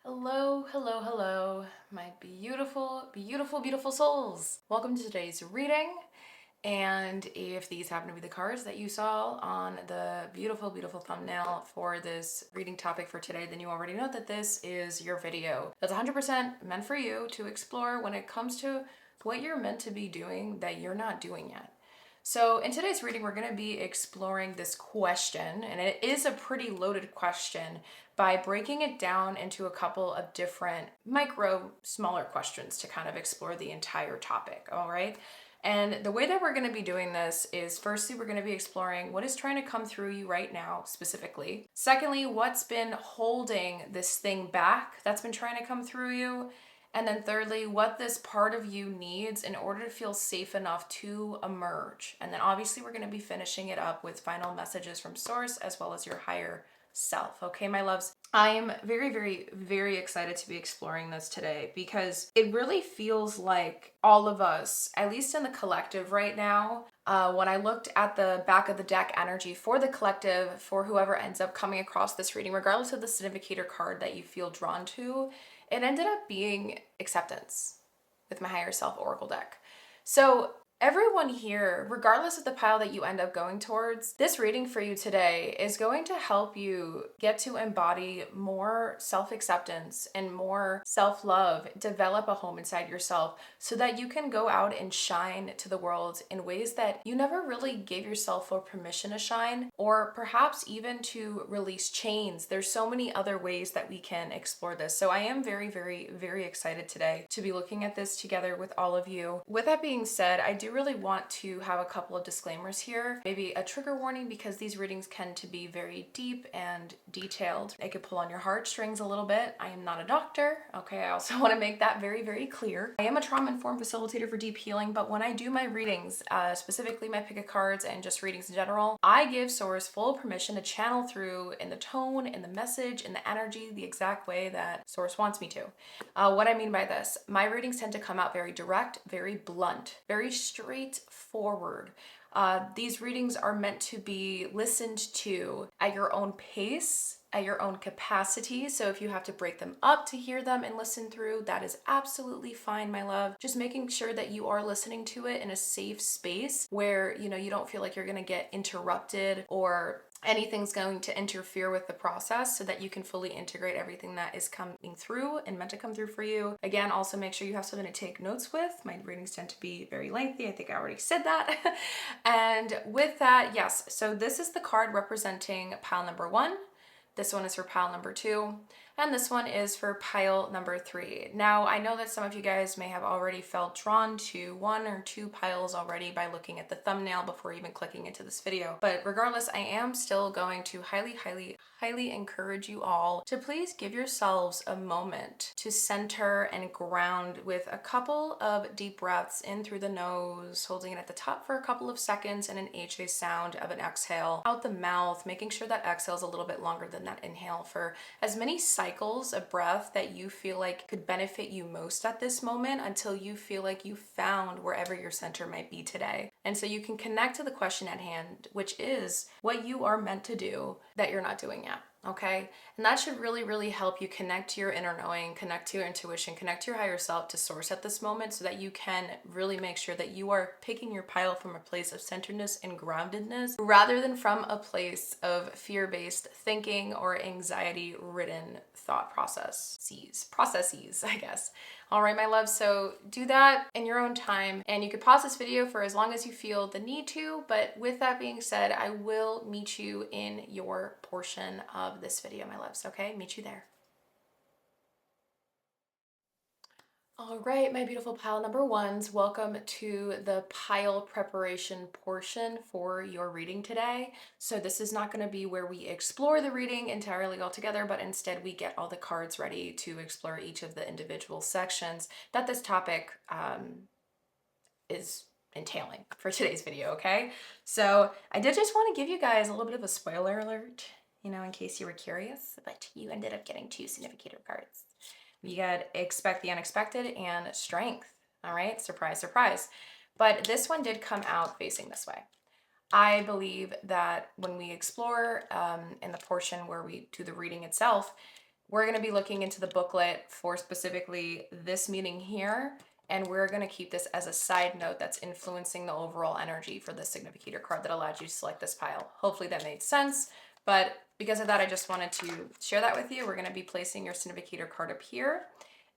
Hello, hello, hello, my beautiful, beautiful, beautiful souls. Welcome to today's reading. And if these happen to be the cards that you saw on the beautiful, beautiful thumbnail for this reading topic for today, then you already know that this is your video. That's 100% meant for you to explore when it comes to what you're meant to be doing that you're not doing yet. So, in today's reading, we're going to be exploring this question, and it is a pretty loaded question, by breaking it down into a couple of different smaller questions to kind of explore the entire topic. All right. And the way that we're going to be doing this is firstly, we're going to be exploring what is trying to come through you right now, specifically. Secondly, what's been holding this thing back that's been trying to come through you. And then thirdly, what this part of you needs in order to feel safe enough to emerge. And then obviously we're going to be finishing it up with final messages from source as well as your higher self. Okay, my loves. I am very, very, very excited to be exploring this today because it really feels like all of us, at least in the collective right now, when I looked at the back of the deck energy for the collective, for whoever ends up coming across this reading, regardless of the significator card that you feel drawn to, it ended up being acceptance with my higher self oracle deck. So everyone here, regardless of the pile that you end up going towards, this reading for you today is going to help you get to embody more self-acceptance and more self-love, develop a home inside yourself so that you can go out and shine to the world in ways that you never really gave yourself for permission to shine, or perhaps even to release chains. There's so many other ways that we can explore this. So I am very, very, very excited today to be looking at this together with all of you. With that being said, I do really want to have a couple of disclaimers here, maybe a trigger warning, because these readings tend to be very deep and detailed. It could pull on your heartstrings a little bit. I am not a doctor, okay? I also want to make that very, very clear. I am a trauma-informed facilitator for deep healing, but when I do my readings, specifically my pick of cards and just readings in general, I give source full permission to channel through in the tone, in the message, in the energy, the exact way that source wants me to. What I mean by this, my readings tend to come out very direct, very blunt, very straightforward. These readings are meant to be listened to at your own pace, at your own capacity. So if you have to break them up to hear them and listen through, that is absolutely fine, my love. Just making sure that you are listening to it in a safe space where, you don't feel like you're going to get interrupted or anything's going to interfere with the process, so that you can fully integrate everything that is coming through and meant to come through for you. Again, also make sure you have something to take notes with. My readings tend to be very lengthy. I think I already said that. And with that, yes, so this is the card representing pile number 1. This one is for pile number 2. And this one is for pile number 3. Now, I know that some of you guys may have already felt drawn to 1 or 2 piles already by looking at the thumbnail before even clicking into this video. But regardless, I am still going to highly, highly, highly encourage you all to please give yourselves a moment to center and ground with a couple of deep breaths in through the nose, holding it at the top for a couple of seconds, and an HA sound of an exhale out the mouth, making sure that exhale is a little bit longer than that inhale for as many cycles of breath that you feel like could benefit you most at this moment, until you feel like you found wherever your center might be today. And so you can connect to the question at hand, which is what you are meant to do that you're not doing yet. Okay. And that should really, really help you connect to your inner knowing, connect to your intuition, connect to your higher self, to source at this moment, so that you can really make sure that you are picking your pile from a place of centeredness and groundedness, rather than from a place of fear-based thinking or anxiety-ridden thought processes, I guess. All right, my love, so do that in your own time, and you could pause this video for as long as you feel the need to, but with that being said, I will meet you in your portion of this video, my loves, okay? Meet you there. All right, my beautiful pile number 1s, welcome to the pile preparation portion for your reading today. So this is not going to be where we explore the reading entirely all together, but instead we get all the cards ready to explore each of the individual sections that this topic is entailing for today's video, okay? So I did just want to give you guys a little bit of a spoiler alert, in case you were curious, but you ended up getting 2 significator cards. You got expect the unexpected and strength. All right, surprise, surprise. But this one did come out facing this way. I believe that when we explore in the portion where we do the reading itself, we're going to be looking into the booklet for specifically this meeting here, and we're going to keep this as a side note that's influencing the overall energy for the significator card that allowed you to select this pile. Hopefully that made sense, but because of that, I just wanted to share that with you. We're going to be placing your significator card up here,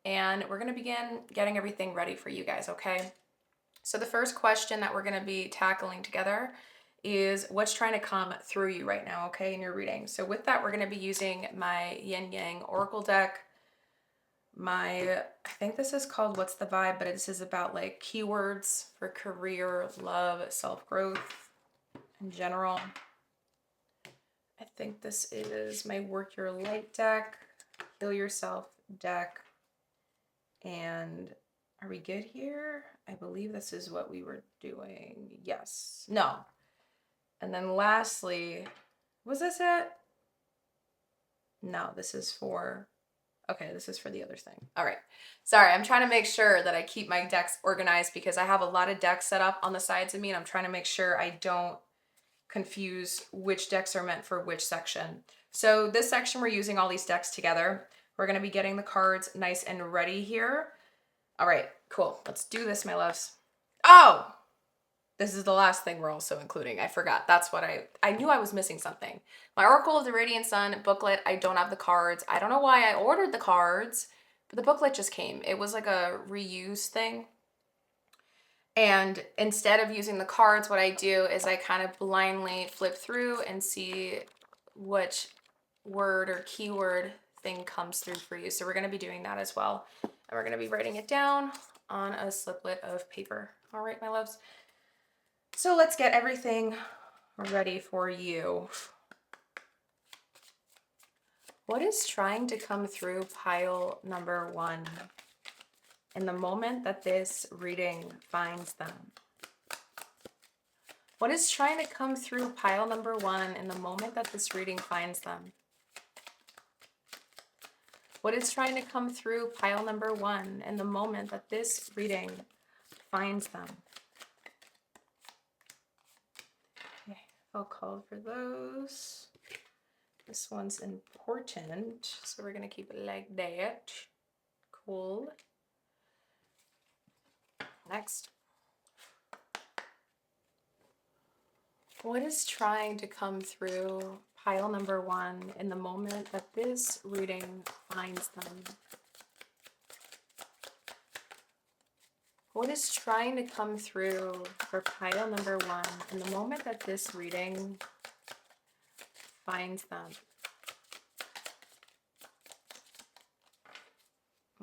and we're going to begin getting everything ready for you guys, okay? So the first question that we're going to be tackling together is what's trying to come through you right now, okay, in your reading. So with that, we're going to be using my Yin Yang Oracle deck. I think this is called What's the Vibe, but this is about like keywords for career, love, self-growth in general. I think this is my Work Your Light deck, Heal Yourself deck, and are we good here? I believe this is what we were doing. Yes. No. And then lastly, was this it? No, this is for, okay, this is for the other thing. All right. Sorry, I'm trying to make sure that I keep my decks organized because I have a lot of decks set up on the sides of me, and I'm trying to make sure I don't confuse which decks are meant for which section. So this section, we're using all these decks together. We're going to be getting the cards nice and ready here. All right, cool. Let's do this, my loves. Oh, this is the last thing we're also including. I forgot. That's what I knew I was missing something. My Oracle of the Radiant Sun booklet, I don't have the cards. I don't know why I ordered the cards, but the booklet just came. It was like a reuse thing. And instead of using the cards, what I do is I kind of blindly flip through and see which word or keyword thing comes through for you. So we're going to be doing that as well. And we're going to be writing it down on a sliplet of paper. All right, my loves. So let's get everything ready for you. What is trying to come through pile number 1 in the moment that this reading finds them? What is trying to come through pile number 1 in the moment that this reading finds them? What is trying to come through pile number 1 in the moment that this reading finds them? Okay, I'll call for those. This one's important, so we're going to keep it like that. Cool. Next. What is trying to come through pile number 1 in the moment that this reading finds them? What is trying to come through for pile number 1 in the moment that this reading finds them?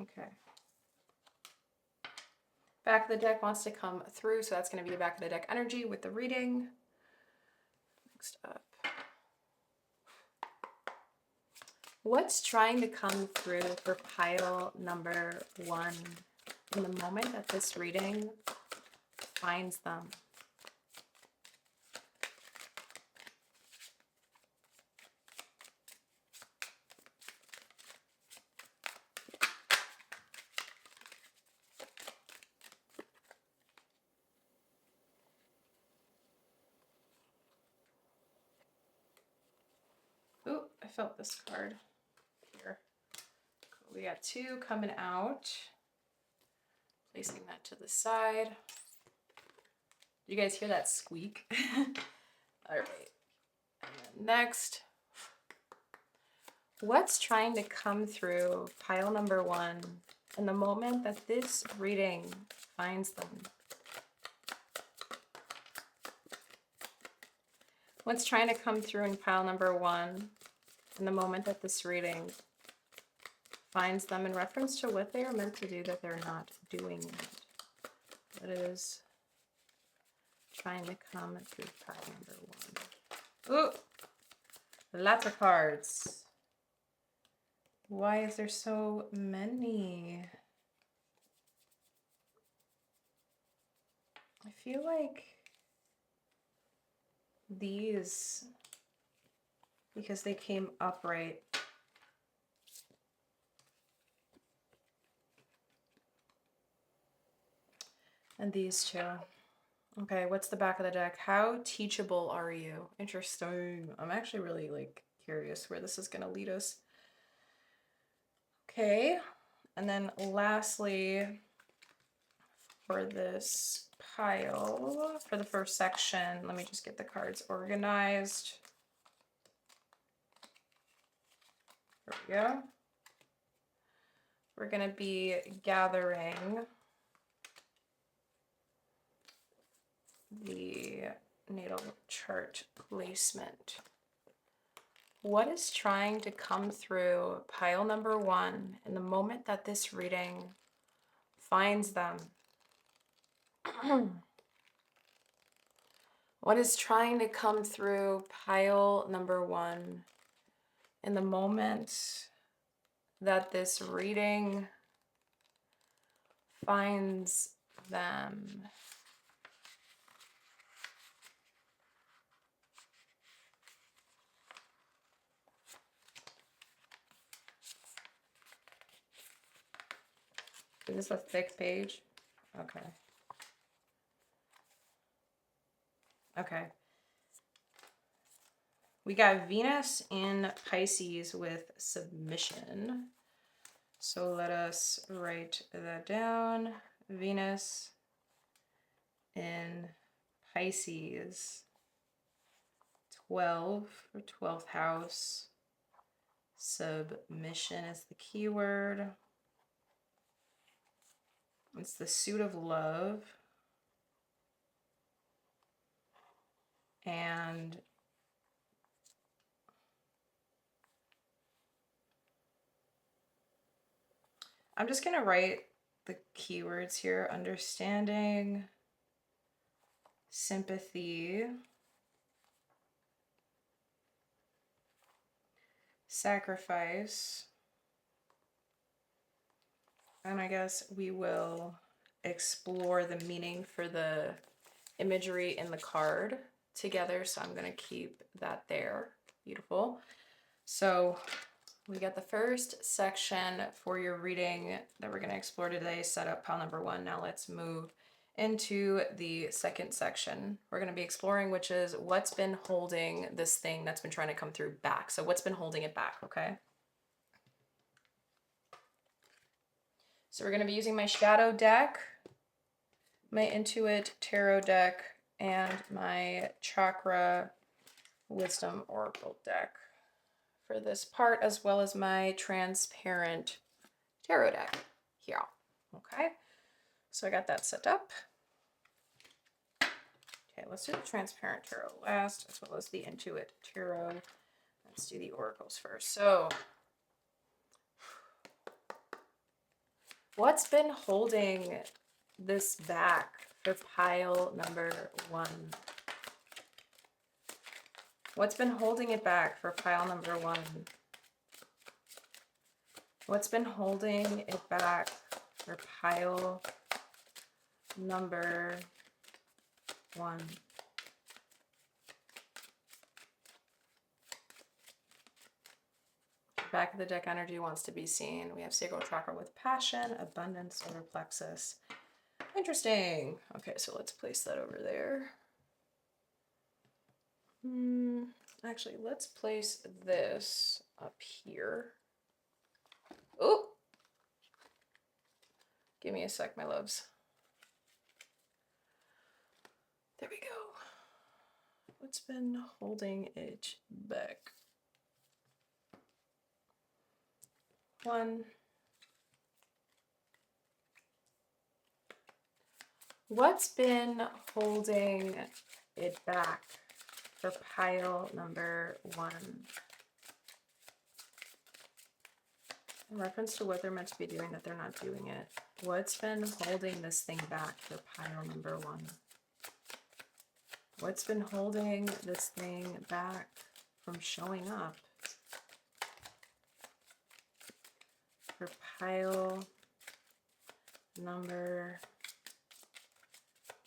Okay. Back of the deck wants to come through, so that's going to be the back of the deck energy with the reading. Next up. What's trying to come through for pile number 1 in the moment that this reading finds them? Ooh, I felt this card here. Cool. We got 2 coming out. Placing that to the side. You guys hear that squeak? All right. And then next, what's trying to come through pile number 1 in the moment that this reading finds them? What's trying to come through in pile number 1 in the moment that this reading finds them in reference to what they are meant to do that they're not doing yet? What is trying to come through pile number 1? Ooh, lots of cards. Why is there so many? I feel like these, because they came upright. And these 2. Okay, what's the back of the deck? How teachable are you? Interesting. I'm actually really curious where this is going to lead us. Okay, and then lastly, for this pile, for the first section, let me just get the cards organized. There we go. We're going to be gathering the natal chart placement. What is trying to come through pile number 1 in the moment that this reading finds them? What is trying to come through pile number 1 in the moment that this reading finds them? Is this a thick page? Okay. Okay. We got Venus in Pisces with submission. So let us write that down. Venus in Pisces, 12 or 12th house. Submission is the key word. It's the suit of love. And I'm just going to write the keywords here: understanding, sympathy, sacrifice, and I guess we will explore the meaning for the imagery in the card together. So I'm going to keep that there. Beautiful. So we got the first section for your reading that we're going to explore today, set up pile number 1. Now let's move into the second section we're going to be exploring, which is what's been holding this thing that's been trying to come through back. So what's been holding it back, okay? So we're going to be using my shadow deck, my Intuit tarot deck, and my chakra wisdom oracle deck for this part, as well as my transparent tarot deck here. Okay, so I got that set up. Okay, let's do the transparent tarot last, as well as the Intuit tarot. Let's do the oracles first. So what's been holding this back for pile number 1? What's been holding it back for pile number 1? What's been holding it back for pile number 1? Back of the deck energy wants to be seen. We have sacral chakra with passion, abundance, solar plexus. Interesting. Okay, so let's place that over there. Actually, let's place this up here. Oh, give me a sec, my loves. There we go. What's been holding it back? 1. What's been holding it back for pile number 1? In reference to what they're meant to be doing, that they're not doing it. What's been holding this thing back for pile number 1? What's been holding this thing back from showing up for pile number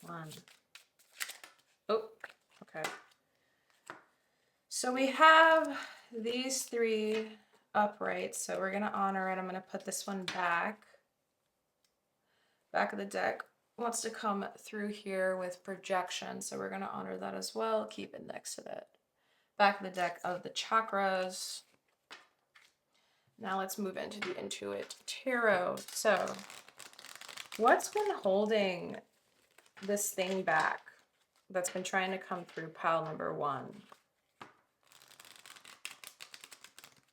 1? Oh, okay. So we have these 3 upright, so we're going to honor it. I'm going to put this one back. Back of the deck wants to come through here with projection, so we're going to honor that as well. Keep it next to that. Back of the deck of the chakras. Now let's move into the Intuit Tarot. So what's been holding this thing back that's been trying to come through pile number 1?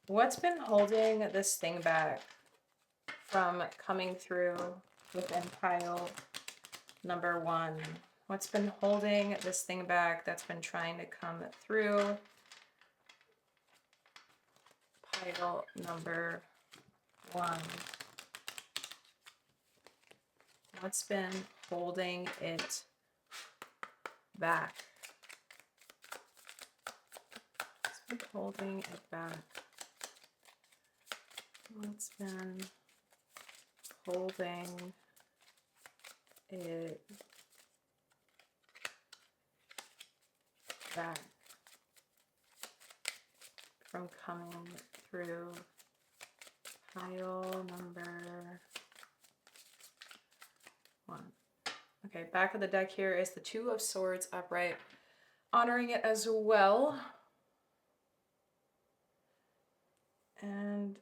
What's been holding this thing back from coming through within pile number 1? What's been holding this thing back that's been trying to come through pile number 1? What's been holding it back? What's been holding it back? What's been holding it back from coming through pile number 1? Okay, back of the deck here is the Two of Swords upright, honoring it as well. And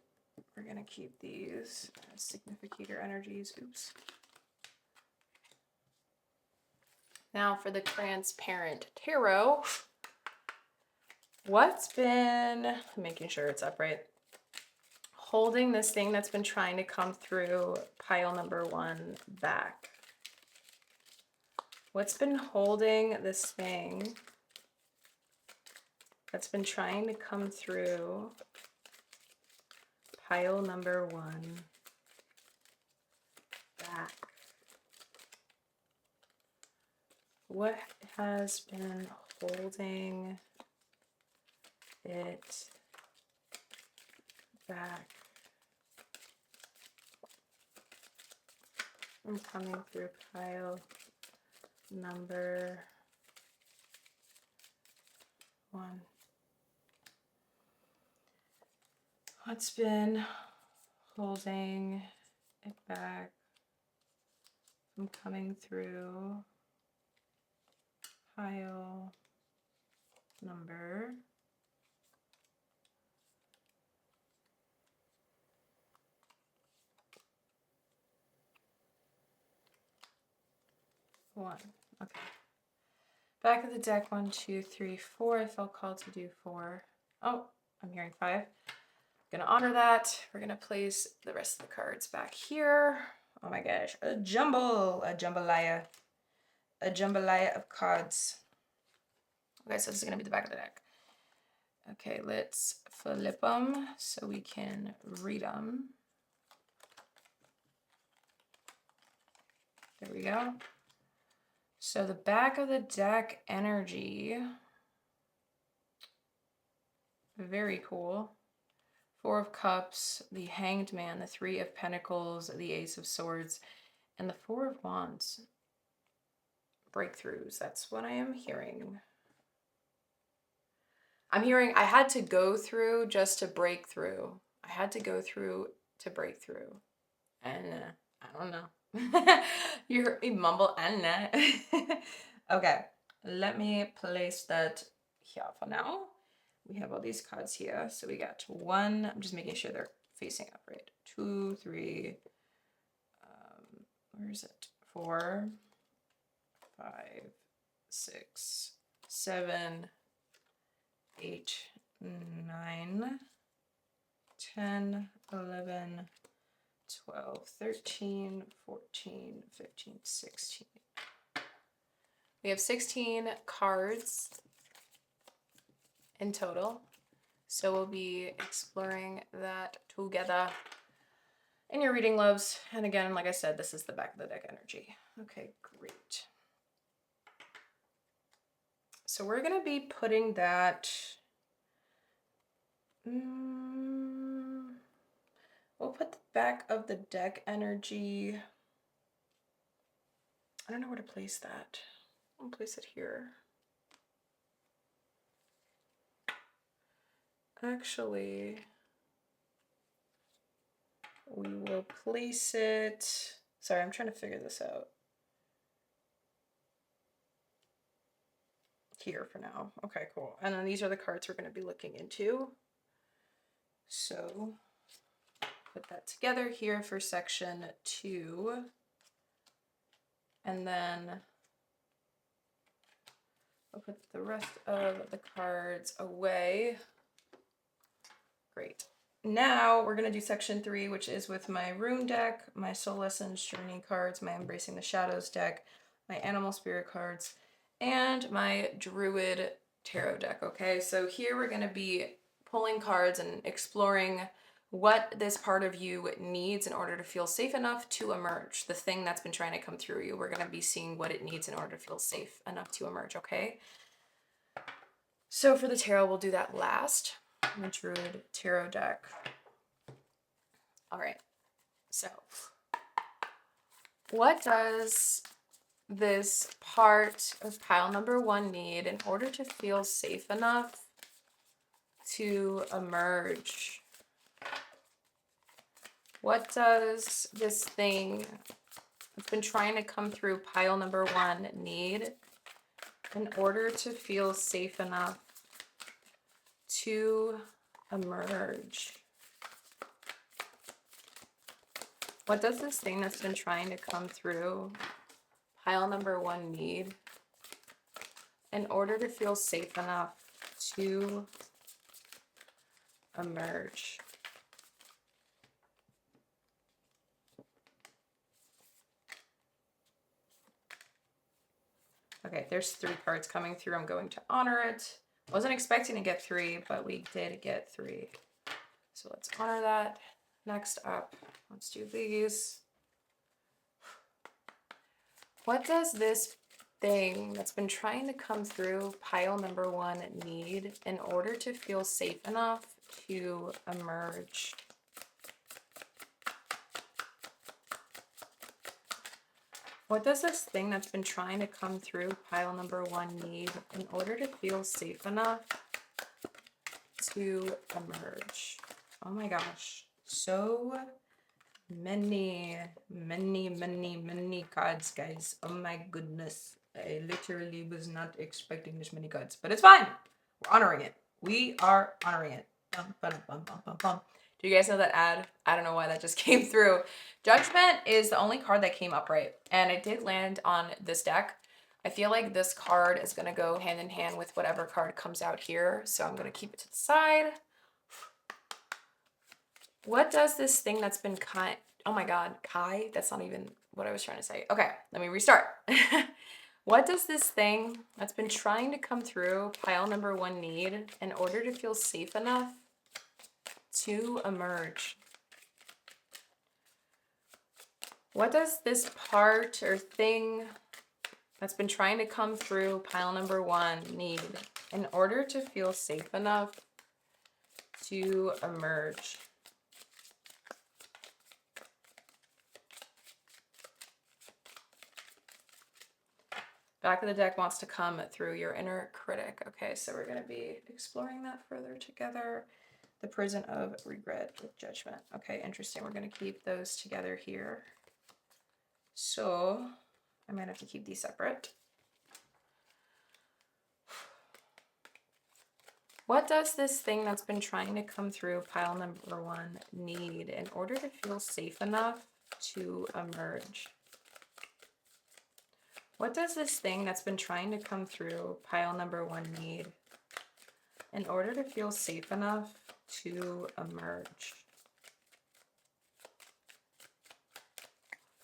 we're going to keep these as significator energies. Oops. Now for the Transparent Tarot. What's been, making sure it's upright, holding this thing that's been trying to come through pile number 1 back? What's been holding this thing that's been trying to come through pile number 1 back? What has been holding it back from coming through pile number 1? What's been holding it back from coming through pile number 1? Okay. Back of the deck, 1, 2, 3, 4. I felt called to do 4. Oh, I'm hearing 5. I'm gonna honor that. We're gonna place the rest of the cards back here. Oh my gosh, a jambalaya of cards. Okay, so this is gonna be the back of the deck. Okay, let's flip them so we can read them. There we go. So the back of the deck energy, very cool. 4 of Cups, the Hanged Man, the 3 of Pentacles, the Ace of Swords, and the 4 of Wands. Breakthroughs, that's what I am hearing. I'm hearing I had to go through just to break through. I had to go through to break through. And I don't know. You heard me mumble, and okay, let me place that here for now. We have all these cards here. So we got 1, I'm just making sure they're facing upright. 2, 3, where is it? 4, 5, 6, 7, 8, 9, 10, 11, 12, 13, 14, 15, 16. We have 16 cards in total. So we'll be exploring that together in your reading, loves. And again, like I said, this is the back of the deck energy. Okay, great. So we're going to be putting that... we'll put the back of the deck energy... I don't know where to place that. I'll place it here. Actually, we will place it... Sorry, I'm trying to figure this out. Here for now. Okay, cool. And then these are the cards we're going to be looking into. So put that together here for section 2. And then I'll put the rest of the cards away. Great. Now we're going to do section 3, which is with my Rune deck, my Soul Lessons Journey cards, my Embracing the Shadows deck, my Animal Spirit cards, and my Druid Tarot deck. Okay, so here we're going to be pulling cards and exploring what this part of you needs in order to feel safe enough to emerge. The thing that's been trying to come through you, we're going to be seeing what it needs in order to feel safe enough to emerge, okay? So for the tarot, we'll do that last. My Druid Tarot deck. All right, so what does this part of pile number 1 need in order to feel safe enough to emerge? What does this thing that's been trying to come through pile number 1 need in order to feel safe enough to emerge? What does this thing that's been trying to come through pile number 1 need in order to feel safe enough to emerge? Okay, there's 3 cards coming through. I'm going to honor it. Wasn't expecting to get 3, but we did get 3. So let's honor that. Next up, let's do these. What does this thing that's been trying to come through pile number 1 need in order to feel safe enough to emerge? What does this thing that's been trying to come through pile number 1 need in order to feel safe enough to emerge? Oh my gosh. So many cards, guys. Oh my goodness. I literally was not expecting this many cards, but it's fine. We're honoring it. We are honoring it. Bum, bum, bum, bum, bum, bum. Do you guys know that ad? I don't know why that just came through. Judgment is the only card that came up right, and it did land on this deck. I feel like this card is going to go hand in hand with whatever card comes out here, so I'm going to keep it to the side. What does this thing that's been oh my god, Kai? That's not even what I was trying to say. Okay, let me restart. What does this thing that's been trying to come through pile number 1 need in order to feel safe enough to emerge? What does this part or thing that's been trying to come through pile number 1 need in order to feel safe enough to emerge? Back of the deck wants to come through your inner critic. Okay, so we're going to be exploring that further together. The prison of regret with judgment. Okay, interesting. We're going to keep those together here. So I might have to keep these separate. What does this thing that's been trying to come through pile number 1 need in order to feel safe enough to emerge? What does this thing that's been trying to come through pile number 1 need in order to feel safe enough to emerge?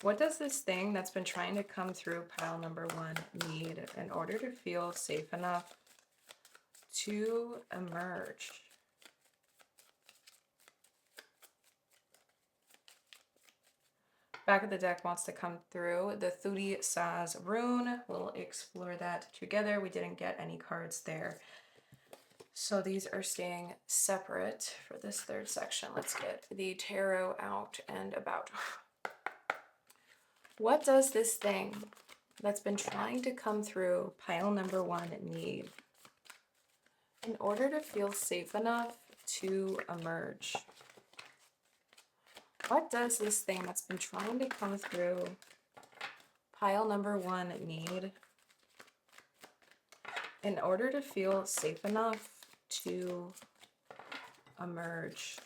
What does this thing that's been trying to come through pile number 1 need in order to feel safe enough to emerge? Back of the deck wants to come through the Thuti Saz rune. We'll explore that together. We didn't get any cards there, so these are staying separate for this 3rd section. Let's get the tarot out and about. What does this thing that's been trying to come through pile number 1 need in order to feel safe enough to emerge? What does this thing that's been trying to come through pile number 1 need in order to feel safe enough to emerge?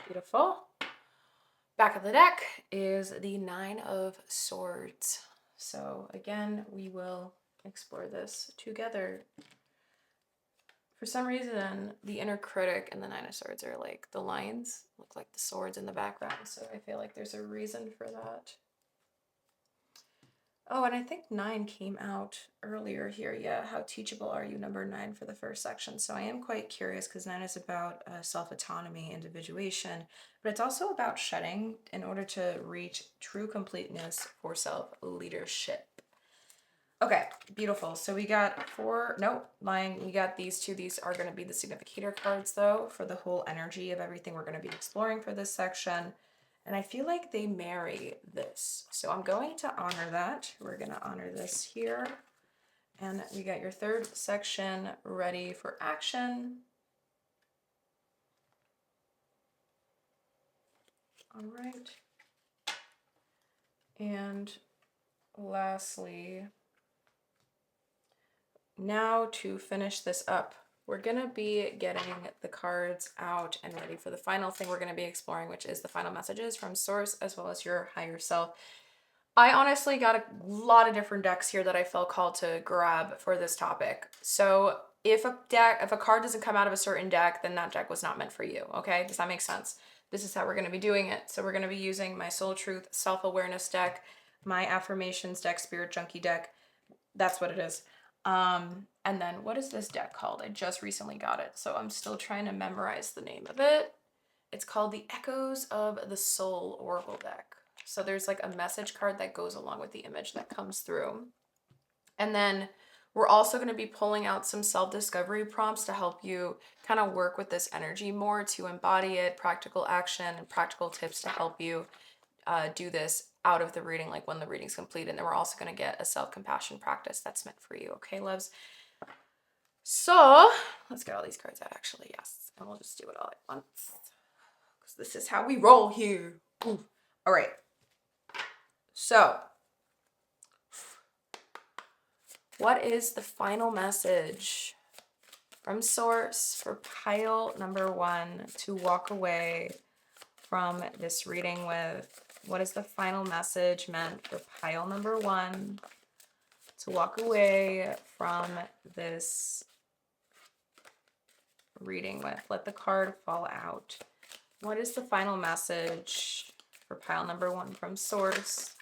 Beautiful. Back of the deck is the Nine of Swords. So again, we will explore this together. For some reason, the inner critic and the Nine of Swords are like the lines look like the swords in the background. So I feel like there's a reason for that. Oh, and I think 9 came out earlier here. Yeah, how teachable are you, number 9 for the first section. So I am quite curious because 9 is about self-autonomy, individuation, but it's also about shedding in order to reach true completeness for self-leadership. Okay, beautiful. So we got 4, nope, lying. We got these 2. These are going to be the significator cards though for the whole energy of everything we're going to be exploring for this section. And I feel like they marry this. So I'm going to honor that. We're going to honor this here. And we got your third section ready for action. All right. And lastly, now to finish this up, we're going to be getting the cards out and ready for the final thing we're going to be exploring, which is the final messages from Source as well as your higher self. I honestly got a lot of different decks here that I felt called to grab for this topic. So if a card doesn't come out of a certain deck, then that deck was not meant for you, okay? Does that make sense? This is how we're going to be doing it. So we're going to be using my Soul Truth Self-Awareness deck, my Affirmations deck, Spirit Junkie deck. That's what it is. And then what is this deck called? I just recently got it, so I'm still trying to memorize the name of it. It's called the Echoes of the Soul Oracle deck. So there's like a message card that goes along with the image that comes through. And then we're also going to be pulling out some self-discovery prompts to help you kind of work with this energy more, to embody it, practical action and practical tips to help you do this out of the reading, like when the reading's complete. And then we're also going to get a self-compassion practice that's meant for you. Okay, loves? So let's get all these cards out, actually. Yes. And we'll just do it all at once, because this is how we roll here. Ooh. All right. So what is the final message from Source for pile number 1 to walk away from this reading with? What is the final message meant for pile number 1 to walk away from this reading with? Let the card fall out. What is the final message for pile number 1 from Source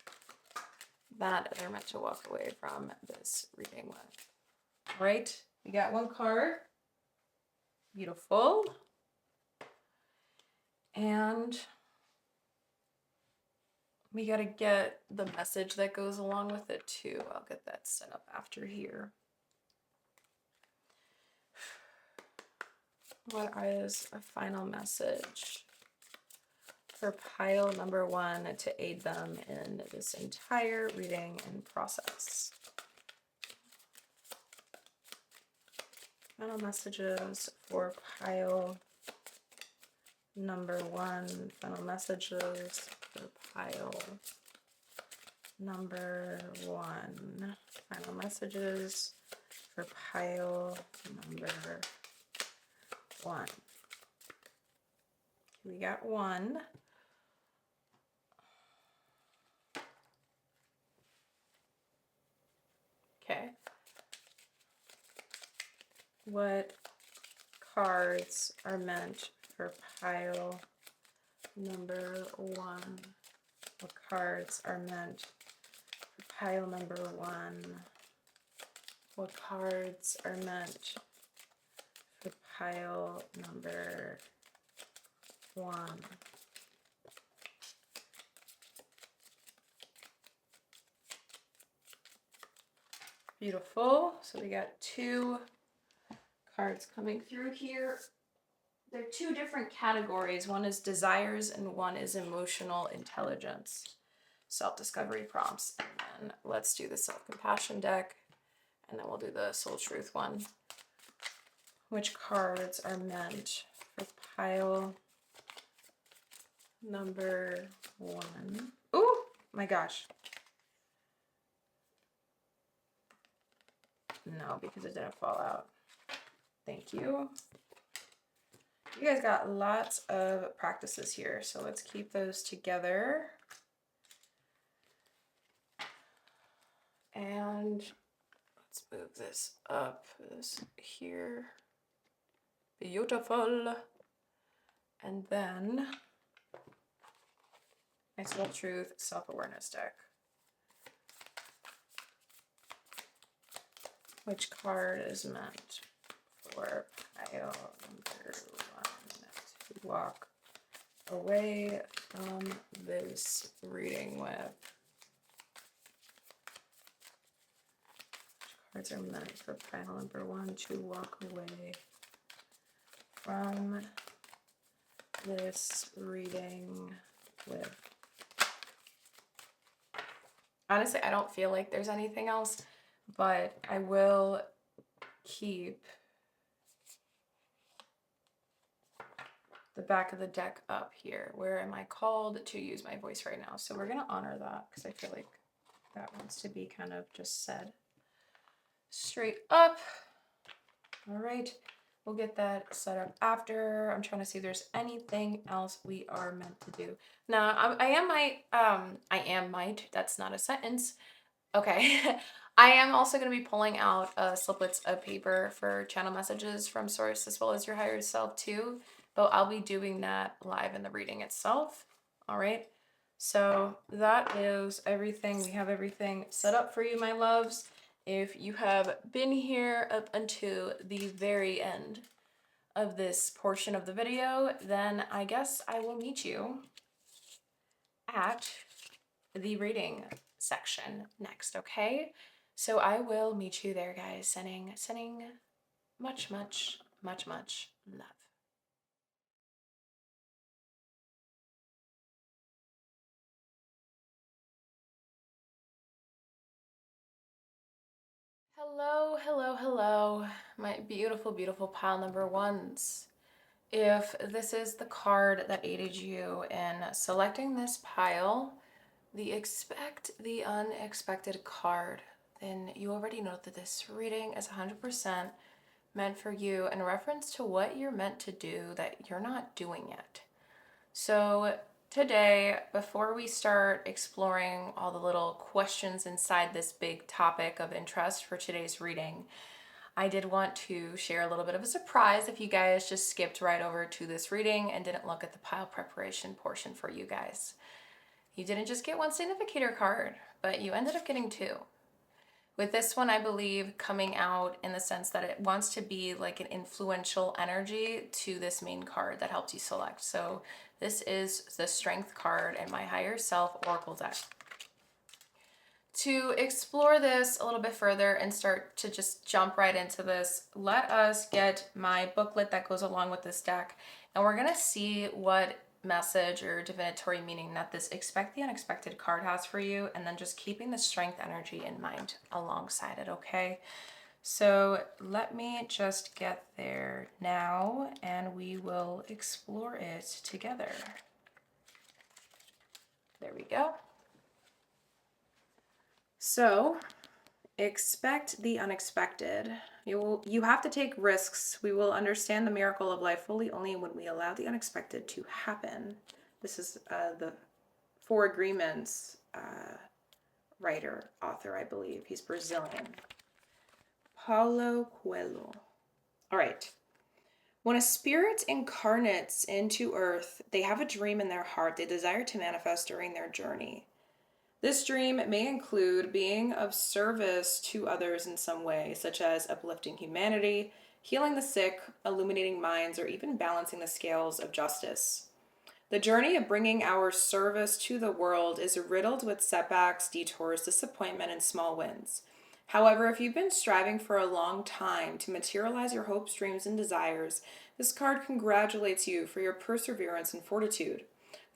that they're meant to walk away from this reading with? All right, we got 1 card. Beautiful. And we got to get the message that goes along with it too. I'll get that set up after here. What is a final message for pile number 1 to aid them in this entire reading and process? Final messages for pile number 1. Final messages for pile number 1. Final messages for pile number 1. We got 1. Okay. What cards are meant for pile number 1? What cards are meant for pile number 1? What cards are meant for pile number 1? Beautiful. So we got 2 cards coming through here. They're 2 different categories. One is desires and one is emotional intelligence. Self-discovery prompts. And then let's do the self-compassion deck. And then we'll do the soul truth one. Which cards are meant for pile number 1? Oh my gosh. No, because it didn't fall out. Thank you. You guys got lots of practices here, so let's keep those together. And let's move this up, this here. Beautiful. And then Nice Little Truth Self-Awareness deck. Which card is meant for pile number 1 to walk away from this reading with? Which cards are meant for pile number 1 to walk away from this reading with? Honestly, I don't feel like there's anything else, but I will keep the back of the deck up here. Where am I called to use my voice right now? So we're going to honor that because I feel like that wants to be kind of just said straight up. All right. We'll get that set up after. I'm trying to see if there's anything else we are meant to do. Now, I am might, that's not a sentence. Okay. I am also going to be pulling out sliplets of paper for channel messages from source as well as your higher self too, but I'll be doing that live in the reading itself. All right. So that is everything. We have everything set up for you, my loves. If you have been here up until the very end of this portion of the video, then I guess I will meet you at the reading section next, okay? So I will meet you there, guys. Sending much, much, much, much love. Hello, hello, hello, my beautiful, beautiful pile number 1s. If this is the card that aided you in selecting this pile, the Expect the Unexpected card, then you already know that this reading is 100% meant for you in reference to what you're meant to do that you're not doing yet. So today, before we start exploring all the little questions inside this big topic of interest for today's reading, I did want to share a little bit of a surprise if you guys just skipped right over to this reading and didn't look at the pile preparation portion for you guys. You didn't just get one significator card, but you ended up getting 2. With this one, I believe coming out in the sense that it wants to be like an influential energy to this main card that helped you select. So this is the Strength card in my Higher Self Oracle deck. To explore this a little bit further and start to just jump right into this, let us get my booklet that goes along with this deck, and we're going to see what message or divinatory meaning that this Expect the Unexpected card has for you, and then just keeping the strength energy in mind alongside it, okay? So let me just get there now and we will explore it together. There we go. So expect the unexpected. You have to take risks. We will understand the miracle of life fully only when we allow the unexpected to happen. This is the Four Agreements writer, author, I believe. He's Brazilian. Paulo Coelho. All right. When a spirit incarnates into earth, they have a dream in their heart they desire to manifest during their journey. This dream may include being of service to others in some way, such as uplifting humanity, healing the sick, illuminating minds, or even balancing the scales of justice. The journey of bringing our service to the world is riddled with setbacks, detours, disappointment, and small wins. However, if you've been striving for a long time to materialize your hopes, dreams, and desires, this card congratulates you for your perseverance and fortitude.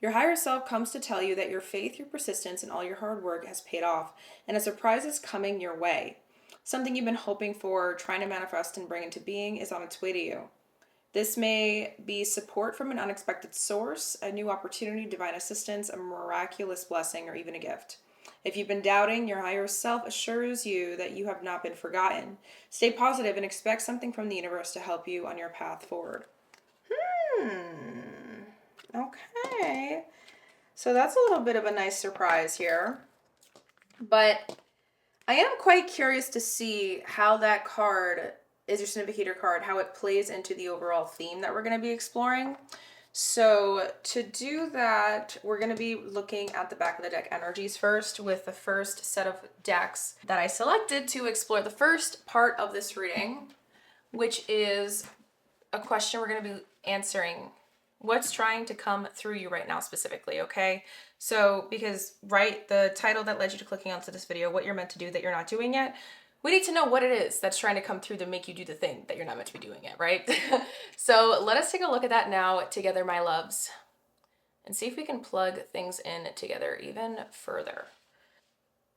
Your higher self comes to tell you that your faith, your persistence, and all your hard work has paid off, and a surprise is coming your way. Something you've been hoping for, trying to manifest and bring into being is on its way to you. This may be support from an unexpected source, a new opportunity, divine assistance, a miraculous blessing, or even a gift. If you've been doubting, your higher self assures you that you have not been forgotten. Stay positive and expect something from the universe to help you on your path forward. Okay. So that's a little bit of a nice surprise here. But I am quite curious to see how that card is your significator card, how it plays into the overall theme that we're going to be exploring. So to do that, we're going to be looking at the back of the deck energies first with the first set of decks that I selected to explore the first part of this reading, which is a question we're going to be answering. What's trying to come through you right now specifically, okay? So, because, right, the title that led you to clicking onto this video, what you're meant to do that you're not doing yet, we need to know what it is that's trying to come through to make you do the thing that you're not meant to be doing yet, right? So let us take a look at that now together, my loves, and see if we can plug things in together even further.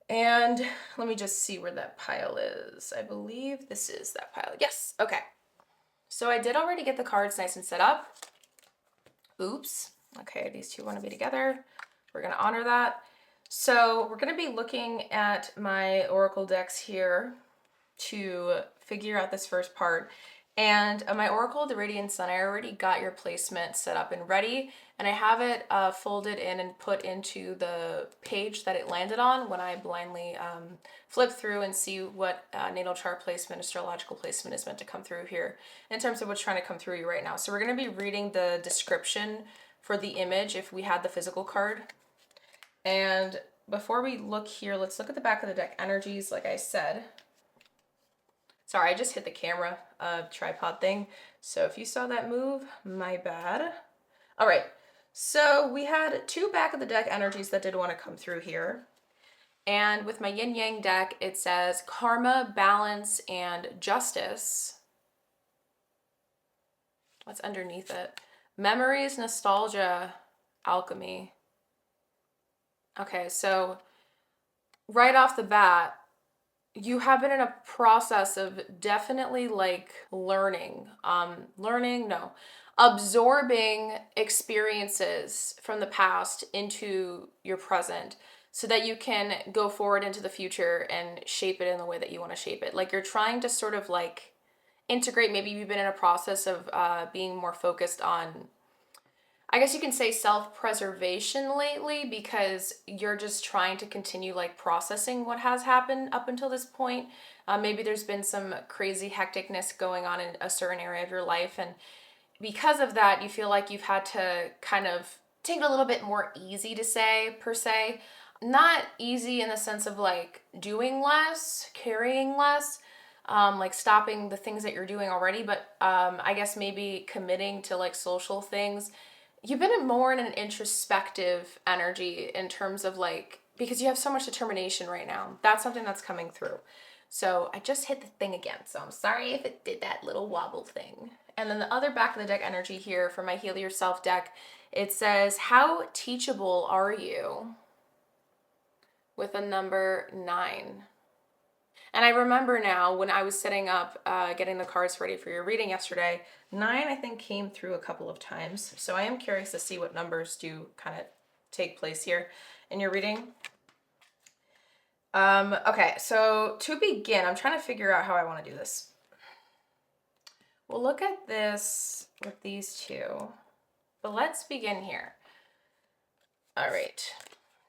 And let me just see where that pile is. I believe this is that pile. Yes, okay. So I did already get the cards nice and set up. Oops. Okay, these two want to be together. We're going to honor that. So we're going to be looking at my Oracle decks here to figure out this first part. And my Oracle, the Radiant Sun, I already got your placement set up and ready. And I have it folded in and put into the page that it landed on when I blindly flip through and see what natal chart placement, astrological placement is meant to come through here in terms of what's trying to come through you right now. So we're going to be reading the description for the image if we had the physical card. And before we look here, let's look at the back of the deck energies, like I said. Sorry, I just hit the camera tripod thing. So if you saw that move, my bad. All right, so we had two back of the deck energies that did want to come through here. And with my yin yang deck, it says karma, balance, and justice. What's underneath it? Memories, nostalgia, alchemy. Okay, so right off the bat, you have been in a process of definitely like absorbing experiences from the past into your present so that you can go forward into the future and shape it in the way that you want to shape it. Like you're trying to sort of like integrate, maybe you've been in a process of being more focused on, I guess you can say, self-preservation lately because you're just trying to continue like processing what has happened up until this point. Maybe there's been some crazy hecticness going on in a certain area of your life, and because of that, you feel like you've had to kind of take it a little bit more easy to say, per se. Not easy in the sense of like doing less, carrying less, like stopping the things that you're doing already, but I guess maybe committing to like social things. You've been more in an introspective energy in terms of like, because you have so much determination right now. That's something that's coming through. So I just hit the thing again, so I'm sorry if it did that little wobble thing. And then the other back of the deck energy here for my Heal Yourself deck, it says, how teachable are you? With a number 9. And I remember now when I was setting up, getting the cards ready for your reading yesterday, 9 I think came through a couple of times. So I am curious to see what numbers do kind of take place here in your reading. Okay, so to begin, I'm trying to figure out how I want to do this. We'll look at this with these two, but let's begin here. All right.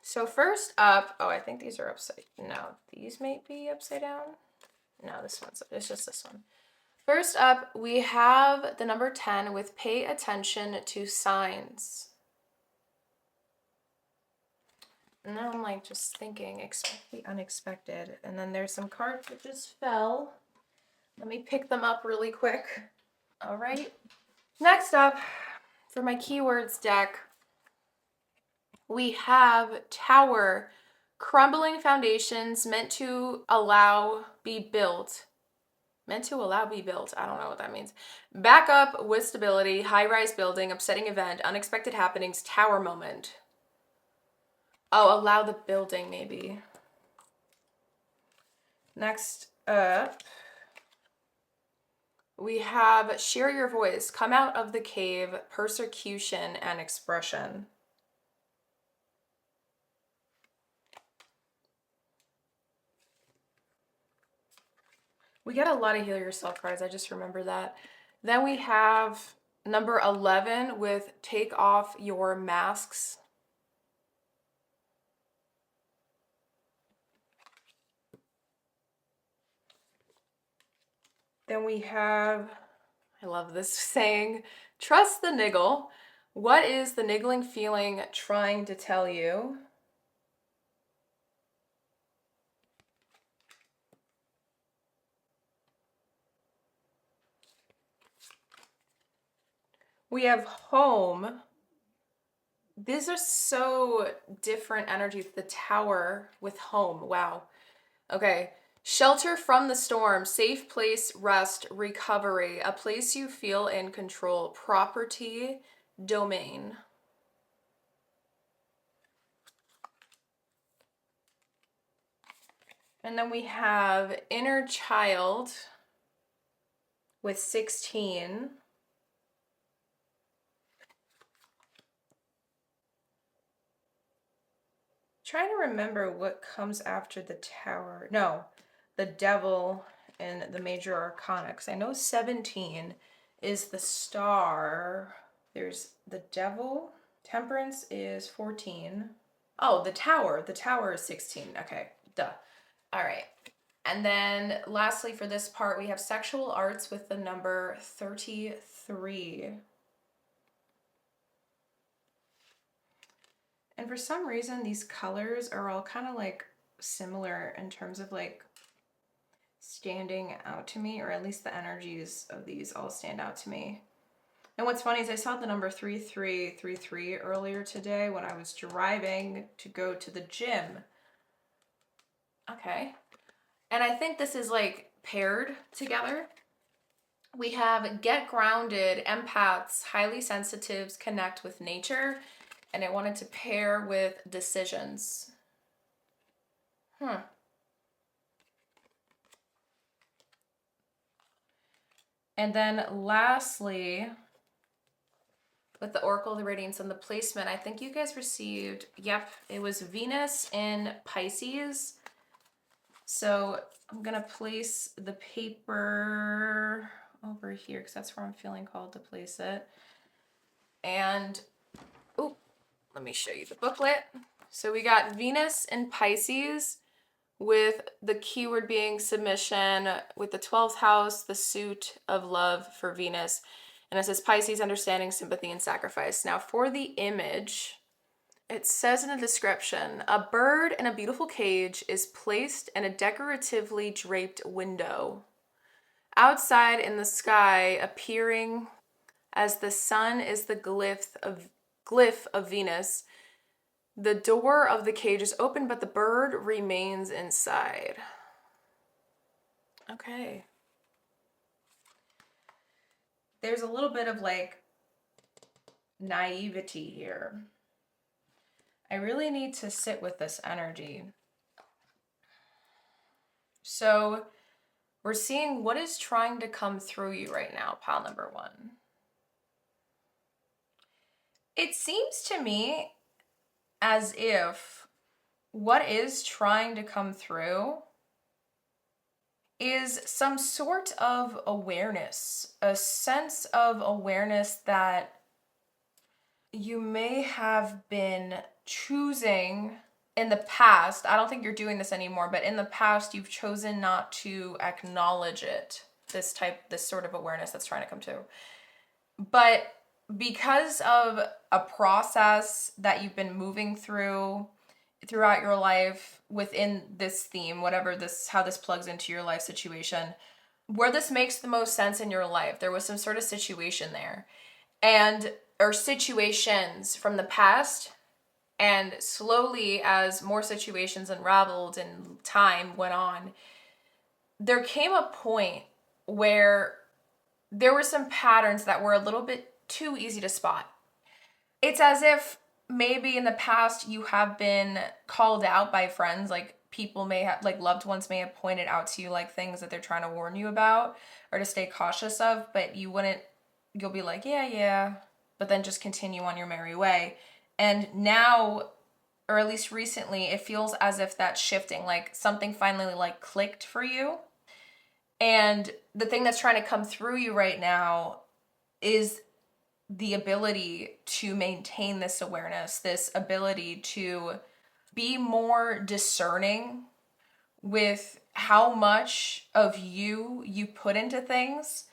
So first up, oh, I think these are upside, no, these might be upside down. No, it's just this one. First up, we have the number 10 with pay attention to signs. And now I'm like just thinking, expect the unexpected. And then there's some cards that just fell. Let me pick them up really quick. All right. Next up, for my keywords deck, we have Tower, crumbling foundations meant to allow be built. Meant to allow be built. I don't know what that means. Backup with stability, high-rise building, upsetting event, unexpected happenings, tower moment. Oh, allow the building maybe. Next up, we have share your voice, come out of the cave, persecution and expression. We get a lot of Heal Yourself cards, I just remember that. Then we have Number 11 with take off your masks. Then we have, I love this saying, trust the niggle. What is the niggling feeling trying to tell you? We have home. These are so different energies. The Tower with home. Wow. Okay. Shelter from the storm, safe place, rest, recovery, a place you feel in control, property, domain. And then we have inner child with 16. Trying to remember what comes after the Tower. No, the Devil and the Major Arcana. Because I know 17 is the Star. There's the Devil. Temperance is 14. Oh, the Tower. The Tower is 16. Okay, duh. All right. And then lastly for this part, we have sexual arts with the number 33. And for some reason, these colors are all kind of like similar in terms of like standing out to me, or at least the energies of these all stand out to me. And what's funny is I saw the number 3333 earlier today when I was driving to go to the gym. Okay. And I think this is like paired together. We have get grounded, empaths, highly sensitives, connect with nature. And I wanted to pair with decisions. And then lastly, with the Oracle, the Radiance, and the placement, I think you guys received, yep, it was Venus in Pisces. So I'm going to place the paper over here because that's where I'm feeling called to place it. And, oh, let me show you the booklet. So we got Venus in Pisces with the keyword being submission, with the 12th house, the suit of love for Venus. And it says Pisces, understanding, sympathy, and sacrifice. Now for the image, it says in the description, a bird in a beautiful cage is placed in a decoratively draped window. Outside in the sky, appearing as the sun is the glyph of Venus. The door of the cage is open, but the bird remains inside. Okay. There's a little bit of like naivety here. I really need to sit with this energy. So we're seeing what is trying to come through you right now, pile number 1. It seems to me as if what is trying to come through is some sort of awareness, a sense of awareness that you may have been choosing in the past. I don't think you're doing this anymore, but in the past you've chosen not to acknowledge it, this sort of awareness that's trying to come to. But because of a process that you've been moving throughout your life within this theme, how this plugs into your life situation, where this makes the most sense in your life, there was some sort of situation there, or situations from the past, and slowly as more situations unraveled and time went on, there came a point where there were some patterns that were a little bit too easy to spot. It's as if maybe in the past you have been called out by friends, like people may have, like loved ones may have pointed out to you like things that they're trying to warn you about or to stay cautious of, but you'll be like, yeah, but then just continue on your merry way. And now, or at least recently, it feels as if that's shifting, like something finally like clicked for you. And the thing that's trying to come through you right now is the ability to maintain this awareness, this ability to be more discerning with how much of you put into things,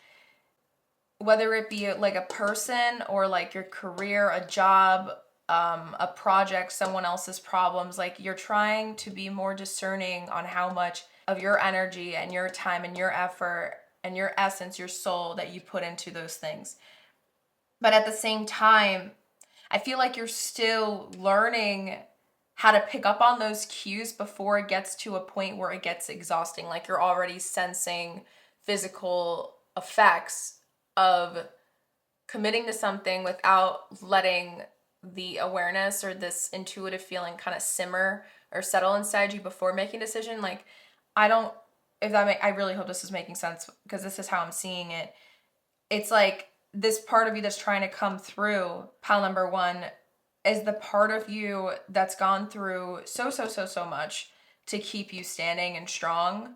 whether it be like a person or like your career, a job, a project, someone else's problems. Like, you're trying to be more discerning on how much of your energy and your time and your effort and your essence, your soul, that you put into those things. But at the same time, I feel like you're still learning how to pick up on those cues before it gets to a point where it gets exhausting. Like, you're already sensing physical effects of committing to something without letting the awareness or this intuitive feeling kind of simmer or settle inside you before making a decision. Like, I really hope this is making sense, because this is how I'm seeing it. It's like this part of you that's trying to come through, pile number one, is the part of you that's gone through so much to keep you standing and strong.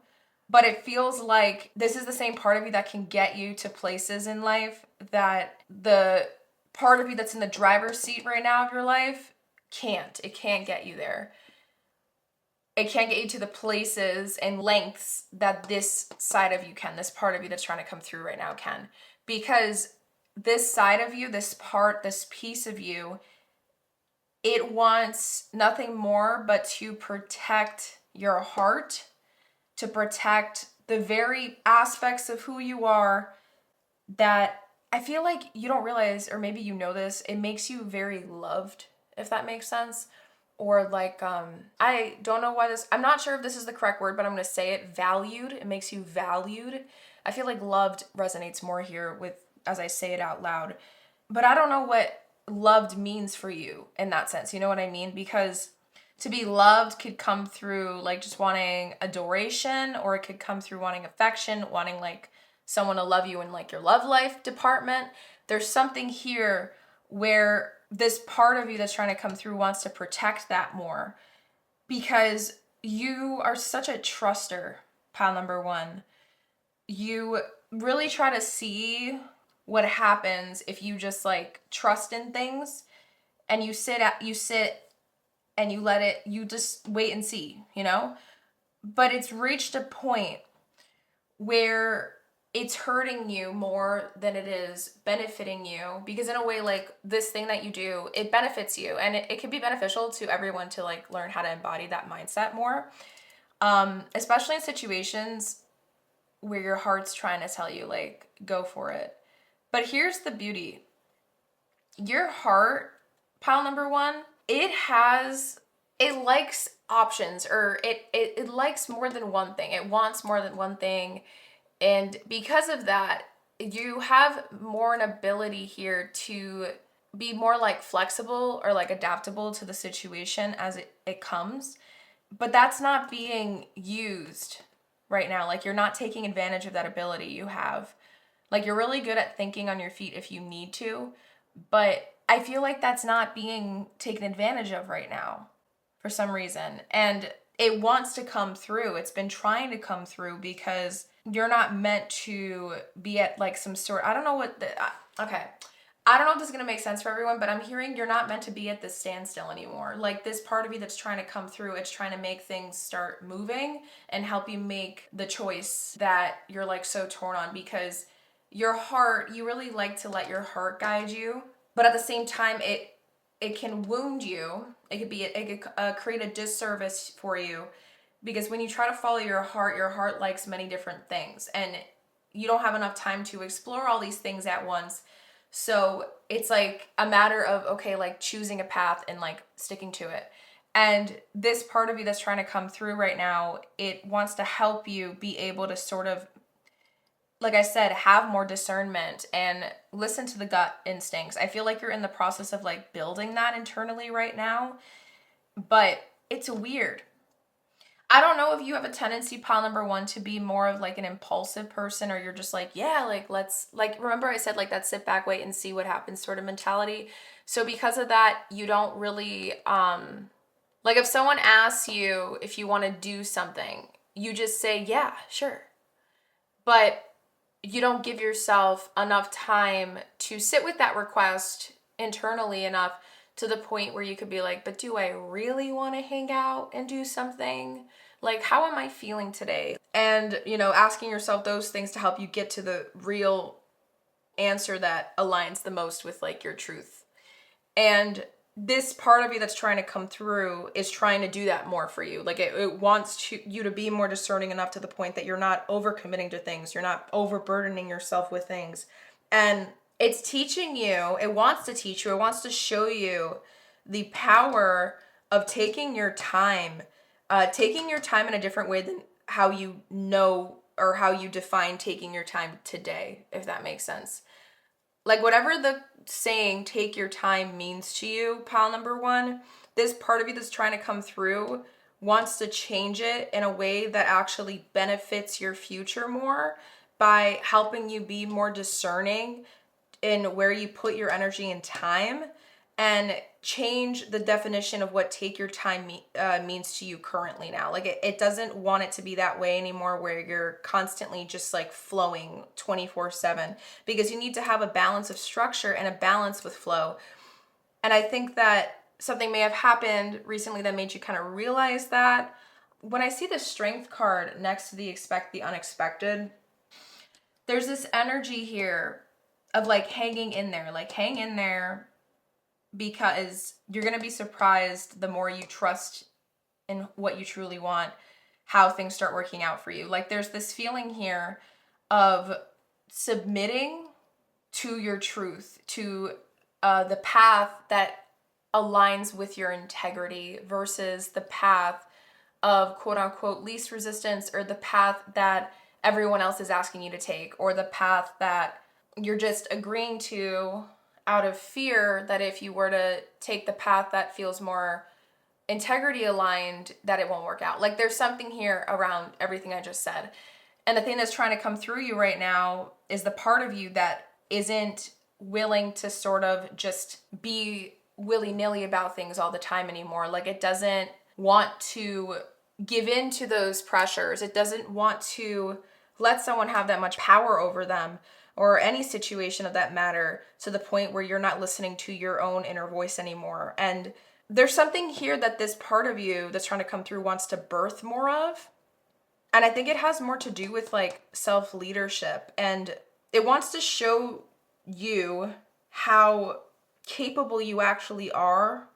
But it feels like this is the same part of you that can get you to places in life that the part of you that's in the driver's seat right now of your life can't. It can't get you there. It can't get you to the places and lengths that this side of you can, this part of you that's trying to come through right now can. Because this side of you, this part, this piece of you, it wants nothing more but to protect your heart, to protect the very aspects of who you are that I feel like you don't realize, or maybe you know this, it makes you very loved, if that makes sense. Or like, I don't know why I'm not sure if this is the correct word, but I'm going to say it, valued. It makes you valued. I feel like loved resonates more here with, as I say it out loud. But I don't know what loved means for you in that sense. You know what I mean? Because to be loved could come through like just wanting adoration, or it could come through wanting affection, wanting like someone to love you in like your love life department. There's something here where this part of you that's trying to come through wants to protect that more, because you are such a truster, pile number one. You really try to see what happens if you just like trust in things, and you sit and you let it, you just wait and see, you know? But it's reached a point where it's hurting you more than it is benefiting you, because in a way, like, this thing that you do, it benefits you, and it can be beneficial to everyone to like learn how to embody that mindset more, especially in situations where your heart's trying to tell you like, go for it. But here's the beauty. Your heart, pile number one, it likes options, or it likes more than one thing. It wants more than one thing. And because of that, you have more an ability here to be more like flexible or like adaptable to the situation as it comes. But that's not being used right now. Like, you're not taking advantage of that ability you have. Like, you're really good at thinking on your feet if you need to, but I feel like that's not being taken advantage of right now for some reason. And it wants to come through. It's been trying to come through because you're not meant to be at like some sort, I don't know what okay. I don't know if this is going to make sense for everyone, but I'm hearing you're not meant to be at this standstill anymore. Like, this part of you that's trying to come through, it's trying to make things start moving and help you make the choice that you're like so torn on, because your heart, you really like to let your heart guide you, but at the same time, it can wound you. It could create a disservice for you, because when you try to follow your heart likes many different things, and you don't have enough time to explore all these things at once. So it's like a matter of, okay, like choosing a path and like sticking to it. And this part of you that's trying to come through right now, it wants to help you be able to sort of, like I said, have more discernment and listen to the gut instincts. I feel like you're in the process of like building that internally right now, but it's weird. I don't know if you have a tendency, pile number one, to be more of like an impulsive person, or you're just like, yeah, like let's, like, remember I said like that sit back, wait and see what happens sort of mentality. So because of that, you don't really, like if someone asks you if you want to do something, you just say, yeah, sure. But you don't give yourself enough time to sit with that request internally enough to the point where you could be like, but do I really want to hang out and do something? Like, how am I feeling today? And, asking yourself those things to help you get to the real answer that aligns the most with like your truth. And this part of you that's trying to come through is trying to do that more for you. Like it wants you to be more discerning enough to the point that you're not overcommitting to things. You're not overburdening yourself with things. And it's teaching you, it wants to teach you, it wants to show you the power of taking your time in a different way than how you know or how you define taking your time today, if that makes sense. Like whatever the saying take your time means to you, pile number one, this part of you that's trying to come through wants to change it in a way that actually benefits your future more by helping you be more discerning in where you put your energy and time, and change the definition of what take your time means to you currently now. Like it doesn't want it to be that way anymore where you're constantly just like flowing 24/7, because you need to have a balance of structure and a balance with flow. And I think that something may have happened recently that made you kind of realize that. When I see the Strength card next to the Expect the Unexpected, there's this energy here of like hanging in there, like hang in there, because you're going to be surprised the more you trust in what you truly want, how things start working out for you. Like there's this feeling here of submitting to your truth, to the path that aligns with your integrity versus the path of quote unquote least resistance, or the path that everyone else is asking you to take, or the path that you're just agreeing to out of fear that if you were to take the path that feels more integrity aligned, that it won't work out. Like there's something here around everything I just said. And the thing that's trying to come through you right now is the part of you that isn't willing to sort of just be willy-nilly about things all the time anymore. Like it doesn't want to give in to those pressures. It doesn't want to let someone have that much power over them, or any situation of that matter, to the point where you're not listening to your own inner voice anymore. And there's something here that this part of you that's trying to come through wants to birth more of. And I think it has more to do with like self-leadership. And it wants to show you how capable you actually are.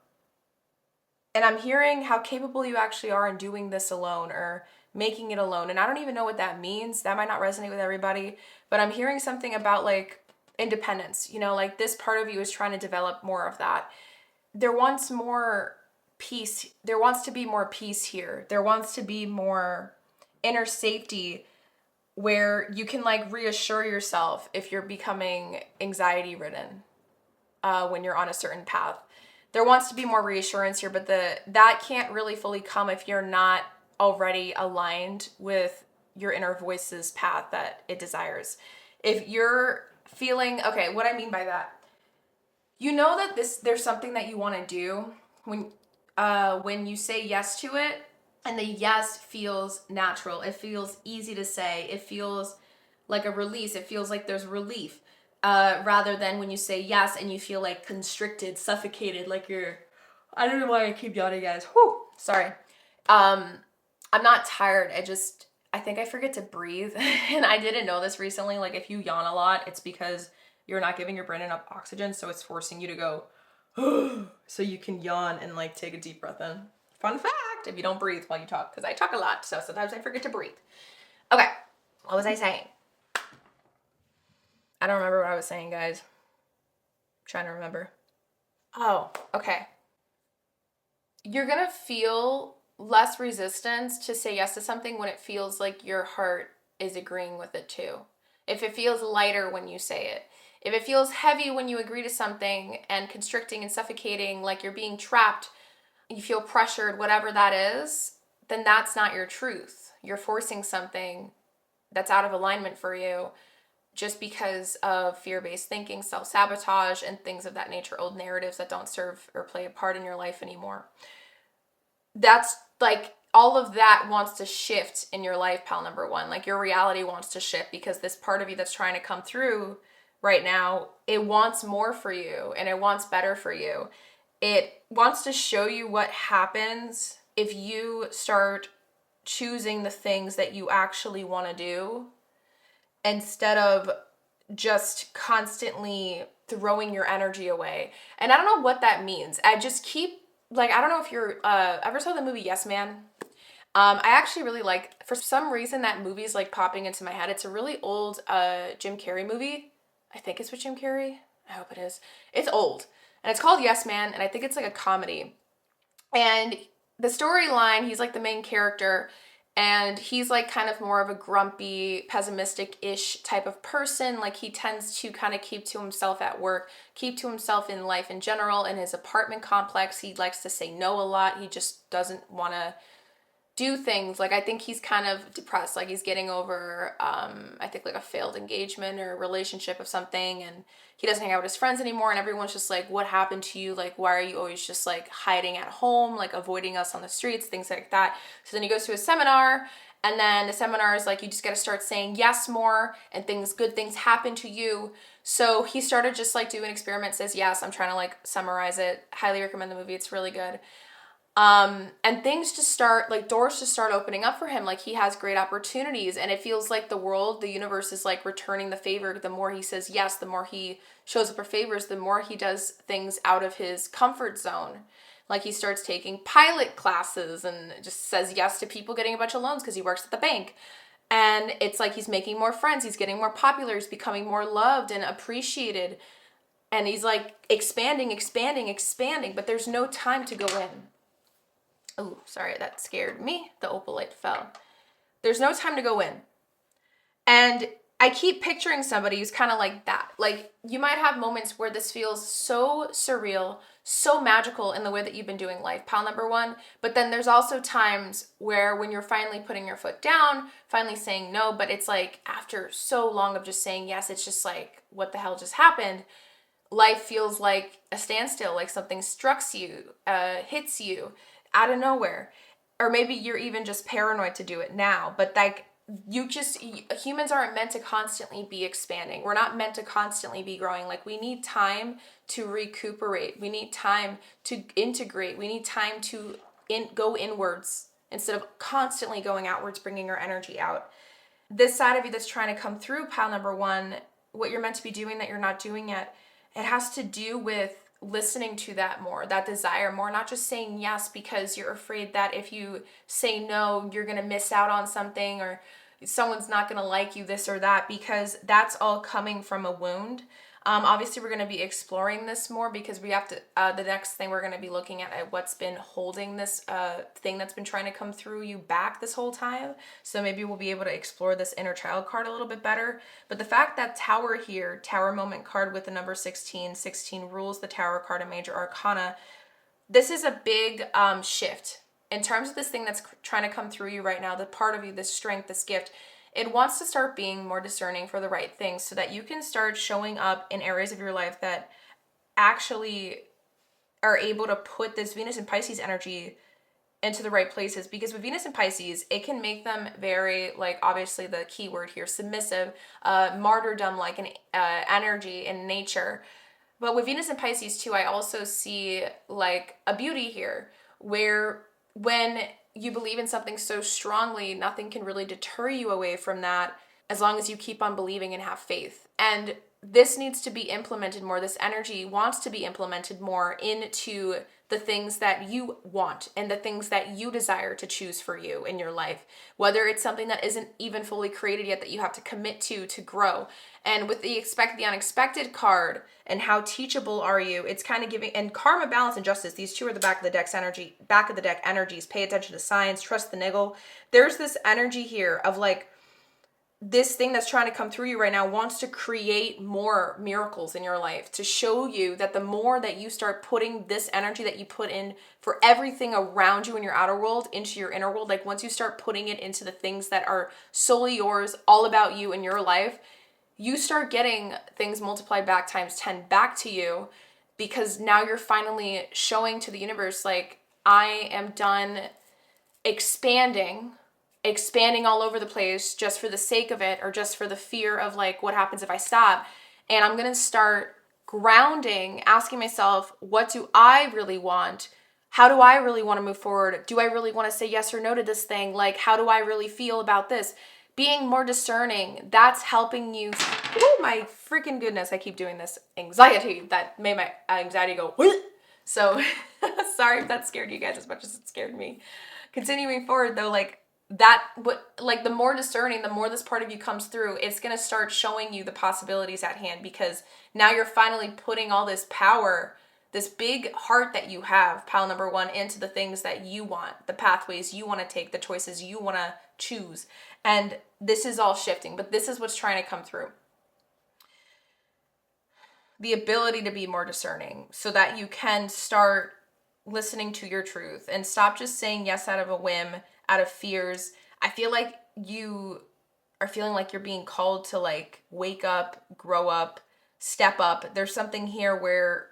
And I'm hearing how capable you actually are in doing this alone, or making it alone. And I don't even know what that means. That might not resonate with everybody, but I'm hearing something about like independence, like this part of you is trying to develop more of that. There wants more peace. There wants to be more peace here. There wants to be more inner safety where you can like reassure yourself if you're becoming anxiety ridden when you're on a certain path. There wants to be more reassurance here, but that can't really fully come if you're not already aligned with your inner voice's path that it desires. If you're feeling, okay, what I mean by that, that there's something that you want to do when you say yes to it, and the yes feels natural. It feels easy to say. It feels like a release. It feels like there's relief. Rather than when you say yes and you feel like constricted, suffocated, like I don't know why I keep yawning, guys. Whew, sorry. I'm not tired. I think I forget to breathe. And I didn't know this recently. Like if you yawn a lot, it's because you're not giving your brain enough oxygen. So it's forcing you to go, so you can yawn and like take a deep breath in. Fun fact, if you don't breathe while you talk, because I talk a lot. So sometimes I forget to breathe. Okay. What was I saying? I don't remember what I was saying, guys. I'm trying to remember. Oh, okay. You're going to feel less resistance to say yes to something when it feels like your heart is agreeing with it too. If it feels lighter when you say it. If it feels heavy when you agree to something and constricting and suffocating, like you're being trapped, you feel pressured, whatever that is, then that's not your truth. You're forcing something that's out of alignment for you just because of fear-based thinking, self-sabotage, and things of that nature, old narratives that don't serve or play a part in your life anymore. That's like all of that wants to shift in your life, pal number one. Like your reality wants to shift because this part of you that's trying to come through right now, it wants more for you and it wants better for you. It wants to show you what happens if you start choosing the things that you actually want to do instead of just constantly throwing your energy away. And I don't know what that means. I just keep, like, I don't know if you're ever saw the movie Yes Man. I actually really like, for some reason that movie's like popping into my head. It's a really old Jim Carrey movie. I think it's with Jim Carrey. I hope it is. It's old. And it's called Yes Man, and I think it's like a comedy. And the storyline, he's like the main character, and he's like kind of more of a grumpy, pessimistic-ish type of person. Like he tends to kind of keep to himself at work, keep to himself in life in general. In his apartment complex, he likes to say no a lot. He just doesn't want to do things. Like I think he's kind of depressed, like he's getting over I think like a failed engagement or relationship of something, and he doesn't hang out with his friends anymore, and everyone's just like, what happened to you? Like why are you always just like hiding at home, like avoiding us on the streets, things like that. So then he goes to a seminar, and then the seminar is like, you just got to start saying yes more, and good things happen to you. So he started just like doing experiments, says yes. I'm trying to like summarize it. Highly recommend the movie, it's really good. And things just start, like doors just start opening up for him. Like he has great opportunities, and it feels like the universe is like returning the favor. The more he says yes, the more he shows up for favors, the more he does things out of his comfort zone. Like he starts taking pilot classes and just says yes to people getting a bunch of loans because he works at the bank. And it's like he's making more friends, he's getting more popular, he's becoming more loved and appreciated. And he's like expanding, but there's no time to go in. Oh, sorry, that scared me. The opal light fell. There's no time to go in. And I keep picturing somebody who's kind of like that. Like, you might have moments where this feels so surreal, so magical in the way that you've been doing life, pal number one. But then there's also times where when you're finally putting your foot down, finally saying no, but it's like after so long of just saying yes, it's just like, what the hell just happened? Life feels like a standstill, like something strikes you, hits you out of nowhere. Or maybe you're even just paranoid to do it now, but like humans aren't meant to constantly be expanding. We're not meant to constantly be growing. Like we need time to recuperate. We need time to integrate. We need time to go inwards instead of constantly going outwards, bringing our energy out. This side of you that's trying to come through, pile number one, what you're meant to be doing that you're not doing yet, it has to do with listening to that more, that desire more, not just saying yes because you're afraid that if you say no, you're going to miss out on something or someone's not going to like you, this or that, because that's all coming from a wound. Obviously, we're going to be exploring this more because we have to, the next thing we're going to be looking at what's been holding this thing that's been trying to come through you back this whole time. So maybe we'll be able to explore this inner child card a little bit better. But the fact that Tower here, Tower moment card with the number 16, 16 rules the Tower card in Major Arcana, this is a big shift. In terms of this thing that's trying to come through you right now, the part of you, this strength, this gift, it wants to start being more discerning for the right things so that you can start showing up in areas of your life that actually are able to put this Venus and Pisces energy into the right places. Because with Venus and Pisces, it can make them very, like, obviously the key word here, submissive, martyrdom-like an energy in nature. But with Venus and Pisces too, I also see like a beauty here where when you believe in something so strongly, nothing can really deter you away from that as long as you keep on believing and have faith. And this needs to be implemented more. This energy wants to be implemented more into the things that you want and the things that you desire to choose for you in your life, whether it's something that isn't even fully created yet that you have to commit to grow. And with the expect the unexpected card and how teachable are you, it's kind of giving, and karma, balance, and justice, these two are the back of the deck energies. Pay attention to signs, trust the niggle. There's this energy here of like, this thing that's trying to come through you right now wants to create more miracles in your life to show you that the more that you start putting this energy that you put in for everything around you in your outer world into your inner world, like once you start putting it into the things that are solely yours, all about you in your life, you start getting things multiplied back times 10 back to you, because now you're finally showing to the universe, like, I am done expanding all over the place just for the sake of it, or just for the fear of like, what happens if I stop? And I'm going to start grounding, asking myself, what do I really want? How do I really want to move forward? Do I really want to say yes or no to this thing? Like, how do I really feel about this? Being more discerning, that's helping you. Oh my freaking goodness, I keep doing this anxiety. That made my anxiety go, what? So sorry if that scared you guys as much as it scared me. Continuing forward though, like that, like the more discerning, the more this part of you comes through, it's going to start showing you the possibilities at hand, because now you're finally putting all this power, this big heart that you have, pile number one, into the things that you want, the pathways you want to take, the choices you want to choose. And this is all shifting, but this is what's trying to come through. The ability to be more discerning so that you can start listening to your truth and stop just saying yes out of a whim, out of fears. I feel like you are feeling like you're being called to like wake up, grow up, step up. There's something here where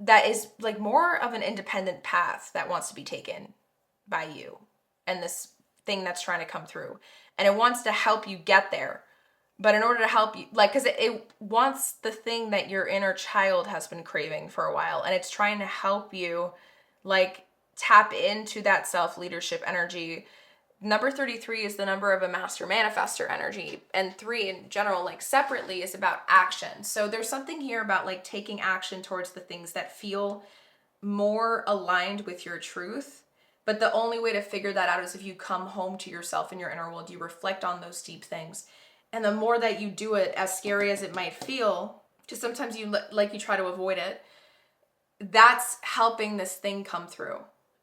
that is like more of an independent path that wants to be taken by you and this thing that's trying to come through. And it wants to help you get there. But in order to help you, like, because it wants the thing that your inner child has been craving for a while, and it's trying to help you, like, tap into that self-leadership energy. Number 33 is the number of a master manifestor energy, and 3 in general, like, separately, is about action. So there's something here about, like, taking action towards the things that feel more aligned with your truth. But the only way to figure that out is if you come home to yourself in your inner world, you reflect on those deep things. And the more that you do it, as scary as it might feel, because sometimes you try to avoid it, that's helping this thing come through.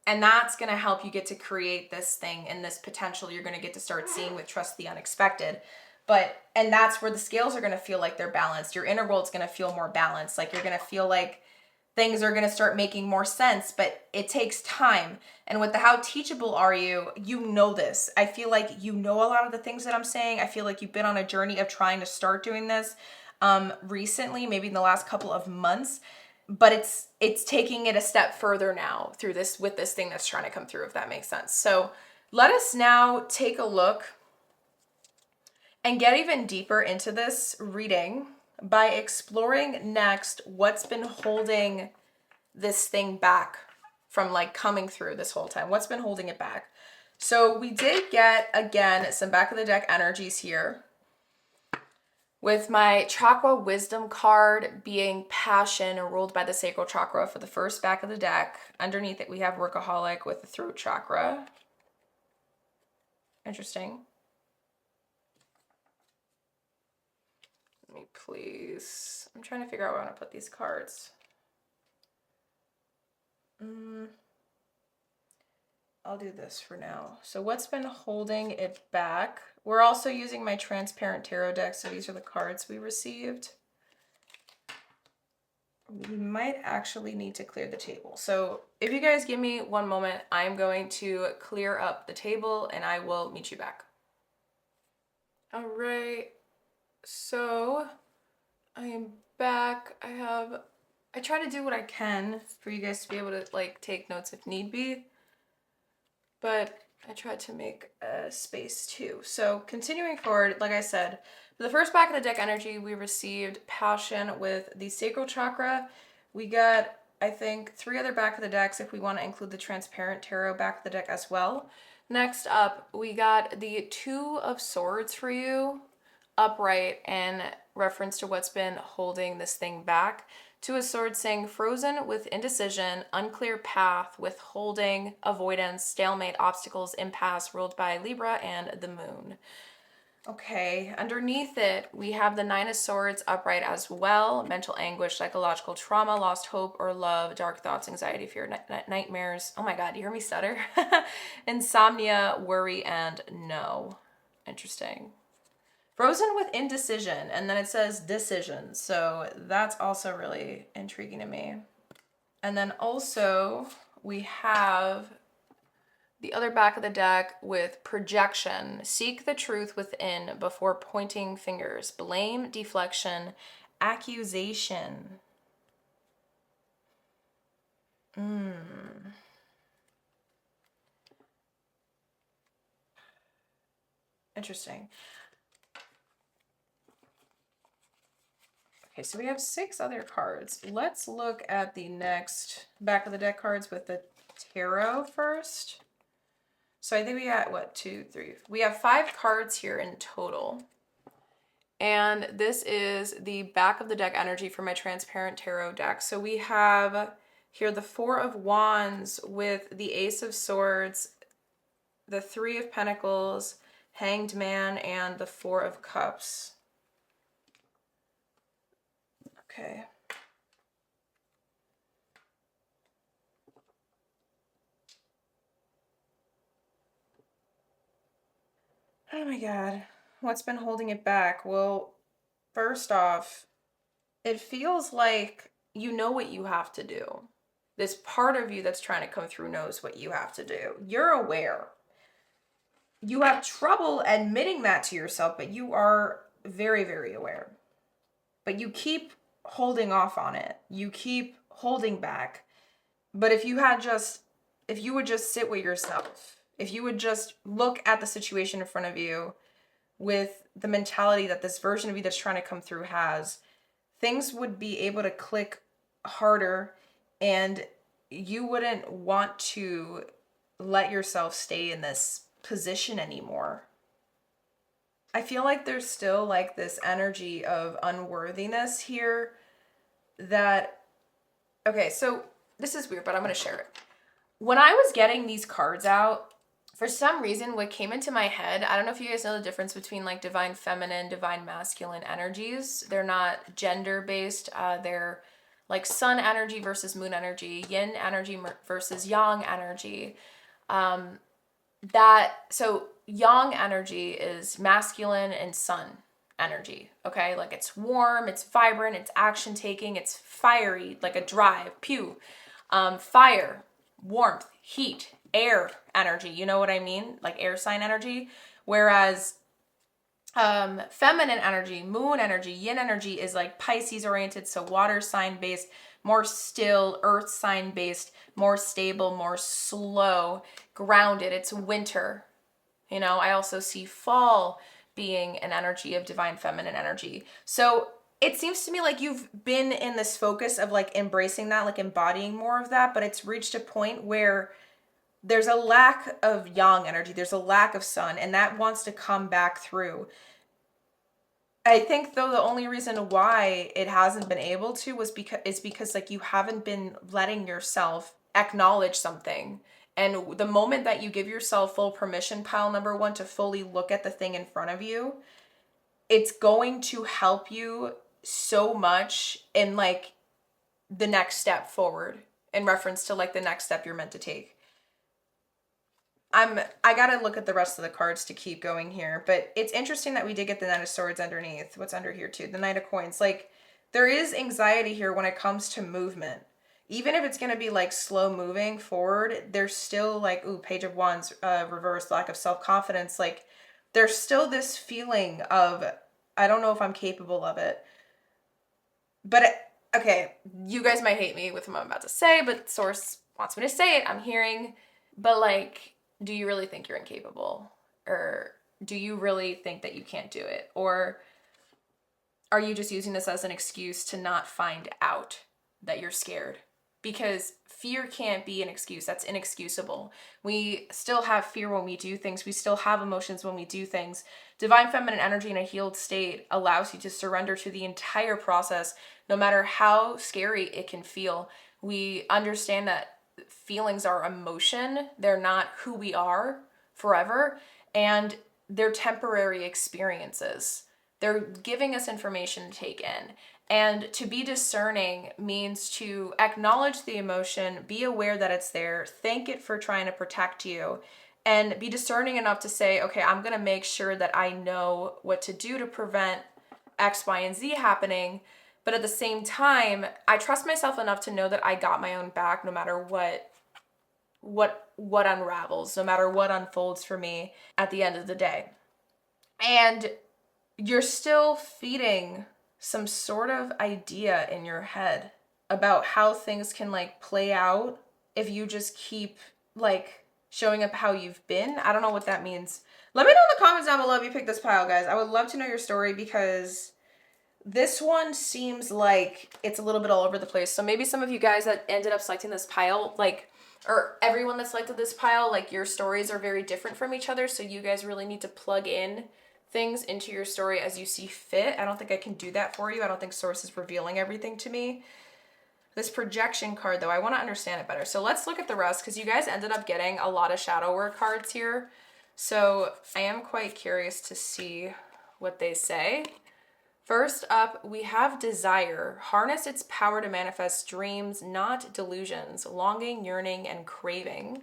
And that's going to help you get to create this thing and this potential you're going to get to start seeing with Trust the Unexpected. And that's where the scales are going to feel like they're balanced. Your inner world's going to feel more balanced. Like you're going to feel like things are going to start making more sense, but it takes time. And with the how teachable are you, you know this. I feel like you know a lot of the things that I'm saying. I feel like you've been on a journey of trying to start doing this recently, maybe in the last couple of months, but it's taking it a step further now through this, with this thing that's trying to come through, if that makes sense. So let us now take a look and get even deeper into this reading by exploring next what's been holding this thing back from like coming through this whole time. What's been holding it back? So we did get, again, some back of the deck energies here, with my chakra wisdom card being passion, ruled by the sacral chakra for the first back of the deck. Underneath it, we have workaholic with the throat chakra. Interesting. Let me please, I'm trying to figure out where I want to put these cards. I'll do this for now. So what's been holding it back? We're also using my transparent tarot deck, so these are the cards we received. We might actually need to clear the table. So if you guys give me one moment, I'm going to clear up the table and I will meet you back. All right, so I am back. I try to do what I can for you guys to be able to like take notes if need be, but I tried to make a space too. So continuing forward, like I said, for the first back of the deck energy, we received passion with the sacral chakra. We got, I think, 3 other back of the decks if we want to include the transparent tarot back of the deck as well. Next up, we got the 2 of Swords for you, upright, in reference to what's been holding this thing back. 2 of Swords saying frozen with indecision, unclear path, withholding, avoidance, stalemate, obstacles, impasse, ruled by Libra and the Moon. Okay, underneath it, we have the 9 of Swords upright as well. Mental anguish, psychological trauma, lost hope or love, dark thoughts, anxiety, fear, nightmares. Oh my God, you hear me stutter? Insomnia, worry, and no. Interesting. Frozen with indecision, and then it says decision. So that's also really intriguing to me. And then also we have the other back of the deck with projection. Seek the truth within before pointing fingers. Blame, deflection, accusation. Interesting. Okay, so we have 6 other cards. Let's look at the next back of the deck cards with the tarot first. So I think we got, what, 2, 3. We have 5 cards here in total. And this is the back of the deck energy for my transparent tarot deck. So we have here the 4 of Wands with the Ace of Swords, the 3 of Pentacles, Hanged Man, and the 4 of Cups. Okay. Oh my God. What's been holding it back? Well, first off, it feels like you know what you have to do. This part of you that's trying to come through knows what you have to do. You're aware. You have trouble admitting that to yourself, but you are very, very aware. But you keep holding off on it. You keep holding back. But if you would just sit with yourself, if you would just look at the situation in front of you with the mentality that this version of you that's trying to come through has, things would be able to click harder and you wouldn't want to let yourself stay in this position anymore. I feel like there's still like this energy of unworthiness here that, okay, so this is weird, but I'm going to share it. When I was getting these cards out, for some reason, what came into my head, I don't know if you guys know the difference between like divine feminine, divine masculine energies. They're not gender based. They're like sun energy versus moon energy, yin energy versus yang energy. So yang energy is masculine and sun energy, okay? Like it's warm, it's vibrant, it's action taking, it's fiery, like a drive, pew. Fire, warmth, heat, air energy, you know what I mean? Like air sign energy. Whereas feminine energy, moon energy, yin energy is like Pisces oriented, so water sign based, more still, earth sign based, more stable, more slow, grounded. It's winter. You know, I also see fall being an energy of divine feminine energy. So it seems to me like you've been in this focus of like embracing that, like embodying more of that, but it's reached a point where there's a lack of yang energy, there's a lack of sun, and that wants to come back through. I think though the only reason why it hasn't been able to was because like you haven't been letting yourself acknowledge something. And the moment that you give yourself full permission, pile number 1, to fully look at the thing in front of you, it's going to help you so much in like the next step forward in reference to like the next step you're meant to take. I gotta look at the rest of the cards to keep going here, but it's interesting that we did get the Knight of Swords underneath. What's under here too? The Knight of Coins. Like there is anxiety here when it comes to movement. Even if it's going to be like slow moving forward, there's still like, ooh, Page of Wands, reverse, lack of self-confidence. Like there's still this feeling of, I don't know if I'm capable of it. But okay, you guys might hate me with what I'm about to say, but source wants me to say it. I'm hearing, but like, do you really think you're incapable? Or do you really think that you can't do it? Or are you just using this as an excuse to not find out that you're scared? Because fear can't be an excuse. That's inexcusable. We still have fear when we do things. We still have emotions when we do things. Divine feminine energy in a healed state allows you to surrender to the entire process, no matter how scary it can feel. We understand that feelings are emotion. They're not who we are forever, and they're temporary experiences. They're giving us information to take in. And to be discerning means to acknowledge the emotion, be aware that it's there, thank it for trying to protect you, and be discerning enough to say, okay, I'm going to make sure that I know what to do to prevent X, Y, and Z happening. But at the same time, I trust myself enough to know that I got my own back no matter what unravels, no matter what unfolds for me at the end of the day. And you're still feeding some sort of idea in your head about how things can like play out if you just keep like showing up how you've been. I don't know what that means. Let me know in the comments down below if you picked this pile, guys. I would love to know your story because this one seems like it's a little bit all over the place. So maybe some of you guys that ended up selecting this pile, like, or everyone that selected this pile, like your stories are very different from each other. So you guys really need to plug in things into your story as you see fit. I don't think I can do that for you. I don't think Source is revealing everything to me. This projection card, though, I want to understand it better. So let's look at the rest, because you guys ended up getting a lot of shadow work cards here. So I am quite curious to see what they say. First up, we have desire. Harness its power to manifest dreams, not delusions, longing, yearning, and craving.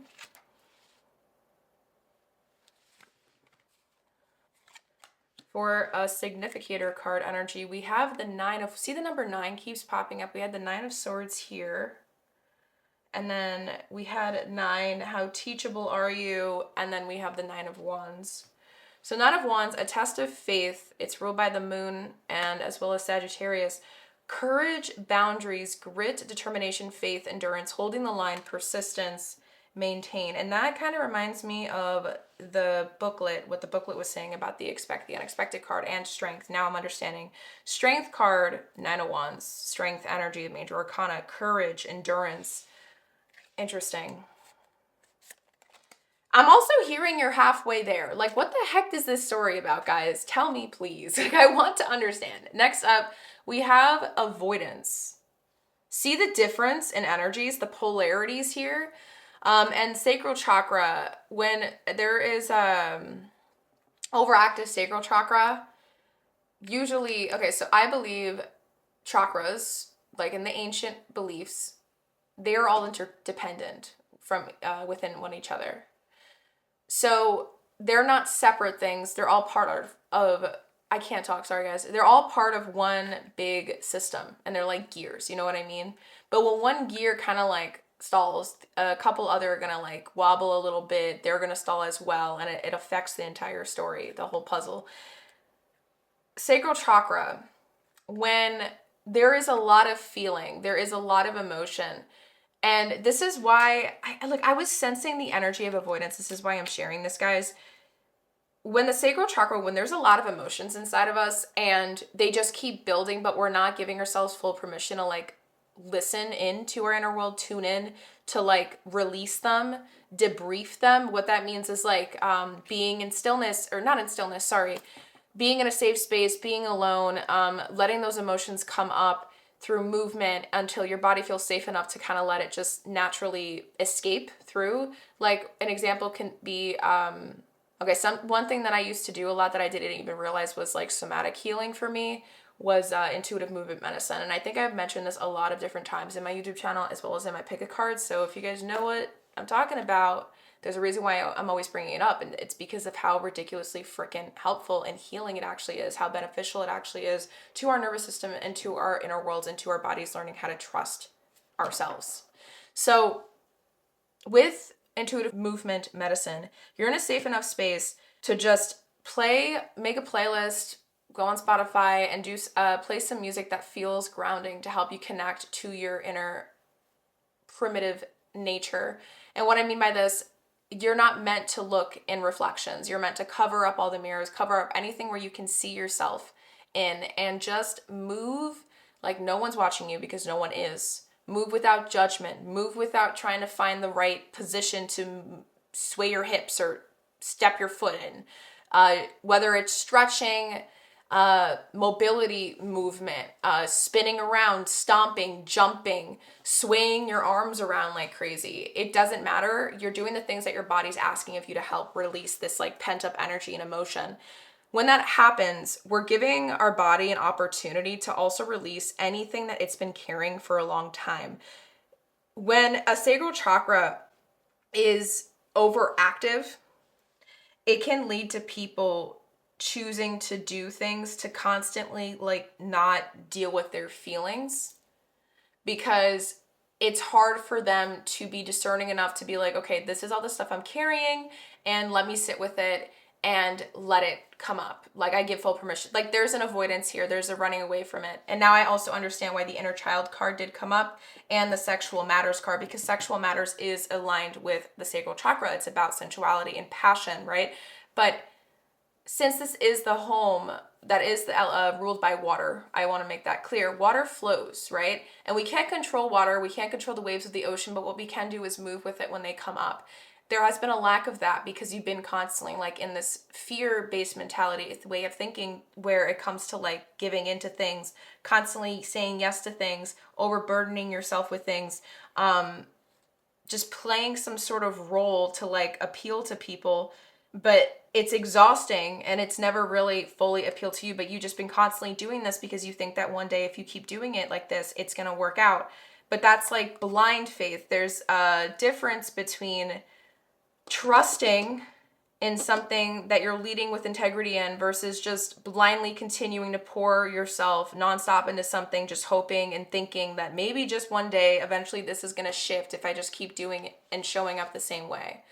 For a significator card energy, we have the 9 of, see the number 9 keeps popping up. We had the 9 of Swords here. And then we had 9, how teachable are you? And then we have the 9 of Wands. So 9 of Wands, a test of faith. It's ruled by the moon and as well as Sagittarius. Courage, boundaries, grit, determination, faith, endurance, holding the line, persistence, maintain. And that kind of reminds me of the booklet, what the booklet was saying about the unexpected card and strength. Now I'm understanding. Strength card, 9 of Wands, strength, energy, the major arcana, courage, endurance. Interesting. I'm also hearing you're halfway there. Like, what the heck is this story about, guys? Tell me, please. Like, I want to understand. Next up, we have avoidance. See the difference in energies, the polarities here? And sacral chakra, when there is overactive sacral chakra, usually, okay, so I believe chakras, like in the ancient beliefs, they are all interdependent from within one each other. So they're not separate things. They're all part of I can't talk, sorry guys. They're all part of one big system and they're like gears, you know what I mean? But when one gear kind of like stalls, a couple other are gonna like wobble a little bit, they're gonna stall as well, and it affects the entire story, the whole puzzle. Sacral chakra, when there is a lot of feeling, there is a lot of emotion. And this is why I was sensing the energy of avoidance. This is why I'm sharing this, guys. When the sacral chakra, when there's a lot of emotions inside of us and they just keep building, but we're not giving ourselves full permission to like listen into our inner world, tune in to like release them, debrief them. What that means is like being in stillness, or not in stillness, sorry, being in a safe space, being alone, letting those emotions come up through movement until your body feels safe enough to kind of let it just naturally escape through. Like an example can be, one thing that I used to do a lot that I didn't even realize was like somatic healing for me was intuitive movement medicine. And I think I've mentioned this a lot of different times in my YouTube channel as well as in my pick a card. So if you guys know what I'm talking about, there's a reason why I'm always bringing it up, and it's because of how ridiculously freaking helpful and healing it actually is, how beneficial it actually is to our nervous system and to our inner worlds and to our bodies learning how to trust ourselves. So with intuitive movement medicine, you're in a safe enough space to just make a playlist, go on Spotify and do play some music that feels grounding to help you connect to your inner primitive nature. And what I mean by this, you're not meant to look in reflections. You're meant to cover up all the mirrors, cover up anything where you can see yourself in, and just move like no one's watching you, because no one is. Move without judgment. Move without trying to find the right position to sway your hips or step your foot in. Whether it's stretching, mobility movement, spinning around, stomping, jumping, swaying your arms around like crazy. It doesn't matter. You're doing the things that your body's asking of you to help release this like pent up energy and emotion. When that happens, we're giving our body an opportunity to also release anything that it's been carrying for a long time. When a sacral chakra is overactive, it can lead to people choosing to do things to constantly like not deal with their feelings, because it's hard for them to be discerning enough to be like, okay, this is all the stuff I'm carrying and let me sit with it and let it come up. Like, I give full permission. Like, there's an avoidance here. There's a running away from it. And now I also understand why the inner child card did come up and the sexual matters card, because sexual matters is aligned with the sacral chakra. It's about sensuality and passion, right? But since this is the home that is ruled by water, I want to make that clear. Water flows, right? And we can't control water. We can't control the waves of the ocean, but what we can do is move with it when they come up. There has been a lack of that because you've been constantly like in this fear-based mentality. It's the way of thinking where it comes to like giving into things, constantly saying yes to things, overburdening yourself with things, just playing some sort of role to like appeal to people, but it's exhausting and it's never really fully appealed to you, but you've just been constantly doing this because you think that one day if you keep doing it like this, it's going to work out. But that's like blind faith. There's a difference between trusting in something that you're leading with integrity in versus just blindly continuing to pour yourself nonstop into something, just hoping and thinking that maybe just one day, eventually this is going to shift if I just keep doing it and showing up the same way.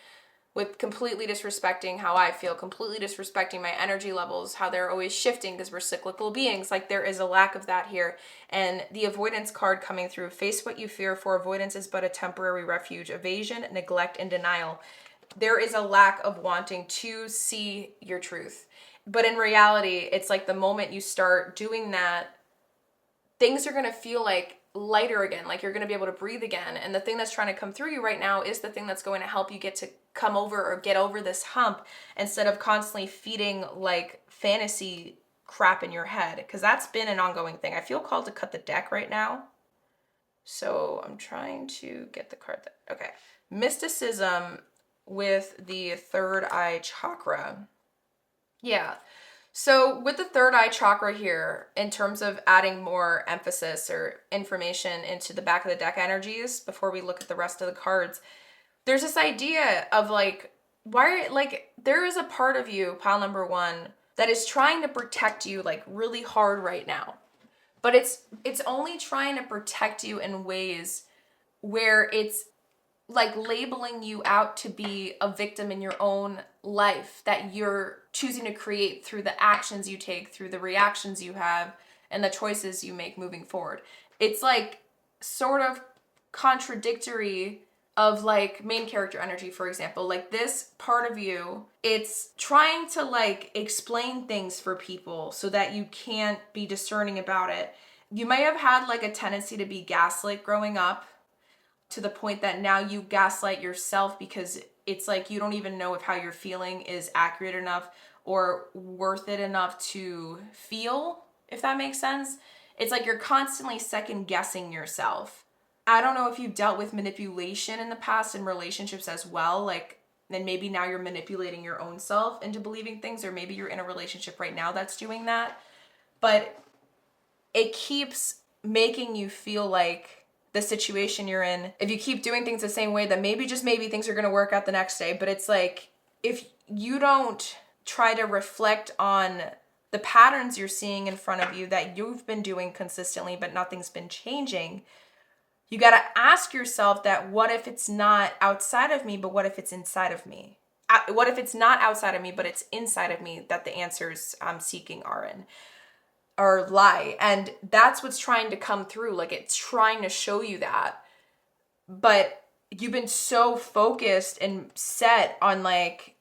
With completely disrespecting how I feel, completely disrespecting my energy levels, how they're always shifting because we're cyclical beings. Like, there is a lack of that here. And the avoidance card coming through, face what you fear, for avoidance is but a temporary refuge. Evasion, neglect, and denial. There is a lack of wanting to see your truth. But in reality, it's like the moment you start doing that, things are going to feel like lighter again, like you're going to be able to breathe again. And the thing that's trying to come through you right now is the thing that's going to help you get to come over or get over this hump instead of constantly feeding like fantasy crap in your head, because that's been an ongoing thing. I feel called to cut the deck right now. So I'm trying to get the card that, okay. Mysticism with the third eye chakra. Yeah. So with the third eye chakra here, in terms of adding more emphasis or information into the back of the deck energies before we look at the rest of the cards, there's this idea of like, why, like, there is a part of you, pile number one, that is trying to protect you like really hard right now. But it's only trying to protect you in ways where it's like labeling you out to be a victim in your own life that you're choosing to create through the actions you take, through the reactions you have, and the choices you make moving forward. It's like sort of contradictory of like main character energy, for example. Like, this part of you, it's trying to like explain things for people so that you can't be discerning about it. You may have had like a tendency to be gaslit growing up, to the point that now you gaslight yourself because it's like you don't even know if how you're feeling is accurate enough or worth it enough to feel, if that makes sense. It's like you're constantly second guessing yourself. I don't know if you've dealt with manipulation in the past in relationships as well, like, then maybe now you're manipulating your own self into believing things, or maybe you're in a relationship right now that's doing that. But it keeps making you feel like the situation you're in, if you keep doing things the same way, then maybe, just maybe, things are going to work out the next day. But it's like, if you don't try to reflect on the patterns you're seeing in front of you that you've been doing consistently, but nothing's been changing, you got to ask yourself that, what if it's not outside of me, but what if it's inside of me? What if it's not outside of me, but it's inside of me that the answers I'm seeking are in? Or lie. And that's what's trying to come through. Like, it's trying to show you that. But you've been so focused and set on like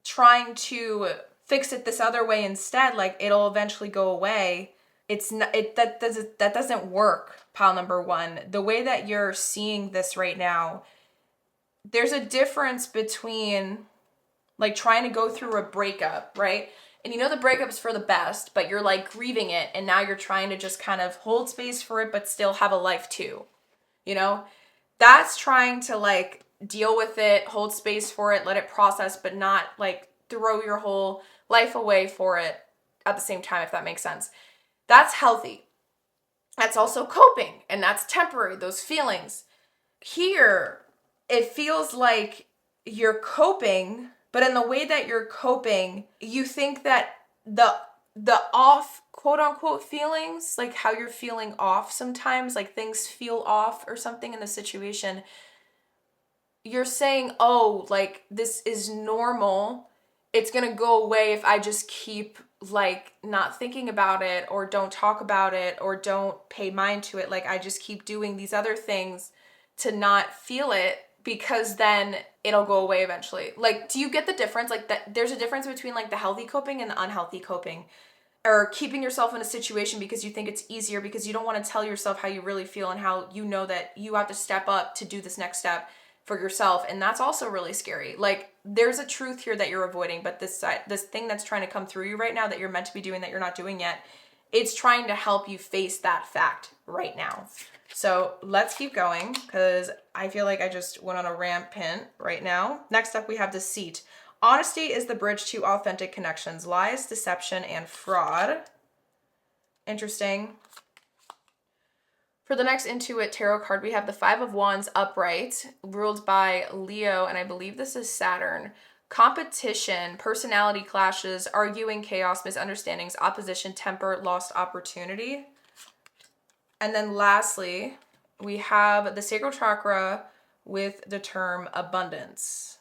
trying to fix it this other way instead, like it'll eventually go away. It's not, that doesn't work, pile number one. The way that you're seeing this right now, there's a difference between like trying to go through a breakup, right? And you know the breakup's for the best, but you're like grieving it, and now you're trying to just kind of hold space for it, but still have a life too. You know? That's trying to like deal with it, hold space for it, let it process, but not like throw your whole life away for it at the same time, if that makes sense. That's healthy. That's also coping, and that's temporary, those feelings. Here, it feels like you're coping, but in the way that you're coping, you think that the off, quote unquote, feelings, like how you're feeling off sometimes, like things feel off or something in the situation, you're saying, oh, like this is normal, it's gonna go away if I just keep like not thinking about it, or don't talk about it, or don't pay mind to it. Like I just keep doing these other things to not feel it, because then it'll go away eventually. Like, do you get the difference? Like that there's a difference between like the healthy coping and the unhealthy coping, or keeping yourself in a situation because you think it's easier, because you don't want to tell yourself how you really feel, and how you know that you have to step up to do this next step for yourself. And that's also really scary. Like there's a truth here that you're avoiding, but this thing that's trying to come through you right now that you're meant to be doing that you're not doing yet, it's trying to help you face that fact right now. So let's keep going, because I feel like I just went on a rampant right now. Next up, we have Deceit. Honesty is the bridge to authentic connections. Lies, deception, and fraud. Interesting. For the next Intuit tarot card, we have the Five of Wands upright, ruled by Leo, and I believe this is Saturn. Competition, personality clashes, arguing, chaos, misunderstandings, opposition, temper, lost opportunity. And then lastly, we have the sacral chakra with the term abundance.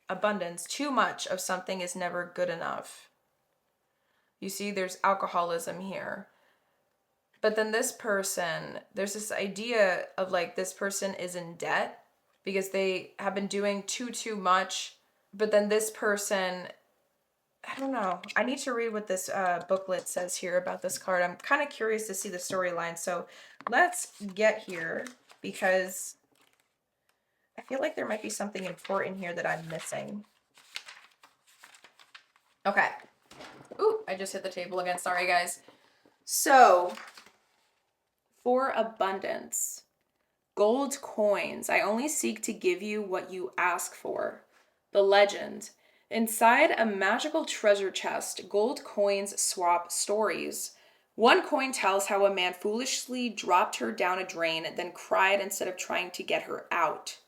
Abundance, too much of something is never good enough. You see, there's alcoholism here. But then this person, there's this idea of like this person is in debt because they have been doing too much. But then this person, I don't know. I need to read what this booklet says here about this card. I'm kind of curious to see the storyline. So let's get here, because I feel like there might be something important here that I'm missing. Okay. Ooh, I just hit the table again. Sorry, guys. So for abundance, gold coins. I only seek to give you what you ask for. The legend. Inside a magical treasure chest, gold coins swap stories. One coin tells how a man foolishly dropped her down a drain, then cried instead of trying to get her out.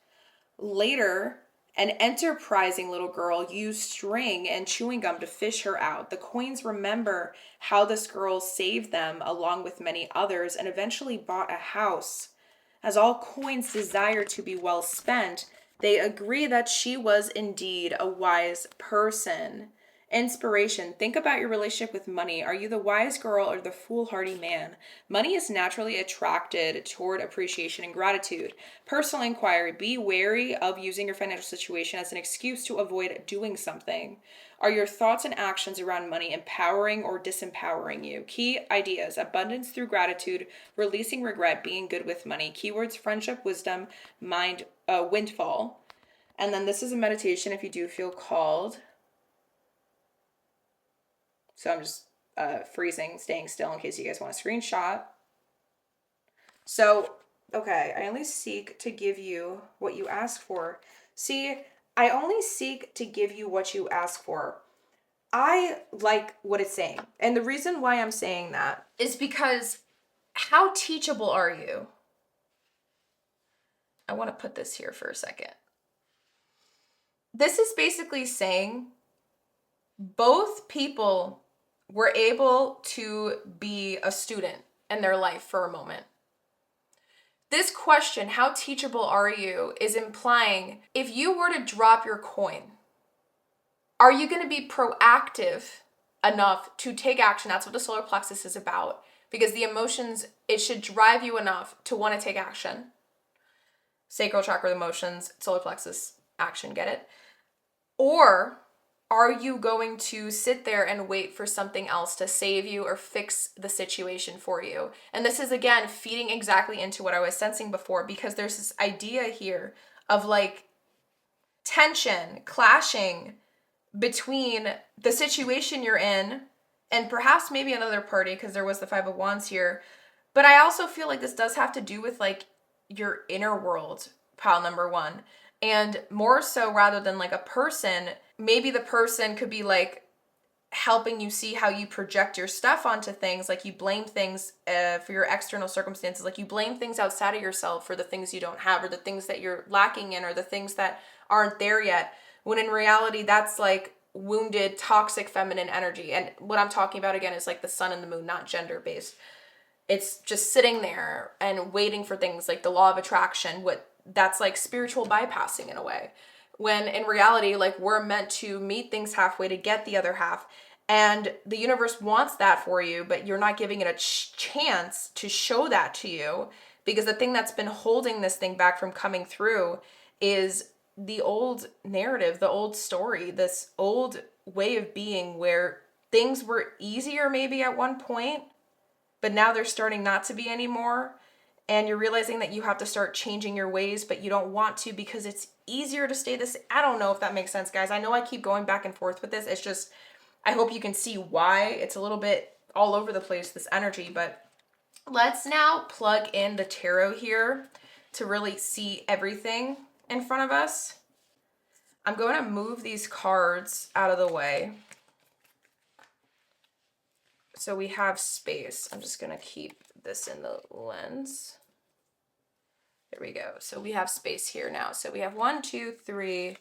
Later, an enterprising little girl used string and chewing gum to fish her out. The coins remember how this girl saved them along with many others and eventually bought a house. As all coins desire to be well spent, they agree that she was indeed a wise person. Inspiration. Think about your relationship with money. Are you the wise girl or the foolhardy man? Money is naturally attracted toward appreciation and gratitude. Personal inquiry. Be wary of using your financial situation as an excuse to avoid doing something. Are your thoughts and actions around money empowering or disempowering you? Key ideas. Abundance through gratitude. Releasing regret. Being good with money. Keywords. Friendship, wisdom, mind, windfall. And then this is a meditation if you do feel called. So I'm just freezing, staying still in case you guys want a screenshot. So, okay, I only seek to give you what you ask for. See, I only seek to give you what you ask for. I like what it's saying. And the reason why I'm saying that is because how teachable are you? I want to put this here for a second. This is basically saying both people were able to be a student in their life for a moment. This question, how teachable are you, is implying if you were to drop your coin, are you going to be proactive enough to take action? That's what the solar plexus is about, because the emotions, it should drive you enough to want to take action. Sacral chakra, emotions, solar plexus, action, get it? Or are you going to sit there and wait for something else to save you or fix the situation for you? And this is, again, feeding exactly into what I was sensing before, because there's this idea here of like tension, clashing between the situation you're in and perhaps maybe another party, because there was the Five of Wands here. But I also feel like this does have to do with like your inner world, pile number one. And more so, rather than like a person, maybe the person could be like helping you see how you project your stuff onto things. Like you blame things for your external circumstances. Like you blame things outside of yourself for the things you don't have, or the things that you're lacking in, or the things that aren't there yet. When in reality, that's like wounded, toxic feminine energy. And what I'm talking about again is like the sun and the moon, not gender based. It's just sitting there and waiting for things like the law of attraction, that's like spiritual bypassing in a way. when in reality, like, we're meant to meet things halfway to get the other half. And the universe wants that for you, but you're not giving it a chance to show that to you, because the thing that's been holding this thing back from coming through is the old narrative, the old story, this old way of being where things were easier maybe at one point, but now they're starting not to be anymore. And you're realizing that you have to start changing your ways, but you don't want to because it's easier to stay this. I don't know if that makes sense, guys. I know I keep going back and forth with this. It's just, I hope you can see why it's a little bit all over the place, this energy. But let's now plug in the tarot here to really see everything in front of us. I'm going to move these cards out of the way so we have space. I'm just going to keep this in the lens. There we go. So we have space here now. So we have 1, 2, 3.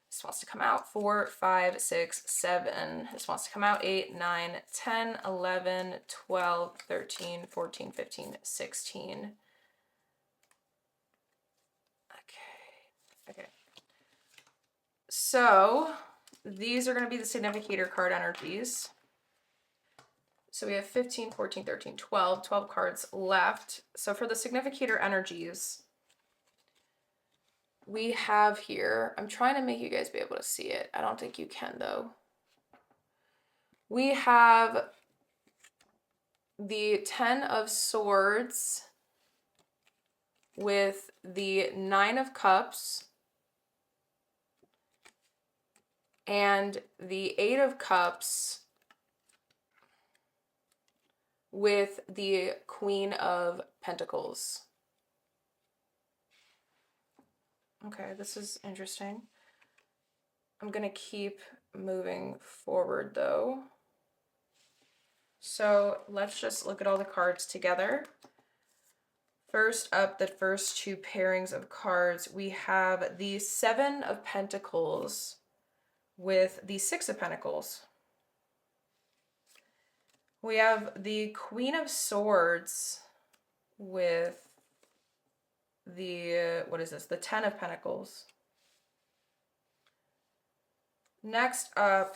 This wants to come out. 4, 5, 6, 7. This wants to come out. 8, 9, 10, 11, 12, 13, 14, 15, 16. Okay. So these are going to be the significator card energies. So we have 15, 14, 13, 12 cards left. So for the significator energies, we have here, I'm trying to make you guys be able to see it. I don't think you can though. We have the 10 of Swords with the 9 of Cups and the 8 of Cups with the Queen of Pentacles. Okay, this is interesting. I'm gonna keep moving forward though. So let's just look at all the cards together. First up, the first 2 pairings of cards, we have the 7 of Pentacles with the 6 of Pentacles. We have the Queen of Swords with the, what is this? The 10 of Pentacles. Next up,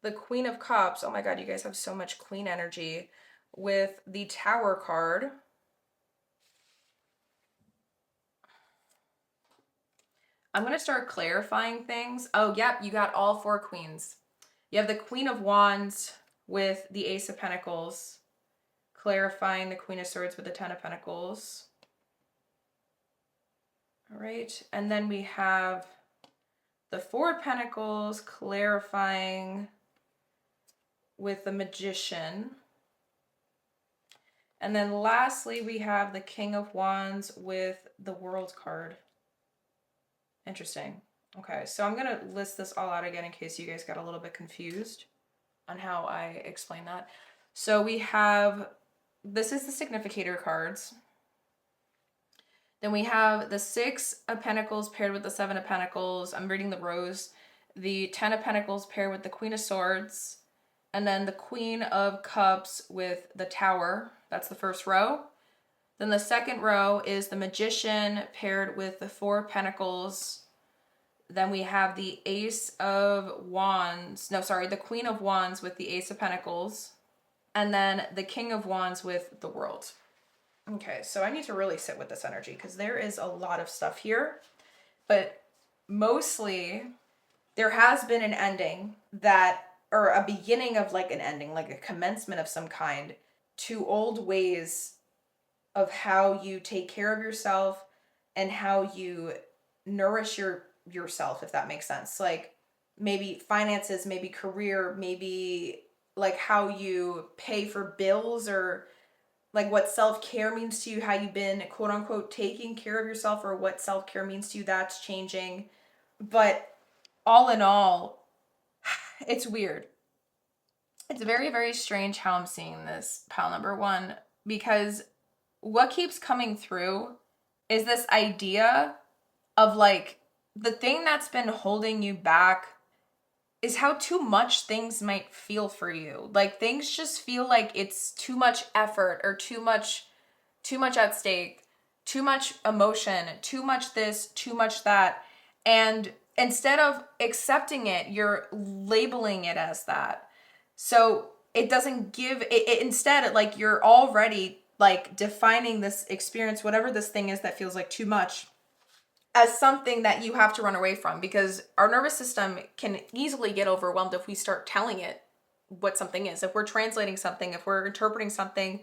the Queen of Cups. Oh my God, you guys have so much Queen energy with the Tower card. I'm going to start clarifying things. Oh, yep, you got all 4 queens. You have the Queen of Wands with the Ace of Pentacles, clarifying the Queen of Swords with the 10 of Pentacles. All right, and then we have the 4 of Pentacles, clarifying with the Magician. And then lastly, we have the King of Wands with the World card. Interesting. Okay, so I'm going to list this all out again in case you guys got a little bit confused on how I explain that. So we have, this is the significator cards. Then we have the 6 of Pentacles paired with the 7 of Pentacles. I'm reading the Rose. The 10 of Pentacles paired with the Queen of Swords. And then the Queen of Cups with the Tower. That's the first row. Then the second row is the Magician paired with the 4 of Pentacles. Then we have the Ace of Wands. No, sorry, the Queen of Wands with the Ace of Pentacles. And then the King of Wands with the World. Okay, so I need to really sit with this energy because there is a lot of stuff here. But mostly, there has been an ending that, or a beginning of like an ending, like a commencement of some kind, to old ways of how you take care of yourself and how you nourish yourself, if that makes sense. Like maybe finances, maybe career, maybe like how you pay for bills, or like what self-care means to you, how you've been quote unquote taking care of yourself, or what self-care means to you, that's changing. But all in all, it's weird. It's very, very strange how I'm seeing this, pile number 1, because what keeps coming through is this idea of like, the thing that's been holding you back is how too much things might feel for you. Like things just feel like it's too much effort or too much at stake. too much emotion, too much this, too much that. And instead of accepting it, you're labeling it as that. So it doesn't give it instead, like, you're already like defining this experience, whatever this thing is that feels like too much, as something that you have to run away from, because our nervous system can easily get overwhelmed if we start telling it what something is. If we're translating something, if we're interpreting something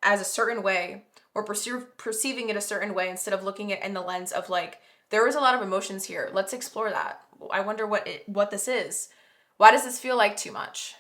as a certain way, or perceiving it a certain way, instead of looking at it in the lens of like, there is a lot of emotions here. Let's explore that. I wonder what this is. Why does this feel like too much?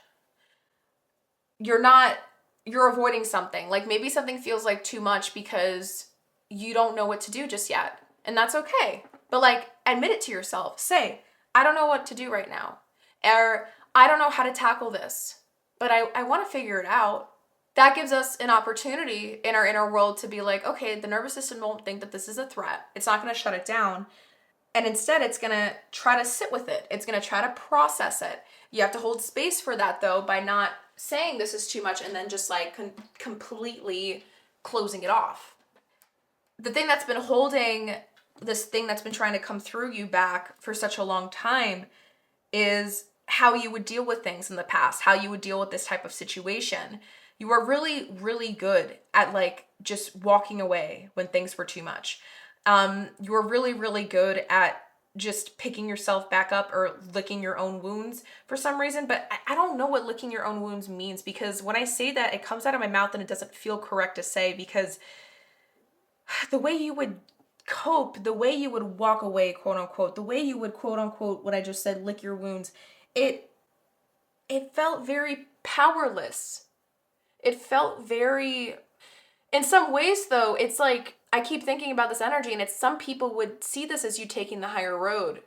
You're avoiding something. Like, maybe something feels like too much because you don't know what to do just yet. And that's okay. But like, admit it to yourself. Say, I don't know what to do right now. Or I don't know how to tackle this, but I want to figure it out. That gives us an opportunity in our inner world to be like, okay, the nervous system won't think that this is a threat. It's not going to shut it down. And instead, it's going to try to sit with it. It's going to try to process it. You have to hold space for that, though, by not saying this is too much and then just like completely closing it off. The thing that's been holding this thing that's been trying to come through you back for such a long time is how you would deal with things in the past, how you would deal with this type of situation. You were really, really good at like just walking away when things were too much. You were really, really good at just picking yourself back up or licking your own wounds for some reason. But I don't know what licking your own wounds means, because when I say that, it comes out of my mouth and it doesn't feel correct to say, because the way you would cope, the way you would walk away, quote unquote, the way you would, quote unquote, what I just said, lick your wounds, it felt very powerless. It felt very, in some ways though, it's like, I keep thinking about this energy, and it's, some people would see this as you taking the higher road.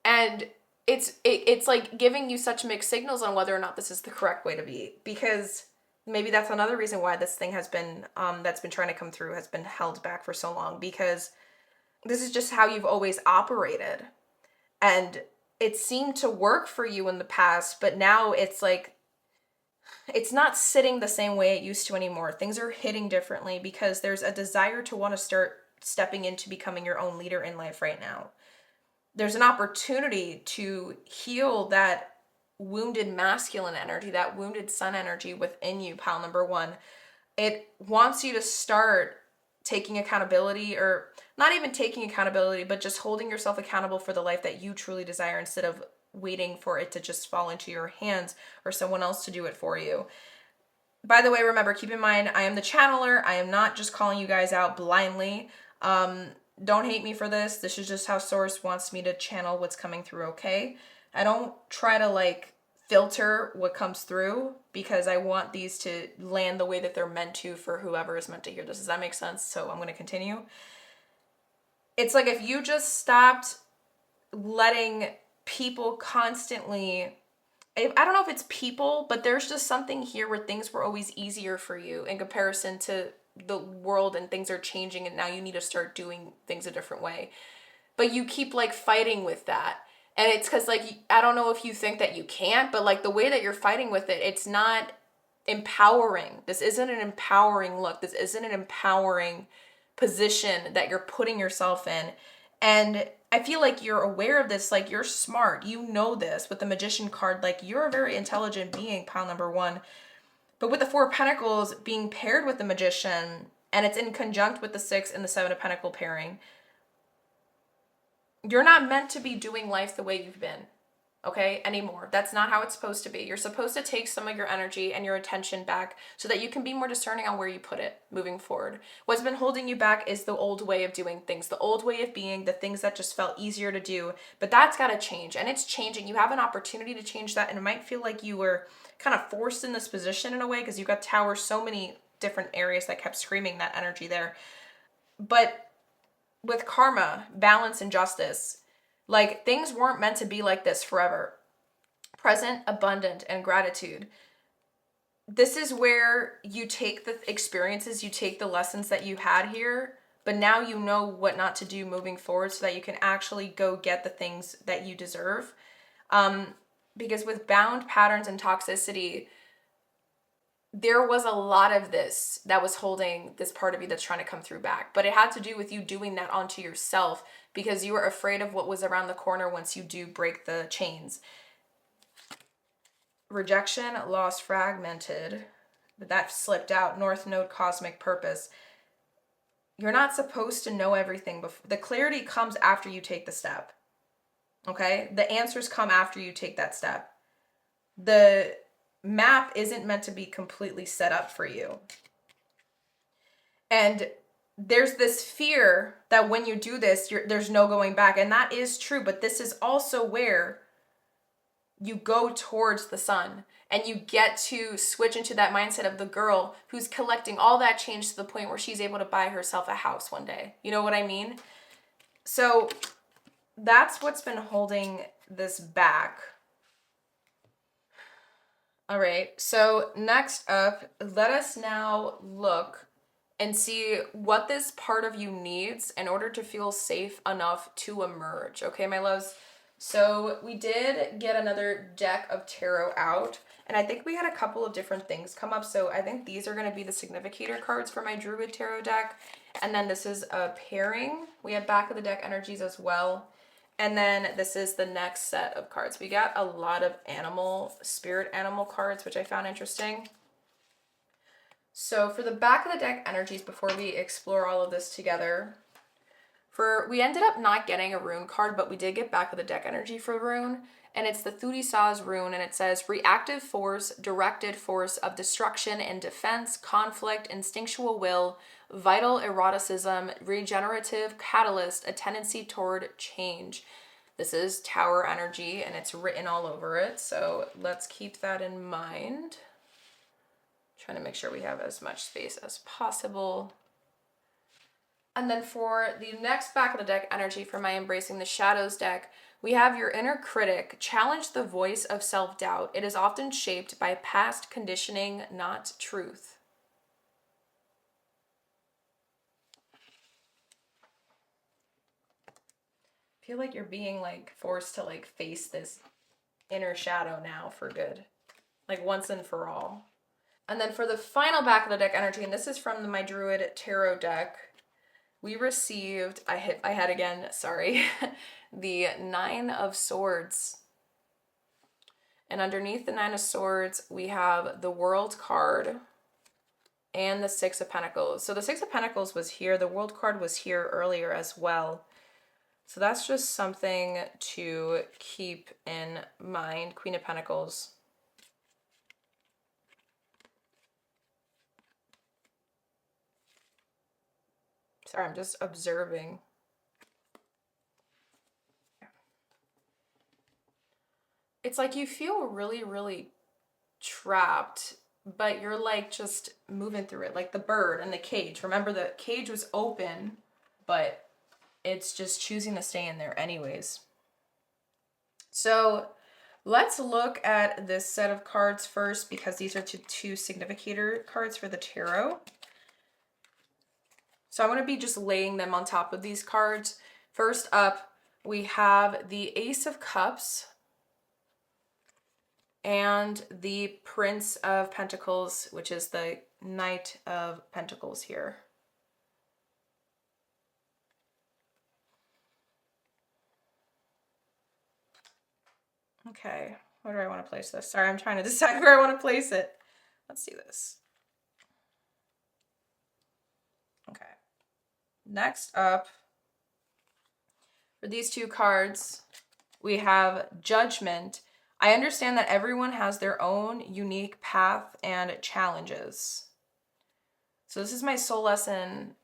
And it's like giving you such mixed signals on whether or not this is the correct way to be, because maybe that's another reason why this thing has been, that's been trying to come through, has been held back for so long, because this is just how you've always operated. And it seemed to work for you in the past, but now it's like, it's not sitting the same way it used to anymore. Things are hitting differently because there's a desire to want to start stepping into becoming your own leader in life right now. There's an opportunity to heal that wounded masculine energy, that wounded sun energy within you, pile number one. It wants you to start taking accountability, or not even taking accountability, but just holding yourself accountable for the life that you truly desire, instead of waiting for it to just fall into your hands or someone else to do it for you. By the way, remember, keep in mind, I am the channeler. I am not just calling you guys out blindly. Don't hate me for this. This is just how Source wants me to channel what's coming through, okay? I don't try to like filter what comes through, because I want these to land the way that they're meant to for whoever is meant to hear this. Does that make sense? So I'm going to continue. It's like, if you just stopped letting people constantly, I don't know if it's people, but there's just something here where things were always easier for you in comparison to the world, and things are changing, and now you need to start doing things a different way. But you keep like fighting with that. And it's because like, I don't know if you think that you can't, but like the way that you're fighting with it, it's not empowering. This isn't an empowering look. This isn't an empowering position that you're putting yourself in. And I feel like you're aware of this, like you're smart, you know this with the Magician card, like you're a very intelligent being, pile number one. But with the Four of Pentacles being paired with the Magician, and it's in conjunct with the Six and the Seven of Pentacles pairing, you're not meant to be doing life the way you've been, okay, anymore. That's not how it's supposed to be. You're supposed to take some of your energy and your attention back so that you can be more discerning on where you put it moving forward. What's been holding you back is the old way of doing things, the old way of being, the things that just felt easier to do, but that's got to change, and it's changing. You have an opportunity to change that, and it might feel like you were kind of forced in this position in a way, because you got Tower, so many different areas that kept screaming that energy there. But with karma, balance, and justice, like things weren't meant to be like this forever. Present, abundant, and gratitude. This is where you take the experiences, you take the lessons that you had here, but now you know what not to do moving forward so that you can actually go get the things that you deserve. Because with bound patterns and toxicity, there was a lot of this that was holding this part of you that's trying to come through back. But it had to do with you doing that onto yourself because you were afraid of what was around the corner once you do break the chains. Rejection, loss, fragmented. That slipped out. North Node, cosmic purpose. You're not supposed to know everything before. The clarity comes after you take the step. Okay? The answers come after you take that step. The map isn't meant to be completely set up for you. And there's this fear that when you do this, there's no going back. And that is true. But this is also where you go towards the sun and you get to switch into that mindset of the girl who's collecting all that change to the point where she's able to buy herself a house one day. You know what I mean? So that's what's been holding this back. All right, so next up, let us now look and see what this part of you needs in order to feel safe enough to emerge. Okay, my loves? So we did get another deck of tarot out, and I think we had a couple of different things come up. So I think these are going to be the significator cards for my Druid Tarot deck. And then this is a pairing. We have back of the deck energies as well. And then this is the next set of cards. We got a lot of spirit animal cards, which I found interesting. So for the back of the deck energies, before we explore all of this together, we ended up not getting a rune card, but we did get back of the deck energy for rune. And it's the Thurisaz rune, and it says reactive force, directed force of destruction and defense, conflict, instinctual will, vital eroticism, regenerative catalyst, a tendency toward change. This is Tower energy, and it's written all over it, so let's keep that in mind. Trying to make sure we have as much space as possible. And then for the next back of the deck energy for my Embracing the Shadows deck, we have your inner critic. Challenge the voice of self-doubt. It is often shaped by past conditioning, not truth. I feel like you're being like forced to like face this inner shadow now for good. Like once and for all. And then for the final back of the deck energy, and this is from my Druid Tarot deck, we received, I had again, sorry, the Nine of Swords. And underneath the Nine of Swords, we have the World card and the Six of Pentacles. So the Six of Pentacles was here. The World card was here earlier as well. So that's just something to keep in mind. Queen of Pentacles. Sorry, I'm just observing. It's like you feel really, really trapped, but you're like just moving through it. Like the bird in the cage. Remember, the cage was open, but it's just choosing to stay in there anyways. So let's look at this set of cards first, because these are two significator cards for the tarot. So I'm going to be just laying them on top of these cards. First up, we have the Ace of Cups and the Prince of Pentacles, which is the Knight of Pentacles here. Okay, where do I want to place this? Sorry, I'm trying to decide where I want to place it. Let's do this. Okay. Next up, for these two cards, we have Judgment. I understand that everyone has their own unique path and challenges. So this is my soul lesson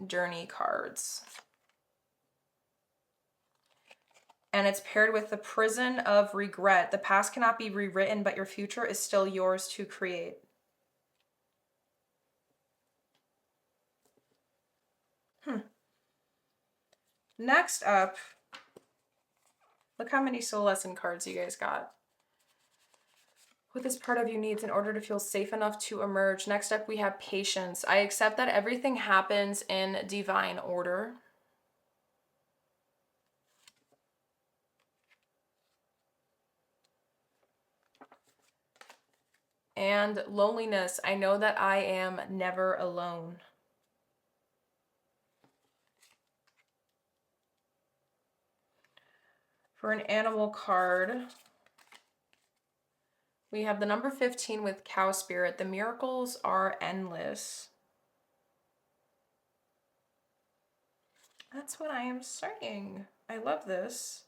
journey cards. And it's paired with the Prison of Regret. The past cannot be rewritten, but your future is still yours to create. Next up, look how many soul lesson cards you guys got. What this part of you needs in order to feel safe enough to emerge. Next up, we have Patience. I accept that everything happens in divine order. And loneliness. I know that I am never alone. For an animal card, we have the number 15 with cow spirit. The miracles are endless. That's what I am saying. I love this.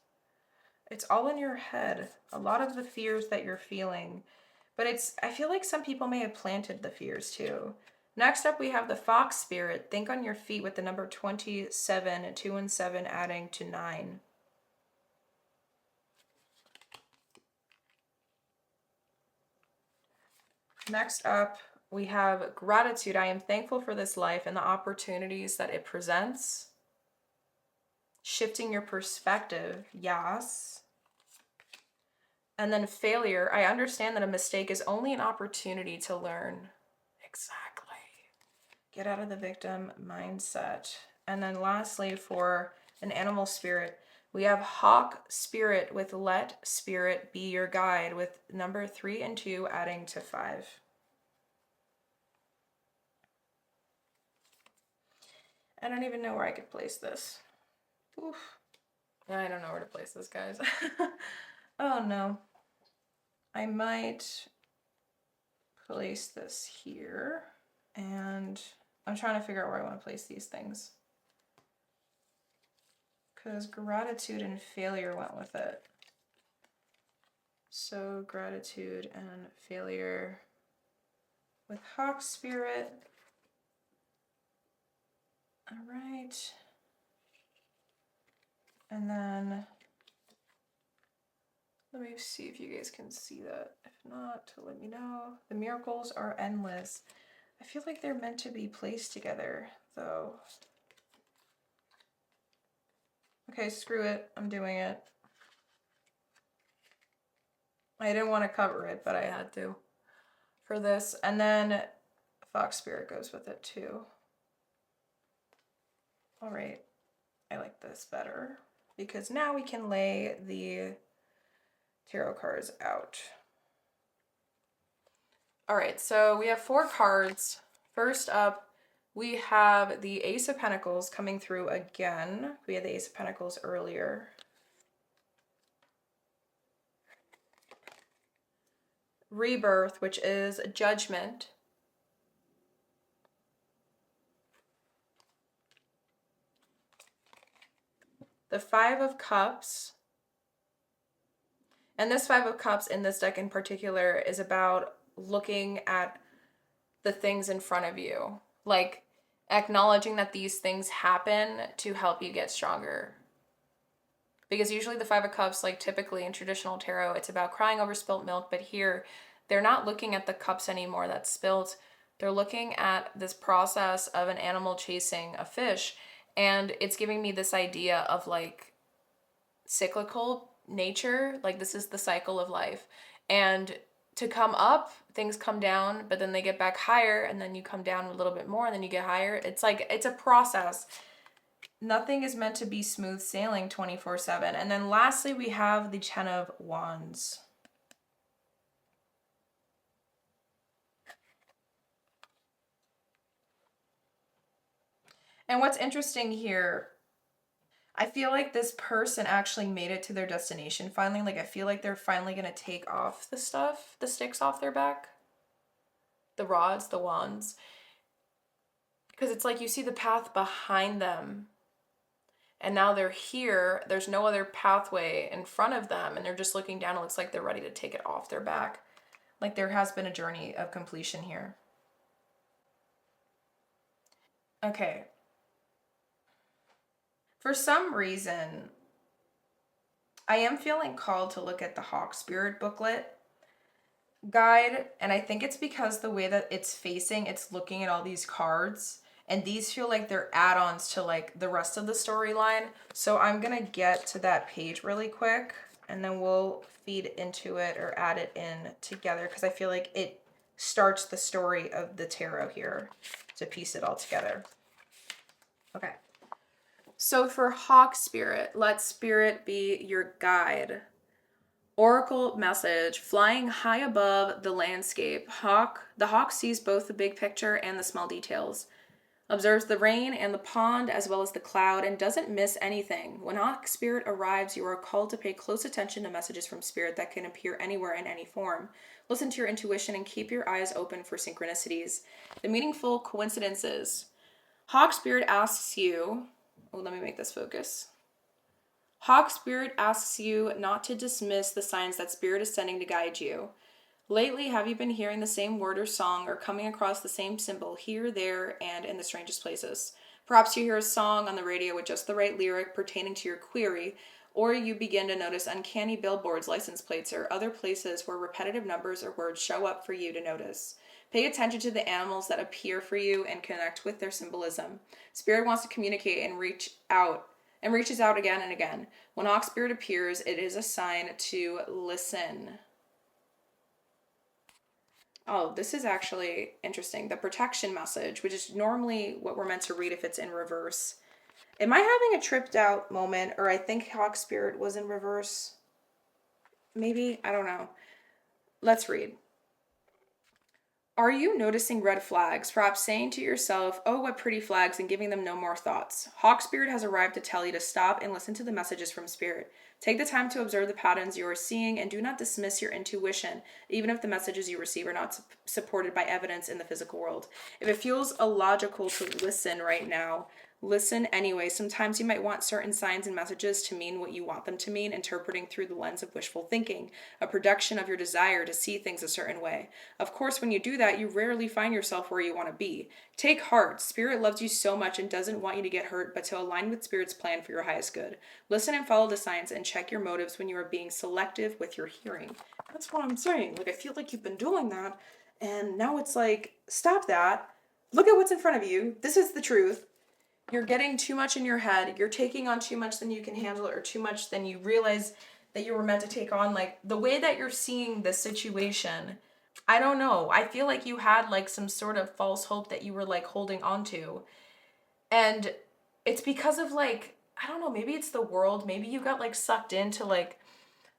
It's all in your head. A lot of the fears that you're feeling. But I feel like some people may have planted the fears too. Next up, we have the fox spirit. Think on your feet with the number 27, 2 and 7 adding to 9. Next up, we have gratitude. I am thankful for this life and the opportunities that it presents. Shifting your perspective, yes. And then failure. I understand that a mistake is only an opportunity to learn. Exactly. Get out of the victim mindset. And then lastly, for an animal spirit, we have hawk spirit with let spirit be your guide with number 3 and 2 adding to 5. I don't even know where I could place this. Oof. I don't know where to place this, guys. Oh no. I might place this here, and I'm trying to figure out where I want to place these things. Because gratitude and failure went with it. So gratitude and failure with hawk spirit. All right. And then let me see if you guys can see that. If not, let me know. The miracles are endless. I feel like they're meant to be placed together, though. Okay, screw it. I'm doing it. I didn't want to cover it, but I had to for this. And then fox spirit goes with it too. All right. I like this better because now we can lay the tarot cards out. All right, so we have 4 cards. First up, we have the Ace of Pentacles coming through again. We had the Ace of Pentacles earlier. Rebirth, which is judgment. The 5 of Cups. And this 5 of Cups in this deck in particular is about looking at the things in front of you. Like acknowledging that these things happen to help you get stronger. Because usually the 5 of Cups, like typically in traditional tarot, it's about crying over spilt milk. But here, they're not looking at the cups anymore that's spilt. They're looking at this process of an animal chasing a fish. And it's giving me this idea of like cyclical nature. Like this is the cycle of life. And to come up, things come down, but then they get back higher. And then you come down a little bit more and then you get higher. It's like, it's a process. Nothing is meant to be smooth sailing 24/7. And then lastly, we have the 10 of Wands. And what's interesting here, I feel like this person actually made it to their destination finally. Like I feel like they're finally going to take off the stuff, the sticks off their back. The rods, the wands. Because it's like you see the path behind them. And now they're here. There's no other pathway in front of them. And they're just looking down. It looks like they're ready to take it off their back. Like there has been a journey of completion here. Okay. For some reason, I am feeling called to look at the Hawk Spirit booklet guide. And I think it's because the way that it's facing, it's looking at all these cards. And these feel like they're add-ons to like the rest of the storyline. So I'm going to get to that page really quick. And then we'll feed into it or add it in together. Because I feel like it starts the story of the tarot here to piece it all together. Okay. So for Hawk Spirit, let Spirit be your guide. Oracle message, flying high above the landscape. The hawk sees both the big picture and the small details, observes the rain and the pond as well as the cloud, and doesn't miss anything. When Hawk Spirit arrives, you are called to pay close attention to messages from Spirit that can appear anywhere in any form. Listen to your intuition and keep your eyes open for synchronicities. The meaningful coincidences. Hawk Spirit asks you, let me make this focus. Hawk Spirit asks you not to dismiss the signs that Spirit is sending to guide you. Lately, have you been hearing the same word or song or coming across the same symbol here, there, and in the strangest places? Perhaps you hear a song on the radio with just the right lyric pertaining to your query, or you begin to notice uncanny billboards, license plates, or other places where repetitive numbers or words show up for you to notice. Pay attention to the animals that appear for you and connect with their symbolism. Spirit wants to communicate and reaches out again and again. When Hawk Spirit appears, it is a sign to listen. Oh, this is actually interesting. The protection message, which is normally what we're meant to read if it's in reverse. Am I having a tripped out moment, or I think Hawk Spirit was in reverse? Maybe? I don't know. Let's read. Are you noticing red flags? Perhaps saying to yourself, oh, what pretty flags, and giving them no more thoughts. Hawk Spirit has arrived to tell you to stop and listen to the messages from Spirit. Take the time to observe the patterns you are seeing and do not dismiss your intuition, even if the messages you receive are not supported by evidence in the physical world. If it feels illogical to listen right now, listen anyway. Sometimes you might want certain signs and messages to mean what you want them to mean, interpreting through the lens of wishful thinking, a production of your desire to see things a certain way. Of course, when you do that, you rarely find yourself where you want to be. Take heart. Spirit loves you so much and doesn't want you to get hurt, but to align with Spirit's plan for your highest good. Listen and follow the signs and check your motives when you are being selective with your hearing. That's what I'm saying. Like, I feel like you've been doing that, and now it's like, stop that. Look at what's in front of you. This is the truth. You're getting too much in your head. You're taking on too much than you can handle, or too much than you realize that you were meant to take on. Like, the way that you're seeing the situation, I don't know. I feel like you had like some sort of false hope that you were like holding on to. And it's because of like, I don't know, maybe it's the world. Maybe you got like sucked into like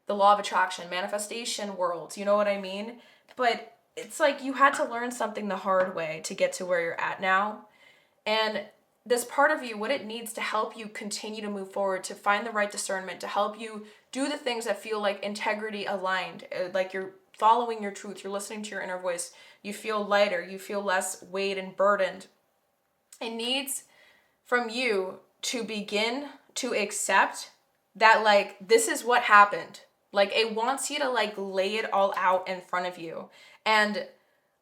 the law of attraction, manifestation world. You know what I mean? But it's like you had to learn something the hard way to get to where you're at now. And this part of you, what it needs to help you continue to move forward, to find the right discernment, to help you do the things that feel like integrity aligned, like you're following your truth, you're listening to your inner voice, you feel lighter, you feel less weight and burdened. It needs from you to begin to accept that like this is what happened. Like it wants you to like lay it all out in front of you and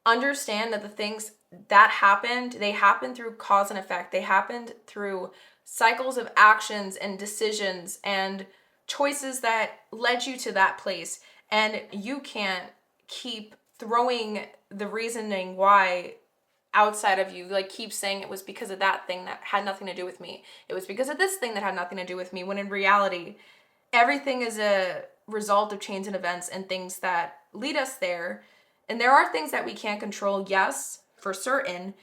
understand that the things that happened, they happened through cause and effect. They happened through cycles of actions and decisions and choices that led you to that place. And you can't keep throwing the reasoning why outside of you, like keep saying it was because of that thing that had nothing to do with me. It was because of this thing that had nothing to do with me, when in reality, everything is a result of chains and events and things that lead us there. And there are things that we can't control, yes, for certain.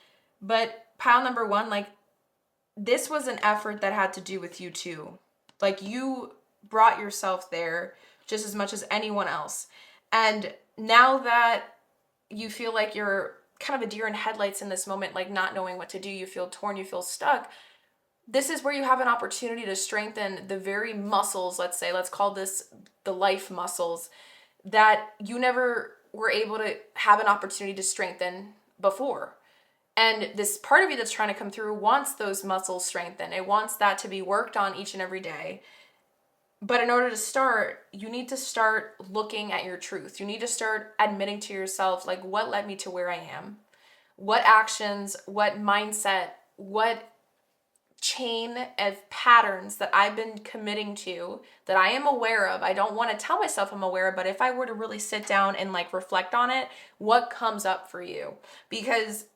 But pile number one, like this was an effort that had to do with you too. Like you brought yourself there just as much as anyone else. And now that you feel like you're kind of a deer in headlights in this moment, like not knowing what to do, you feel torn, you feel stuck, this is where you have an opportunity to strengthen the very muscles, let's call this the life muscles, that you never were able to have an opportunity to strengthen before. And this part of you that's trying to come through wants those muscles strengthened. It wants that to be worked on each and every day. But in order to start, you need to start looking at your truth. You need to start admitting to yourself, like, what led me to where I am? What actions, what mindset, what chain of patterns that I've been committing to, that I am aware of. I don't want to tell myself I'm aware, but if I were to really sit down and like reflect on it, what comes up for you? Because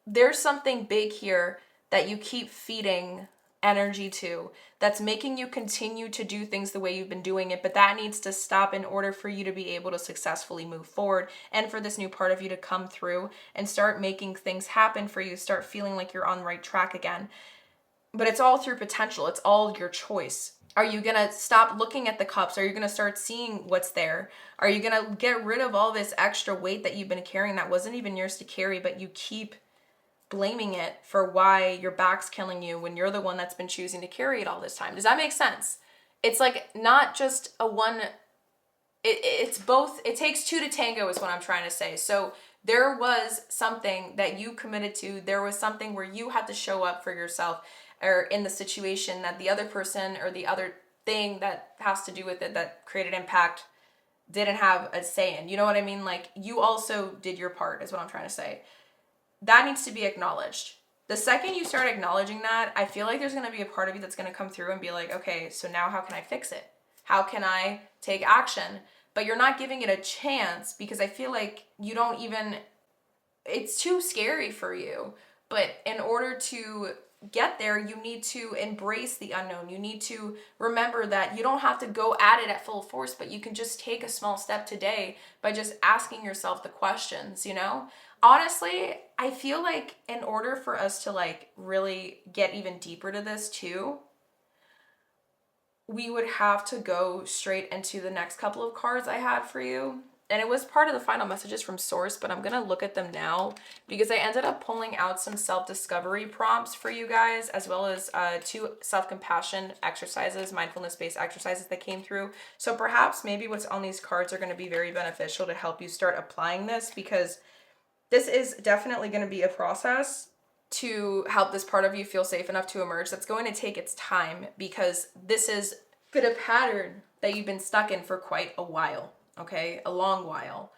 there's something big here that you keep feeding energy to, that's making you continue to do things the way you've been doing it, but that needs to stop in order for you to be able to successfully move forward, and for this new part of you to come through and start making things happen for you, start feeling like you're on the right track again. but it's all through potential. It's all your choice. Are you going to stop looking at the cups? Are you going to start seeing what's there? Are you going to get rid of all this extra weight that you've been carrying that wasn't even yours to carry, but you keep blaming it for why your back's killing you when you're the one that's been choosing to carry it all this time? Does that make sense? It's like not just a one, it's both. It takes two to tango is what I'm trying to say. So there was something that you committed to. There was something where you had to show up for yourself, or in the situation that the other person or the other thing that has to do with it that created impact didn't have a say in. You know what I mean? Like, you also did your part is what I'm trying to say. That needs to be acknowledged. The second you start acknowledging that, I feel like there's going to be a part of you that's going to come through and be like, okay, so now how can I fix it? How can I take action? But you're not giving it a chance because I feel like you don't even, it's too scary for you. But in order to get there, you need to embrace the unknown. You need to remember that you don't have to go at it at full force, but you can just take a small step today by just asking yourself the questions, you know? Honestly, I feel like in order for us to like really get even deeper to this too, we would have to go straight into the next couple of cards I had for you. And it was part of the final messages from Source, but I'm going to look at them now because I ended up pulling out some self-discovery prompts for you guys, as well as 2 self-compassion exercises, mindfulness-based exercises that came through. So perhaps maybe what's on these cards are going to be very beneficial to help you start applying this, because this is definitely going to be a process to help this part of you feel safe enough to emerge. That's going to take its time because this is been a pattern that you've been stuck in for quite a while, okay? A long while.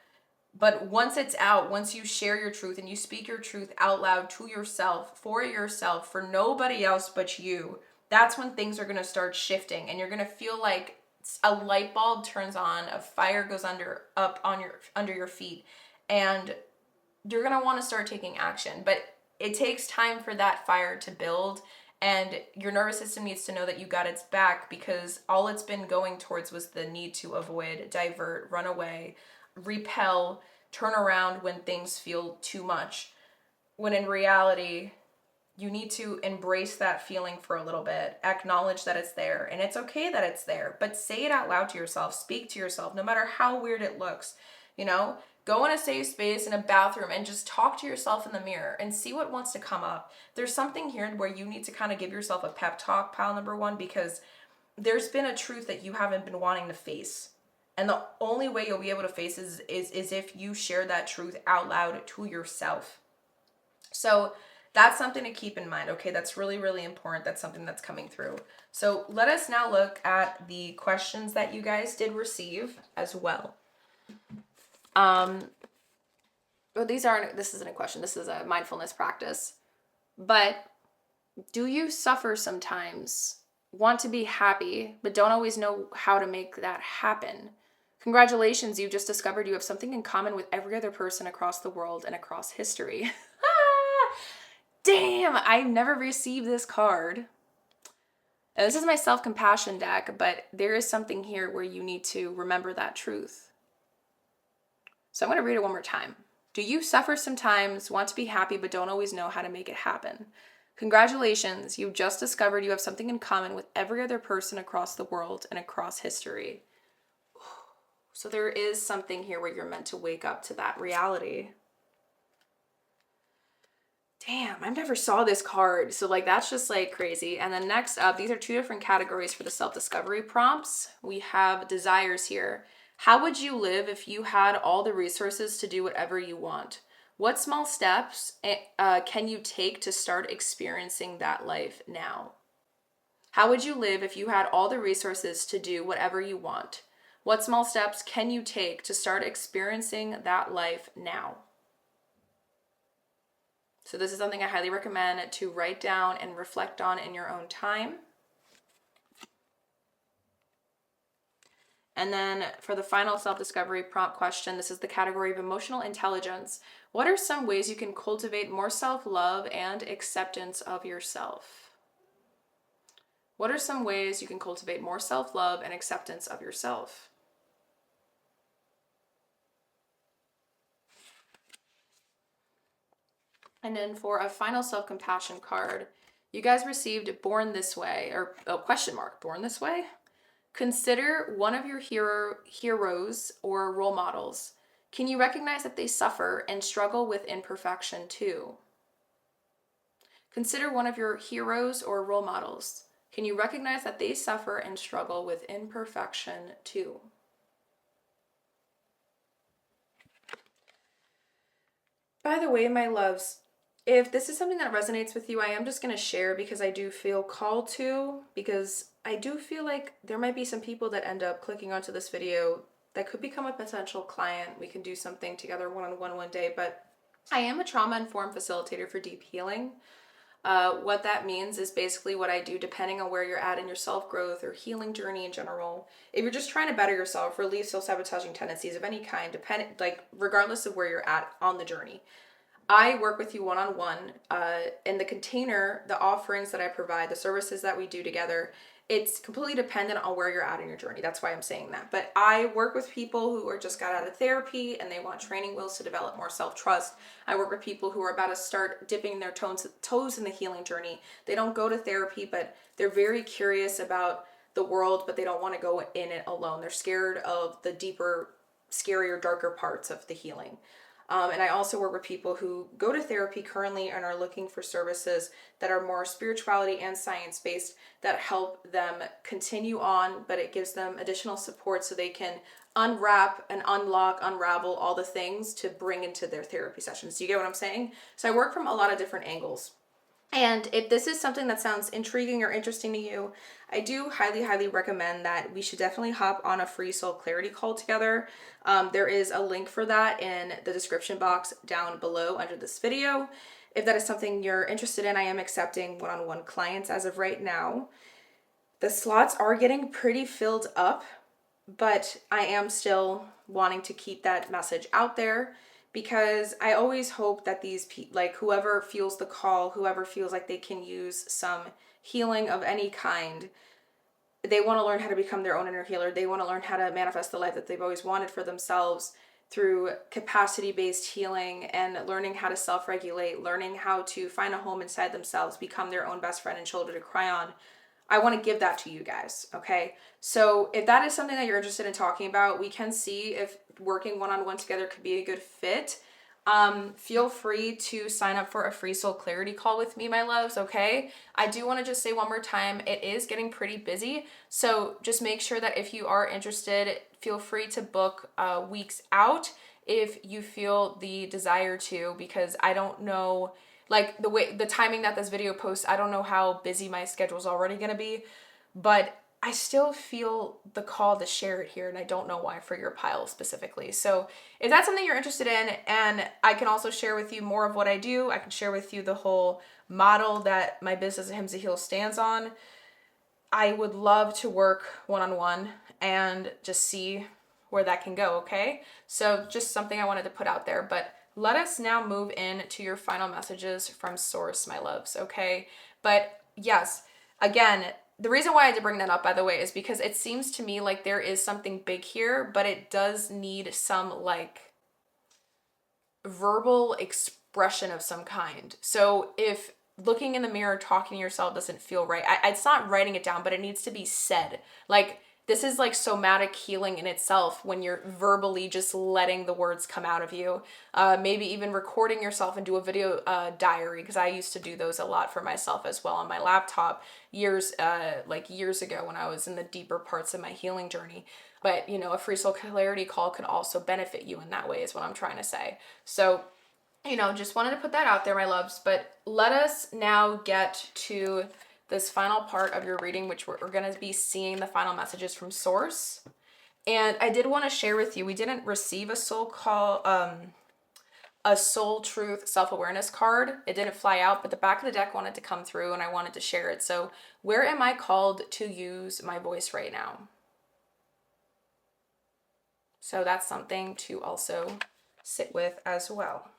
But once it's out, once you share your truth and you speak your truth out loud to yourself, for nobody else but you, that's when things are going to start shifting, and you're going to feel like a light bulb turns on, a fire goes under your feet, and you're going to want to start taking action. But it takes time for that fire to build, and your nervous system needs to know that you got its back, because all it's been going towards was the need to avoid, divert, run away, repel, turn around when things feel too much. When in reality, you need to embrace that feeling for a little bit, acknowledge that it's there, and it's okay that it's there, but say it out loud to yourself, speak to yourself, no matter how weird it looks, you know? Go in a safe space in a bathroom and just talk to yourself in the mirror and see what wants to come up. There's something here where you need to kind of give yourself a pep talk, pile number 1, because there's been a truth that you haven't been wanting to face. And the only way you'll be able to face is if you share that truth out loud to yourself. So that's something to keep in mind, okay? That's really, really important. That's something that's coming through. So let us now look at the questions that you guys did receive as well. Well, this isn't a question, this is a mindfulness practice. But do you suffer sometimes, want to be happy, but don't always know how to make that happen? Congratulations, you've just discovered you have something in common with every other person across the world and across history. Damn, I've never received this card. Now, this is my self-compassion deck, but there is something here where you need to remember that truth. So I'm going to read it one more time. Do you suffer sometimes, want to be happy, but don't always know how to make it happen? Congratulations, you've just discovered you have something in common with every other person across the world and across history. So there is something here where you're meant to wake up to that reality. Damn, I never saw this card. So like, that's just like crazy. And then next up, these are 2 different categories for the self-discovery prompts. We have desires here. How would you live if you had all the resources to do whatever you want? What small steps can you take to start experiencing that life now? How would you live if you had all the resources to do whatever you want? What small steps can you take to start experiencing that life now? So this is something I highly recommend to write down and reflect on in your own time. And then for the final self-discovery prompt question, this is the category of emotional intelligence. What are some ways you can cultivate more self-love and acceptance of yourself? What are some ways you can cultivate more self-love and acceptance of yourself? And then for a final self-compassion card, You guys received Born This Way, or question mark, Born This Way? Consider one of your heroes or role models. Can you recognize that they suffer and struggle with imperfection too? Consider one of your heroes or role models. Can you recognize that they suffer and struggle with imperfection too? By the way, my loves, if this is something that resonates with you, I am just going to share because I do feel called to, because I do feel like there might be some people that end up clicking onto this video that could become a potential client. We can do something together one-on-one one day, but I am a trauma-informed facilitator for deep healing. What that means is basically what I do depending on where you're at in your self-growth or healing journey in general. If you're just trying to better yourself, relieve self-sabotaging tendencies of any kind, regardless of where you're at on the journey, I work with you one-on-one. In the container, the offerings that I provide, the services that we do together, it's completely dependent on where you're at in your journey. That's why I'm saying that. But I work with people who are just got out of therapy and they want training wheels to develop more self-trust. I work with people who are about to start dipping their toes in the healing journey. They don't go to therapy, but they're very curious about the world, but they don't want to go in it alone. They're scared of the deeper, scarier, darker parts of the healing. And I also work with people who go to therapy currently and are looking for services that are more spirituality and science-based that help them continue on, but it gives them additional support so they can unwrap and unravel all the things to bring into their therapy sessions. Do you get what I'm saying? So I work from a lot of different angles. And if this is something that sounds intriguing or interesting to you, I do highly, highly recommend that we should definitely hop on a free soul clarity call together. There is a link for that in the description box down below under this video. If that is something you're interested in, I am accepting one-on-one clients as of right now. The slots are getting pretty filled up, but I am still wanting to keep that message out there, because I always hope that these people, like whoever feels the call, whoever feels like they can use some healing of any kind, they want to learn how to become their own inner healer. They want to learn how to manifest the life that they've always wanted for themselves through capacity-based healing and learning how to self-regulate, learning how to find a home inside themselves, become their own best friend and shoulder to cry on. I want to give that to you guys, okay? So if that is something that you're interested in talking about, we can see if working one-on-one together could be a good fit. Feel free to sign up for a free soul clarity call with me, my loves, okay? I do want to just say one more time, it is getting pretty busy, so just make sure that if you are interested, feel free to book weeks out if you feel the desire to, because I don't know, like the timing that this video posts, I don't know how busy my schedule is already going to be, but I still feel the call to share it here, and I don't know why for your pile specifically. So if that's something you're interested in, and I can also share with you more of what I do, I can share with you the whole model that my business Hymns to Heal stands on. I would love to work one-on-one and just see where that can go, okay? So just something I wanted to put out there, but let us now move in to your final messages from Source, my loves, okay? But yes, again, the reason why I had to bring that up, by the way, is because it seems to me like there is something big here, but it does need some like verbal expression of some kind. So if looking in the mirror, talking to yourself doesn't feel right, it's not writing it down, but it needs to be said. Like, this is like somatic healing in itself when you're verbally just letting the words come out of you. Maybe even recording yourself and do a video diary, because I used to do those a lot for myself as well on my laptop years ago when I was in the deeper parts of my healing journey. But, you know, a free soul clarity call can also benefit you in that way is what I'm trying to say. So, you know, just wanted to put that out there, my loves. But let us now get to this final part of your reading, which we're going to be seeing the final messages from Source. And I did want to share with you, we didn't receive a soul call, a soul truth self-awareness card. It didn't fly out, but the back of the deck wanted to come through and I wanted to share it. So where am I called to use my voice right now? So that's something to also sit with as well.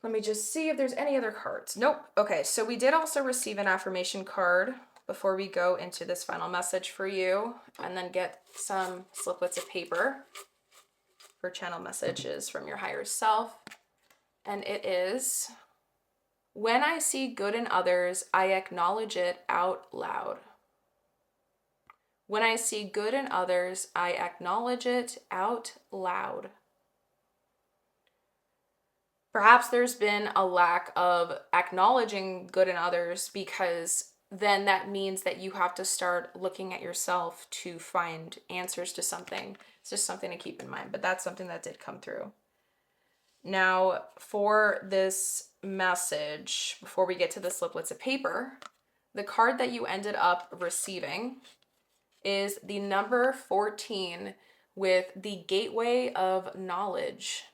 Let me just see if there's any other cards. Nope. Okay, so we did also receive an affirmation card before we go into this final message for you, and then get some sliplets of paper for channel messages from your higher self. And it is, When I see good in others, I acknowledge it out loud. When I see good in others, I acknowledge it out loud. Perhaps there's been a lack of acknowledging good in others, because then that means that you have to start looking at yourself to find answers to something. It's just something to keep in mind, but that's something that did come through. Now, for this message, before we get to the sliplets of paper, the card that you ended up receiving is the number 14 with the Gateway of Knowledge.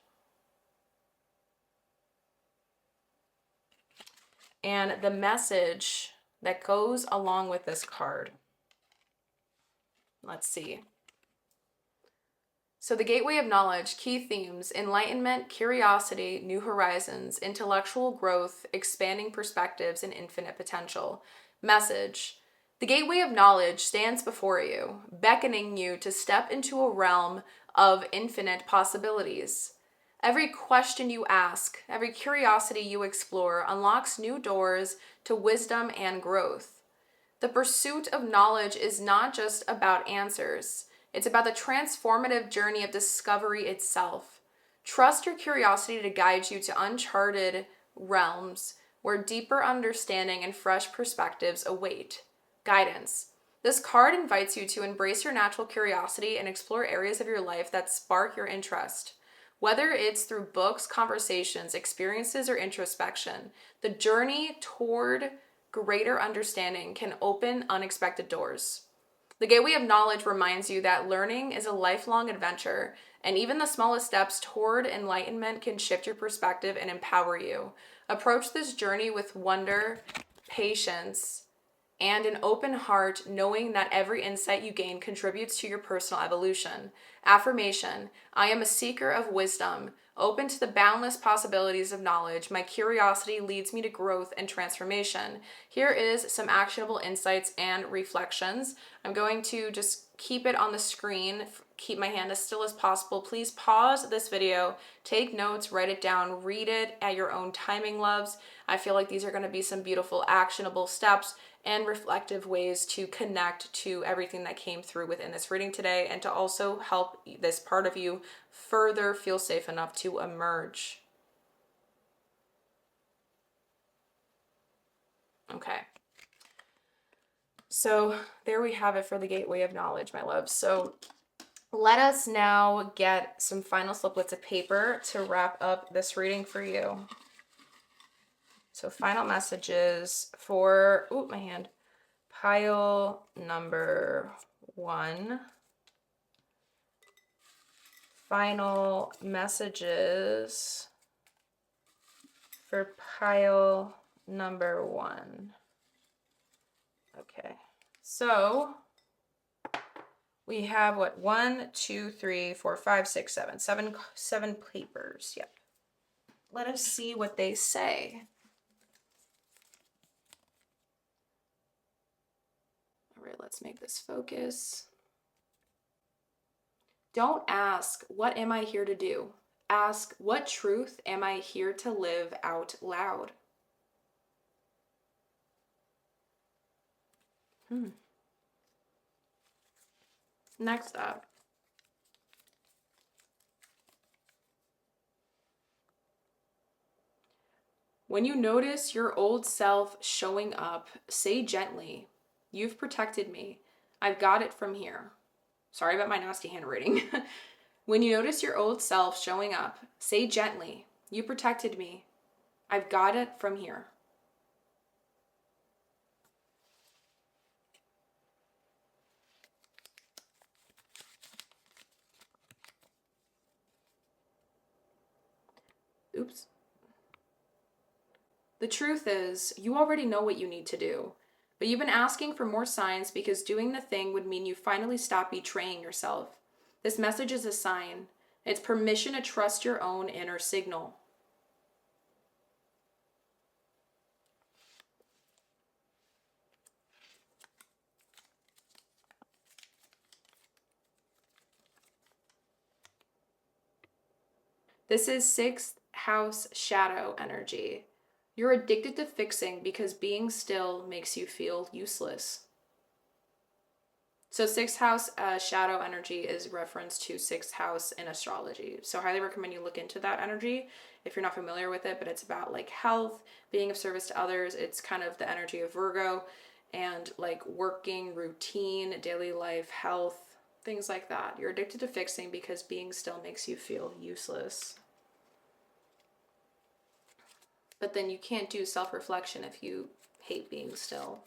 And the message that goes along with this card. Let's see. So the Gateway of Knowledge, key themes: enlightenment, curiosity, new horizons, intellectual growth, expanding perspectives, and infinite potential. Message: the Gateway of Knowledge stands before you, beckoning you to step into a realm of infinite possibilities. Every question you ask, every curiosity you explore unlocks new doors to wisdom and growth. The pursuit of knowledge is not just about answers. It's about the transformative journey of discovery itself. Trust your curiosity to guide you to uncharted realms where deeper understanding and fresh perspectives await. Guidance. This card invites you to embrace your natural curiosity and explore areas of your life that spark your interest. Whether it's through books, conversations, experiences, or introspection, the journey toward greater understanding can open unexpected doors. The Gateway of Knowledge reminds you that learning is a lifelong adventure, and even the smallest steps toward enlightenment can shift your perspective and empower you. Approach this journey with wonder, patience, and an open heart, knowing that every insight you gain contributes to your personal evolution. Affirmation: I am a seeker of wisdom, open to the boundless possibilities of knowledge. My curiosity leads me to growth and transformation. Here is some actionable insights and reflections. I'm going to just keep it on the screen, keep my hand as still as possible. Please pause this video, take notes, write it down, read it at your own timing, loves. I feel like these are going to be some beautiful actionable steps and reflective ways to connect to everything that came through within this reading today, and to also help this part of you further feel safe enough to emerge. Okay. So there we have it for the Gateway of Knowledge, my loves. So let us now get some final sliplets of paper to wrap up this reading for you. So final messages for, my hand. Pile number 1. Final messages for pile number 1. Okay, so we have what? 1, 2, 3, 4, 5, 6, 7. Seven papers. Yep. Let us see what they say. All right, let's make this focus. Don't ask, what am I here to do? Ask, what truth am I here to live out loud? Next up. When you notice your old self showing up, say gently, you've protected me. I've got it from here. Sorry about my nasty handwriting. When you notice your old self showing up, say gently, you protected me. I've got it from here. Oops. The truth is, you already know what you need to do, but you've been asking for more signs because doing the thing would mean you finally stop betraying yourself. This message is a sign. It's permission to trust your own inner signal. This is 6th house shadow energy. You're addicted to fixing because being still makes you feel useless. So sixth house shadow energy is reference to sixth house in astrology. So highly recommend you look into that energy if you're not familiar with it, but it's about like health, being of service to others. It's kind of the energy of Virgo and like working, routine, daily life, health, things like that. You're addicted to fixing because being still makes you feel useless. But then you can't do self-reflection if you hate being still.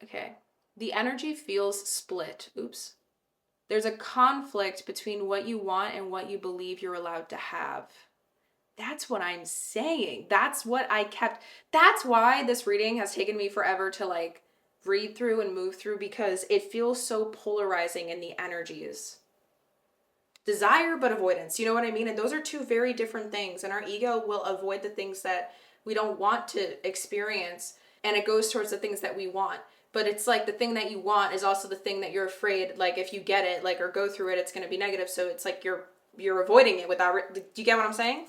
Okay. The energy feels split. Oops. There's a conflict between what you want and what you believe you're allowed to have. That's what I'm saying. That's why this reading has taken me forever to like read through and move through, because it feels so polarizing in the energies. Desire but avoidance, you know what I mean? And those are two very different things, and our ego will avoid the things that we don't want to experience, and it goes towards the things that we want. But it's like the thing that you want is also the thing that you're afraid, like if you get it, like, or go through it, it's going to be negative. So it's like you're avoiding it without, do you get what I'm saying?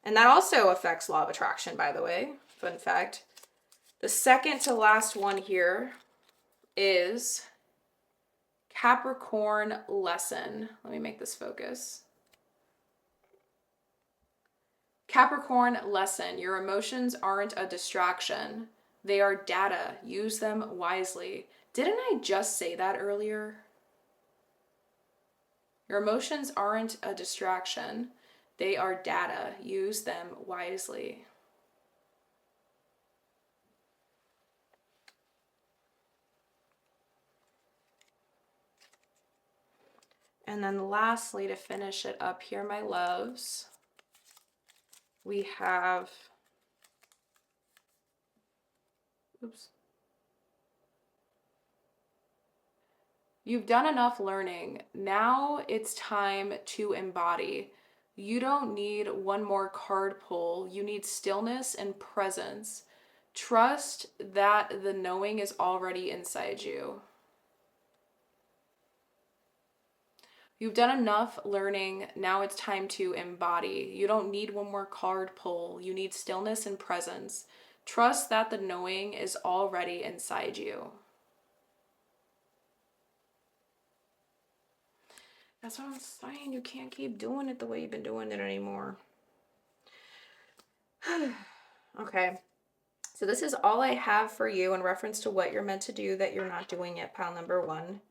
And that also affects law of attraction, by the way. Fun fact. The second to last one here is Capricorn lesson. Let me make this focus. Capricorn lesson. Your emotions aren't a distraction. They are data. Use them wisely. Didn't I just say that earlier? Your emotions aren't a distraction. They are data. Use them wisely. And then lastly, to finish it up here, my loves, we have, oops. You've done enough learning. Now it's time to embody. You don't need one more card pull. You need stillness and presence. Trust that the knowing is already inside you. You've done enough learning. Now it's time to embody. You don't need one more card pull. You need stillness and presence. Trust that the knowing is already inside you. That's what I'm saying. You can't keep doing it the way you've been doing it anymore. Okay. So this is all I have for you in reference to what you're meant to do that you're not doing yet, pile number one.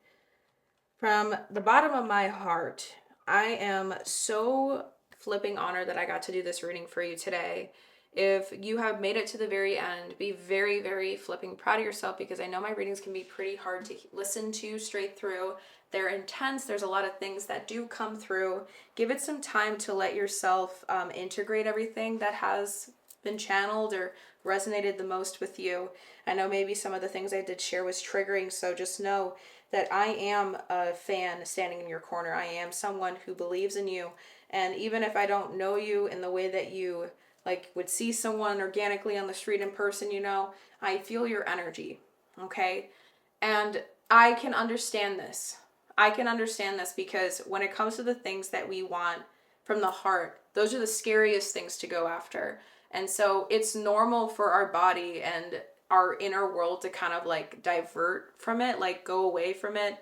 From the bottom of my heart, I am so flipping honored that I got to do this reading for you today. If you have made it to the very end, be very, very flipping proud of yourself, because I know my readings can be pretty hard to listen to straight through. They're intense. There's a lot of things that do come through. Give it some time to let yourself integrate everything that has been channeled or resonated the most with you. I know maybe some of the things I did share was triggering, so just know that I am a fan standing in your corner. I am someone who believes in you. And even if I don't know you in the way that you like would see someone organically on the street in person, you know, I feel your energy, okay? And I can understand this. I can understand this because when it comes to the things that we want from the heart, those are the scariest things to go after. And so it's normal for our body and our inner world to kind of like divert from it, like go away from it,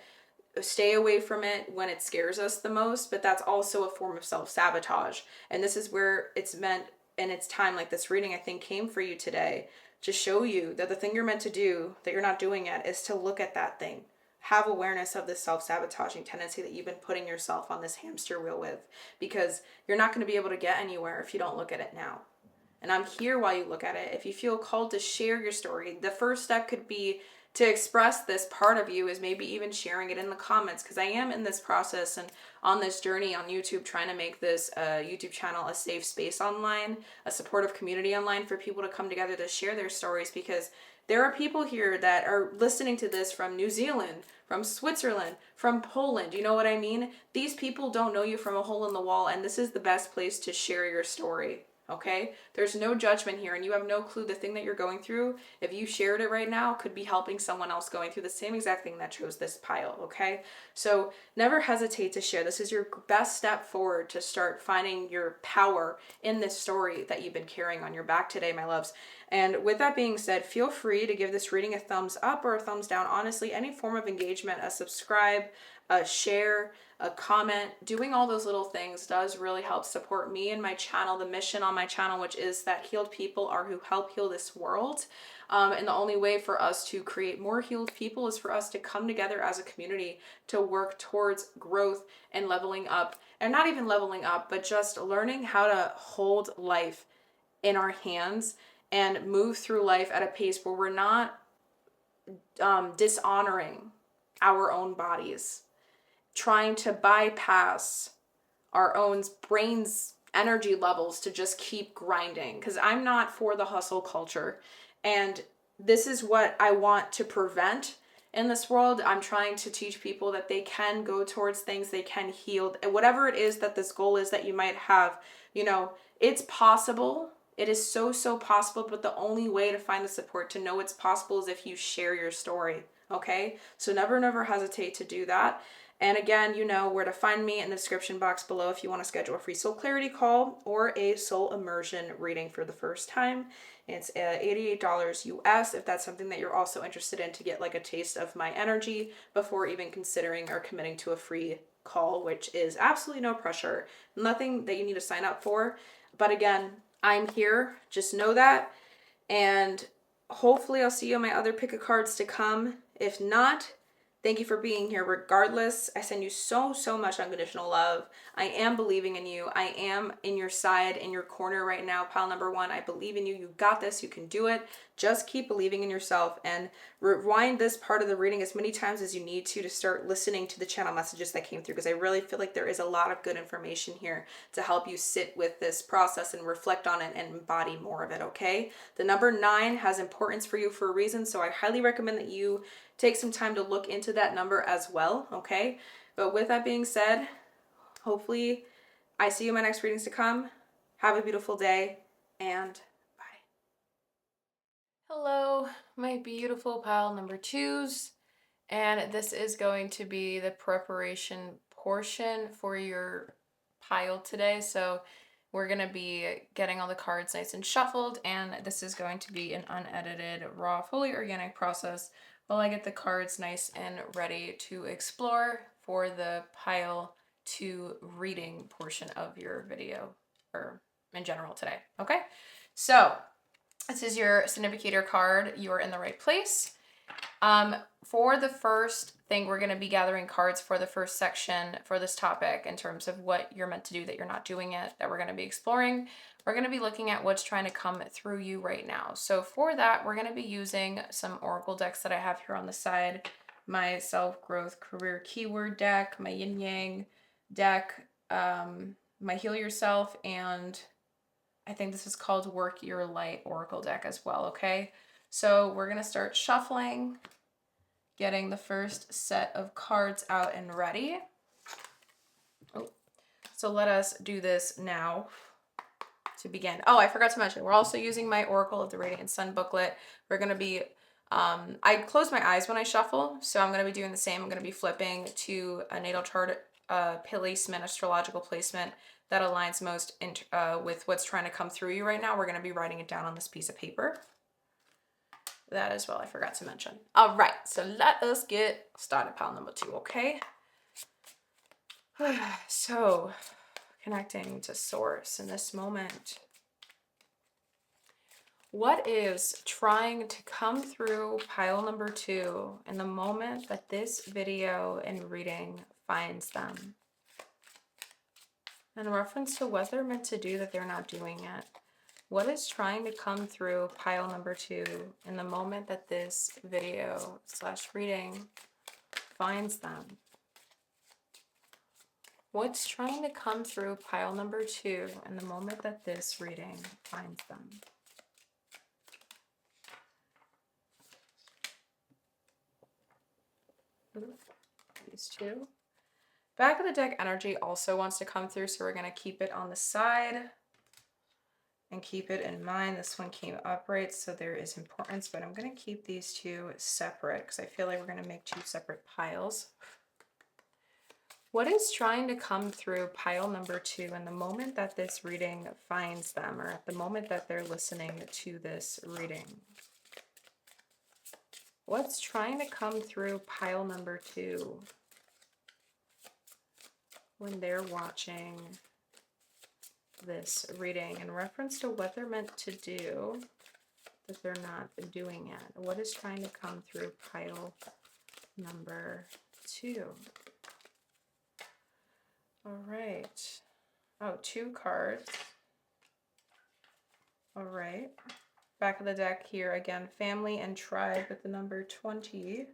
stay away from it when it scares us the most. But that's also a form of self-sabotage. And this is where it's meant, and it's time, like this reading I think came for you today, to show you that the thing you're meant to do that you're not doing yet is to look at that thing. Have awareness of this self-sabotaging tendency that you've been putting yourself on this hamster wheel with, because you're not going to be able to get anywhere if you don't look at it now. And I'm here while you look at it. If you feel called to share your story, the first step could be to express this part of you, is maybe even sharing it in the comments, because I am in this process and on this journey on YouTube trying to make this YouTube channel a safe space online, a supportive community online for people to come together to share their stories, because there are people here that are listening to this from New Zealand, from Switzerland, from Poland. You know what I mean? These people don't know you from a hole in the wall, and this is the best place to share your story. okay? There's no judgment here, and you have no clue the thing that you're going through, if you shared it right now, could be helping someone else going through the same exact thing that chose this pile, okay? So never hesitate to share. This is your best step forward to start finding your power in this story that you've been carrying on your back today, my loves. And with that being said, feel free to give this reading a thumbs up or a thumbs down. Honestly, any form of engagement, a subscribe, a share, a comment, doing all those little things does really help support me and my channel, the mission on my channel, which is that healed people are who help heal this world. And the only way for us to create more healed people is for us to come together as a community to work towards growth and leveling up. And not even leveling up, but just learning how to hold life in our hands and move through life at a pace where we're not dishonoring our own bodies, trying to bypass our own brain's energy levels to just keep grinding. Because I'm not for the hustle culture. And this is what I want to prevent in this world. I'm trying to teach people that they can go towards things, they can heal. And whatever it is that this goal is that you might have, you know, it's possible. It is so, so possible. But the only way to find the support to know it's possible is if you share your story. Okay? So never, never hesitate to do that. And again, you know where to find me in the description box below if you want to schedule a free soul clarity call or a soul immersion reading for the first time. It's $88 US if that's something that you're also interested in, to get like a taste of my energy before even considering or committing to a free call, which is absolutely no pressure, nothing that you need to sign up for. But again, I'm here, just know that. And hopefully I'll see you on my other pick of cards to come. If not, thank you for being here. Regardless, I send you so, so much unconditional love. I am believing in you. I am in your side, in your corner right now. Pile number one, I believe in you. You got this. You can do it. Just keep believing in yourself, and rewind this part of the reading as many times as you need to start listening to the channel messages that came through, because I really feel like there is a lot of good information here to help you sit with this process and reflect on it and embody more of it, okay? The number 9 has importance for you for a reason, so I highly recommend that you take some time to look into that number as well, okay? But with that being said, hopefully I see you in my next readings to come. Have a beautiful day, and bye. Hello, my beautiful pile number 2s. And this is going to be the preparation portion for your pile today. So we're going to be getting all the cards nice and shuffled, and this is going to be an unedited, raw, fully organic process while I get the cards nice and ready to explore for the pile 2 reading portion of your video, or in general today. Okay, so this is your significator card. You are in the right place. For the first thing, we're going to be gathering cards for the first section for this topic in terms of what you're meant to do that you're not doing yet, that we're going to be exploring. We're going to be looking at what's trying to come through you right now. So for that, we're going to be using some oracle decks that I have here on the side. My self-growth career keyword deck, my yin yang deck, my heal yourself, and I think this is called Work Your Light oracle deck as well, okay? So we're going to start shuffling, getting the first set of cards out and ready. Oh, so let us do this now to begin. Oh, I forgot to mention, we're also using my Oracle of the Radiant Sun booklet. We're going to be, I close my eyes when I shuffle, so I'm going to be doing the same. I'm going to be flipping to a natal chart placement, astrological placement that aligns most with what's trying to come through you right now. We're going to be writing it down on this piece of paper. That as well, I forgot to mention. All right, so let us get started, pile number 2, okay? So, connecting to source in this moment. What is trying to come through pile number 2 in the moment that this video and reading finds them? In reference to what they're meant to do that they're not doing yet. What is trying to come through pile number 2 in the moment that this video / reading finds them? What's trying to come through pile number 2 in the moment that this reading finds them? These 2. Back of the deck energy also wants to come through, so we're going to keep it on the side. and keep it in mind. This one came upright, so there is importance, but I'm going to keep these two separate because I feel like we're going to make two separate piles. What is trying to come through pile number 2 in the moment that this reading finds them, or at the moment that they're listening to this reading? What's trying to come through pile number 2 when they're watching this reading in reference to what they're meant to do that they're not doing yet? What is trying to come through pile number 2? All right. Oh, 2 cards. All right. Back of the deck here again, family and tribe with the number 20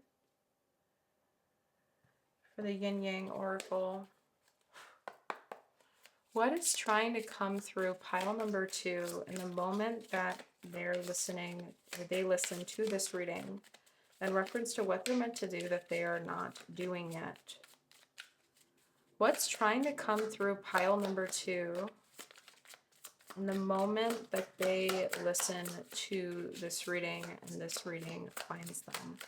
for the Yin Yang Oracle. What is trying to come through pile number 2 in the moment that they're listening, or they listen to this reading in reference to what they're meant to do that they are not doing yet? What's trying to come through pile number 2 in the moment that they listen to this reading and this reading finds them?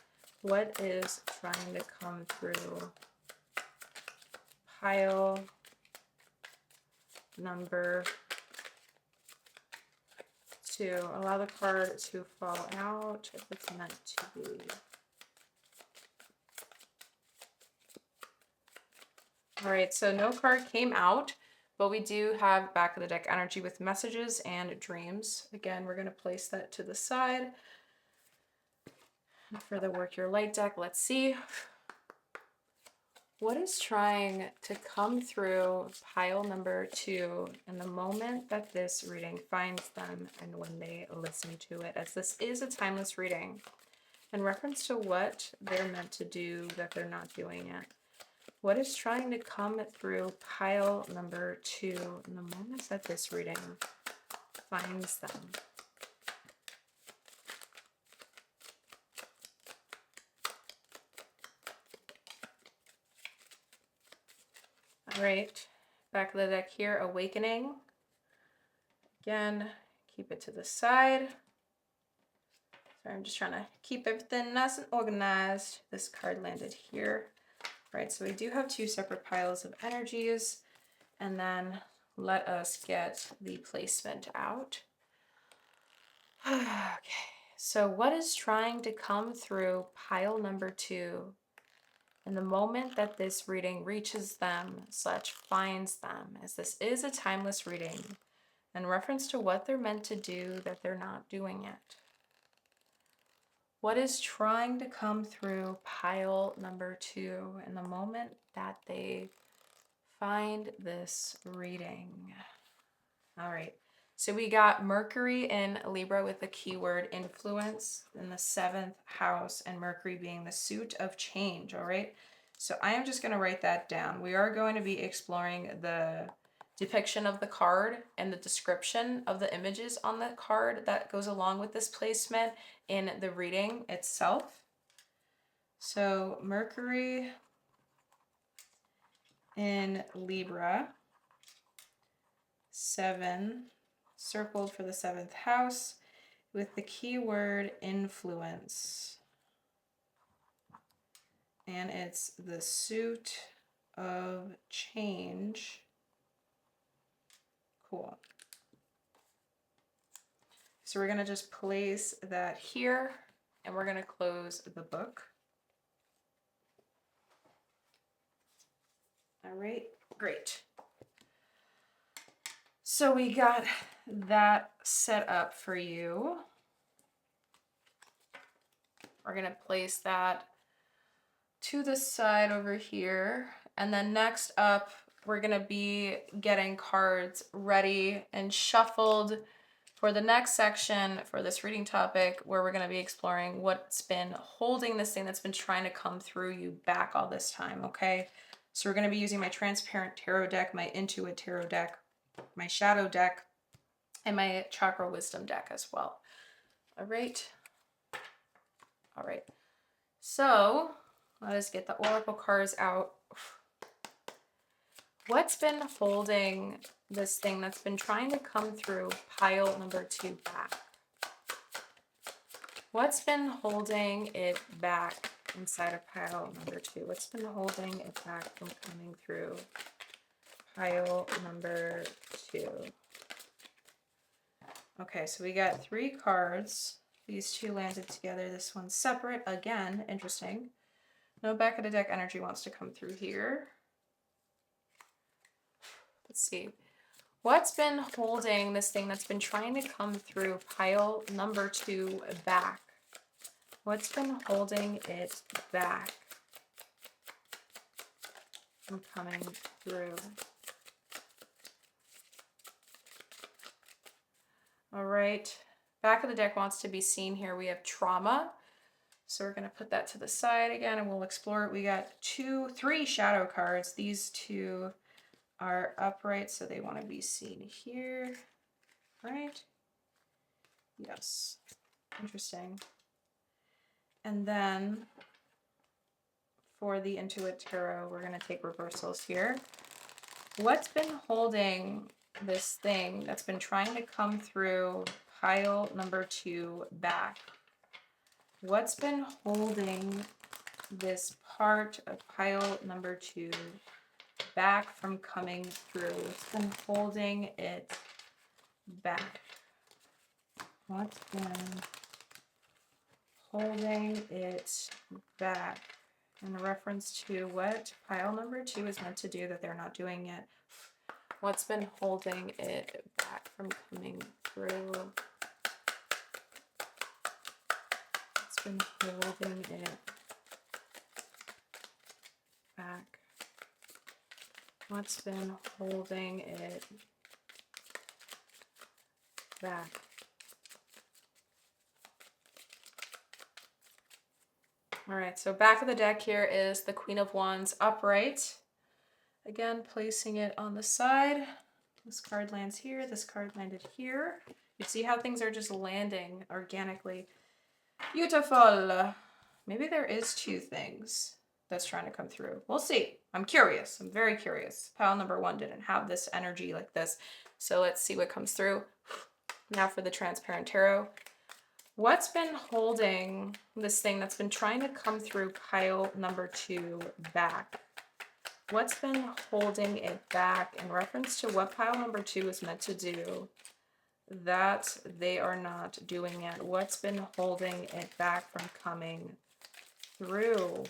What is trying to come through pile number 2? Allow the card to fall out if it's meant to be. All right, so no card came out, but we do have back of the deck energy with messages and dreams. Again, we're going to place that to the side. For the Work Your Light deck, let's see. What is trying to come through pile number 2 in the moment that this reading finds them and when they listen to it, as this is a timeless reading in reference to what they're meant to do that they're not doing yet? What is trying to come through pile number 2 in the moment that this reading finds them? All right, back of the deck here, awakening. Again, keep it to the side. Sorry, I'm just trying to keep everything nice and organized. This card landed here. Right, so we do have 2 separate piles of energies, and then let us get the placement out. Okay, so what is trying to come through pile number 2 in the moment that this reading reaches them / finds them, as this is a timeless reading in reference to what they're meant to do that they're not doing yet? What is trying to come through pile number 2 in the moment that they find this reading? All right, so we got Mercury in Libra with the keyword influence in the 7th house, and Mercury being the suit of change. All right, so I am just going to write that down. We are going to be exploring the depiction of the card and the description of the images on the card that goes along with this placement in the reading itself. So Mercury in Libra, 7 circled for the 7th house with the keyword influence, and it's the suit of change. Cool. So we're going to just place that here, and we're going to close the book. All right, great. So we got that set up for you. We're going to place that to the side over here. And then next up, we're going to be getting cards ready and shuffled for the next section for this reading topic, where we're going to be exploring what's been holding this thing that's been trying to come through you back all this time, okay? So we're going to be using my Transparent Tarot deck, my Intuit Tarot deck, my Shadow deck, and my Chakra Wisdom deck as well. All right. All right. So let us get the oracle cards out. What's been holding this thing that's been trying to come through pile number 2 back? What's been holding it back inside of pile number 2? What's been holding it back from coming through pile number 2? Okay, so we got 3 cards. These 2 landed together. This one's separate. Again, interesting. No back of the deck energy wants to come through here. Let's see. What's been holding this thing that's been trying to come through pile number 2 back? What's been holding it back from coming through? All right. Back of the deck wants to be seen here. We have trauma. So we're going to put that to the side again and we'll explore it. We got 3 shadow cards. These 2 are upright, so they want to be seen here, right? Yes. Interesting. And then for the Intuit Tarot, we're going to take reversals here. What's been holding this thing that's been trying to come through pile number 2 back? What's been holding this part of pile number 2 back from coming through? What's been holding it back? What's been holding it back in reference to what pile number 2 is meant to do that they're not doing yet? What's been holding it back from coming through? What's been holding it back? What's been holding it back? All right, so back of the deck here is the Queen of Wands upright. Again, placing it on the side. This card lands here, this card landed here. You see how things are just landing organically. Beautiful. Maybe there is 2 things that's trying to come through. We'll see. I'm curious. I'm very curious. Pile number 1 didn't have this energy like this. So let's see what comes through. Now for the transparent tarot. What's been holding this thing that's been trying to come through pile number 2 back? What's been holding it back in reference to what pile number 2 is meant to do that they are not doing yet? What's been holding it back from coming through?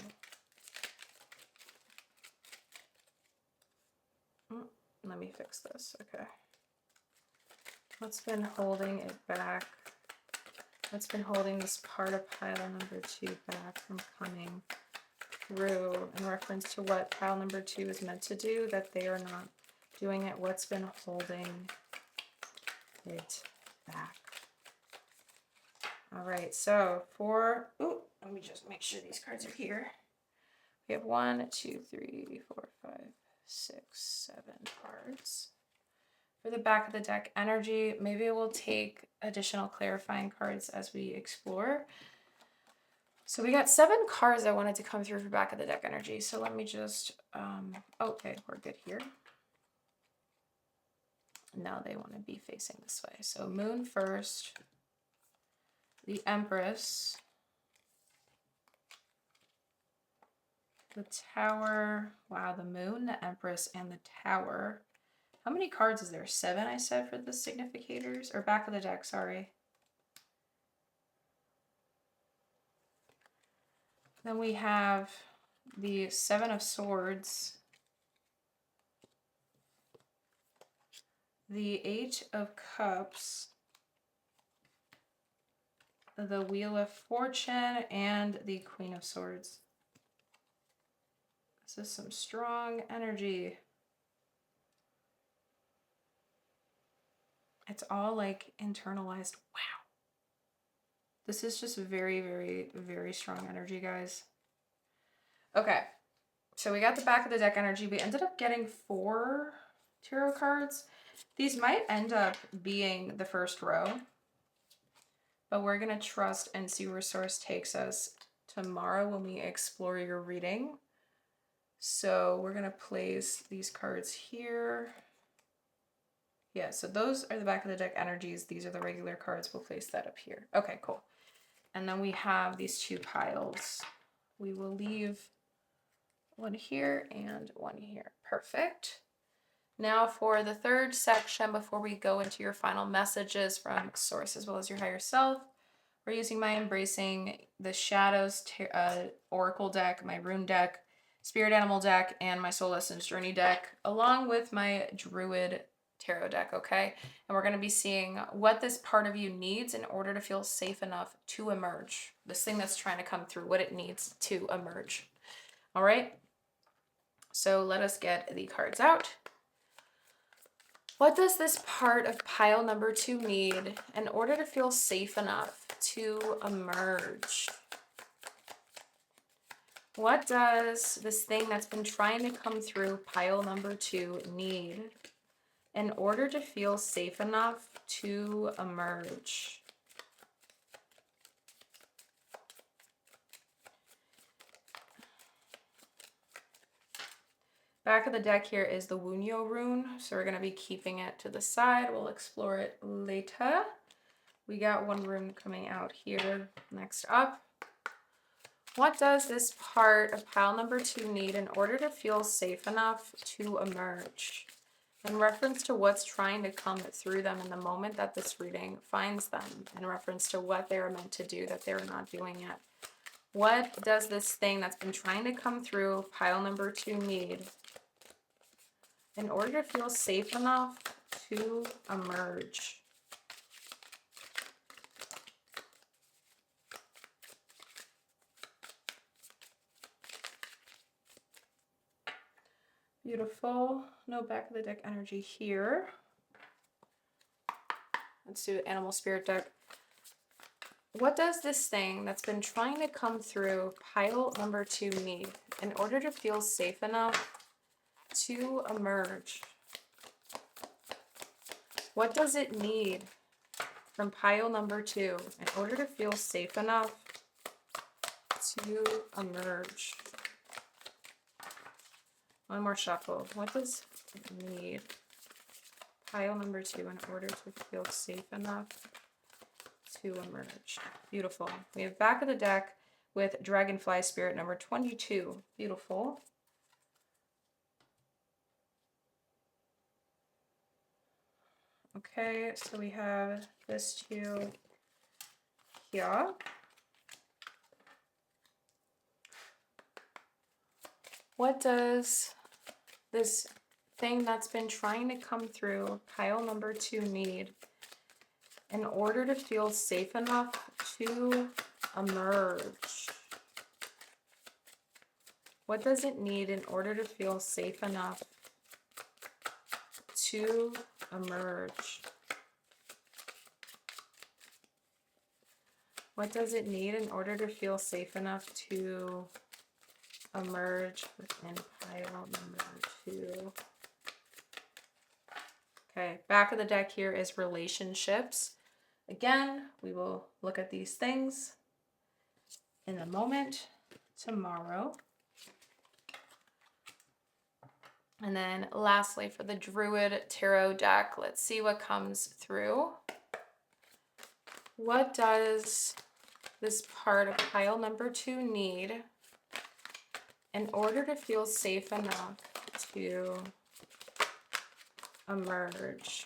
Let me fix this. Okay. What's been holding it back? What's been holding this part of pile number 2 back from coming through in reference to what pile number 2 is meant to do that they are not doing it? What's been holding it back? All right, so let me just make sure these cards are here. We have 1, 2, 3, 4, 5, 6, 7 cards. For the back of the deck energy, maybe we'll take additional clarifying cards as we explore. So we got 7 cards that wanted to come through for back of the deck energy. So let me just, okay, we're good here. Now they want to be facing this way. So Moon first, the Empress, the Tower, wow, the Moon, the Empress, and the Tower. How many cards is there? 7, I said, for the significators, or back of the deck, sorry. Then we have the 7 of Swords, the 8 of Cups, the Wheel of Fortune, and the Queen of Swords. This is some strong energy. It's all like internalized. Wow. This is just very, very, very strong energy, guys. Okay. So we got the back of the deck energy. We ended up getting 4 tarot cards. These might end up being the first row, but we're going to trust and see where source takes us tomorrow when we explore your reading. So we're gonna place these cards here. Yeah, so those are the back of the deck energies. These are the regular cards. We'll place that up here. Okay, cool. And then we have these two piles. We will leave one here and one here. Perfect. Now for the third section, before we go into your final messages from Source as well as your higher self, we're using my Embracing the Shadows Oracle deck, my Rune deck, Spirit Animal deck, and my Soul Essence Journey deck, along with my Druid Tarot deck, okay? And we're going to be seeing what this part of you needs in order to feel safe enough to emerge. This thing that's trying to come through, what it needs to emerge. All right? So let us get the cards out. What does this part of pile number 2 need in order to feel safe enough to emerge? What does this thing that's been trying to come through pile number 2 need in order to feel safe enough to emerge? Back of the deck here is the Wunyo rune, so we're going to be keeping it to the side. We'll explore it later. We got one rune coming out here next up. What does this part of pile number 2 need in order to feel safe enough to emerge? In reference to what's trying to come through them in the moment that this reading finds them, in reference to what they're meant to do that they're not doing yet. What does this thing that's been trying to come through pile number 2 need in order to feel safe enough to emerge? Beautiful. No back of the deck energy here. Let's do Animal Spirit deck. What does this thing that's been trying to come through pile number 2 need in order to feel safe enough to emerge? What does it need from pile number 2 in order to feel safe enough to emerge? One more shuffle. What does it need? Pile number 2 in order to feel safe enough to emerge. Beautiful. We have back of the deck with Dragonfly Spirit number 22. Beautiful. Okay, so we have this two here. What does this thing that's been trying to come through pile number 2 need in order to feel safe enough to emerge? What does it need in order to feel safe enough to emerge? What does it need in order to feel safe enough to emerge within pile number 2? Okay, back of the deck here is relationships. Again, we will look at these things in a moment tomorrow. And then lastly, for the Druid Tarot deck, let's see what comes through. What does this part of pile number 2 need in order to feel safe enough to emerge?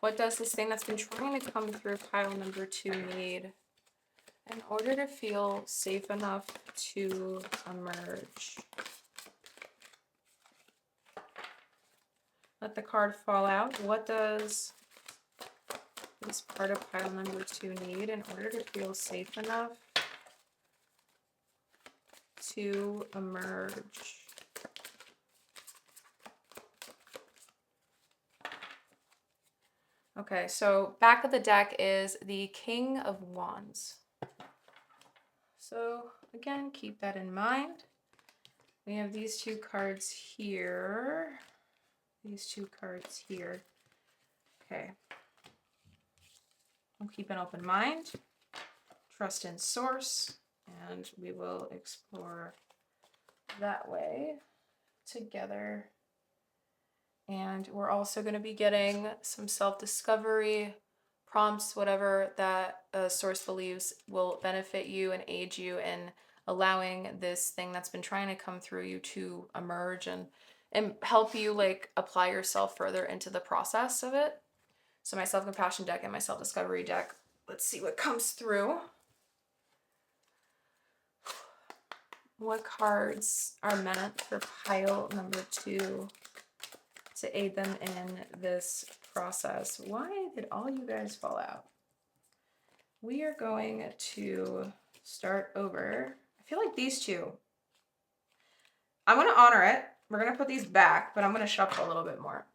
What does this thing that's been trying to come through pile number 2 need in order to feel safe enough to emerge? Let the card fall out. What does this part of pile number 2 need in order to feel safe enough to emerge? Okay, so back of the deck is the King of Wands. So again, keep that in mind. We have these two cards here. These two cards here. Okay. We'll keep an open mind. Trust in source. And we will explore that way together. And we're also going to be getting some self-discovery prompts, whatever that a source believes will benefit you and aid you in allowing this thing that's been trying to come through you to emerge and help you like apply yourself further into the process of it. So my self-compassion deck and my self-discovery deck, let's see what comes through. What cards are meant for pile number 2 to aid them in this process? Why did all you guys fall out? We are going to start over. I feel like these two. I'm going to honor it. We're going to put these back, but I'm going to shuffle a little bit more.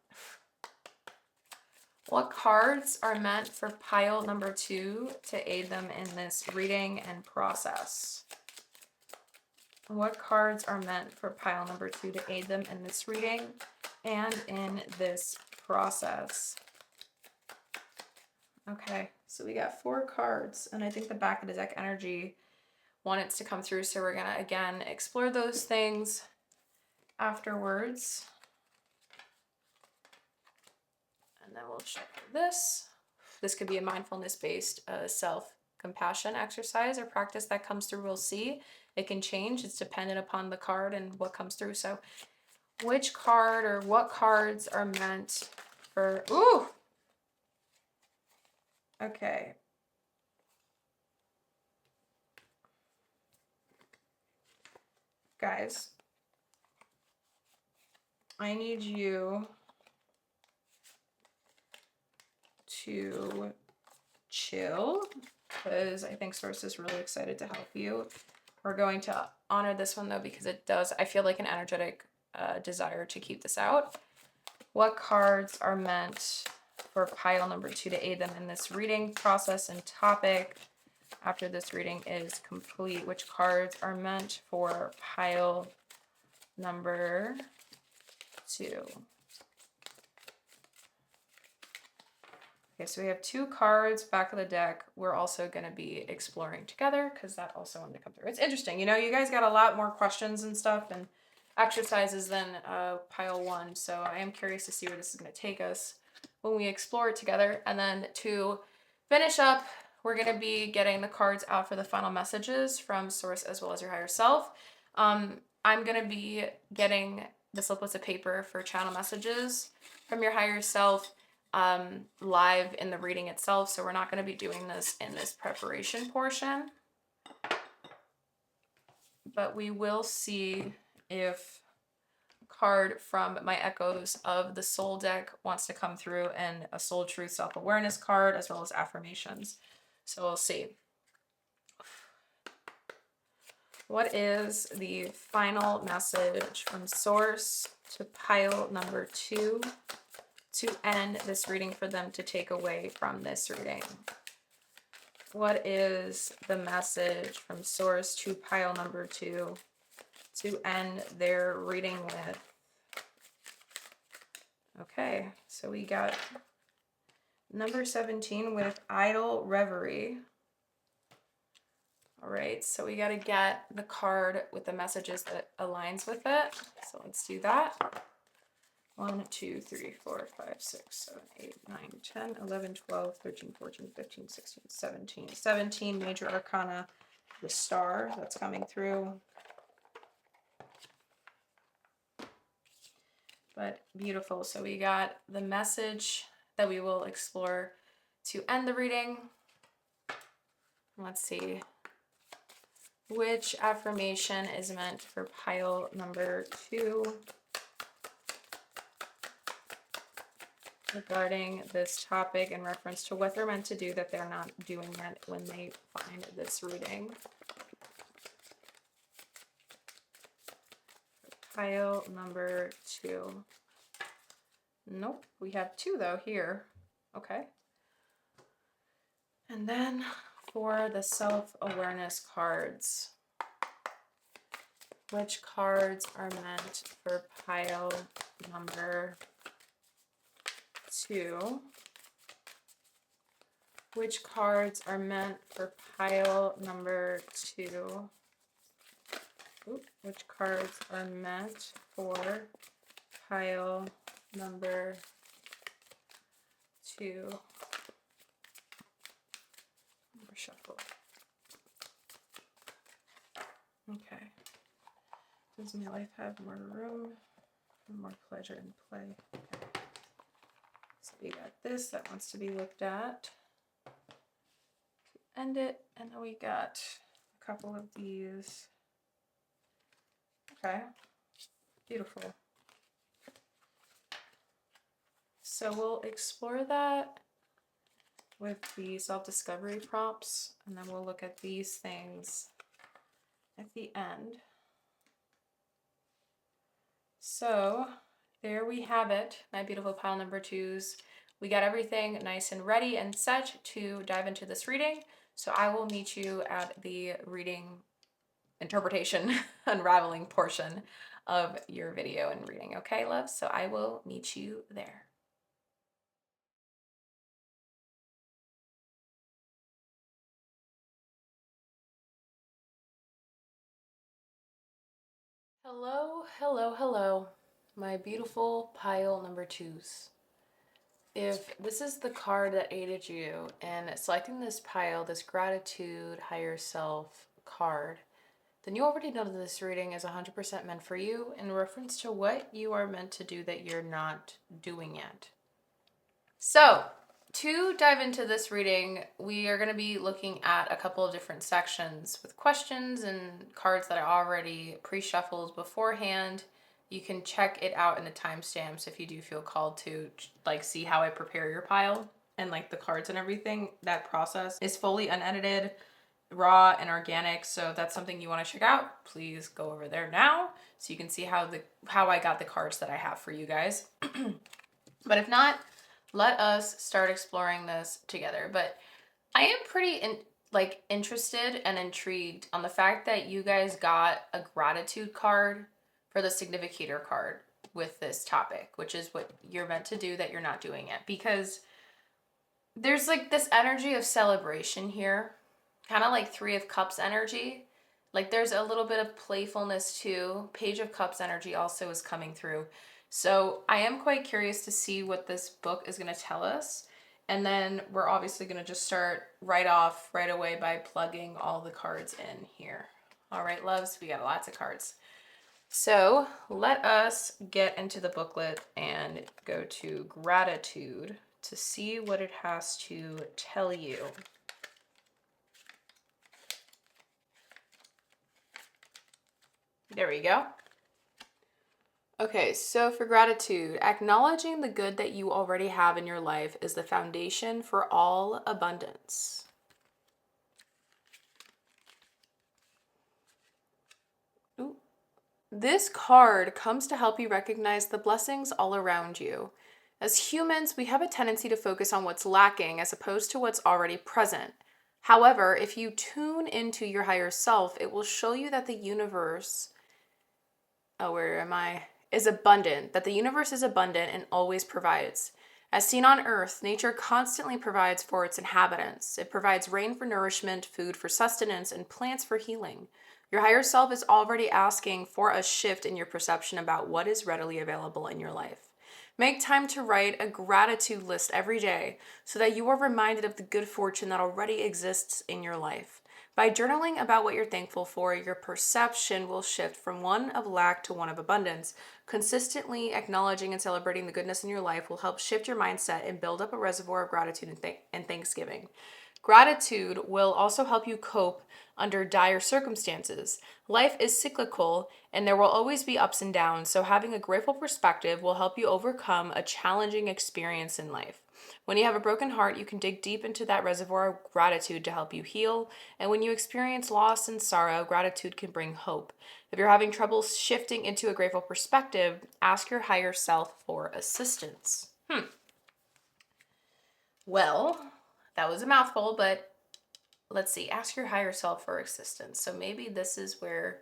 What cards are meant for pile number 2 to aid them in this reading and process? What cards are meant for pile number 2 to aid them in this reading and in this process? Okay, so we got 4 cards, and I think the back of the deck energy wanted to come through, so we're gonna again explore those things afterwards. And then we'll shuffle this. This could be a mindfulness-based self-compassion exercise or practice that comes through. We'll see. It can change. It's dependent upon the card and what comes through. So which card or what cards are meant for... Ooh! Okay. Guys, I need you to chill because I think Source is really excited to help you. We're going to honor this one though because it does, I feel like an energetic desire to keep this out. What cards are meant for pile number 2 to aid them in this reading process and topic after this reading is complete? Which cards are meant for pile number 2? Okay, so we have 2 cards back of the deck. We're also going to be exploring together because that also wanted to come through. It's interesting. You know, you guys got a lot more questions and stuff and exercises than pile 1. So I am curious to see where this is going to take us when we explore it together. And then to finish up, we're going to be getting the cards out for the final messages from Source as well as your higher self. I'm going to be getting the sliplets of paper for channel messages from your higher self live in the reading itself, so we're not going to be doing this in this preparation portion, but we will see if card from my Echoes of the Soul deck wants to come through, and a Soul Truth Self-Awareness card as well as affirmations. So we'll see. What is the final message from Source to pile number 2 to end this reading for them to take away from this reading? What is the message from Source to pile number 2 to end their reading with? Okay, so we got number 17 with Idle Reverie. All right, so we got to get the card with the messages that aligns with it. So let's do that. 1, 2, 3, 4, 5, 6, 7, 8, 9, 10, 11, 12, 13, 14, 15, 16, 17. 17 major arcana, the star that's coming through. But beautiful. So we got the message that we will explore to end the reading. Let's see. Which affirmation is meant for pile number 2? Regarding this topic in reference to what they're meant to do that they're not doing yet when they find this reading. Pile number 2. Nope, we have 2 though here. Okay. And then for the self-awareness cards, which cards are meant for pile number 2? Which cards are meant for pile number 2 which cards are meant for pile number 2. Shuffle. Okay. Does my life have more room for more pleasure and play? Okay. So we got this that wants to be looked at. End it, and then we got a couple of these. Okay. Beautiful. So we'll explore that with the self-discovery prompts, and then we'll look at these things at the end. So there we have it, my beautiful pile number 2s. We got everything nice and ready and set to dive into this reading. So I will meet you at the reading interpretation unraveling portion of your video and reading. Okay, love? So I will meet you there. Hello, hello, hello, my beautiful pile number 2s. If this is the card that aided you in selecting this pile, this gratitude, higher self card, then you already know that this reading is 100% meant for you in reference to what you are meant to do that you're not doing yet. So, to dive into this reading, we are going to be looking at a couple of different sections with questions and cards that are already pre-shuffled beforehand. You can check it out in the timestamps if you do feel called to like see how I prepare your pile and like the cards and everything. That process is fully unedited, raw and organic. So if that's something you want to check out, please go over there now so you can see how I got the cards that I have for you guys. But if not, let us start exploring this together. But I am pretty interested and intrigued on the fact that you guys got a gratitude card for the significator card with this topic, which is what you're meant to do that you're not doing yet. Because there's like this energy of celebration here, kind of like 3 of Cups energy. Like there's a little bit of playfulness too. Page of Cups energy also is coming through. So I am quite curious to see what this book is going to tell us. And then we're obviously going to just start right away by plugging all the cards in here. All right, loves, we got lots of cards. So let us get into the booklet and go to gratitude to see what it has to tell you. There we go. Okay, so for gratitude, acknowledging the good that you already have in your life is the foundation for all abundance. Ooh. This card comes to help you recognize the blessings all around you. As humans, we have a tendency to focus on what's lacking as opposed to what's already present. However, if you tune into your higher self, it will show you that the universe... Oh, where am I? Is abundant, that the universe is abundant and always provides. As seen on Earth, nature constantly provides for its inhabitants. It provides rain for nourishment, food for sustenance, and plants for healing. Your higher self is already asking for a shift in your perception about what is readily available in your life. Make time to write a gratitude list every day so that you are reminded of the good fortune that already exists in your life. By journaling about what you're thankful for, your perception will shift from one of lack to one of abundance. Consistently acknowledging and celebrating the goodness in your life will help shift your mindset and build up a reservoir of gratitude and thanksgiving. Gratitude will also help you cope under dire circumstances. Life is cyclical and there will always be ups and downs, so having a grateful perspective will help you overcome a challenging experience in life. When you have a broken heart, you can dig deep into that reservoir of gratitude to help you heal. And when you experience loss and sorrow, gratitude can bring hope. If you're having trouble shifting into a grateful perspective, ask your higher self for assistance. Well, that was a mouthful, but let's see. Ask your higher self for assistance. So maybe this is where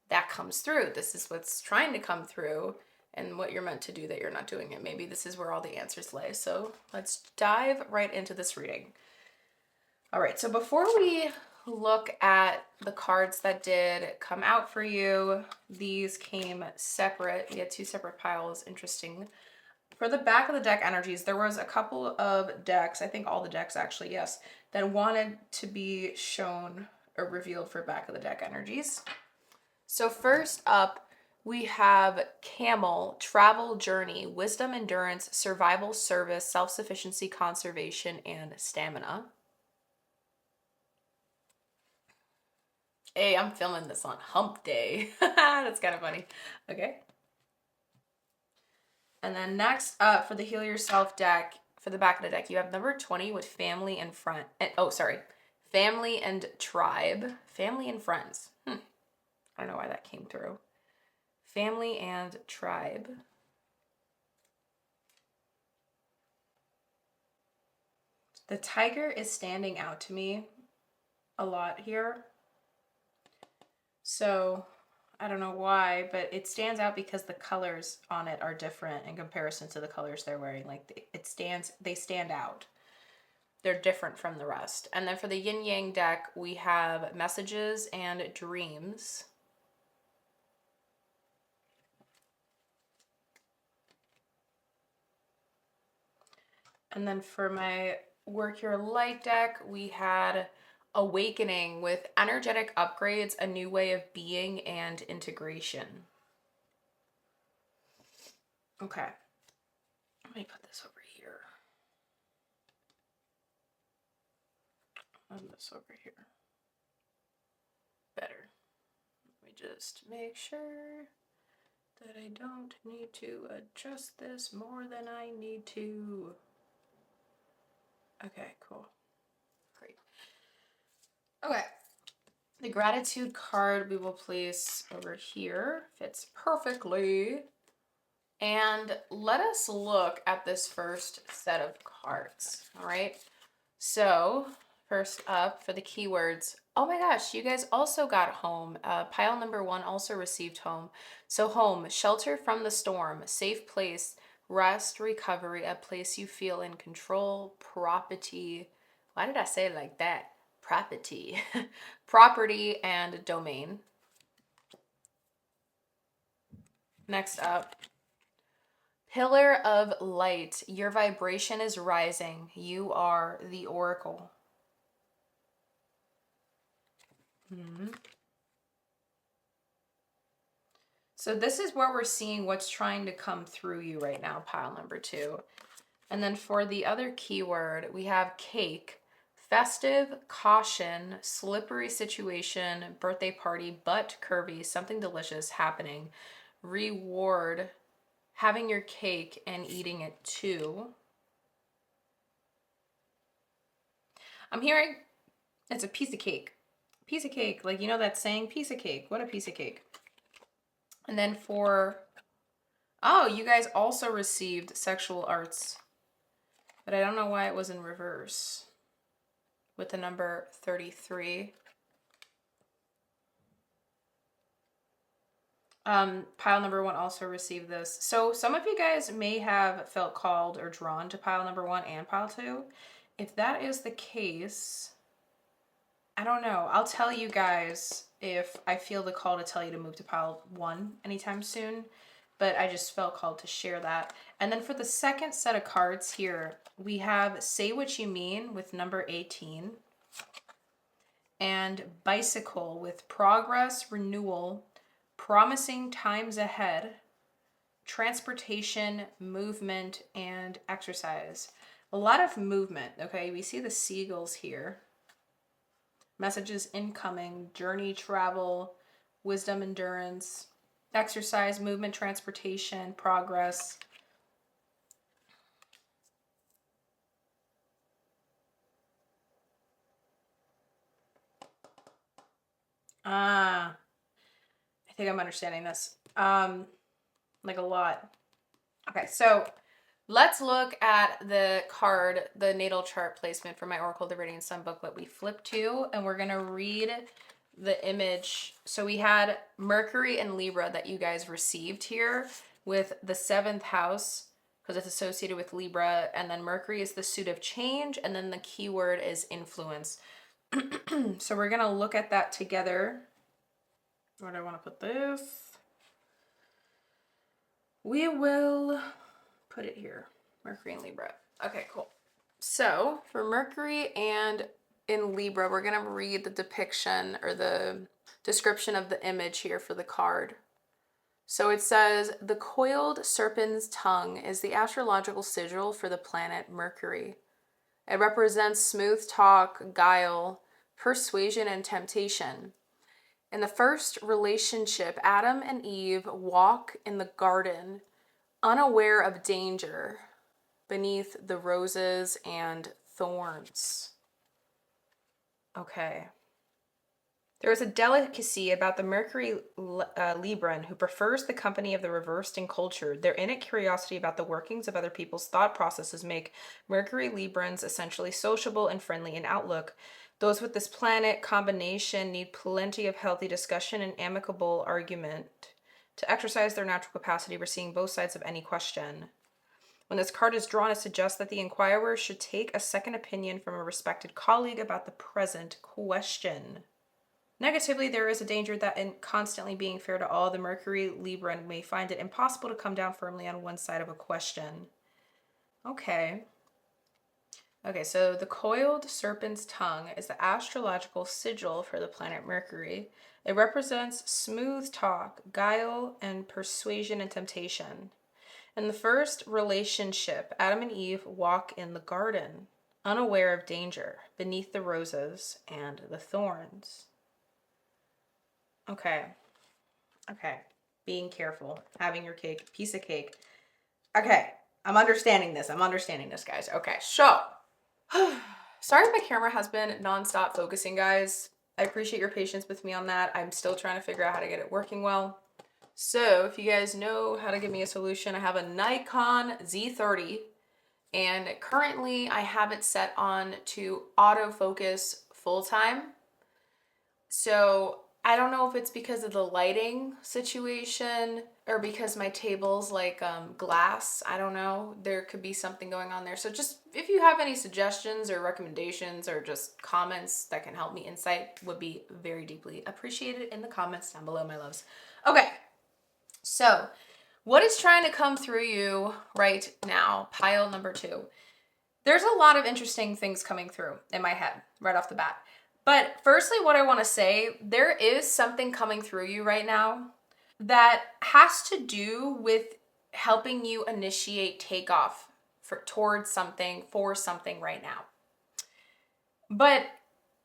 that comes through. This is what's trying to come through and what you're meant to do that you're not doing it. Maybe this is where all the answers lay. So let's dive right into this reading. All right, so before we look at the cards that did come out for you, these came separate. We had two separate piles. Interesting. For the back of the deck energies, there was a couple of decks, I think all the decks actually, yes, that wanted to be shown or revealed for back of the deck energies. So first up, we have Camel, Travel Journey, Wisdom, Endurance, Survival, Service, Self-Sufficiency, Conservation, and Stamina. Hey, I'm filming this on hump day. That's kind of funny. Okay. And then next up for the Heal Yourself deck, for the back of the deck, you have number 20 with Family and Friend. Family and Tribe. Family and Friends. I don't know why that came through. Family and Tribe. The tiger is standing out to me a lot here. So I don't know why, but it stands out because the colors on it are different in comparison to the colors they're wearing. Like they stand out. They're different from the rest. And then for the Yin Yang deck, we have Messages and Dreams. And then for my Work Your Light deck, we had Awakening with energetic upgrades, a new way of being, and integration. Okay. Let me put this over here. And this over here. Better. Let me just make sure that I don't need to adjust this more than I need to. Okay, cool. Great. Okay. The gratitude card we will place over here. Fits perfectly. And let us look at this first set of cards. All right. So first up for the keywords. Oh my gosh, you guys also got home. Pile number 1 also received home. So home, shelter from the storm, safe place, rest, recovery, a place you feel in control, property. Why did I say it like that? Property. Property and domain. Next up, Pillar of Light. Your vibration is rising. You are the oracle. So this is where we're seeing what's trying to come through you right now, pile number 2. And then for the other keyword, we have cake, festive, caution, slippery situation, birthday party, but curvy, something delicious happening, reward, having your cake and eating it too. I'm hearing it's a piece of cake. Piece of cake, like you know that saying, piece of cake. What a piece of cake. And then for, oh, you guys also received sexual arts, but I don't know why it was in reverse with the number 33. Pile number 1 also received this. So some of you guys may have felt called or drawn to pile number 1 and pile 2. If that is the case, I don't know. I'll tell you guys if I feel the call to tell you to move to pile 1 anytime soon, but I just felt called to share that. And then for the second set of cards here, we have Say What You Mean with number 18 and Bicycle with Progress, Renewal, Promising Times Ahead, Transportation, Movement, and Exercise. A lot of movement, okay? We see the seagulls here. Messages incoming, journey, travel, wisdom, endurance, exercise, movement, transportation, progress. I think I'm understanding this. Like a lot. Okay, so let's look at the card, the natal chart placement for my Oracle the Radiant Sun booklet we flipped to, and we're going to read the image. So we had Mercury and Libra that you guys received here with the 7th house because it's associated with Libra, and then Mercury is the suit of change, and then the keyword is influence. So we're going to look at that together. Where do I want to put this? We will put it here. Mercury and Libra. Okay, cool. So for Mercury and in Libra, we're going to read the depiction or the description of the image here for the card. So it says, the coiled serpent's tongue is the astrological sigil for the planet Mercury. It represents smooth talk, guile, persuasion, and temptation. In the first relationship, Adam and Eve walk in the garden, unaware of danger, beneath the roses and thorns. Okay. There is a delicacy about the Mercury Libran who prefers the company of the reversed and cultured. Their innate curiosity about the workings of other people's thought processes make Mercury Librans essentially sociable and friendly in outlook. Those with this planet combination need plenty of healthy discussion and amicable argument to exercise their natural capacity for seeing both sides of any question. When this card is drawn, it suggests that the inquirer should take a second opinion from a respected colleague about the present question. Negatively, there is a danger that in constantly being fair to all, the Mercury Libran may find it impossible to come down firmly on one side of a question. Okay, so the coiled serpent's tongue is the astrological sigil for the planet Mercury. It represents smooth talk, guile, and persuasion and temptation. In the first relationship, Adam and Eve walk in the garden, unaware of danger, beneath the roses and the thorns. Okay. Being careful. Having your cake. Piece of cake. Okay. I'm understanding this, guys. Okay, so. Sorry if my camera has been nonstop focusing, guys. I appreciate your patience with me on that. I'm still trying to figure out how to get it working well. So, if you guys know how to give me a solution, I have a Nikon Z30. And currently, I have it set on to autofocus full-time. So I don't know if it's because of the lighting situation or because my table's like glass. I don't know. There could be something going on there. So just if you have any suggestions or recommendations or just comments that can help me insight would be very deeply appreciated in the comments down below, my loves. Okay, so what is trying to come through you right now? Pile number 2. There's a lot of interesting things coming through in my head right off the bat. But firstly, what I want to say, there is something coming through you right now that has to do with helping you initiate takeoff towards something, for something right now. But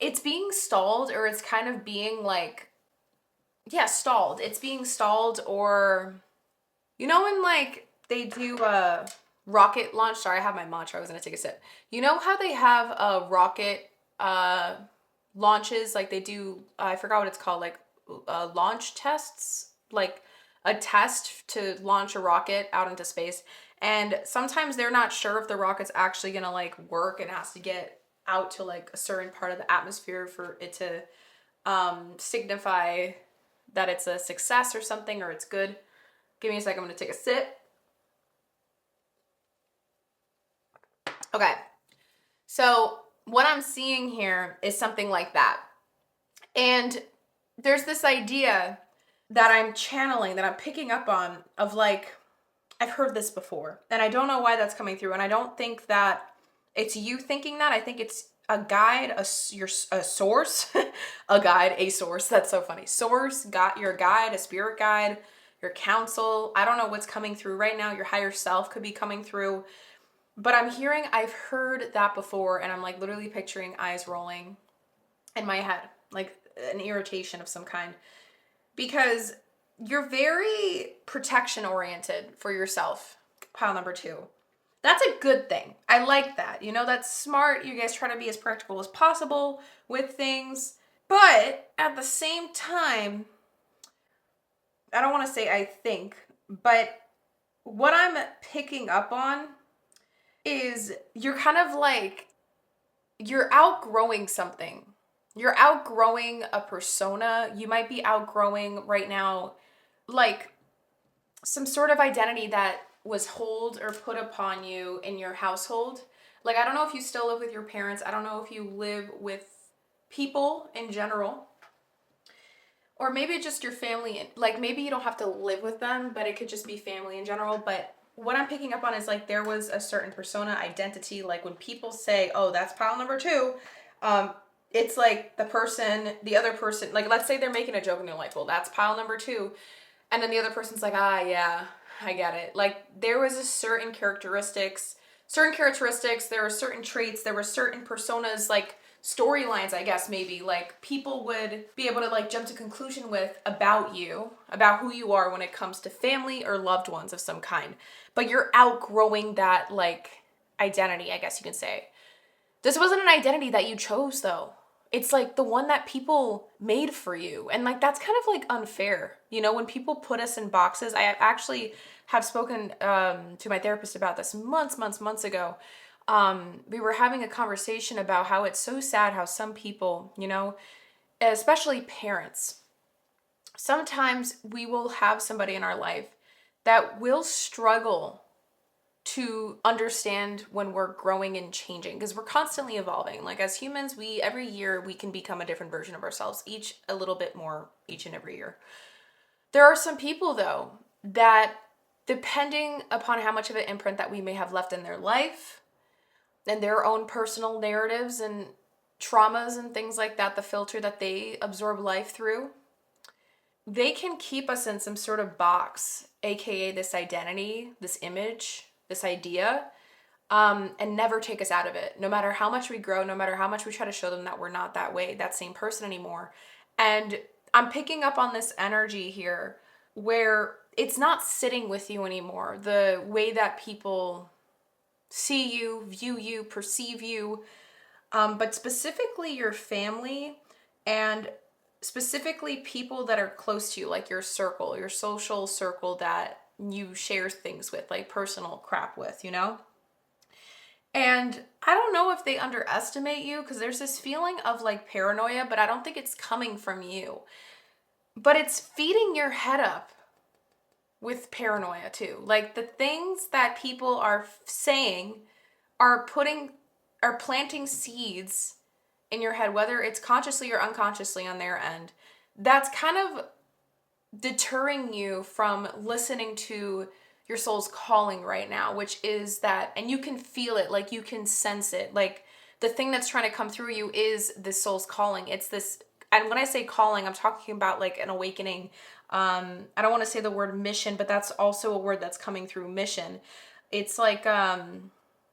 it's being stalled, or it's kind of being like, stalled. It's being stalled, or, when like they do a rocket launch. Sorry, I have my matcha. I was going to take a sip. You know how they have a rocket launches, like they do, I forgot what it's called, like launch tests, like a test to launch a rocket out into space. And sometimes they're not sure if the rocket's actually gonna like work and has to get out to like a certain part of the atmosphere for it to signify that it's a success or something, or it's good. Give me a second, I'm gonna take a sip. Okay, so what I'm seeing here is something like that. And there's this idea that I'm channeling, that I'm picking up on, of like, I've heard this before, and I don't know why that's coming through. And I don't think that it's you thinking that. I think it's a guide, a source, a guide, a source. That's so funny. Source, your guide, a spirit guide, your counsel. I don't know what's coming through right now. Your higher self could be coming through. But I've heard that before, and I'm like literally picturing eyes rolling in my head, like an irritation of some kind, because you're very protection oriented for yourself. Pile number 2. That's a good thing. I like that. That's smart. You guys try to be as practical as possible with things. But at the same time, I don't want to say I think, but what I'm picking up on is you're kind of like, you're outgrowing something. You're outgrowing a persona. You might be outgrowing right now, like some sort of identity that was held or put upon you in your household. Like, I don't know if you still live with your parents. I don't know if you live with people in general, or maybe just your family, like maybe you don't have to live with them, but it could just be family in general. But what I'm picking up on is like there was a certain persona identity, like when people say, oh, that's pile number two, it's like the other person, like let's say they're making a joke and they're like, well, that's pile number two. And then the other person's like, ah, yeah, I get it. Like there was a certain characteristics, there were certain traits, there were certain personas, like storylines, I guess, maybe, like people would be able to like jump to conclusion with about you, about who you are when it comes to family or loved ones of some kind. But you're outgrowing that like identity, I guess you can say. This wasn't an identity that you chose though. It's like the one that people made for you. And like that's kind of like unfair. You know, when people put us in boxes, I actually have spoken to my therapist about this months ago. We were having a conversation about how it's so sad how some people, you know, especially parents, sometimes we will have somebody in our life that will struggle to understand when we're growing and changing, because we're constantly evolving. Like as humans, every year we can become a different version of ourselves, each a little bit more each and every year. There are some people though that, depending upon how much of an imprint that we may have left in their life and their own personal narratives and traumas and things like that, the filter that they absorb life through, they can keep us in some sort of box, aka this identity, this image, this idea, and never take us out of it. No matter how much we grow, no matter how much we try to show them that we're not that way, that same person anymore. And I'm picking up on this energy here where it's not sitting with you anymore. The way that people see you, view you, perceive you, but specifically your family and specifically people that are close to you, like your circle, your social circle that you share things with, like personal crap with, you know? And I don't know if they underestimate you, because there's this feeling of like paranoia, but I don't think it's coming from you. But it's feeding your head up with paranoia too. Like the things that people are saying are planting seeds in your head, whether it's consciously or unconsciously on their end. That's kind of deterring you from listening to your soul's calling right now, which is that, and you can feel it, like you can sense it, like the thing that's trying to come through you is this soul's calling. It's this, and when I say calling, I'm talking about like an awakening. I don't want to say the word mission, but that's also a word that's coming through, mission. It's like,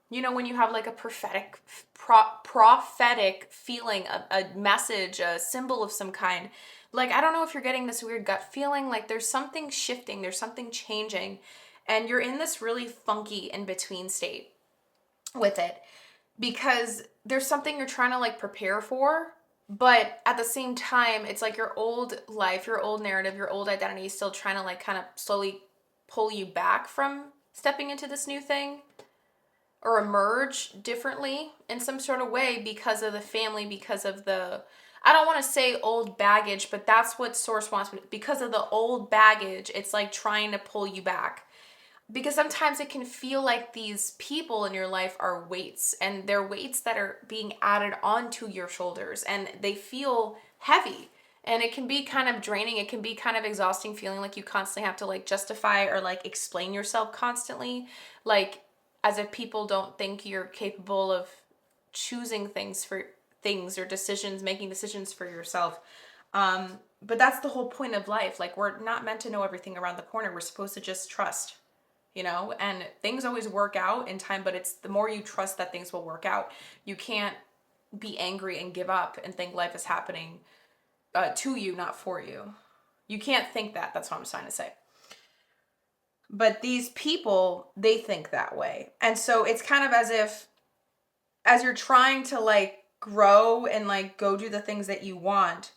you know, when you have like a prophetic feeling, a message, a symbol of some kind. Like, I don't know if you're getting this weird gut feeling, like there's something shifting, there's something changing, and you're in this really funky in-between state with it, because there's something you're trying to like prepare for, but at the same time, it's like your old life, your old narrative, your old identity is still trying to like kind of slowly pull you back from stepping into this new thing, or emerge differently in some sort of way because of the family, because of the, I don't want to say old baggage, but that's what source wants me to, because of the old baggage, it's like trying to pull you back. Because sometimes it can feel like these people in your life are weights, and they're weights that are being added onto your shoulders, and they feel heavy. And it can be kind of draining. It can be kind of exhausting, feeling like you constantly have to like justify or like explain yourself constantly. Like, as if people don't think you're capable of choosing things or decisions, making decisions for yourself. But that's the whole point of life. Like, we're not meant to know everything around the corner. We're supposed to just trust, you know, and things always work out in time, but it's the more you trust that things will work out. You can't be angry and give up and think life is happening to you, not for you. You can't think that. That's what I'm trying to say. But these people, they think that way. And so it's kind of as if, as you're trying to like grow and like go do the things that you want,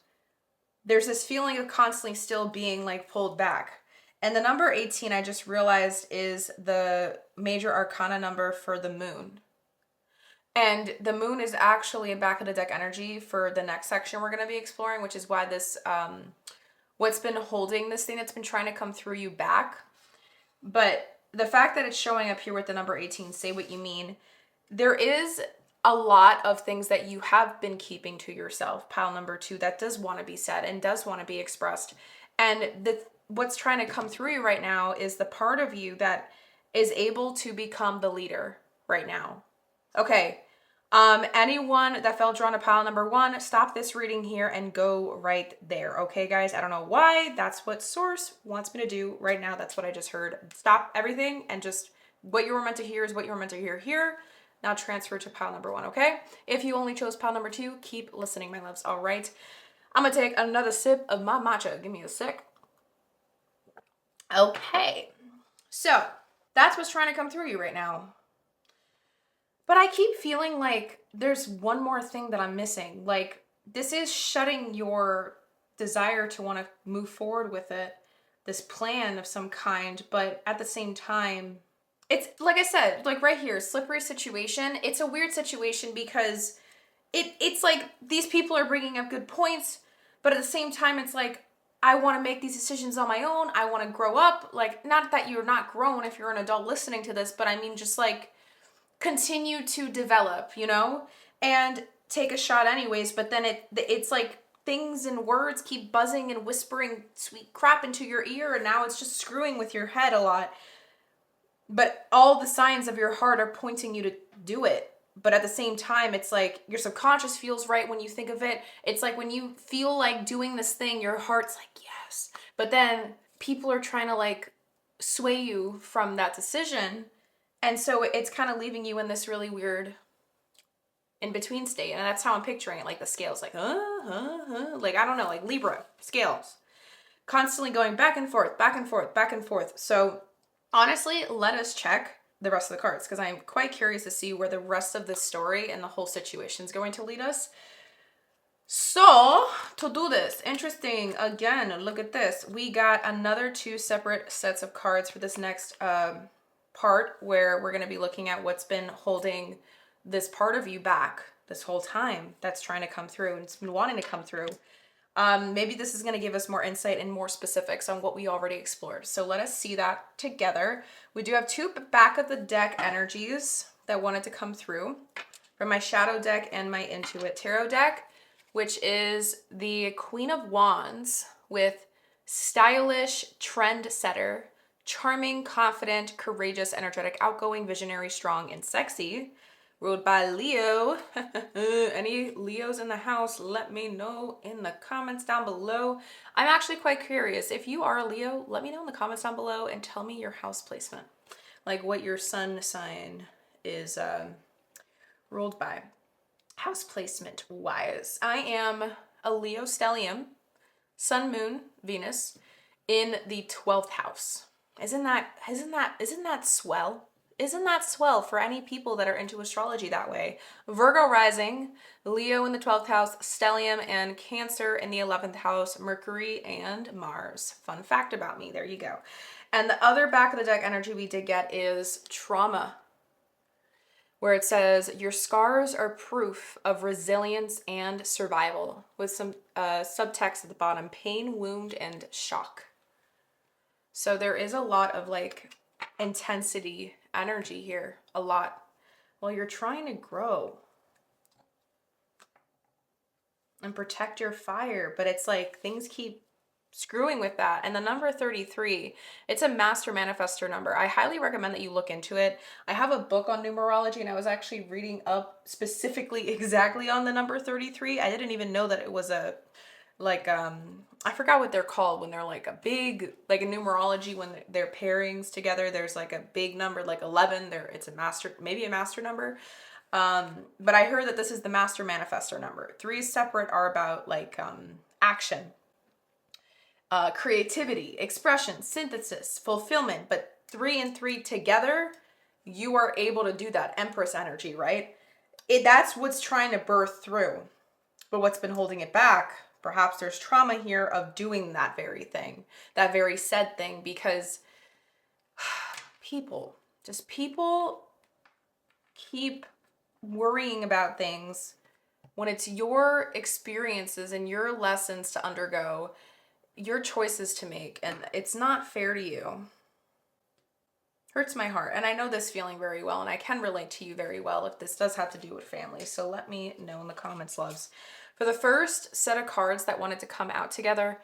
there's this feeling of constantly still being like pulled back. And the number 18, I just realized, is the major arcana number for the moon. And the moon is actually a back of the deck energy for the next section we're going to be exploring, which is why this, what's been holding this thing that's been trying to come through you back. But the fact that it's showing up here with the number 18, say what you mean, there is a lot of things that you have been keeping to yourself, pile number 2, that does want to be said and does want to be expressed. And what's trying to come through you right now is the part of you that is able to become the leader right now. Okay. Anyone that felt drawn to pile number 1, stop this reading here and go right there. Okay, guys, I don't know why. That's what source wants me to do right now. That's what I just heard. Stop everything and just what you were meant to hear is what you were meant to hear here. Now transfer to pile number 1, okay? If you only chose pile number 2, keep listening, my loves. All right. I'm gonna take another sip of my matcha. Give me a sec. Okay. So that's what's trying to come through you right now. But I keep feeling like there's one more thing that I'm missing. Like, this is shutting your desire to want to move forward with it, this plan of some kind, but at the same time, it's like I said, like right here, slippery situation. It's a weird situation because it's like these people are bringing up good points, but at the same time, it's like, I want to make these decisions on my own. I want to grow up. Like, not that you're not grown if you're an adult listening to this, but I mean, just like, continue to develop, you know, and take a shot anyways. But then it's like things and words keep buzzing and whispering sweet crap into your ear, and now it's just screwing with your head a lot. But all the signs of your heart are pointing you to do it. But at the same time, it's like your subconscious feels right when you think of it. It's like when you feel like doing this thing, your heart's like, yes. But then people are trying to like sway you from that decision. And so it's kind of leaving you in this really weird in-between state. And that's how I'm picturing it. Like the scales, like, like, I don't know, like Libra scales. Constantly going back and forth, back and forth, back and forth. So honestly, let us check the rest of the cards because I'm quite curious to see where the rest of this story and the whole situation is going to lead us. So to do this, interesting, again, look at this. We got another 2 separate sets of cards for this next part where we're going to be looking at what's been holding this part of you back this whole time that's trying to come through and it's been wanting to come through. Maybe this is going to give us more insight and more specifics on what we already explored. So let us see that together. We do have 2 back of the deck energies that wanted to come through from my Shadow deck and my Intuit Tarot deck, which is the Queen of Wands with stylish trendsetter, charming, confident, courageous, energetic, outgoing, visionary, strong, and sexy. Ruled by Leo. Any Leos in the house, let me know in the comments down below. I'm actually quite curious. If you are a Leo, let me know in the comments down below and tell me your house placement. Like what your sun sign is ruled by. House placement wise, I am a Leo stellium, Sun, Moon, Venus in the 12th house. Isn't that swell? Isn't that swell for any people that are into astrology that way? Virgo rising, Leo in the 12th house, stellium and Cancer in the 11th house, Mercury and Mars. Fun fact about me, there you go. And the other back of the deck energy we did get is trauma, where it says, your scars are proof of resilience and survival, with some subtext at the bottom, pain, wound, and shock. So there is a lot of like intensity energy here, a lot. Well, you're trying to grow and protect your fire, but it's like things keep screwing with that. And the number 33, it's a master manifestor number. I highly recommend that you look into it. I have a book on numerology and I was actually reading up specifically exactly on the number 33. I didn't even know that it was a like I forgot what they're called when they're like a big, like a numerology, when they're pairings together, there's like a big number like 11 there. It's a master, maybe a master number. But I heard that this is the master manifestor number. 3 separate are about like action, creativity, expression, synthesis, fulfillment. But 3 and 3 together, you are able to do that. Empress energy, right? That's what's trying to birth through. But what's been holding it back, perhaps there's trauma here of doing that very thing, that very said thing, because people keep worrying about things when it's your experiences and your lessons to undergo, your choices to make, and it's not fair to you. Hurts my heart. And I know this feeling very well, and I can relate to you very well if this does have to do with family. So let me know in the comments, loves. For the first set of cards that wanted to come out together,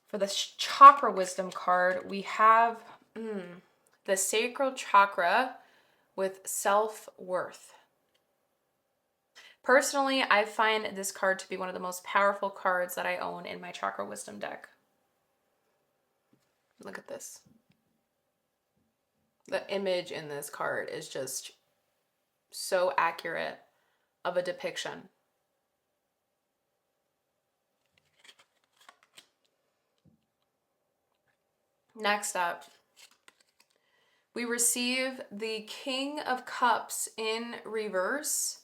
for the chakra wisdom card, we have the sacral chakra with self-worth. Personally, I find this card to be one of the most powerful cards that I own in my chakra wisdom deck. Look at this. The image in this card is just so accurate of a depiction. Next up, we receive the King of Cups in reverse,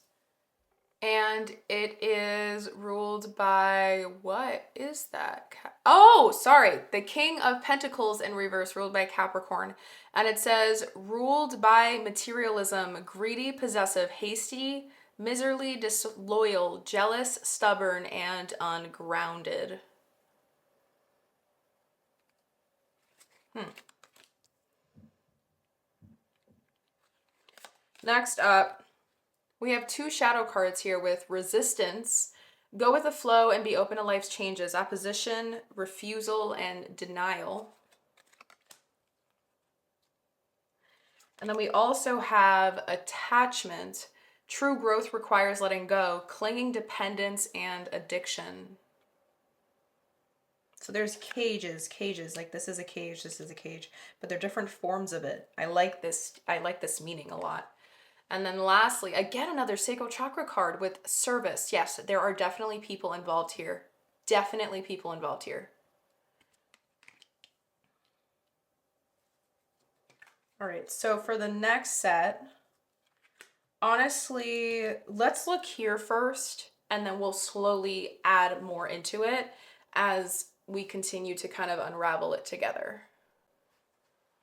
and it is ruled by, what is that? Oh, sorry, the King of Pentacles in reverse, ruled by Capricorn, and it says, ruled by materialism, greedy, possessive, hasty, miserly, disloyal, jealous, stubborn, and ungrounded. Next up, we have two shadow cards here with resistance, go with the flow and be open to life's changes, opposition, refusal, and denial. And then we also have attachment, true growth requires letting go, clinging, dependence, and addiction. So there's cages, like this is a cage, this is a cage, but they're different forms of it. I like this meaning a lot. And then lastly, again, another sacral chakra card with service. Yes, there are definitely people involved here. Definitely people involved here. All right, so for the next set, honestly, let's look here first, and then we'll slowly add more into it as we continue to kind of unravel it together.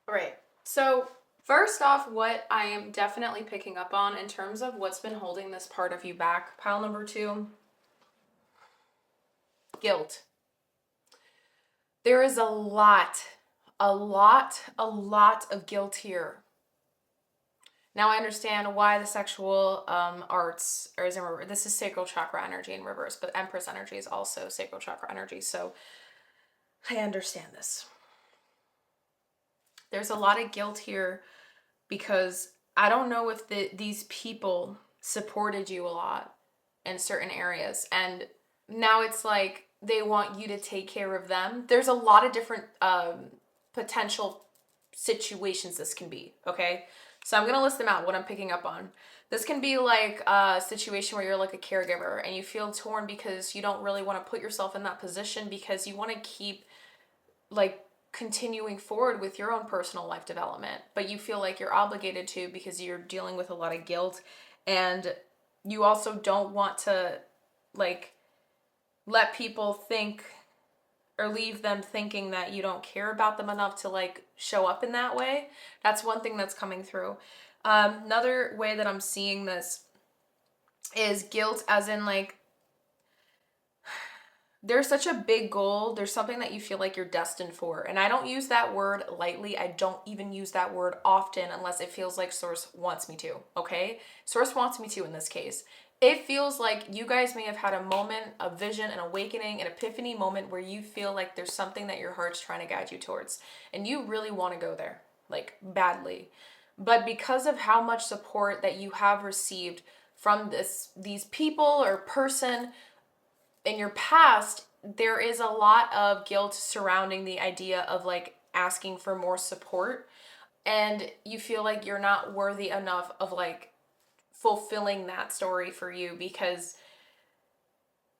All right, so first off, what I am definitely picking up on in terms of what's been holding this part of you back, pile number 2, guilt. There is a lot of guilt here. Now I understand why the sexual arts is in reverse. This is sacral chakra energy in reverse, but Empress energy is also sacral chakra energy. So I understand this. There's a lot of guilt here because I don't know if these people supported you a lot in certain areas. And now it's like they want you to take care of them. There's a lot of different potential situations this can be, okay? So I'm going to list them out, what I'm picking up on. This can be like a situation where you're like a caregiver and you feel torn because you don't really want to put yourself in that position because you want to keep like continuing forward with your own personal life development, but you feel like you're obligated to because you're dealing with a lot of guilt, and you also don't want to like let people think or leave them thinking that you don't care about them enough to like show up in that way. That's one thing that's coming through. Another way that I'm seeing this is guilt as in like there's such a big goal. There's something that you feel like you're destined for. And I don't use that word lightly. I don't even use that word often unless it feels like Source wants me to, okay? Source wants me to in this case. It feels like you guys may have had a moment, a vision, an awakening, an epiphany moment where you feel like there's something that your heart's trying to guide you towards. And you really want to go there, like badly. But because of how much support that you have received from these people or person in your past, there is a lot of guilt surrounding the idea of like asking for more support. And you feel like you're not worthy enough of like fulfilling that story for you because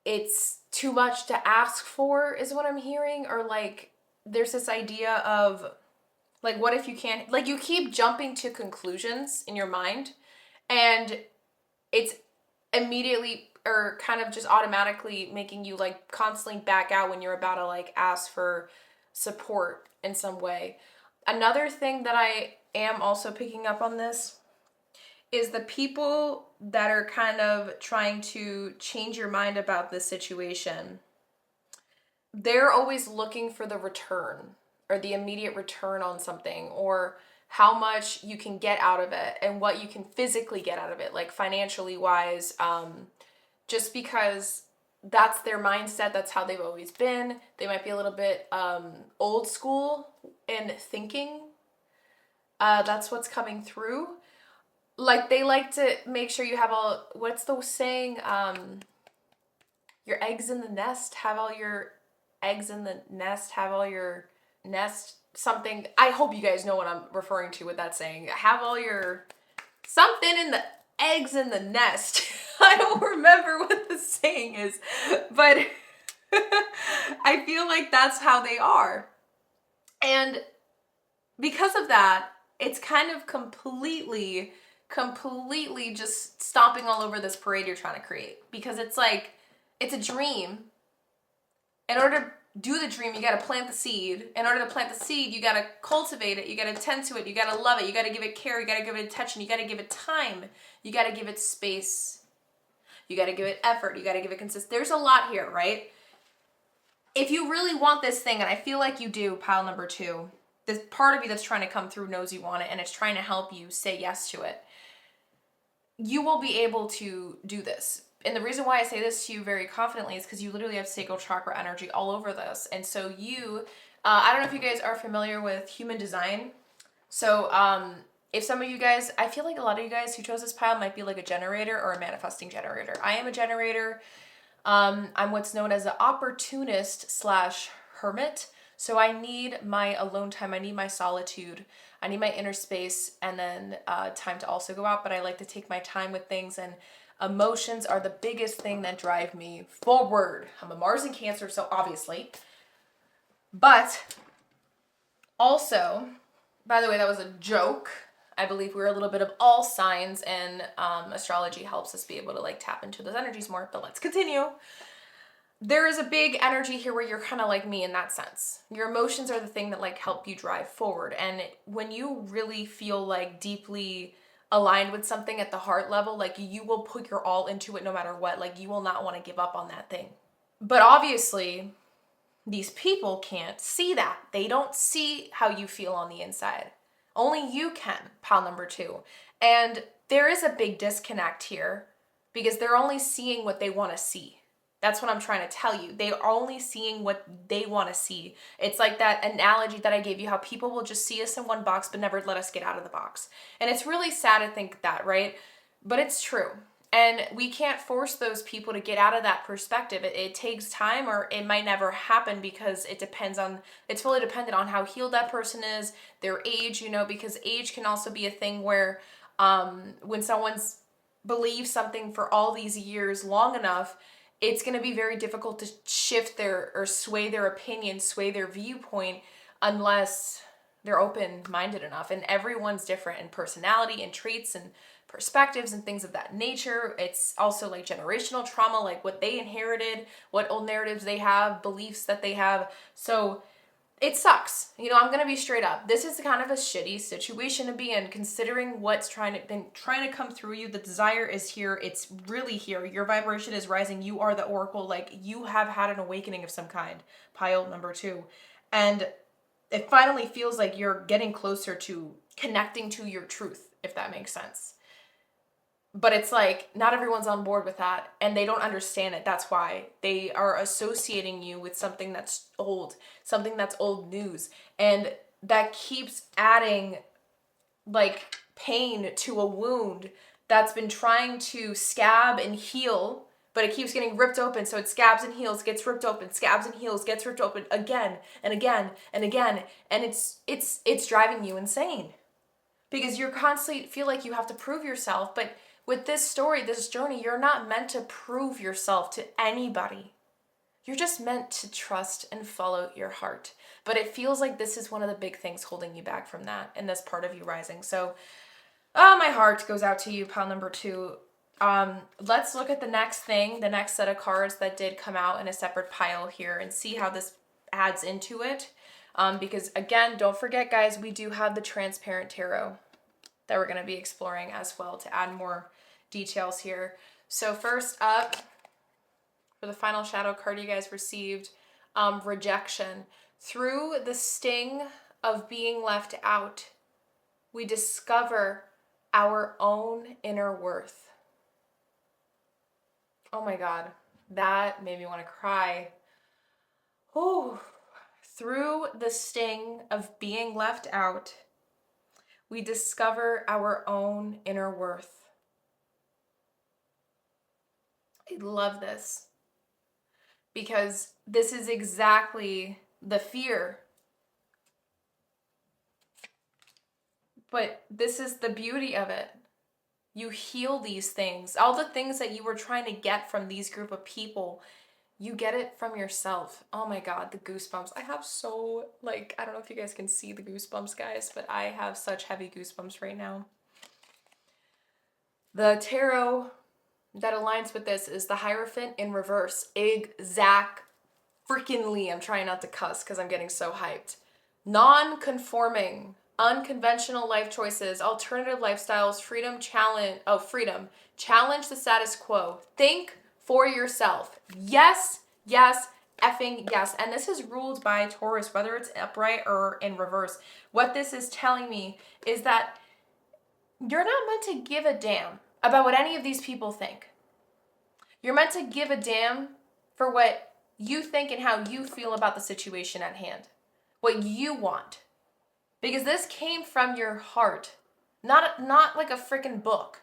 it's too much to ask for is what I'm hearing. Or like there's this idea of like, what if you can't, like you keep jumping to conclusions in your mind and it's immediately or kind of just automatically making you like constantly back out when you're about to like ask for support in some way. Another thing that I am also picking up on this is the people that are kind of trying to change your mind about this situation. They're always looking for the return or the immediate return on something, or how much you can get out of it and what you can physically get out of it, like financially wise, just because that's their mindset. That's how they've always been. They might be a little bit old school in thinking. That's what's coming through. Like they like to make sure you have all, what's the saying? Your eggs in the nest, have all your eggs in the nest, have all your nest, something. I hope you guys know what I'm referring to with that saying. Have all your something in the eggs in the nest. I don't remember what the saying is, but I feel like that's how they are. And because of that, it's kind of completely just stomping all over this parade you're trying to create. Because it's like, it's a dream. In order to do the dream, you got to plant the seed. In order to plant the seed, you got to cultivate it. You got to tend to it. You got to love it. You got to give it care. You got to give it attention. You got to give it time. You got to give it space. You got to give it effort. You got to give it consistency. There's a lot here, right? If you really want this thing, and I feel like you do, pile number 2, this part of you that's trying to come through knows you want it, and it's trying to help you say yes to it. You will be able to do this. And the reason why I say this to you very confidently is because you literally have sacral chakra energy all over this. And so you, I don't know if you guys are familiar with human design. So if some of you guys, I feel like a lot of you guys who chose this pile might be like a generator or a manifesting generator. I am a generator. I'm what's known as an opportunist / hermit. So I need my alone time. I need my solitude. I need my inner space, and then time to also go out. But I like to take my time with things, and emotions are the biggest thing that drive me forward. I'm a Mars in Cancer, so obviously. But also, by the way, that was a joke. I believe we're a little bit of all signs, and astrology helps us be able to like tap into those energies more. But let's continue. There is a big energy here where you're kind of like me in that sense. Your emotions are the thing that like help you drive forward. And when you really feel like deeply aligned with something at the heart level, like you will put your all into it no matter what. Like you will not want to give up on that thing. But obviously, these people can't see that. They don't see how you feel on the inside. Only you can, pile number 2. And there is a big disconnect here because they're only seeing what they want to see. That's what I'm trying to tell you. They are only seeing what they want to see. It's like that analogy that I gave you, how people will just see us in one box but never let us get out of the box. And it's really sad to think that, right? But it's true. And we can't force those people to get out of that perspective. It takes time, or it might never happen because it's fully dependent on how healed that person is, their age, because age can also be a thing where when someone's believed something for all these years long enough, it's going to be very difficult to shift or sway their opinion, sway their viewpoint, unless they're open-minded enough. And everyone's different in personality and traits and perspectives and things of that nature. It's also like generational trauma, like what they inherited, what old narratives they have, beliefs that they have. So it sucks. I'm going to be straight up. This is kind of a shitty situation to be in, considering what's been trying to come through you. The desire is here. It's really here. Your vibration is rising. You are the oracle. Like you have had an awakening of some kind. Pile number 2. And it finally feels like you're getting closer to connecting to your truth, if that makes sense. But it's like, not everyone's on board with that, and they don't understand it. That's why they are associating you with something that's old news. And that keeps adding like pain to a wound that's been trying to scab and heal, but it keeps getting ripped open. So it scabs and heals, gets ripped open, scabs and heals, gets ripped open again and again and again. And it's driving you insane because you're constantly feel like you have to prove yourself. But with this story, this journey, you're not meant to prove yourself to anybody. You're just meant to trust and follow your heart. But it feels like this is one of the big things holding you back from that in this part of you rising. So, my heart goes out to you, pile number 2. Let's look at the next set of cards that did come out in a separate pile here, and see how this adds into it. Because again, don't forget guys, we do have the transparent tarot that we're going to be exploring as well to add more details here. So first up, for the final shadow card you guys received, rejection. Through the sting of being left out, We discover our own inner worth. Oh my God, that made me want to cry. Ooh. Through the sting of being left out, we discover our own inner worth. I love this because this is exactly the fear. But this is the beauty of it. You heal these things. All the things that you were trying to get from these group of people, you get it from yourself. Oh my God, the goosebumps. I have so, like, I don't know if you guys can see the goosebumps, guys, but I have such heavy goosebumps right now. The tarot that aligns with this is the Hierophant in reverse. Exact freakingly. I'm trying not to cuss because I'm getting so hyped. Non-conforming, unconventional life choices, alternative lifestyles, freedom. Challenge the status quo. Think for yourself. Yes, yes, effing yes. And this is ruled by Taurus, whether it's upright or in reverse. What this is telling me is that you're not meant to give a damn about what any of these people think. You're meant to give a damn for what you think and how you feel about the situation at hand. What you want. Because this came from your heart. Not like a freaking book.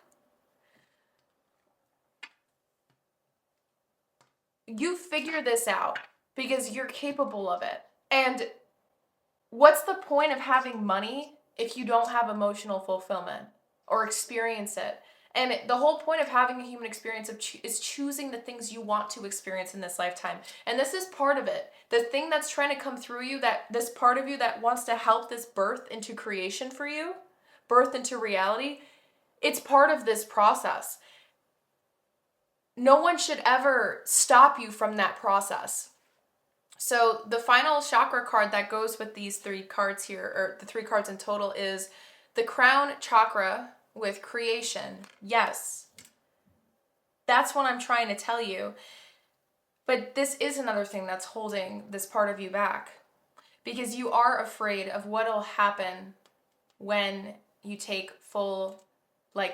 You figure this out because you're capable of it. And what's the point of having money if you don't have emotional fulfillment or experience it? And the whole point of having a human experience is choosing the things you want to experience in this lifetime. And this is part of it. The thing that's trying to come through you, that this part of you that wants to help this birth into creation for you, birth into reality, it's part of this process. No one should ever stop you from that process. So the final chakra card that goes with these 3 cards here, or the 3 cards in total, is the crown chakra with creation. Yes. That's what I'm trying to tell you. But this is another thing that's holding this part of you back. Because you are afraid of what'll happen when you take full,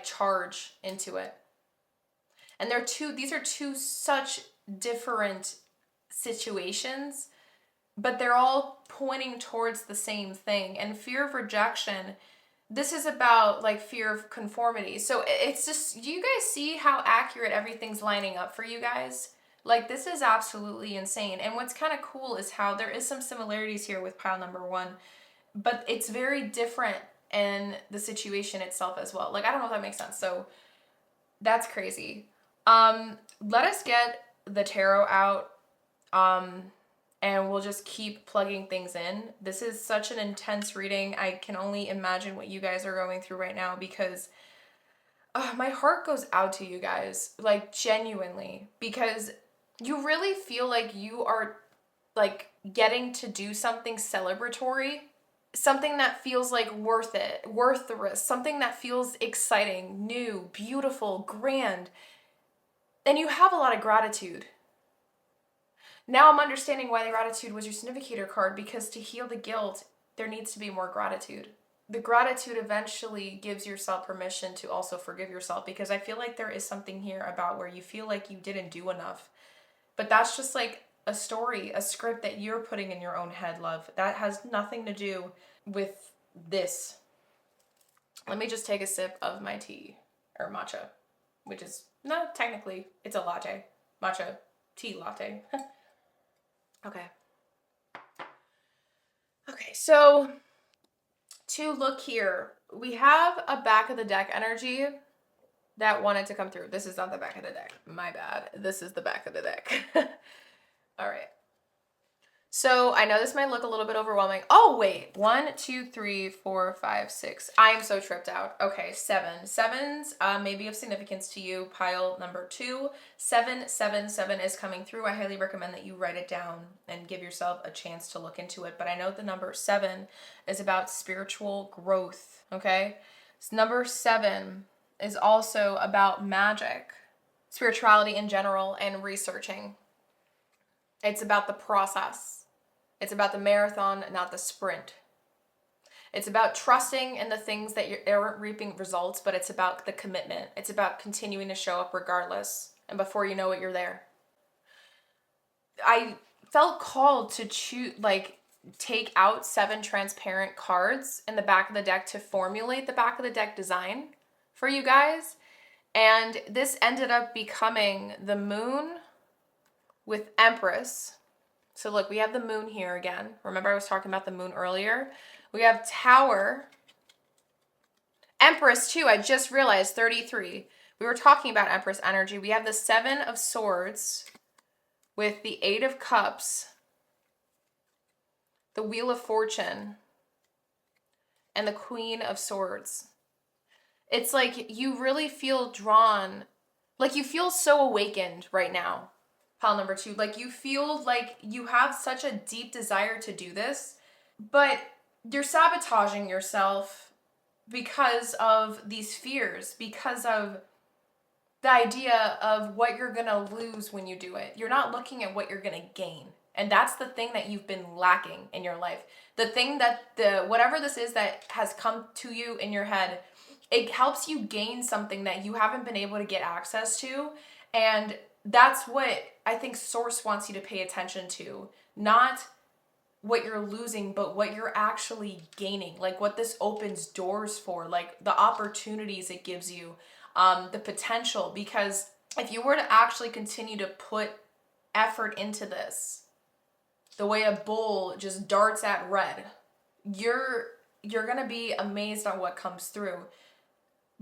charge into it. And these are two such different situations, but they're all pointing towards the same thing. And fear of rejection, this is about fear of conformity. So it's just, do you guys see how accurate everything's lining up for you guys? This is absolutely insane. And what's kind of cool is how there is some similarities here with pile number 1, but it's very different in the situation itself as well. I don't know if that makes sense. So that's crazy. Let us get the tarot out, and we'll just keep plugging things in. This is such an intense reading. I can only imagine what you guys are going through right now because my heart goes out to you guys, genuinely, because you really feel like you are getting to do something celebratory, something that feels worth it, worth the risk, something that feels exciting, new, beautiful, grand. And you have a lot of gratitude. Now I'm understanding why the gratitude was your significator card, because to heal the guilt, there needs to be more gratitude. The gratitude eventually gives yourself permission to also forgive yourself, because I feel like there is something here about where you feel like you didn't do enough. But that's just a story, a script that you're putting in your own head, love. That has nothing to do with this. Let me just take a sip of my tea, or matcha, which is, no, technically, it's a latte. Matcha tea latte. Okay. Okay, so to look here, we have a back of the deck energy that wanted to come through. This is not the back of the deck. My bad. This is the back of the deck. All right. So I know this might look a little bit overwhelming. Oh, wait. 1, 2, 3, 4, 5, 6. I am so tripped out. Okay, 7. Sevens may be of significance to you. Pile number 2. 777 is coming through. I highly recommend that you write it down and give yourself a chance to look into it. But I know the number 7 is about spiritual growth, okay? So number 7 is also about magic, spirituality in general, and researching. It's about the process. It's about the marathon, not the sprint. It's about trusting in the things that you aren't reaping results, but it's about the commitment. It's about continuing to show up regardless. And before you know it, you're there. I felt called to choose, like, take out 7 transparent cards in the back of the deck to formulate the back of the deck design for you guys. And this ended up becoming the Moon with Empress. So look, we have the Moon here again. Remember I was talking about the Moon earlier? We have Tower. Empress too, I just realized, 33. We were talking about Empress energy. We have the 7 of Swords with the 8 of Cups, the Wheel of Fortune, and the Queen of Swords. It's like you really feel drawn, like you feel so awakened right now, pile number 2. Like you feel like you have such a deep desire to do this, but you're sabotaging yourself because of these fears, because of the idea of what you're gonna lose when you do it. You're not looking at what you're gonna gain. And that's the thing that you've been lacking in your life. The thing that whatever this is that has come to you in your head, it helps you gain something that you haven't been able to get access to. And that's what I think Source wants you to pay attention to. Not what you're losing, but what you're actually gaining. Like what this opens doors for, like the opportunities it gives you, the potential. Because if you were to actually continue to put effort into this, the way a bull just darts at red, you're gonna be amazed on what comes through.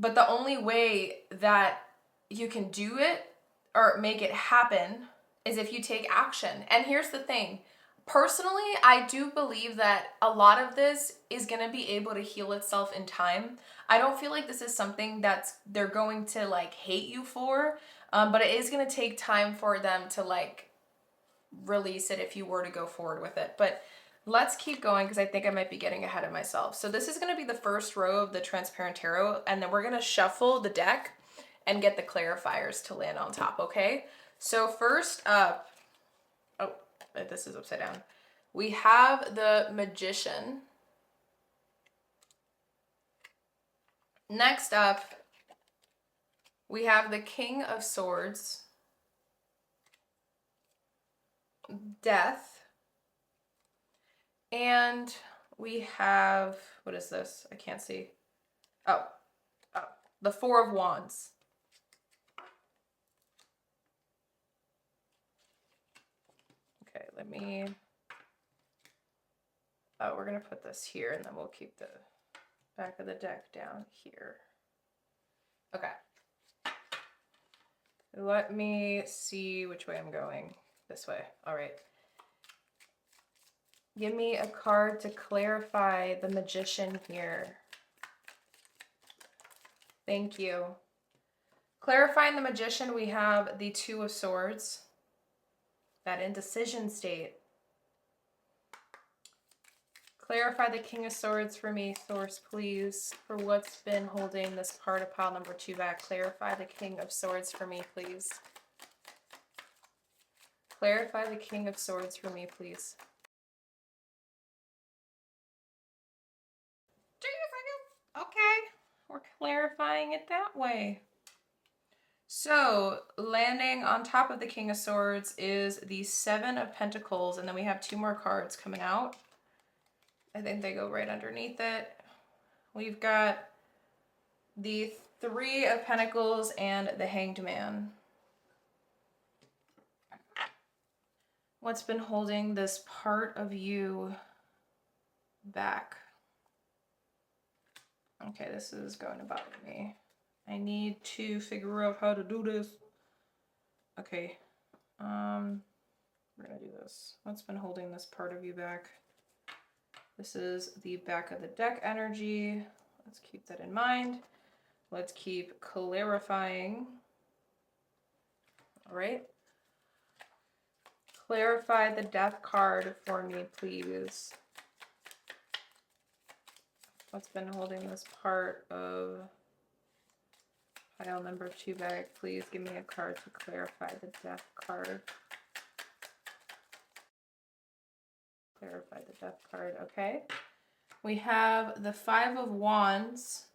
But the only way that you can do it or make it happen is if you take action. And here's the thing. Personally, I do believe that a lot of this is going to be able to heal itself in time. I don't feel like this is something that they're going to like hate you for, but it is going to take time for them to like release it if you were to go forward with it. But let's keep going because I think I might be getting ahead of myself. So this is going to be the first row of the Transparent Tarot, and then we're going to shuffle the deck and get the clarifiers to land on top, okay? So first up, oh, this is upside down. We have the Magician. Next up, we have the King of Swords, Death, and we have, what is this? I can't see. Oh, the Four of Wands. Okay, let me, we're gonna put this here and then we'll keep the back of the deck down here. Okay. Let me see which way I'm going. This way. All right. Give me a card to clarify the Magician here. Thank you. Clarifying the Magician, we have the Two of Swords. That indecision state. Clarify the King of Swords for me, Source, please, for what's been holding this part of pile number 2 back. Clarify the King of Swords for me, please. Clarify the King of Swords for me, please. Okay, we're clarifying it that way. So, landing on top of the King of Swords is the 7 of Pentacles, and then we have 2 more cards coming out. I think they go right underneath it. We've got the 3 of Pentacles and the Hanged Man. What's been holding this part of you back? Okay, this is going to bother me. I need to figure out how to do this. Okay. We're gonna do this. What's been holding this part of you back? This is the back of the deck energy. Let's keep that in mind. Let's keep clarifying. All right. Clarify the Death card for me, please. What's been holding this part of pile number 2 back? Please give me a card to clarify the Death card. Clarify the Death card, okay. We have the Five of Wands.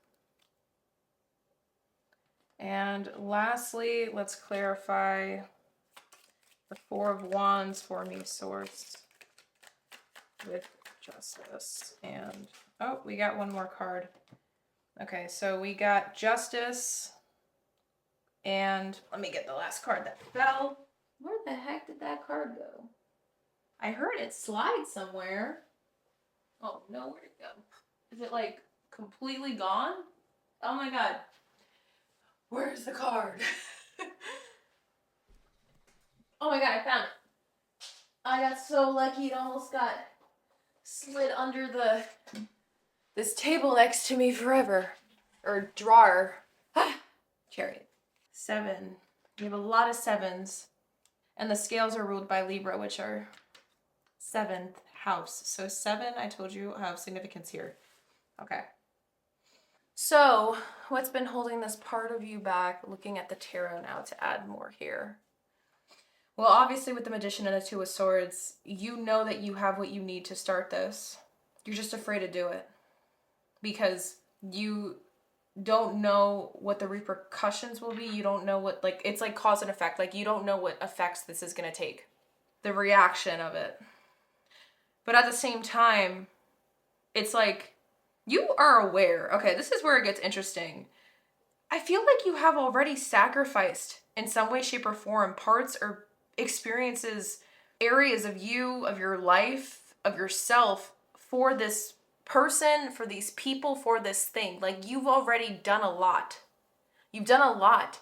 And lastly, let's clarify the Four of Wands for me, Source, with Justice. And, oh, we got one more card. Okay, so we got Justice. And let me get the last card that fell. Where the heck did that card go? I heard it slide somewhere. Oh, no, where'd it go? Is it like completely gone? Oh my god. Where's the card? Oh my god, I found it. I got so lucky it almost got slid under this table next to me forever. Or drawer. Chariot. 7. We have a lot of 7s. And the scales are ruled by Libra, which are 7th house. So 7, I told you, have significance here. Okay. So, what's been holding this part of you back, looking at the tarot now to add more here? Well, obviously with the Magician and the Two of Swords, you know that you have what you need to start this. You're just afraid to do it. Because you don't know what the repercussions will be. You don't know what, like, it's like cause and effect. Like, you don't know what effects this is going to take. The reaction of it. But at the same time, it's like, you are aware. Okay, this is where it gets interesting. I feel like you have already sacrificed in some way, shape, or form parts or experiences, areas of you, of your life, of yourself for this person, for these people, for this thing. Like, you've already done a lot. You've done a lot.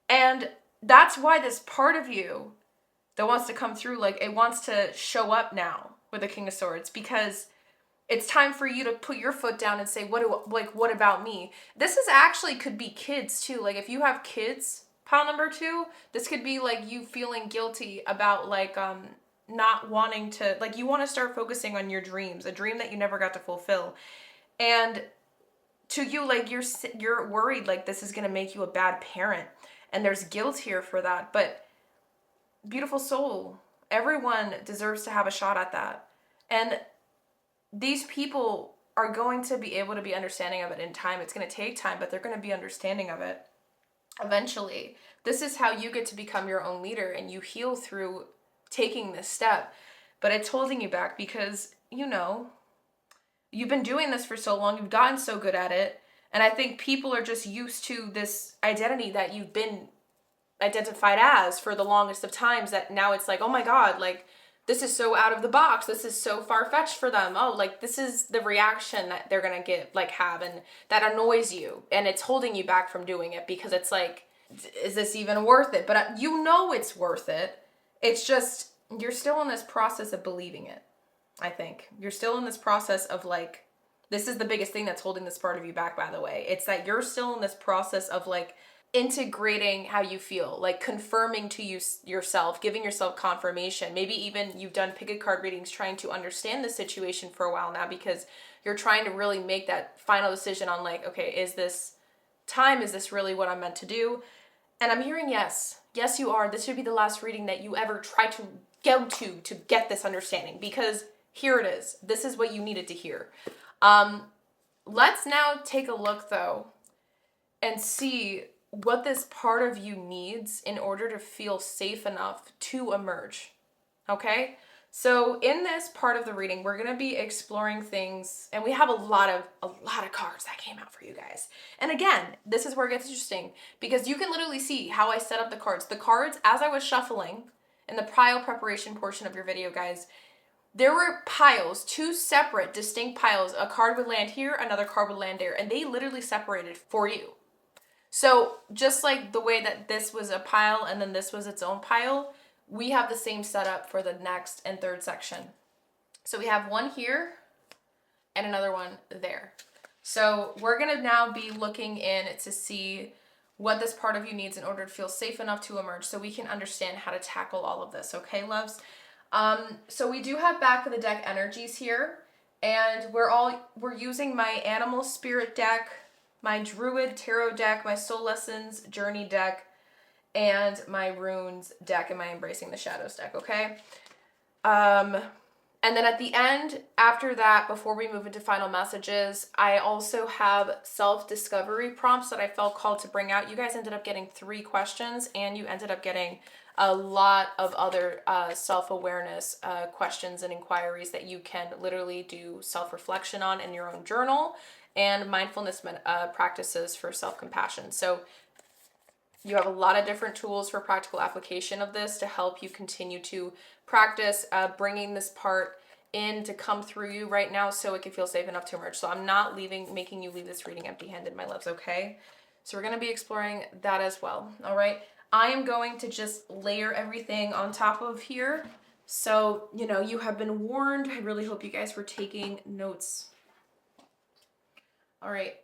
And that's why this part of you that wants to come through, like, it wants to show up now with the King of Swords, because it's time for you to put your foot down and say, what about me? This is actually could be kids too. Like, if you have kids, pile number 2, this could be like you feeling guilty about like not wanting to, like, you want to start focusing on your dreams, a dream that you never got to fulfill. And to you, like, you're worried like this is going to make you a bad parent, and there's guilt here for that. But beautiful soul, everyone deserves to have a shot at that. And these people are going to be able to be understanding of it in time. It's going to take time, but they're going to be understanding of it eventually. This is how you get to become your own leader, and you heal through taking this step. But it's holding you back because, you know, you've been doing this for so long. You've gotten so good at it. And I think people are just used to this identity that you've been identified as for the longest of times, that now it's like, oh my God, like, this is so out of the box. This is so far-fetched for them. Oh, like, this is the reaction that they're going to get, like, have, and that annoys you. And it's holding you back from doing it because it's like, is this even worth it? But you know it's worth it. It's just, you're still in this process of believing it, I think. You're still in this process of, like, this is the biggest thing that's holding this part of you back, by the way. It's that you're still in this process of, like, integrating how you feel, like confirming to yourself, giving yourself confirmation. Maybe even you've done pick a card readings trying to understand the situation for a while now, because you're trying to really make that final decision on, like, okay, is this really what I'm meant to do? And I'm hearing yes. Yes, you are. This should be the last reading that you ever try to go to get this understanding, because here it is. This is what you needed to hear. Let's now take a look, though, and see what this part of you needs in order to feel safe enough to emerge. Okay? So in this part of the reading, we're going to be exploring things, and we have a lot of cards that came out for you guys. And again, this is where it gets interesting, because you can literally see how I set up the cards. The cards, as I was shuffling in the pile preparation portion of your video, guys, there were piles, 2 separate, distinct piles. A card would land here, another card would land there, and they literally separated for you. So just like the way that this was a pile and then this was its own pile, we have the same setup for the next and third section. So we have one here and another one there. So we're going to now be looking in to see what this part of you needs in order to feel safe enough to emerge, so we can understand how to tackle all of this. Okay, loves? So we do have back of the deck energies here, and we're using my animal spirit deck, my Druid Tarot deck, my Soul Lessons Journey deck, and my Runes deck, and my Embracing the Shadows deck, okay? And then at the end, after that, before we move into final messages, I also have self-discovery prompts that I felt called to bring out. You guys ended up getting 3 questions, and you ended up getting a lot of other self-awareness questions and inquiries that you can literally do self-reflection on in your own journal, and mindfulness practices for self-compassion. So you have a lot of different tools for practical application of this to help you continue to practice bringing this part in to come through you right now so it can feel safe enough to emerge. So I'm not making you leave this reading empty-handed, my loves, okay? So we're going to be exploring that as well, all right? I am going to just layer everything on top of here. So, you know, you have been warned. I really hope you guys were taking notes. All right.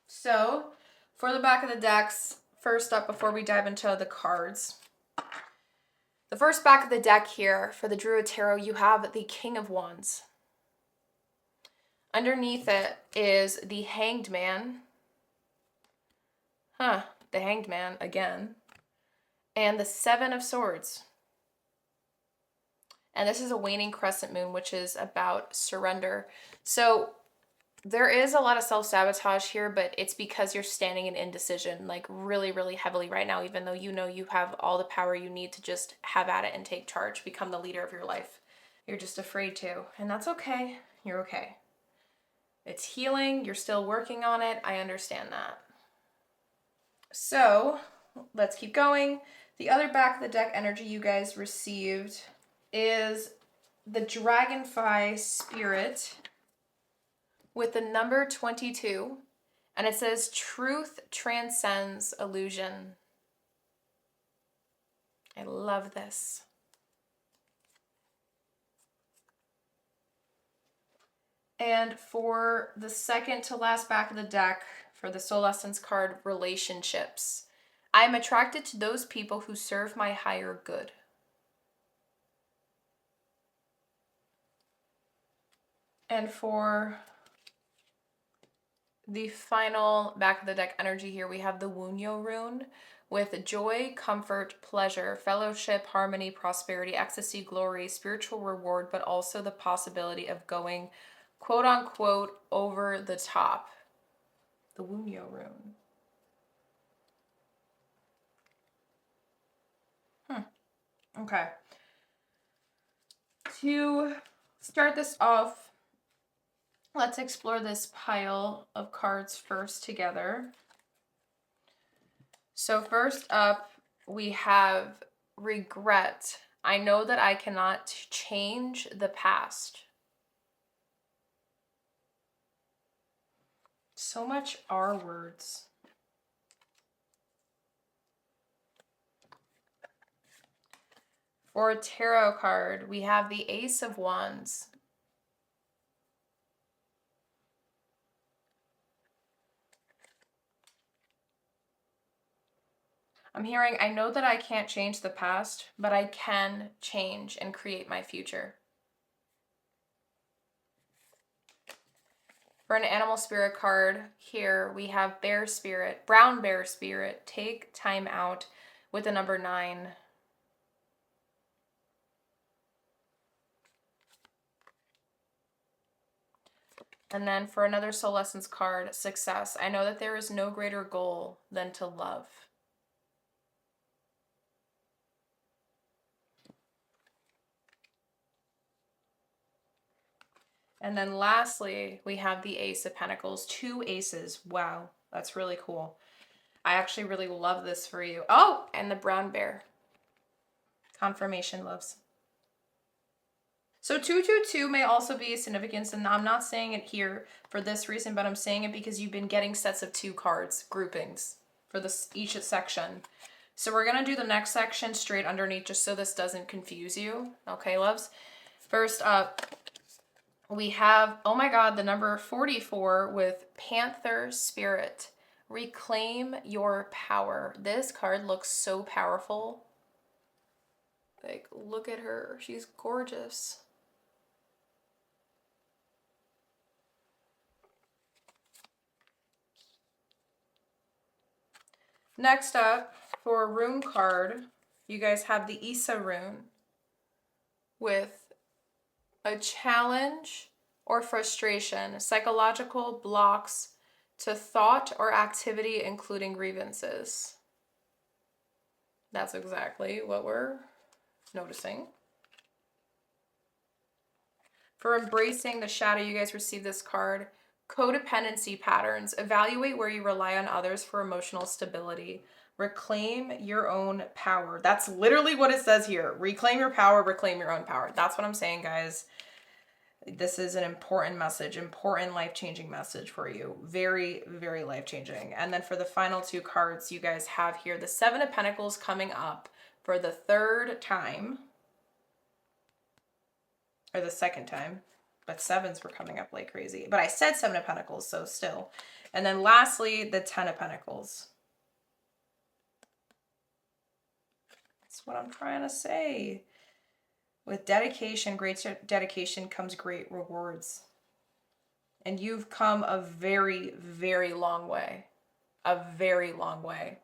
So for the back of the decks, first up, before we dive into the cards, the first back of the deck here for the Druid Tarot, you have the King of Wands. Underneath it is the Hanged Man. The Hanged Man again. And the Seven of Swords. And this is a waning crescent moon, which is about surrender. So there is a lot of self-sabotage here, but it's because you're standing in indecision, like really, really heavily right now, even though you know you have all the power you need to just have at it and take charge, become the leader of your life. You're just afraid to, and that's okay. You're okay. It's healing. You're still working on it. I understand that. So let's keep going. The other back of the deck energy you guys received is the Dragonfly Spirit with the number 22, and it says truth transcends illusion. I love this. And for the second to last back of the deck, for the Soul Essence card, relationships. I am attracted to those people who serve my higher good. And for the final back of the deck energy here, we have the Wunyo rune with joy, comfort, pleasure, fellowship, harmony, prosperity, ecstasy, glory, spiritual reward, but also the possibility of going quote unquote over the top. The Wunyo rune. Okay. To start this off, let's explore this pile of cards first together. So first up, we have regret. I know that I cannot change the past. So much R words. For a tarot card, we have the Ace of Wands. I'm hearing, I know that I can't change the past, but I can change and create my future. For an animal spirit card here, we have Bear Spirit, Brown Bear Spirit. Take time out with the number 9. And then for another Soul Essence card, Success. I know that there is no greater goal than to love. And then lastly, we have the Ace of Pentacles. 2 aces. Wow, that's really cool. I actually really love this for you. Oh, and the Brown Bear. Confirmation, loves. So 222 may also be a significance, and I'm not saying it here for this reason, but I'm saying it because you've been getting sets of 2 cards, groupings, for this each section. So we're going to do the next section straight underneath just so this doesn't confuse you. Okay, loves? First up, we have, oh my God, the number 44 with Panther Spirit. Reclaim your power. This card looks so powerful. Like, look at her. She's gorgeous. Next up, for a rune card, you guys have the Issa rune with a challenge or frustration, psychological blocks to thought or activity, including grievances. That's exactly what we're noticing. For embracing the shadow, you guys received this card. Codependency patterns. Evaluate where you rely on others for emotional stability. Reclaim your own power. That's literally what it says here. Reclaim your power, reclaim your own power. That's what I'm saying, guys. This is an important message, important life-changing message for you. Very, very life-changing. And then for the final two cards you guys have here, the Seven of Pentacles coming up for the third time. Or the second time. But sevens were coming up like crazy. But I said Seven of Pentacles, so still. And then lastly, the Ten of Pentacles. That's what I'm trying to say. With dedication, great dedication comes great rewards. And you've come a very, very long way. A very long way.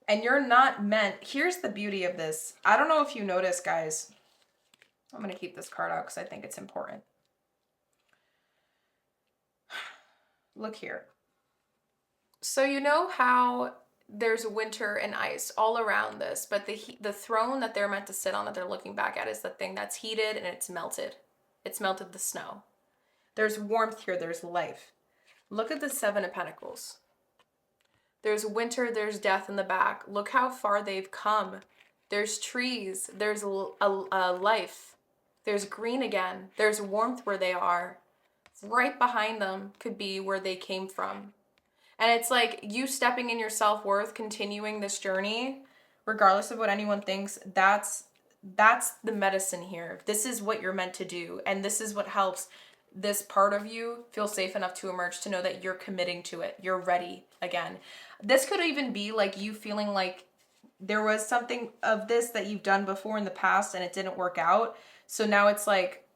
And you're not meant... Here's the beauty of this. I don't know if you notice, guys. I'm going to keep this card out because I think it's important. Look here. So you know how there's winter and ice all around this, but the throne that they're meant to sit on, that they're looking back at, is the thing that's heated and it's melted. It's melted the snow. There's warmth here. There's life. Look at the Seven of Pentacles. There's winter. There's death in the back. Look how far they've come. There's trees. There's a life. There's green again. There's warmth where they are. Right behind them could be where they came from. And it's like you stepping in your self-worth, continuing this journey, regardless of what anyone thinks, that's the medicine here. This is what you're meant to do. And this is what helps this part of you feel safe enough to emerge, to know that you're committing to it. You're ready again. This could even be like you feeling like there was something of this that you've done before in the past and it didn't work out. So now it's like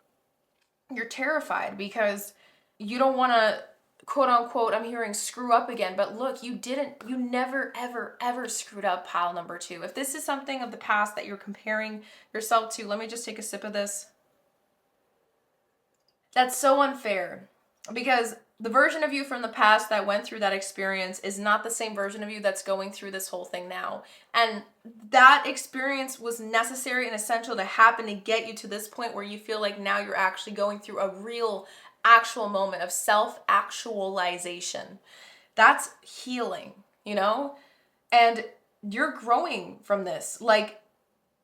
you're terrified because you don't want to, quote unquote, I'm hearing screw up again. But look, you never, ever, ever screwed up, pile number two. If this is something of the past that you're comparing yourself to, let me just take a sip of this. That's so unfair, because the version of you from the past that went through that experience is not the same version of you that's going through this whole thing now. And that experience was necessary and essential to happen to get you to this point where you feel like now you're actually going through a real, actual moment of self-actualization. That's healing, you know? And you're growing from this. Like,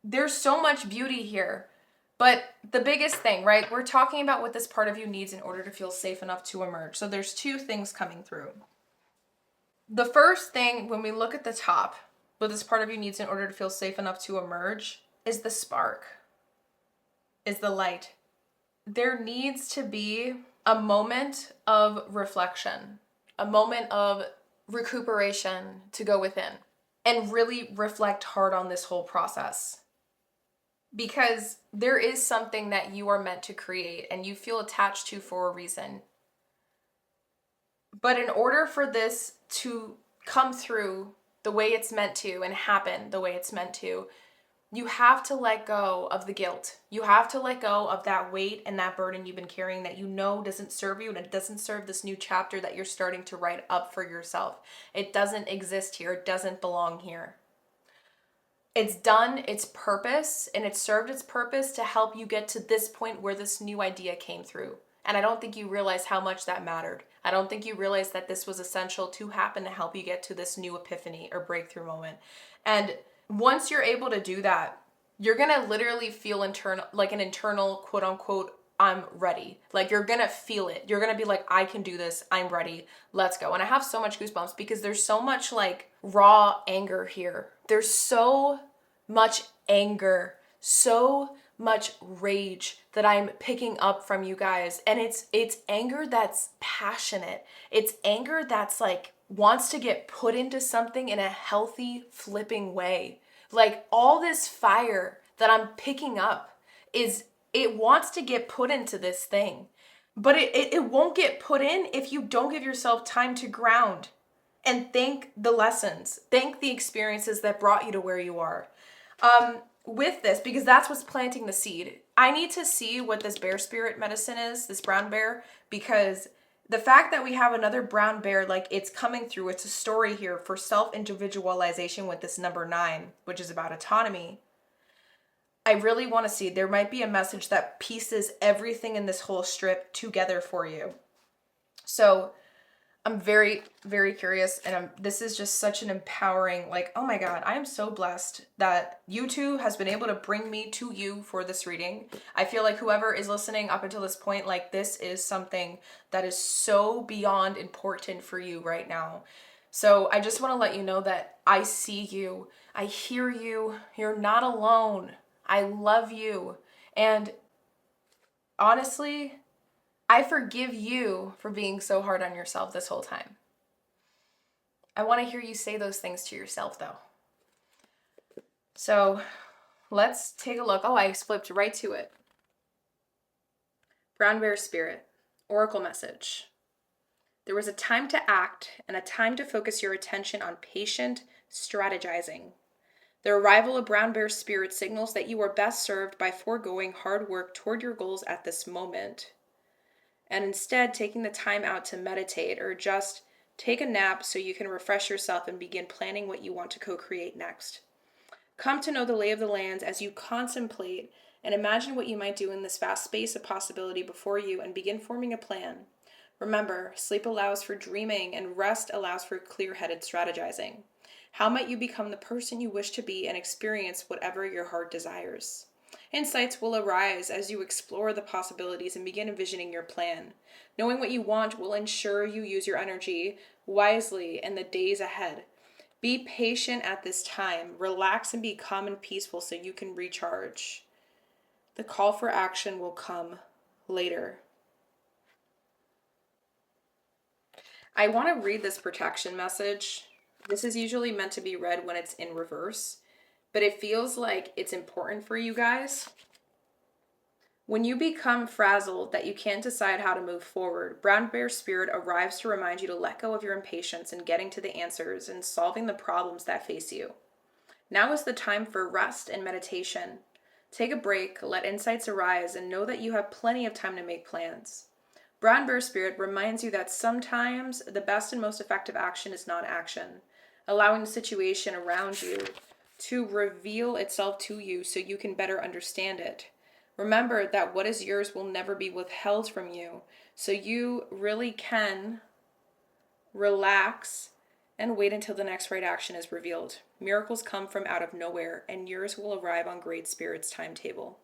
there's so much beauty here. But the biggest thing, right? We're talking about what this part of you needs in order to feel safe enough to emerge. So there's two things coming through. The first thing, when we look at the top, what this part of you needs in order to feel safe enough to emerge, is the spark, is the light. There needs to be a moment of reflection, a moment of recuperation to go within and really reflect hard on this whole process. Because there is something that you are meant to create and you feel attached to for a reason. But in order for this to come through the way it's meant to and happen the way it's meant to, you have to let go of the guilt. You have to let go of that weight and that burden you've been carrying that you know doesn't serve you, and it doesn't serve this new chapter that you're starting to write up for yourself. It doesn't exist here. It doesn't belong here. It's done its purpose, and it served its purpose to help you get to this point where this new idea came through. And I don't think you realize how much that mattered. I don't think you realize that this was essential to happen to help you get to this new epiphany or breakthrough moment. And once you're able to do that, you're going to literally feel an internal, quote unquote, I'm ready. Like, you're going to feel it. You're going to be like, I can do this. I'm ready. Let's go. And I have so much goosebumps because there's so much like raw anger here. There's so much anger, so much rage that I'm picking up from you guys. And it's anger that's passionate. It's anger that's like wants to get put into something in a healthy, flipping way. Like, all this fire that I'm picking up it wants to get put into this thing, but it won't get put in if you don't give yourself time to ground and thank the lessons, thank the experiences that brought you to where you are. with this, because that's what's planting the seed, I need to see what this bear spirit medicine is, this brown bear, because the fact that we have another brown bear, like it's coming through, it's a story here for self-individualization with this number 9, which is about autonomy. I really want to see, there might be a message that pieces everything in this whole strip together for you. So I'm very, very curious, and this is just such an empowering, like, oh my God, I am so blessed that YouTube has been able to bring me to you for this reading. I feel like whoever is listening up until this point, like this is something that is so beyond important for you right now. So I just want to let you know that I see you, I hear you, you're not alone. I love you. And honestly, I forgive you for being so hard on yourself this whole time. I want to hear you say those things to yourself though. So let's take a look. Oh, I flipped right to it. Brown Bear Spirit, Oracle message. There was a time to act and a time to focus your attention on patient strategizing. The arrival of Brown Bear Spirit signals that you are best served by foregoing hard work toward your goals at this moment, and instead taking the time out to meditate or just take a nap so you can refresh yourself and begin planning what you want to co-create next. Come to know the lay of the lands as you contemplate and imagine what you might do in this vast space of possibility before you and begin forming a plan. Remember, sleep allows for dreaming and rest allows for clear-headed strategizing. How might you become the person you wish to be and experience whatever your heart desires? Insights will arise as you explore the possibilities and begin envisioning your plan. Knowing what you want will ensure you use your energy wisely in the days ahead. Be patient at this time. Relax and be calm and peaceful so you can recharge. The call for action will come later. I want to read this protection message. This is usually meant to be read when it's in reverse, but it feels like it's important for you guys. When you become frazzled that you can't decide how to move forward, Brown Bear Spirit arrives to remind you to let go of your impatience in getting to the answers and solving the problems that face you. Now is the time for rest and meditation. Take a break, let insights arise, and know that you have plenty of time to make plans. Brown Bear Spirit reminds you that sometimes the best and most effective action is not action, allowing the situation around you to reveal itself to you so you can better understand it. Remember that what is yours will never be withheld from you, so you really can relax and wait until the next right action is revealed. Miracles come from out of nowhere, and yours will arrive on Great Spirit's timetable.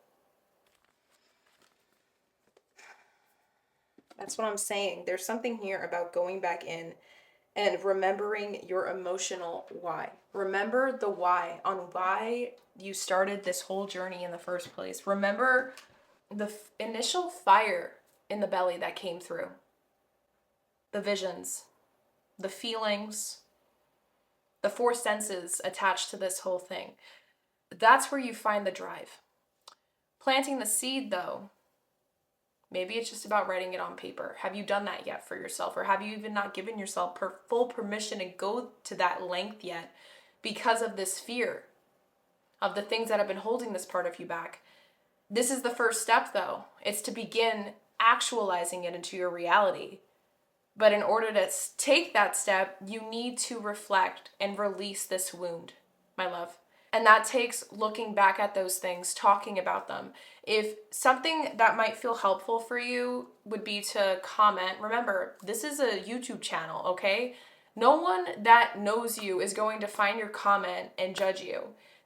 That's what I'm saying. There's something here about going back in and remembering your emotional why. Remember the why, on why you started this whole journey in the first place. Remember the initial fire in the belly that came through. The visions, the feelings, the 4 senses attached to this whole thing. That's where you find the drive. Planting the seed, though, maybe it's just about writing it on paper. Have you done that yet for yourself? Or have you even not given yourself full permission to go to that length yet because of this fear of the things that have been holding this part of you back? This is the first step, though. It's to begin actualizing it into your reality. But in order to take that step, you need to reflect and release this wound, my love. And that takes looking back at those things, talking about them. If something that might feel helpful for you would be to comment. Remember, this is a YouTube channel, okay? No one that knows you is going to find your comment and judge you.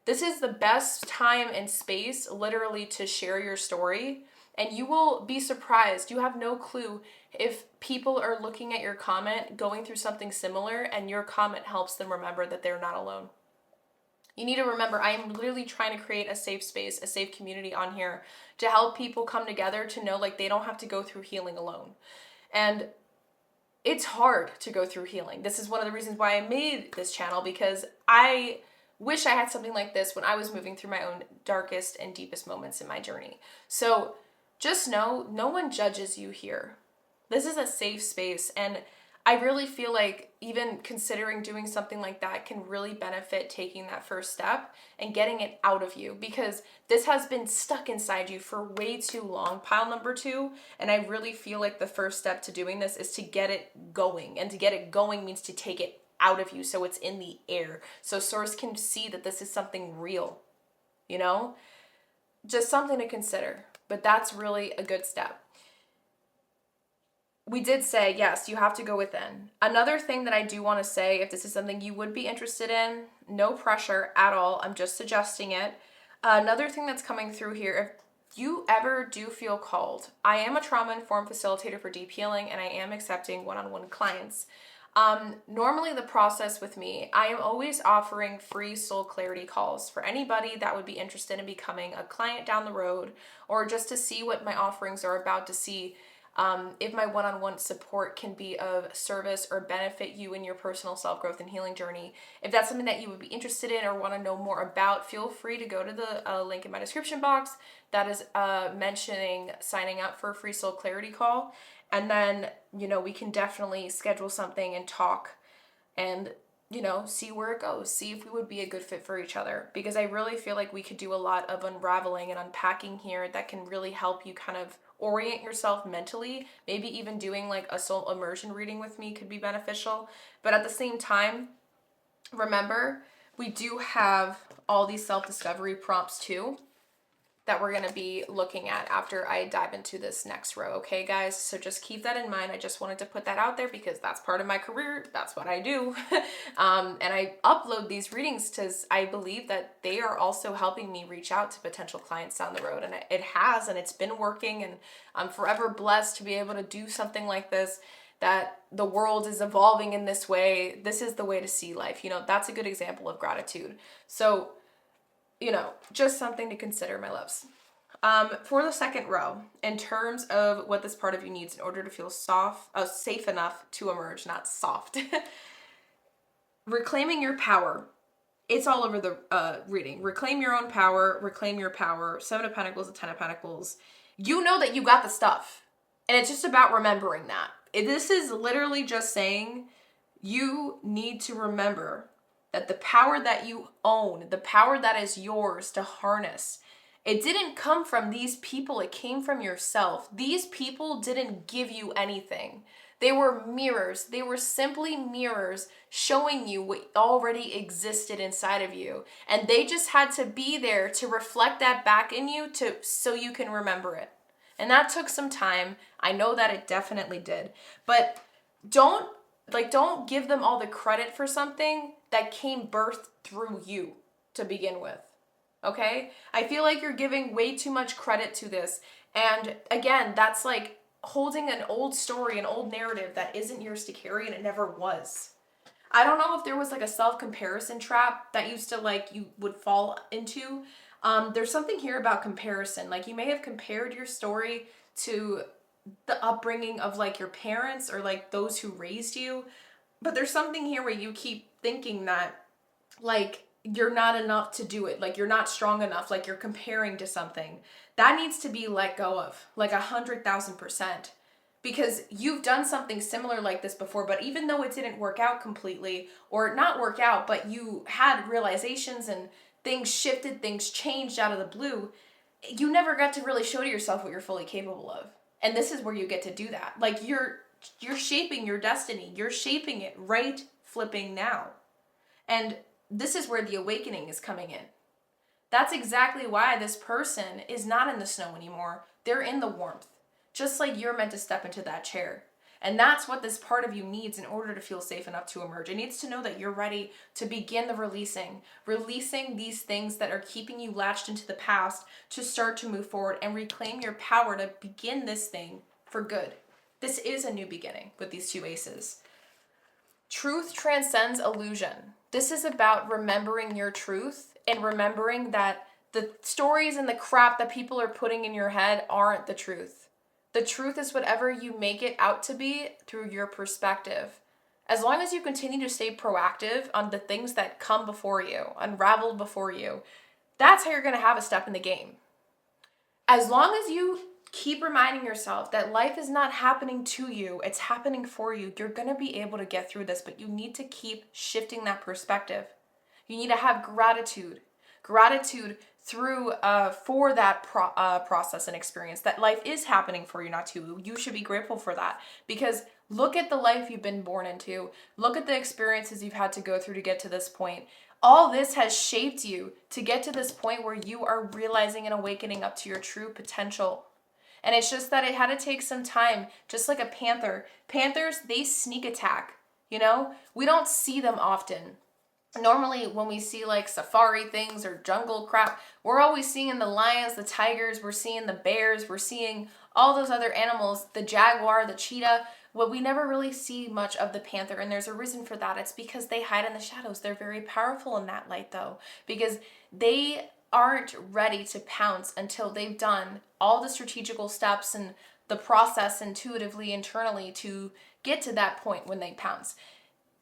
This is the best time and space, literally, to share your story. And you will be surprised. You have no clue if people are looking at your comment, going through something similar, and your comment helps them remember that they're not alone. You need to remember, I am literally trying to create a safe space, a safe community on here to help people come together to know like they don't have to go through healing alone. And it's hard to go through healing. This is one of the reasons why I made this channel, because I wish I had something like this when I was moving through my own darkest and deepest moments in my journey. So just know, no one judges you here. This is a safe space, and I really feel like even considering doing something like that can really benefit taking that first step and getting it out of you, because this has been stuck inside you for way too long, pile number 2. And I really feel like the first step to doing this is to get it going. And to get it going means to take it out of you so it's in the air. So Source can see that this is something real, you know? Just something to consider. But that's really a good step. We did say, yes, you have to go within. Another thing that I do want to say, if this is something you would be interested in, no pressure at all. I'm just suggesting it. Another thing that's coming through here, if you ever do feel called, I am a trauma-informed facilitator for deep healing, and I am accepting one-on-one clients. Normally the process with me, I am always offering free soul clarity calls for anybody that would be interested in becoming a client down the road, or just to see what my offerings are about, to see if my one-on-one support can be of service or benefit you in your personal self-growth and healing journey. If that's something that you would be interested in or want to know more about, feel free to go to the link in my description box that is mentioning signing up for a free soul clarity call. And then, we can definitely schedule something and talk and, see where it goes. See if we would be a good fit for each other. Because I really feel like we could do a lot of unraveling and unpacking here that can really help you kind of orient yourself mentally. Maybe even doing like a soul immersion reading with me could be beneficial. But at the same time, remember, we do have all these self-discovery prompts too that we're going to be looking at after I dive into this next row. Okay, guys? So just keep that in mind. I just wanted to put that out there because that's part of my career. That's what I do. And I upload these readings because I believe that they are also helping me reach out to potential clients down the road. And it has, and it's been working. And I'm forever blessed to be able to do something like this, that the world is evolving in this way. This is the way to see life. That's a good example of gratitude. So, just something to consider, my loves. For the second row, in terms of what this part of you needs in order to feel safe enough to emerge, not soft. Reclaiming your power. It's all over the reading. Reclaim your own power. Reclaim your power. 7 of Pentacles, the 10 of Pentacles. You know that you got the stuff. And it's just about remembering that. This is literally just saying you need to remember that the power that you own, the power that is yours to harness, it didn't come from these people, it came from yourself. These people didn't give you anything. They were mirrors. They were simply mirrors showing you what already existed inside of you. And they just had to be there to reflect that back in you so you can remember it. And that took some time. I know that it definitely did. But don't give them all the credit for something that came birthed through you to begin with. Okay? I feel like you're giving way too much credit to this. And again, that's like holding an old story, an old narrative that isn't yours to carry, and it never was. I don't know if there was like a self-comparison trap that you would fall into. There's something here about comparison. Like you may have compared your story to the upbringing of like your parents or like those who raised you. But there's something here where you keep thinking that like you're not enough to do it. Like you're not strong enough. Like you're comparing to something. That needs to be let go of, like 100,000%. Because you've done something similar like this before, but even though it didn't work out completely, or not work out, but you had realizations and things shifted, things changed out of the blue, you never got to really show to yourself what you're fully capable of. And this is where you get to do that. Like you're shaping your destiny. You're shaping it right flipping now. And this is where the awakening is coming in. That's exactly why this person is not in the snow anymore. They're in the warmth. Just like you're meant to step into that chair. And that's what this part of you needs in order to feel safe enough to emerge. It needs to know that you're ready to begin the releasing these things that are keeping you latched into the past, to start to move forward and reclaim your power to begin this thing for good. This is a new beginning with these 2 aces. Truth transcends illusion. This is about remembering your truth and remembering that the stories and the crap that people are putting in your head aren't the truth. The truth is whatever you make it out to be through your perspective. As long as you continue to stay proactive on the things that come before you, unraveled before you, that's how you're going to have a step in the game. As long as you keep reminding yourself that life is not happening to you, it's happening for you. You're going to be able to get through this, but you need to keep shifting that perspective. You need to have gratitude through for that process and experience, that life is happening for you, not to you. You should be grateful for that, because look at the life you've been born into. Look at the experiences you've had to go through to get to this point. All this has shaped you to get to this point where you are realizing and awakening up to your true potential. And it's just that it had to take some time, just like a panther. Panthers, they sneak attack, you know? We don't see them often. Normally, when we see like safari things or jungle crap, we're always seeing the lions, the tigers, we're seeing the bears, we're seeing all those other animals, the jaguar, the cheetah. Well, we never really see much of the panther, and there's a reason for that. It's because they hide in the shadows. They're very powerful in that light, though, because they aren't ready to pounce until they've done all the strategical steps and the process intuitively, internally to get to that point when they pounce.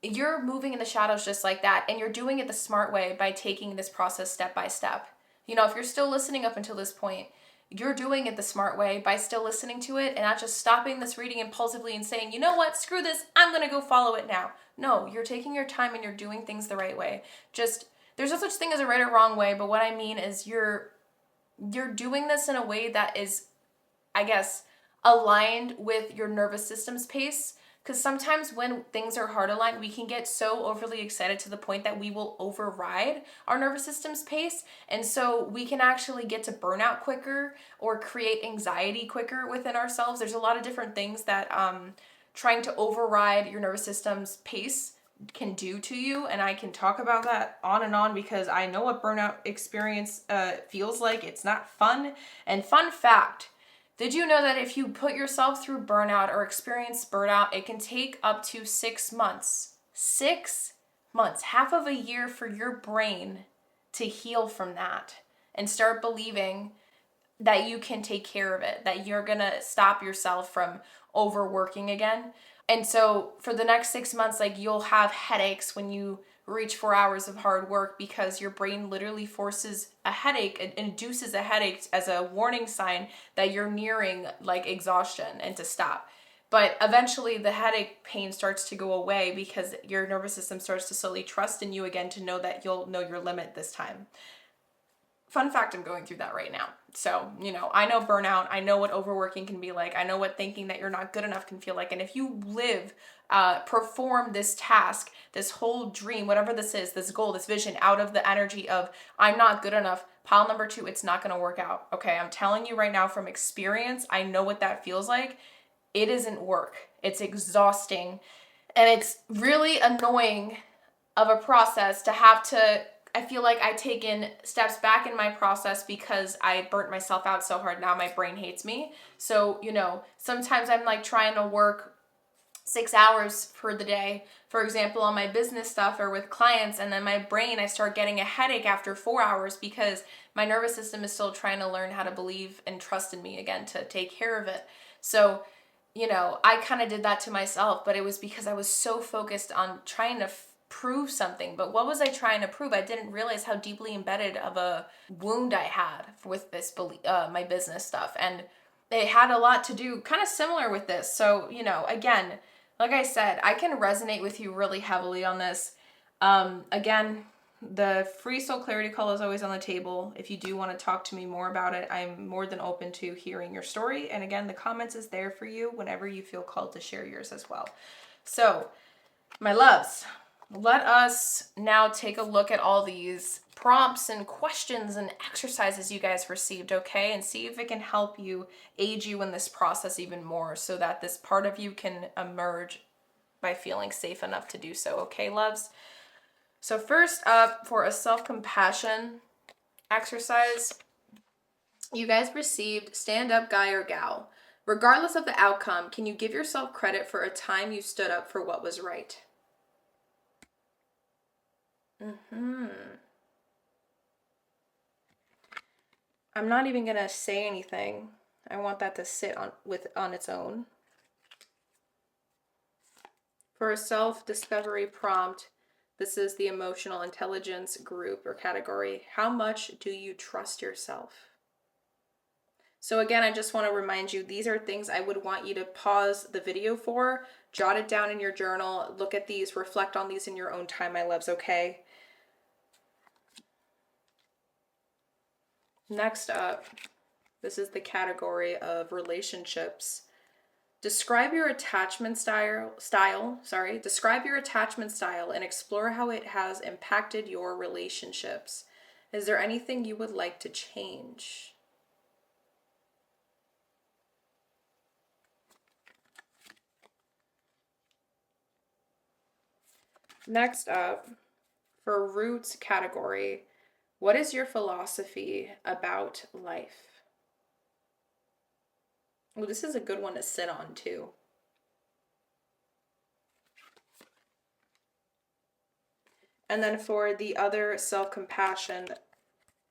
You're moving in the shadows just like that, and you're doing it the smart way by taking this process step by step. You know, if you're still listening up until this point, you're doing it the smart way by still listening to it and not just stopping this reading impulsively and saying, you know what, screw this, I'm gonna go follow it now. No, you're taking your time and you're doing things the right way. Just, there's no such thing as a right or wrong way, but what I mean is you're doing this in a way that is, I guess, aligned with your nervous system's pace. Because sometimes when things are hard aligned, we can get so overly excited to the point that we will override our nervous system's pace. And so we can actually get to burnout quicker or create anxiety quicker within ourselves. There's a lot of different things that trying to override your nervous system's pace can do to you. And I can talk about that on and on because I know what burnout experience feels like. It's not fun. And fun fact, did you know that if you put yourself through burnout or experience burnout, it can take up to 6 months? 6 months, half of a year for your brain to heal from that and start believing that you can take care of it, that you're gonna stop yourself from overworking again. And so for the next 6 months, like, you'll have headaches when you reach 4 hours of hard work because your brain literally forces a headache, it induces a headache as a warning sign that you're nearing like exhaustion and to stop. But eventually the headache pain starts to go away because your nervous system starts to slowly trust in you again to know that you'll know your limit this time. Fun fact, I'm going through that right now. So, you know, I know burnout. I know what overworking can be like. I know what thinking that you're not good enough can feel like. And if you perform this task, this whole dream, whatever this is, this goal, this vision, out of the energy of I'm not good enough, pile number 2, it's not going to work out. Okay, I'm telling you right now from experience, I know what that feels like. It isn't work. It's exhausting. And it's really annoying of a process to have to, I feel like I've taken steps back in my process because I burnt myself out so hard. Now my brain hates me. So, you know, sometimes I'm like trying to work 6 hours for the day, for example, on my business stuff or with clients, and then my brain, I start getting a headache after 4 hours because my nervous system is still trying to learn how to believe and trust in me again to take care of it. So, you know, I kind of did that to myself, but it was because I was so focused on trying to prove something. But what was I trying to prove? I didn't realize how deeply embedded of a wound I had with this my business stuff, and it had a lot to do kind of similar with this. So, you know, again, like I said, I can resonate with you really heavily on this. Again, the free soul clarity call is always on the table. If you do want to talk to me more about it, I'm more than open to hearing your story. And again, the comments is there for you whenever you feel called to share yours as well. So, my loves, let us now take a look at all these prompts and questions and exercises you guys received, okay? And see if it can help you, aid you in this process even more so that this part of you can emerge by feeling safe enough to do so, okay, loves? So first up, for a self-compassion exercise, you guys received stand up guy or gal. Regardless of the outcome, can you give yourself credit for a time you stood up for what was right? I'm not even gonna say anything. I want that to sit on its own. For a self-discovery prompt, this is the emotional intelligence group or category. How much do you trust yourself? So again, I just want to remind you, these are things I would want you to pause the video for, jot it down in your journal, look at these, reflect on these in your own time, my loves, okay? Next up, this is the category of relationships. Describe your attachment style, describe your attachment style and explore how it has impacted your relationships. Is there anything you would like to change? Next up, for roots category, what is your philosophy about life? Well, this is a good one to sit on too. And then for the other self-compassion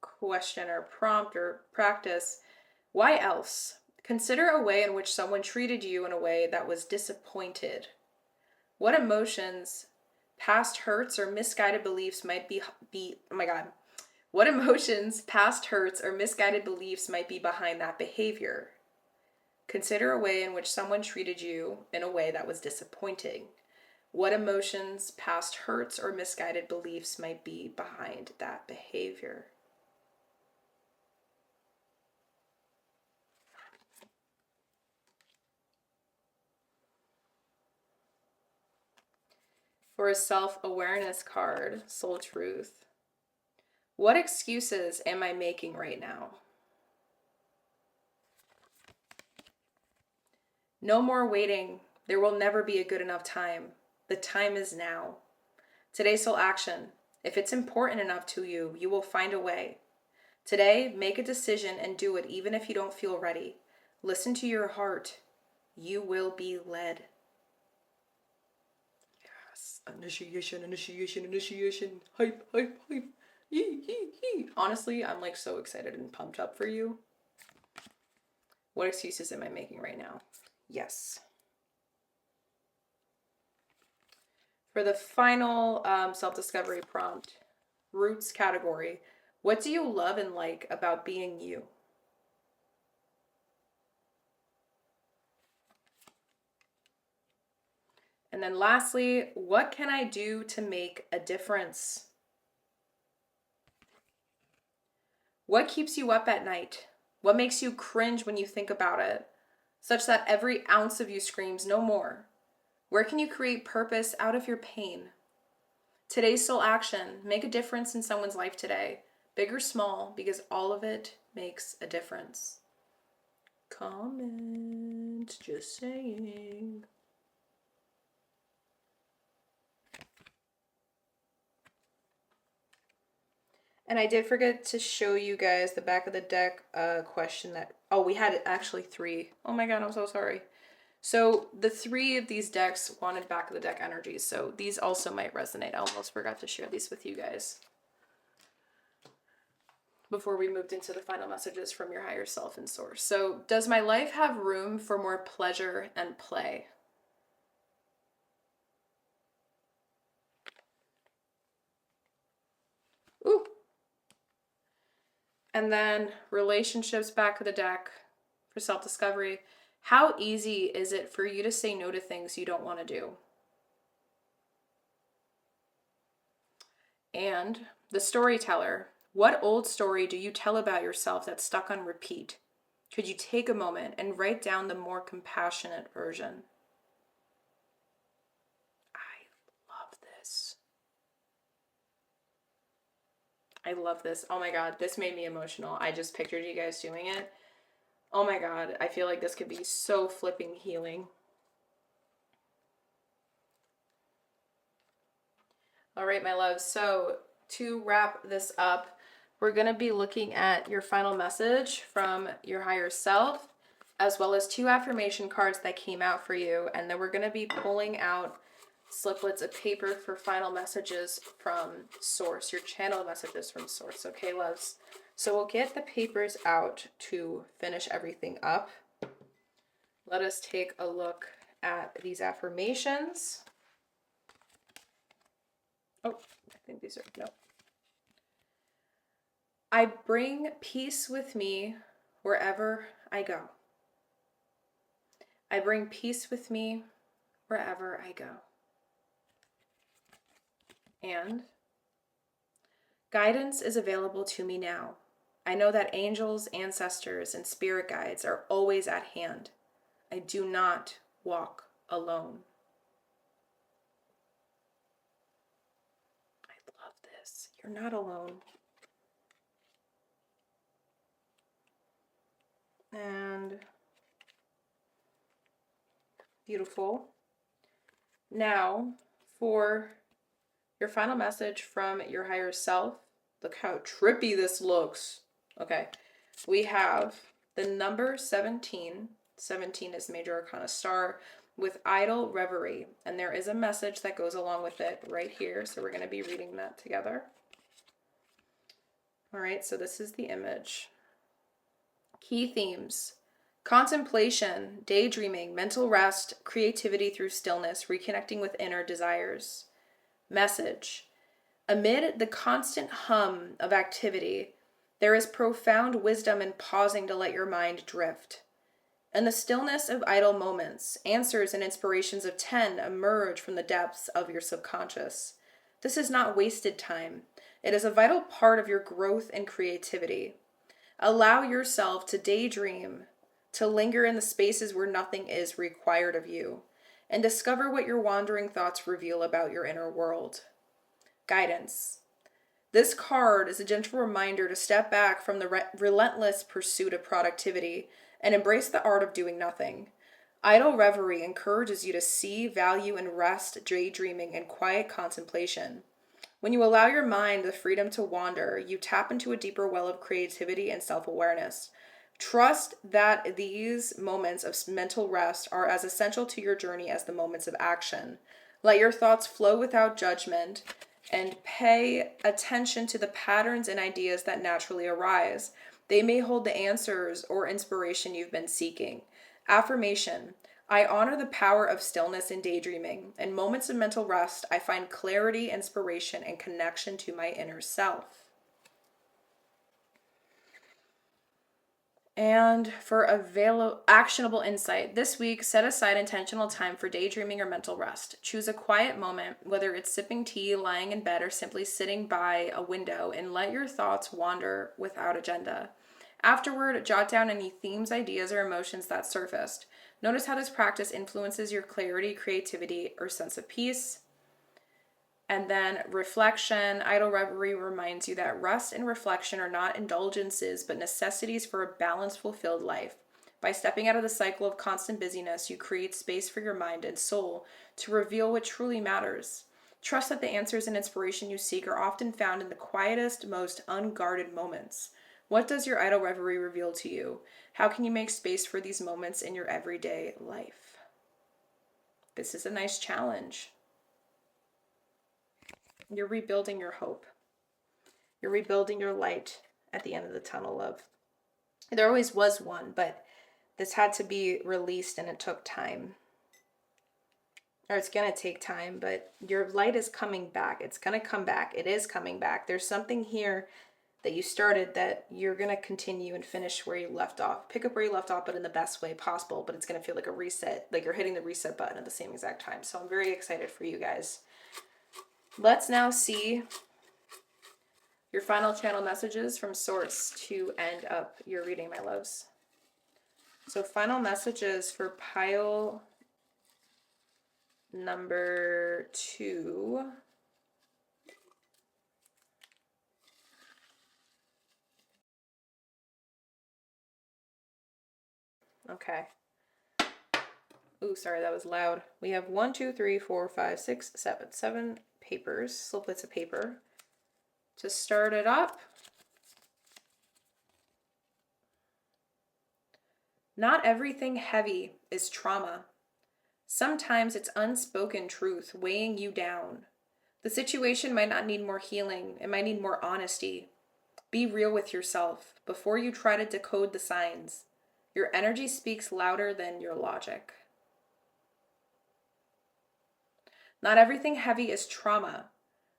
question or prompt or practice, why else? Consider a way in which someone treated you in a way that was disappointed. What emotions, past hurts, or misguided beliefs might be oh my God. What emotions, past hurts, or misguided beliefs might be behind that behavior? Consider a way in which someone treated you in a way that was disappointing. What emotions, past hurts, or misguided beliefs might be behind that behavior? For a self-awareness card, Soul Truth, what excuses am I making right now? No more waiting. There will never be a good enough time. The time is now. Today's soul action. If it's important enough to you, you will find a way. Today, make a decision and do it even if you don't feel ready. Listen to your heart. You will be led. Yes. Initiation, initiation, initiation. Hype, hype, hype. Yee, yee, yee. Honestly, I'm like so excited and pumped up for you. What excuses am I making right now? Yes. For the final self-discovery prompt, roots category, what do you love and like about being you? And then lastly, what can I do to make a difference? What keeps you up at night? What makes you cringe when you think about it, such that every ounce of you screams no more? Where can you create purpose out of your pain? Today's soul action, make a difference in someone's life today, big or small, because all of it makes a difference. Comment, just saying. And I did forget to show you guys the back of the deck question that, oh, we had actually 3. Oh my God, I'm so sorry. So the 3 of these decks wanted back of the deck energies. So these also might resonate. I almost forgot to share these with you guys before we moved into the final messages from your higher self and source. So does my life have room for more pleasure and play? Ooh. And then relationships, back of the deck for self-discovery. How easy is it for you to say no to things you don't want to do? And the storyteller. What old story do you tell about yourself that's stuck on repeat? Could you take a moment and write down the more compassionate version? I love this. I love this. Oh my God, this made me emotional. I just pictured you guys doing it. Oh my God, I feel like this could be so flipping healing. All right, my loves. So to wrap this up, we're going to be looking at your final message from your higher self, as well as 2 affirmation cards that came out for you. And then we're going to be pulling out sliplets of paper for final messages from source, your channel messages from source. Okay, loves? So we'll get the papers out to finish everything up. Let us take a look at these affirmations. Oh, I think these are, no. I bring peace with me wherever I go. I bring peace with me wherever I go. And guidance is available to me now. I know that angels, ancestors, and spirit guides are always at hand. I do not walk alone. I love this. You're not alone. And beautiful. Now, for your final message from your higher self. Look how trippy this looks. Okay. We have the number 17. 17 is Major Arcana Star with Idle Reverie. And there is a message that goes along with it right here. So we're going to be reading that together. All right. So this is the image. Key themes: contemplation, daydreaming, mental rest, creativity through stillness, reconnecting with inner desires. Message: amid the constant hum of activity, there is profound wisdom in pausing to let your mind drift. In the stillness of idle moments, answers and inspirations of 10 emerge from the depths of your subconscious. This is not wasted time. It is a vital part of your growth and creativity. Allow yourself to daydream, to linger in the spaces where nothing is required of you, and discover what your wandering thoughts reveal about your inner world. Guidance. This card is a gentle reminder to step back from the relentless pursuit of productivity and embrace the art of doing nothing. Idle reverie encourages you to see value in rest, daydreaming, and quiet contemplation. When you allow your mind the freedom to wander, you tap into a deeper well of creativity and self-awareness. Trust that these moments of mental rest are as essential to your journey as the moments of action. Let your thoughts flow without judgment and pay attention to the patterns and ideas that naturally arise. They may hold the answers or inspiration you've been seeking. Affirmation: I honor the power of stillness and daydreaming. In moments of mental rest, I find clarity, inspiration, and connection to my inner self. And for actionable insight, this week, set aside intentional time for daydreaming or mental rest. Choose a quiet moment, whether it's sipping tea, lying in bed, or simply sitting by a window, and let your thoughts wander without agenda. Afterward, jot down any themes, ideas, or emotions that surfaced. Notice how this practice influences your clarity, creativity, or sense of peace. And then reflection. Idle reverie reminds you that rest and reflection are not indulgences, but necessities for a balanced, fulfilled life. By stepping out of the cycle of constant busyness, you create space for your mind and soul to reveal what truly matters. Trust that the answers and inspiration you seek are often found in the quietest, most unguarded moments. What does your idle reverie reveal to you? How can you make space for these moments in your everyday life? This is a nice challenge. You're rebuilding your hope. You're rebuilding your light at the end of the tunnel of, there always was one, but this had to be released and it took time. Or it's going to take time, but your light is coming back. It's going to come back. It is coming back. There's something here that you started that you're going to continue and finish where you left off. Pick up where you left off, but in the best way possible. But it's going to feel like a reset, like you're hitting the reset button at the same exact time. So I'm very excited for you guys. Let's now see your final channel messages from Source to end up your reading, my loves. So final messages for pile number 2. Okay. Ooh, sorry, that was loud. We have 1, 2, 3, 4, 5, 6, 7. 7 papers, sliplets of paper. To start it up, not everything heavy is trauma. Sometimes it's unspoken truth weighing you down. The situation might not need more healing. It might need more honesty. Be real with yourself before you try to decode the signs. Your energy speaks louder than your logic. Not everything heavy is trauma.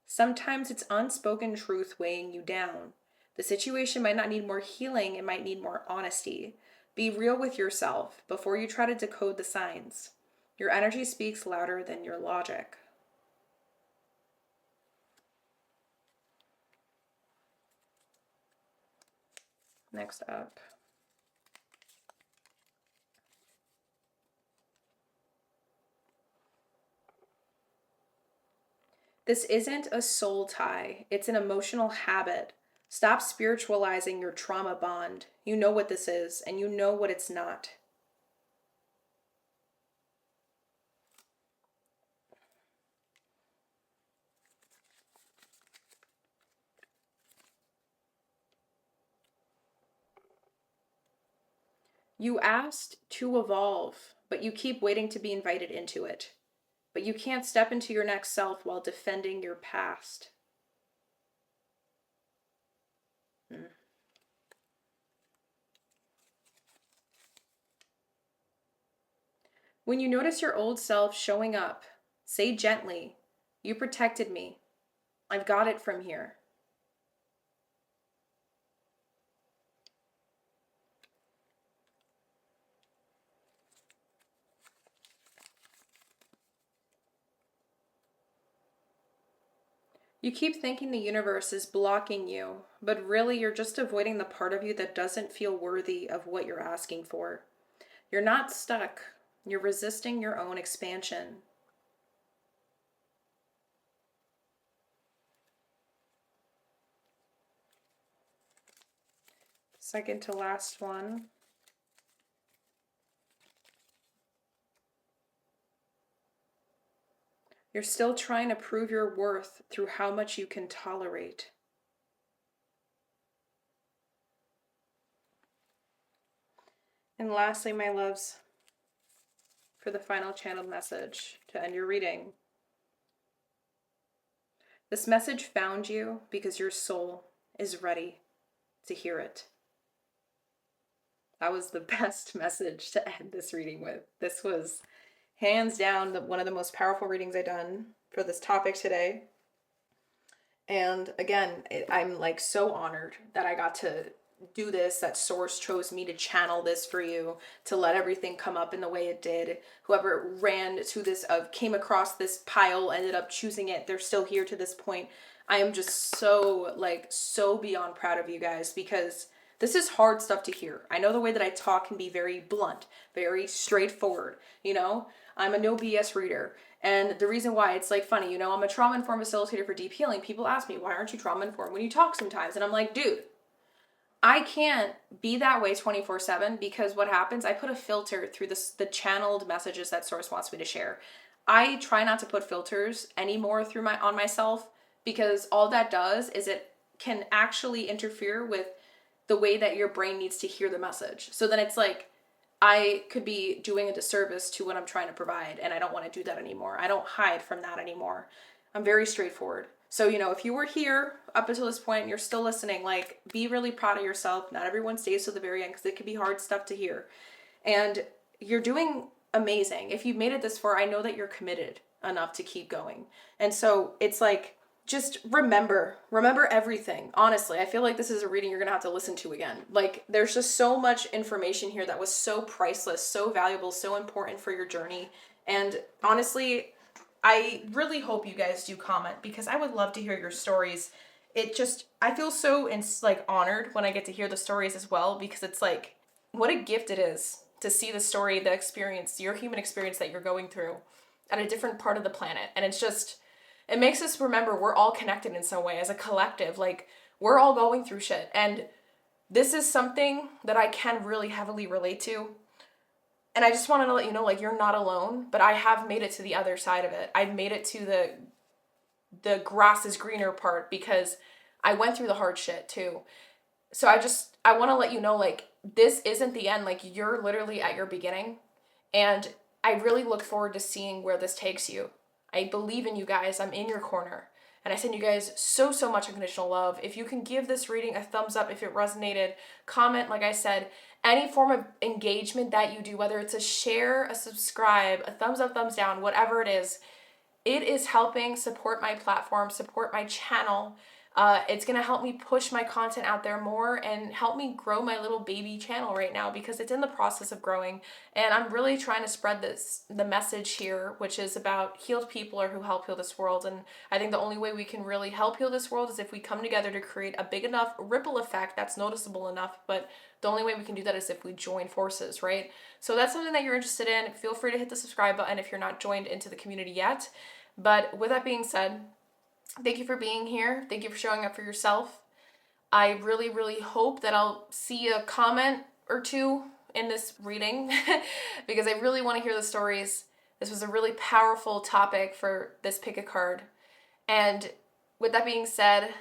Sometimes it's unspoken truth weighing you down. The situation might not need more healing. It might need more honesty. Be real with yourself before you try to decode the signs. Your energy speaks louder than your logic. Next up. This isn't a soul tie, it's an emotional habit. Stop spiritualizing your trauma bond. You know what this is, and you know what it's not. You asked to evolve, but you keep waiting to be invited into it. But you can't step into your next self while defending your past. When you notice your old self showing up, say gently, "You protected me. I've got it from here." You keep thinking the universe is blocking you, but really you're just avoiding the part of you that doesn't feel worthy of what you're asking for. You're not stuck. You're resisting your own expansion. Second to last one. You're still trying to prove your worth through how much you can tolerate. And lastly, my loves, for the final channeled message to end your reading. This message found you because your soul is ready to hear it. That was the best message to end this reading with. This was hands down one of the most powerful readings I've done for this topic today. And again, I'm like so honored that I got to do this, that Source chose me to channel this for you, to let everything come up in the way it did. Whoever ran to this, came across this pile, ended up choosing it, they're still here to this point. I am just so beyond proud of you guys, because this is hard stuff to hear. I know the way that I talk can be very blunt, very straightforward, you know? I'm a no BS reader. And the reason why, it's like funny, you know, I'm a trauma-informed facilitator for deep healing. People ask me, why aren't you trauma-informed when you talk sometimes? And I'm like, dude, I can't be that way 24/7, because what happens, I put a filter through the channeled messages that Source wants me to share. I try not to put filters anymore on myself, because all that does is it can actually interfere with the way that your brain needs to hear the message. So then it's like, I could be doing a disservice to what I'm trying to provide, and I don't want to do that anymore. I don't hide from that anymore. I'm very straightforward. So, you know, if you were here up until this point and you're still listening, like, be really proud of yourself. Not everyone stays to the very end, because it can be hard stuff to hear. And you're doing amazing. If you've made it this far, I know that you're committed enough to keep going. And so it's like, just remember everything. Honestly, I feel like this is a reading you're gonna have to listen to again. Like, there's just so much information here that was so priceless, so valuable, so important for your journey. And honestly, I really hope you guys do comment, because I would love to hear your stories. I feel so honored when I get to hear the stories as well, because it's like, what a gift it is to see the story, the experience, your human experience that you're going through at a different part of the planet. And it makes us remember we're all connected in some way as a collective. Like, we're all going through shit. And this is something that I can really heavily relate to. And I just wanted to let you know, like, you're not alone, but I have made it to the other side of it. I've made it to the grass is greener part, because I went through the hard shit too. So I want to let you know, like, this isn't the end. Like, you're literally at your beginning. And I really look forward to seeing where this takes you. I believe in you guys. I'm in your corner. And I send you guys so much unconditional love. If you can give this reading a thumbs up if it resonated, comment, like I said, any form of engagement that you do, whether it's a share, a subscribe, a thumbs up, thumbs down, whatever it is helping support my platform, support my channel. It's gonna help me push my content out there more and help me grow my little baby channel right now, because it's in the process of growing. And I'm really trying to spread the message here, which is about healed people or who help heal this world. And I think the only way we can really help heal this world is if we come together to create a big enough ripple effect that's noticeable enough. But the only way we can do that is if we join forces, right? So that's something that you're interested in. Feel free to hit the subscribe button if you're not joined into the community yet. But with that being said, thank you for being here. Thank you for showing up for yourself. I really, really hope that I'll see a comment or two in this reading because I really want to hear the stories. This was a really powerful topic for this pick a card. And with that being said,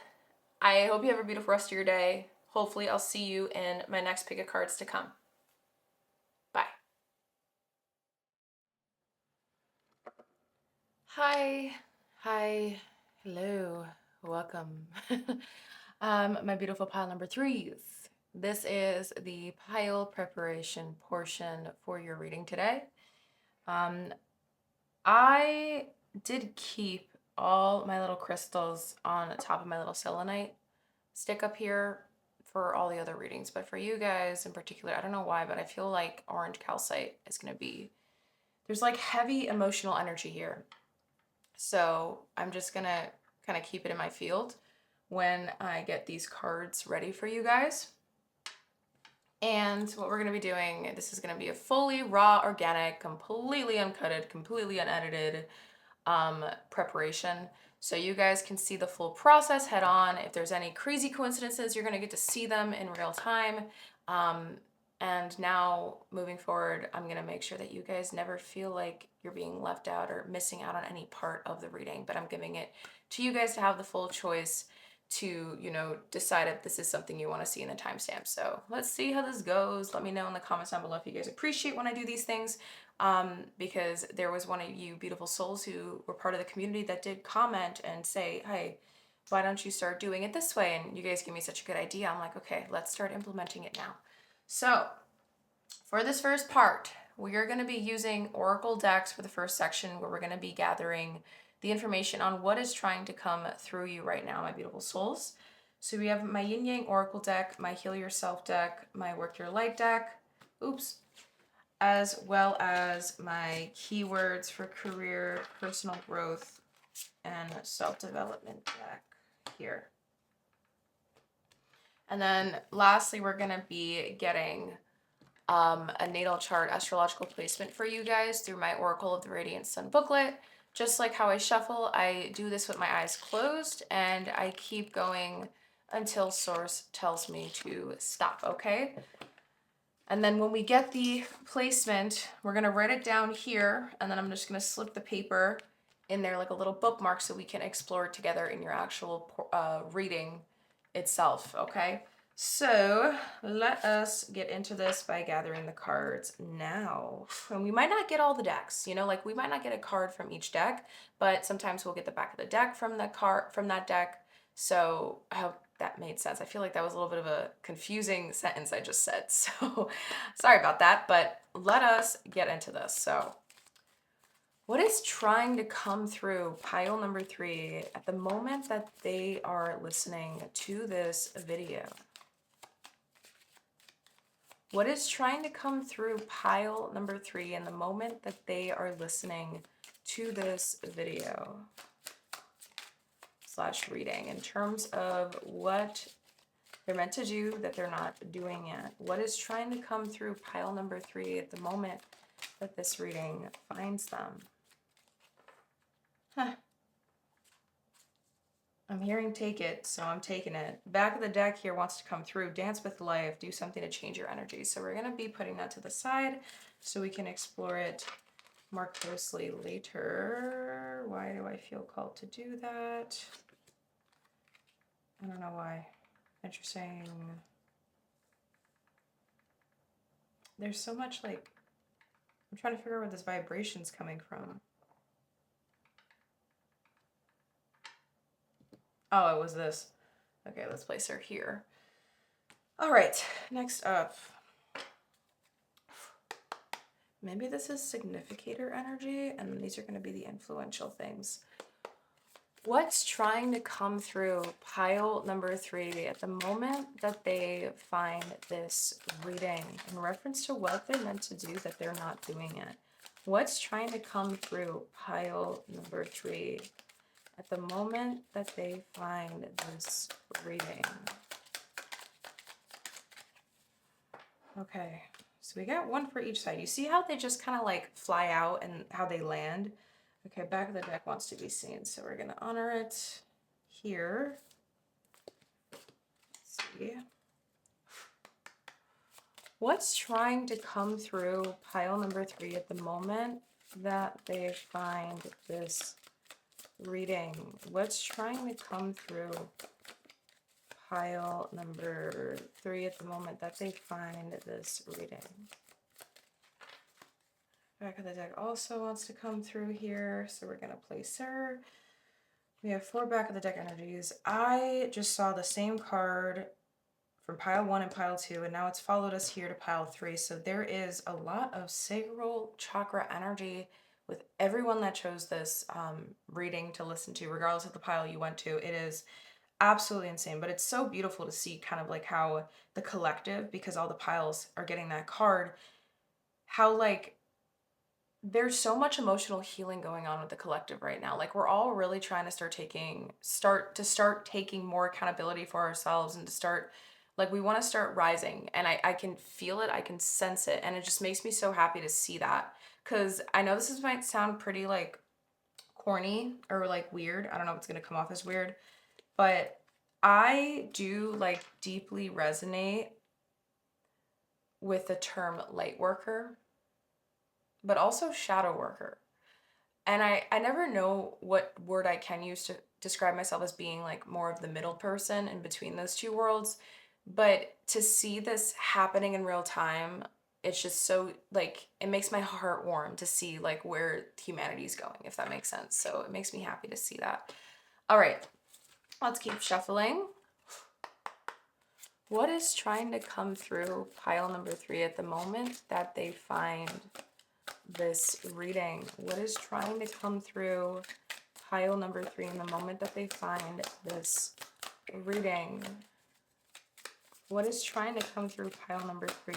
I hope you have a beautiful rest of your day. Hopefully I'll see you in my next pick a cards to come. Bye. Hi, hello, welcome. My beautiful pile number threes. This is the pile preparation portion for your reading today. I did keep all my little crystals on top of my little selenite stick up here for all the other readings, but for you guys in particular, I don't know why, but I feel like orange calcite is going to be, there's like heavy emotional energy here. So I'm just going to kind of keep it in my field when I get these cards ready for you guys. And what we're going to be doing, this is going to be a fully raw, organic, completely uncutted, completely unedited preparation. So you guys can see the full process head on. If there's any crazy coincidences, you're going to get to see them in real time. And now moving forward, I'm going to make sure that you guys never feel like you're being left out or missing out on any part of the reading, but I'm giving it to you guys to have the full choice to, you know, decide if this is something you want to see in the timestamp. So let's see how this goes. Let me know in the comments down below if you guys appreciate when I do these things, because there was one of you beautiful souls who were part of the community that did comment and say, hey, why don't you start doing it this way? And you guys give me such a good idea. I'm like, okay, let's start implementing it now. So for this first part, we are going to be using Oracle decks for the first section, where we're going to be gathering the information on what is trying to come through you right now, my beautiful souls. So we have my Yin Yang Oracle deck, my Heal Yourself deck, my Work Your Light deck, as well as my keywords for career, personal growth, and self-development deck here. And then lastly, we're going to be getting a natal chart astrological placement for you guys through my Oracle of the Radiant Sun booklet. Just like how I shuffle, I do this with my eyes closed, and I keep going until source tells me to stop, okay? And then when we get the placement, we're gonna write it down here, and then I'm just gonna slip the paper in there like a little bookmark so we can explore it together in your actual reading itself, okay? So let us get into this by gathering the cards now. And we might not get all the decks, you know, like we might not get a card from each deck, but sometimes we'll get the back of the deck from that deck. So I hope that made sense. I feel like that was a little bit of a confusing sentence I just said. So sorry about that, but let us get into this. So what is trying to come through pile number 3 at the moment that they are listening to this video? What is trying to come through pile number 3 in the moment that they are listening to this video / reading, in terms of what they're meant to do that they're not doing yet? What is trying to come through pile number 3 at the moment that this reading finds them? I'm hearing take it, so I'm taking it. Back of the deck here wants to come through. Dance with life. Do something to change your energy. So we're going to be putting that to the side so we can explore it more closely later. Why do I feel called to do that? I don't know why. Interesting. There's so much, like, I'm trying to figure out where this vibration's coming from. Oh, it was this. Okay, let's place her here. All right, next up. Maybe this is significator energy, and these are going to be the influential things. What's trying to come through pile number 3 at the moment that they find this reading in reference to what they're meant to do that they're not doing it? What's trying to come through pile number 3 at the moment that they find this reading? Okay, so we got one for each side. You see how they just kind of like fly out and how they land? Okay, back of the deck wants to be seen, so we're gonna honor it here. Let's see. What's trying to come through pile number 3 at the moment that they find this reading? What's trying to come through pile number 3 at the moment that they find this reading? Back of the deck also wants to come through here, so we're going to place her. We have 4 back of the deck energies. I just saw the same card from pile 1 and pile 2, and now it's followed us here to pile 3. So there is a lot of sacral chakra energy with everyone that chose this reading to listen to, regardless of the pile you went to. It is absolutely insane, but it's so beautiful to see kind of like how the collective, because all the piles are getting that card, how like there's so much emotional healing going on with the collective right now. Like we're all really trying to start taking more accountability for ourselves, and to start like we want to start rising. And I can feel it, I can sense it, and it just makes me so happy to see that. Cause I know might sound pretty like corny or like weird. I don't know if it's gonna come off as weird, but I do like deeply resonate with the term light worker, but also shadow worker. And I never know what word I can use to describe myself as being like more of the middle person in between those two worlds. But to see this happening in real time, it's just so like it makes my heart warm to see like where humanity's going, if that makes sense. So it makes me happy to see that. All right, let's keep shuffling. What is trying to come through pile number 3 at the moment that they find this reading? What is trying to come through pile number 3 in the moment that they find this reading? What is trying to come through pile number 3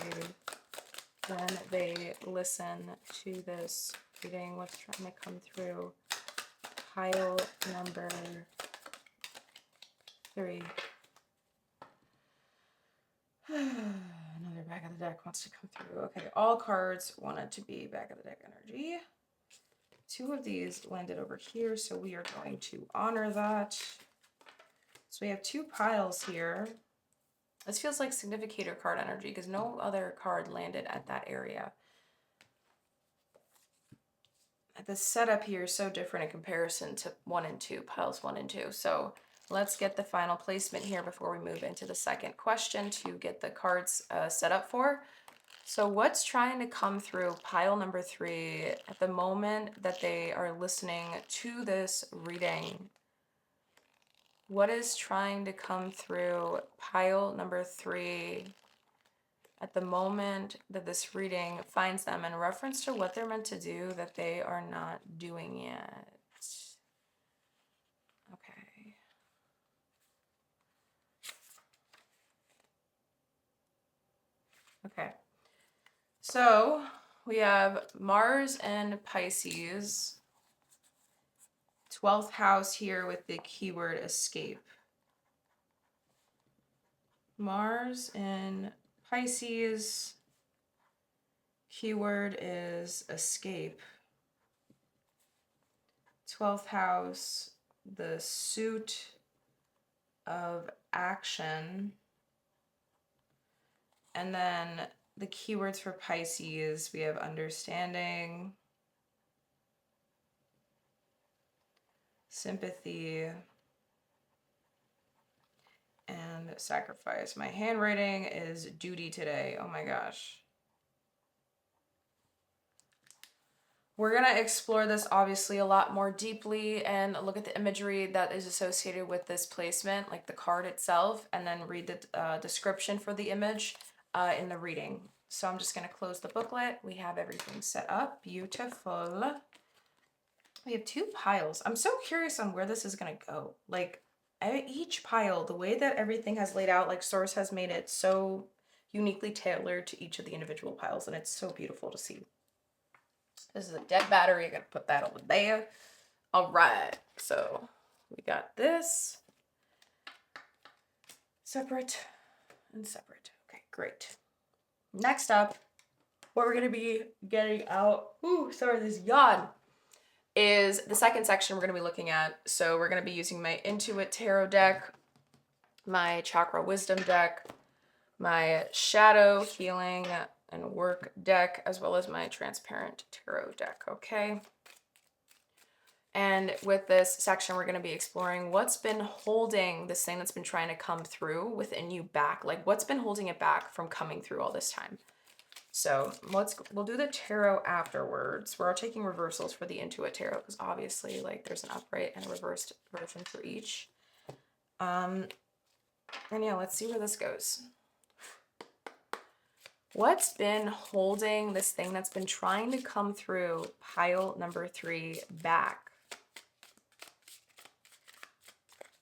when they listen to this reading? What's trying to come through pile number 3? Another back of the deck wants to come through. Okay, all cards wanted to be back of the deck energy. 2 of these landed over here, so we are going to honor that. So we have 2 piles here. This feels like significator card energy because no other card landed at that area. The setup here is so different in comparison to 1 and 2, piles 1 and 2. So let's get the final placement here before we move into the second question to get the cards set up for. So what's trying to come through pile number 3 at the moment that they are listening to this reading? What is trying to come through pile number 3 at the moment that this reading finds them in reference to what they're meant to do that they are not doing yet? Okay. Okay. So we have Mars and Pisces. 12th house here with the keyword escape. Mars in Pisces. Keyword is escape. 12th house, the suit of action. And then the keywords for Pisces, we have understanding, sympathy, and sacrifice. My handwriting is duty today. Oh my gosh. We're going to explore this obviously a lot more deeply and look at the imagery that is associated with this placement, like the card itself, and then read the description for the image in the reading. So I'm just going to close the booklet. We have everything set up. Beautiful. We have 2 piles. I'm so curious on where this is gonna go. Like, each pile, the way that everything has laid out, like Source has made it so uniquely tailored to each of the individual piles, and it's so beautiful to see. This is a dead battery. I gotta put that over there. All right, so we got this. Separate and separate. Okay, great. Next up, what we're gonna be getting out, this yawn, is the second section we're gonna be looking at. So we're gonna be using my Intuit Tarot deck, my Chakra Wisdom deck, my Shadow Healing and Work deck, as well as my Transparent Tarot deck, okay? And with this section, we're going to be exploring what's been holding this thing that's been trying to come through within you back. Like, what's been holding it back from coming through all this time? So we'll do the tarot afterwards. We're taking reversals for the Intuit Tarot because obviously, like, there's an upright and a reversed version for each. And yeah, let's see where this goes. What's been holding this thing that's been trying to come through pile number 3 back?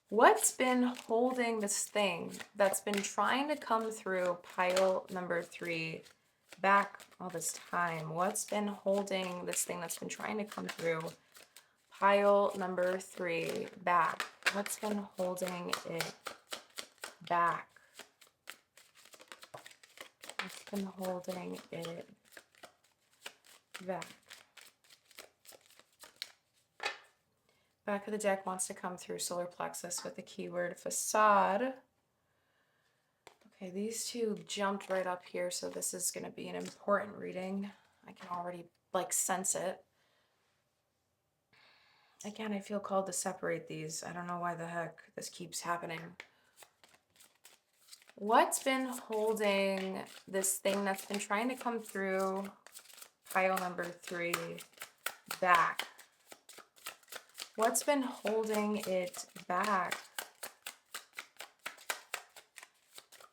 What's been holding this thing that's been trying to come through pile number 3 back all this time? What's been holding this thing that's been trying to come through pile number 3 back? What's been holding it back? What's been holding it back? Back of the deck wants to come through solar plexus with the keyword facade. Okay, these 2 jumped right up here, so this is going to be an important reading. I can already, like, sense it. Again, I feel called to separate these. I don't know why the heck this keeps happening. What's been holding this thing that's been trying to come through pile number 3 back? What's been holding it back?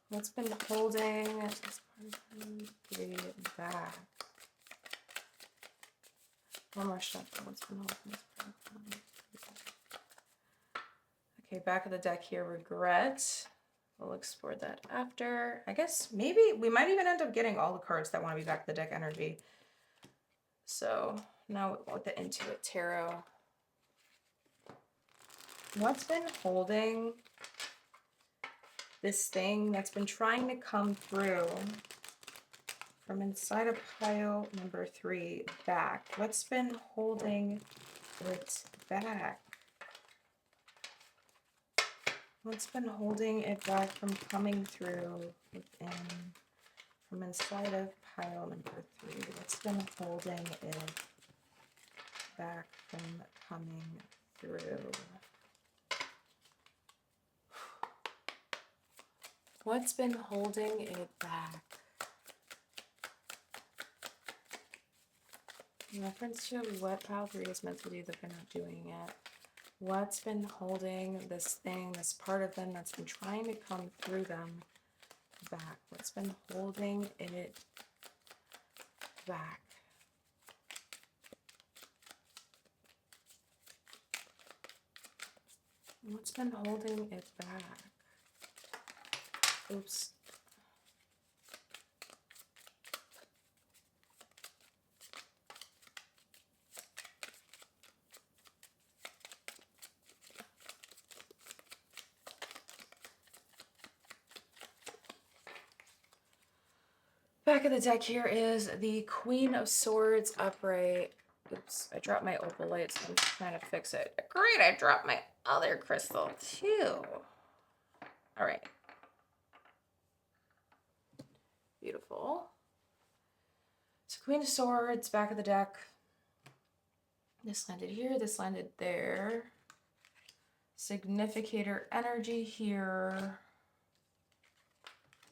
What's been holding this part back? One more shuffle. What's been holding this part back? Okay, back of the deck here, regret. We'll explore that after. I guess maybe we might even end up getting all the cards that want to be back of the deck energy. So now with the Intuit Tarot. What's been holding this thing that's been trying to come through from inside of pile number 3 back? What's been holding it back? What's been holding it back from coming through within, from inside of pile number 3? What's been holding it back from coming through? What's been holding it back? In reference to what pile 3 is meant to do that they're not doing yet. What's been holding this thing, this part of them that's been trying to come through them back? What's been holding it back? What's been holding it back? Oops. Back of the deck here is the Queen of Swords upright. Oops, I dropped my opal light, so I'm trying to fix it. Great, I dropped my other crystal too. All right. Beautiful. So Queen of Swords, back of the deck. This landed here, this landed there. Significator energy here.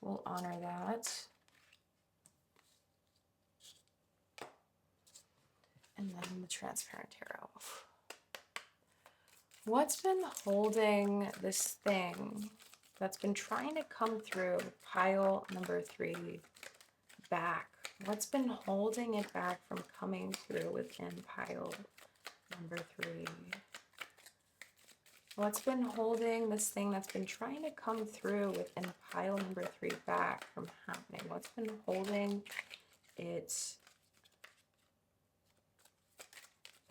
We'll honor that. And then the Transparent Tarot. What's been holding this thing that's been trying to come through pile number 3 back? What's been holding it back from coming through within pile number 3. What's been holding this thing that's been trying to come through within pile number 3 back from happening? What's been holding it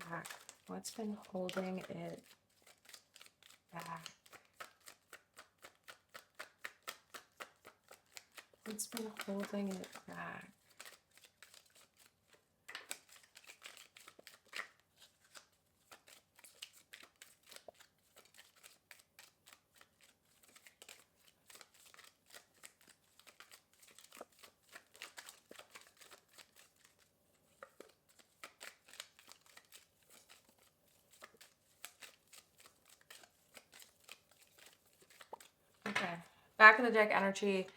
back? What's been holding it back? What's been holding it back? Okay, back of the deck energy.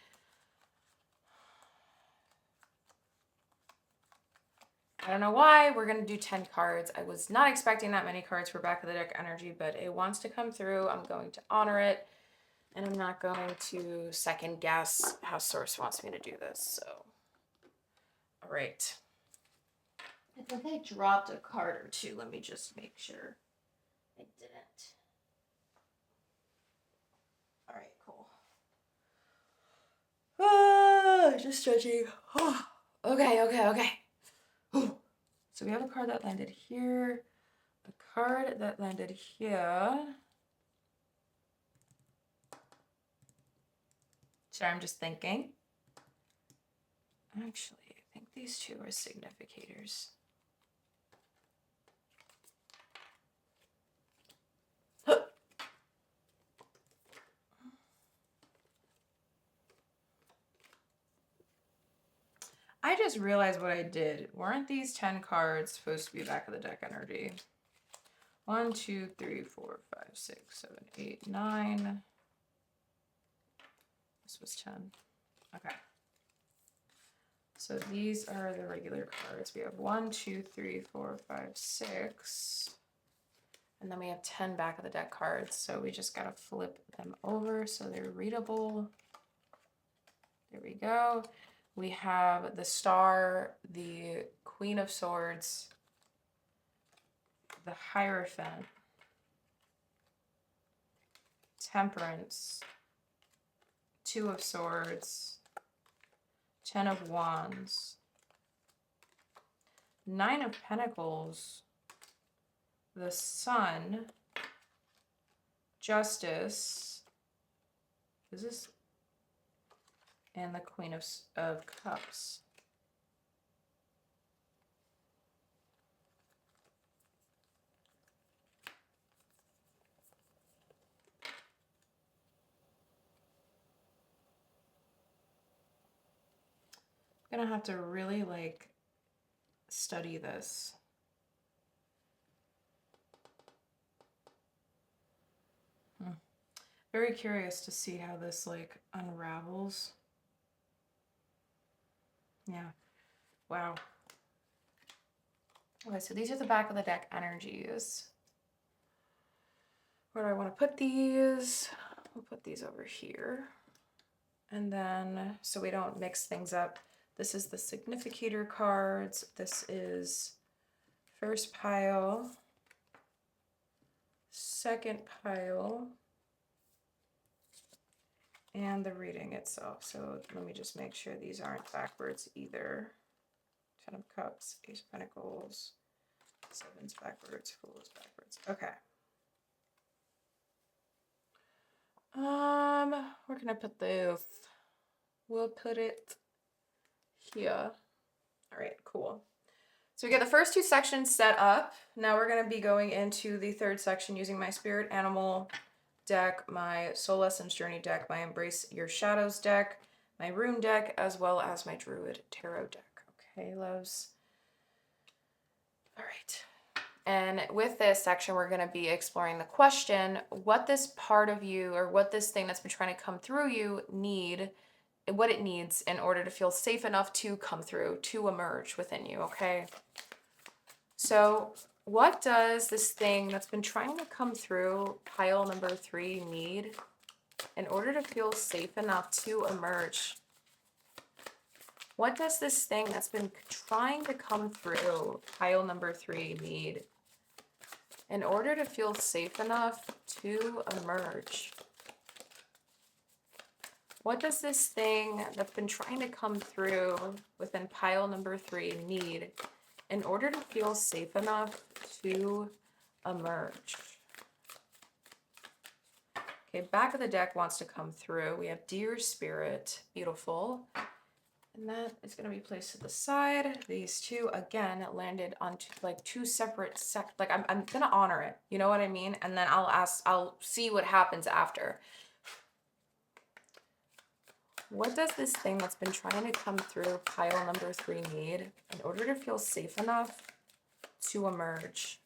I don't know why. We're going to do 10 cards. I was not expecting that many cards for back of the deck energy, but it wants to come through. I'm going to honor it, and I'm not going to second guess how Source wants me to do this. So, all right. I think I dropped a card or two. Let me just make sure I didn't. All right, cool. Just stretching. Okay. So we have a card that landed here, a card that landed here. Sorry, I'm just thinking. Actually, I think these two are significators. I just realized what I did. Weren't these 10 cards supposed to be back of the deck energy? 1, 2, 3, 4, 5, 6, 7, 8, 9. This was 10. Okay. So these are the regular cards. We have 1, 2, 3, 4, 5, 6. And then we have 10 back of the deck cards. So we just got to flip them over so they're readable. There we go. We have the Star, the Queen of Swords, the Hierophant, Temperance, 2 of Swords, 10 of Wands, 9 of Pentacles, the Sun, Justice, is this, and the Queen of Cups. I'm gonna have to really study this. Very curious to see how this unravels. Yeah. Wow. Okay, so these are the back of the deck energies. Where do I want to put these? We'll put these over here. And then, so we don't mix things up, this is the significator cards. This is first pile, second pile, and the reading itself. So let me just make sure these aren't backwards either. 10 of Cups, Ace of Pentacles, 7's backwards, Fool's backwards. Okay. Where can I put this? We'll put it here. All right, cool. So we get the first 2 sections set up. Now we're going to be going into the 3rd section using my Spirit Animal deck, my Soul Lessons Journey deck, my Embrace Your Shadows deck, my Rune deck, as well as my Druid Tarot deck. Okay, loves. All right. And with this section, we're going to be exploring the question, what this part of you or what this thing that's been trying to come through you what it needs in order to feel safe enough to come through, to emerge within you, okay? So what does this thing that's been trying to come through pile number 3 need in order to feel safe enough to emerge? What does this thing that's been trying to come through pile number 3 need in order to feel safe enough to emerge. What does this thing that's been trying to come through within pile number 3 need in order to feel safe enough to emerge? Okay, back of the deck wants to come through. We have Dear Spirit, beautiful. And that is going to be placed to the side. These two, again, landed on two separate I'm going to honor it. You know what I mean? And then I'll see what happens after. What does this thing that's been trying to come through pile number 3 need in order to feel safe enough to emerge?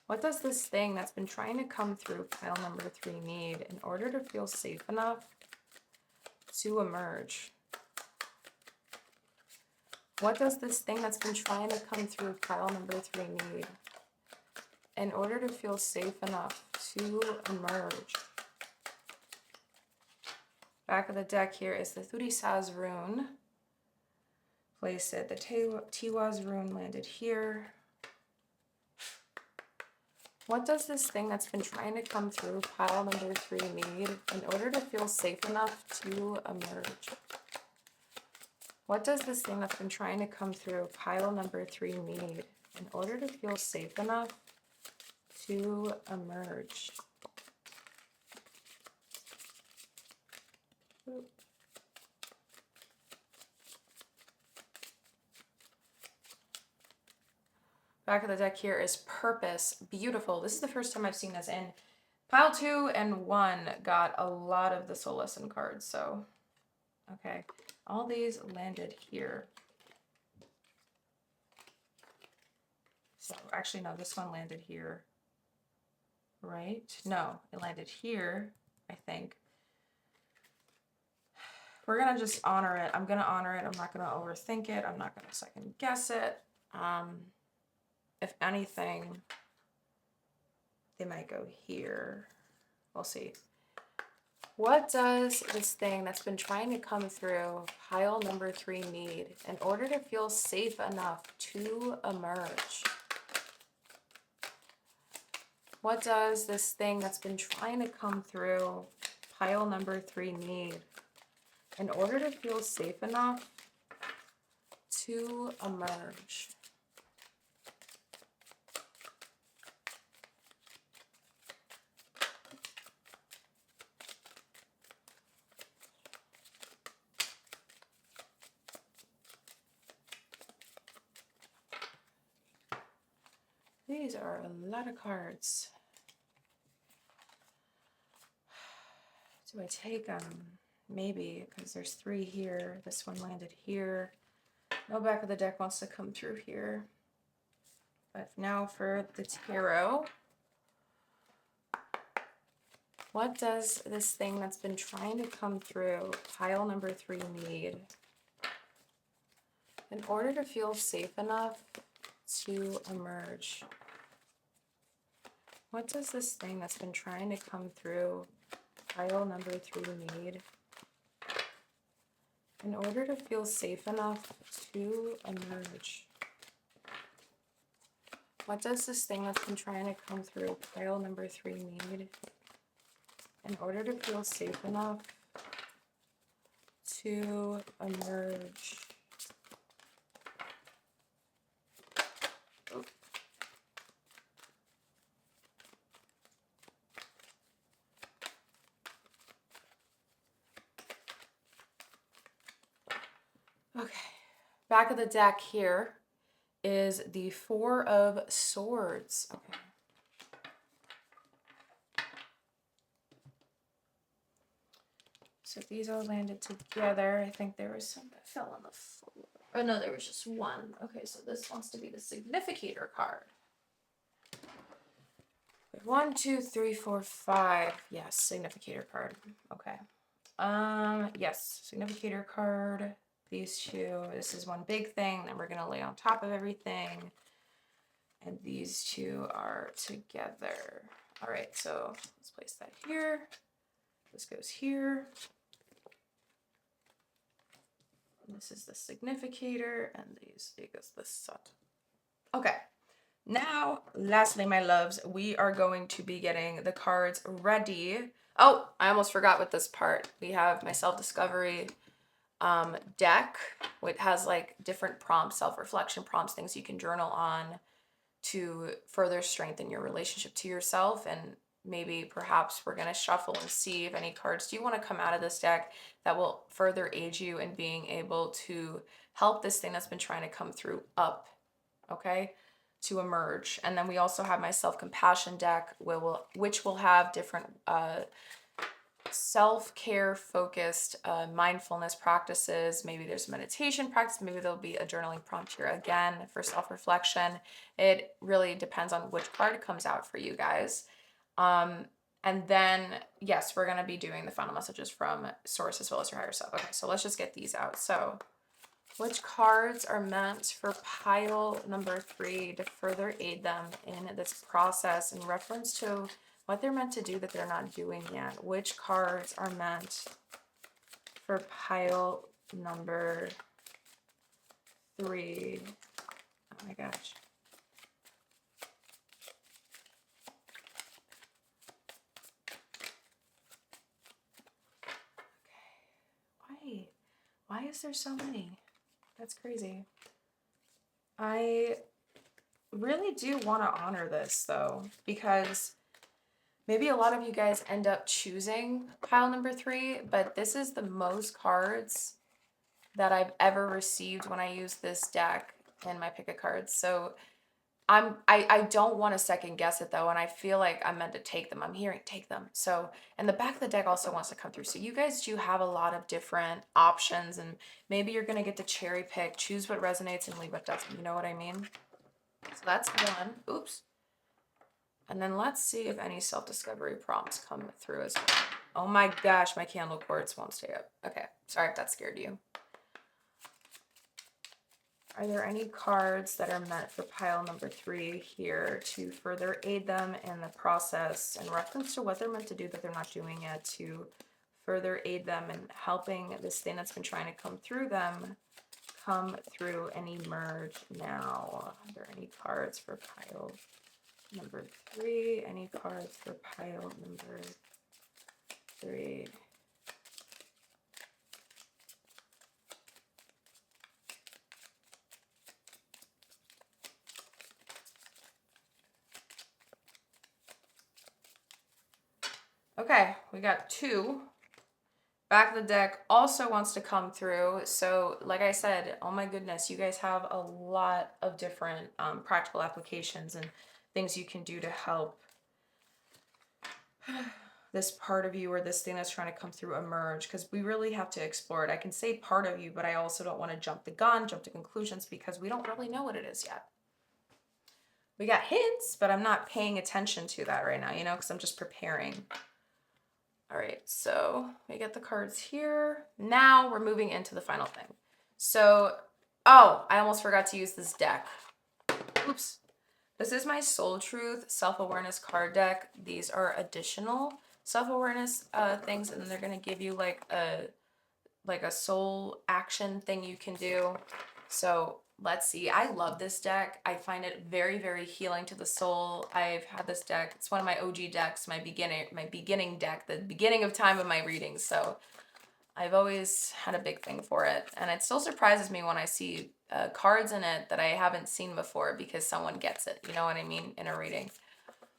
What does this thing that's been trying to come through pile number 3 need in order to feel safe enough to emerge? What does this thing that's been trying to come through pile number 3 need in order to feel safe enough to emerge? Back of the deck here is the Thurisaz rune. Place it. The Tiwaz rune landed here. What does this thing that's been trying to come through pile number 3 need in order to feel safe enough to emerge? What does this thing that's been trying to come through pile number 3 need in order to feel safe enough to emerge? Back of the deck here is Purpose. Beautiful. This is the first time I've seen this in. Pile 2 and 1 got a lot of the Soul Lesson cards, so okay. All these landed here. So actually no, this one landed here. Right? No, it landed here, I think. We're gonna just honor it. I'm gonna honor it. I'm not gonna overthink it. I'm not gonna second guess it. If anything, they might go here. We'll see. What does this thing that's been trying to come through pile number 3 need in order to feel safe enough to emerge? What does this thing that's been trying to come through pile number 3 need in order to feel safe enough to emerge? These are a lot of cards. Do I take them? Maybe, because there's 3 here. This one landed here. No back of the deck wants to come through here. But now for the tarot. What does this thing that's been trying to come through pile number 3 need in order to feel safe enough to emerge? What does this thing that's been trying to come through pile number 3 need in order to feel safe enough to emerge? What does this thing that's been trying to come through pile number 3 need in order to feel safe enough to emerge? Okay, back of the deck here is the 4 of Swords. Okay. So these all landed together. I think there was some that fell on the floor. Oh no, there was just one. Okay, so this wants to be the Significator card. 1, 2, 3, 4, 5. Yes, Significator card. Okay. Yes, Significator card. These 2. This is one big thing that we're gonna lay on top of everything. And these 2 are together. All right, so let's place that here. This goes here. And this is the Significator, and there goes the Sun. Okay, Now, lastly, my loves, we are going to be getting the cards ready. Oh, I almost forgot with this part. We have my self-discovery deck, which has like different prompts, self-reflection prompts, things you can journal on to further strengthen your relationship to yourself. And maybe perhaps we're going to shuffle and see if any cards do you want to come out of this deck that will further aid you in being able to help this thing that's been trying to come through up, okay, to emerge. And then we also have my self-compassion deck which will have different self-care focused mindfulness practices. Maybe there's meditation practice, maybe there'll be a journaling prompt here again for self-reflection. It really depends on which card comes out for you guys. And then yes, we're going to be doing the final messages from source as well as your higher self. Okay, so let's just get these out. So which cards are meant for pile number 3 to further aid them in this process in reference to what they're meant to do that they're not doing yet? Which cards are meant for pile number 3? Oh my gosh. Okay. Why is there so many? That's crazy. I really do want to honor this though, because maybe a lot of you guys end up choosing pile number 3, but this is the most cards that I've ever received when I use this deck in my pick a cards. So I don't want to second guess it though, and I feel like I'm meant to take them. I'm hearing take them. So, and the back of the deck also wants to come through. So you guys do have a lot of different options, and maybe you're gonna get to cherry pick, choose what resonates and leave what doesn't. You know what I mean? So that's one. Oops. And then let's see if any self-discovery prompts come through as well. Oh my gosh, my candle quartz won't stay up. Okay, sorry if that scared you. Are there any cards that are meant for pile number 3 here to further aid them in the process in reference to what they're meant to do that they're not doing yet, to further aid them in helping this thing that's been trying to come through them come through and emerge now? Are there any cards for pile number 3? Any cards for pile number 3? Okay, we got 2. Back of the deck also wants to come through. So like I said, oh my goodness, you guys have a lot of different practical applications and things you can do to help this part of you or this thing that's trying to come through emerge, because we really have to explore it. I can say part of you, but I also don't want to jump the gun, jump to conclusions, because we don't really know what it is yet. We got hints, but I'm not paying attention to that right now, you know, because I'm just preparing. All right, so we get the cards here. Now we're moving into the final thing. So, oh, I almost forgot to use this deck. Oops. This is my Soul Truth Self-Awareness card deck. These are additional self-awareness things, and they're gonna give you like a soul action thing you can do. So let's see. I love this deck. I find it very, very healing to the soul. I've had this deck. It's one of my OG decks, my beginning deck, the beginning of time of my readings. So I've always had a big thing for it. And it still surprises me when I see cards in it that I haven't seen before because someone gets it. You know what I mean? In a reading.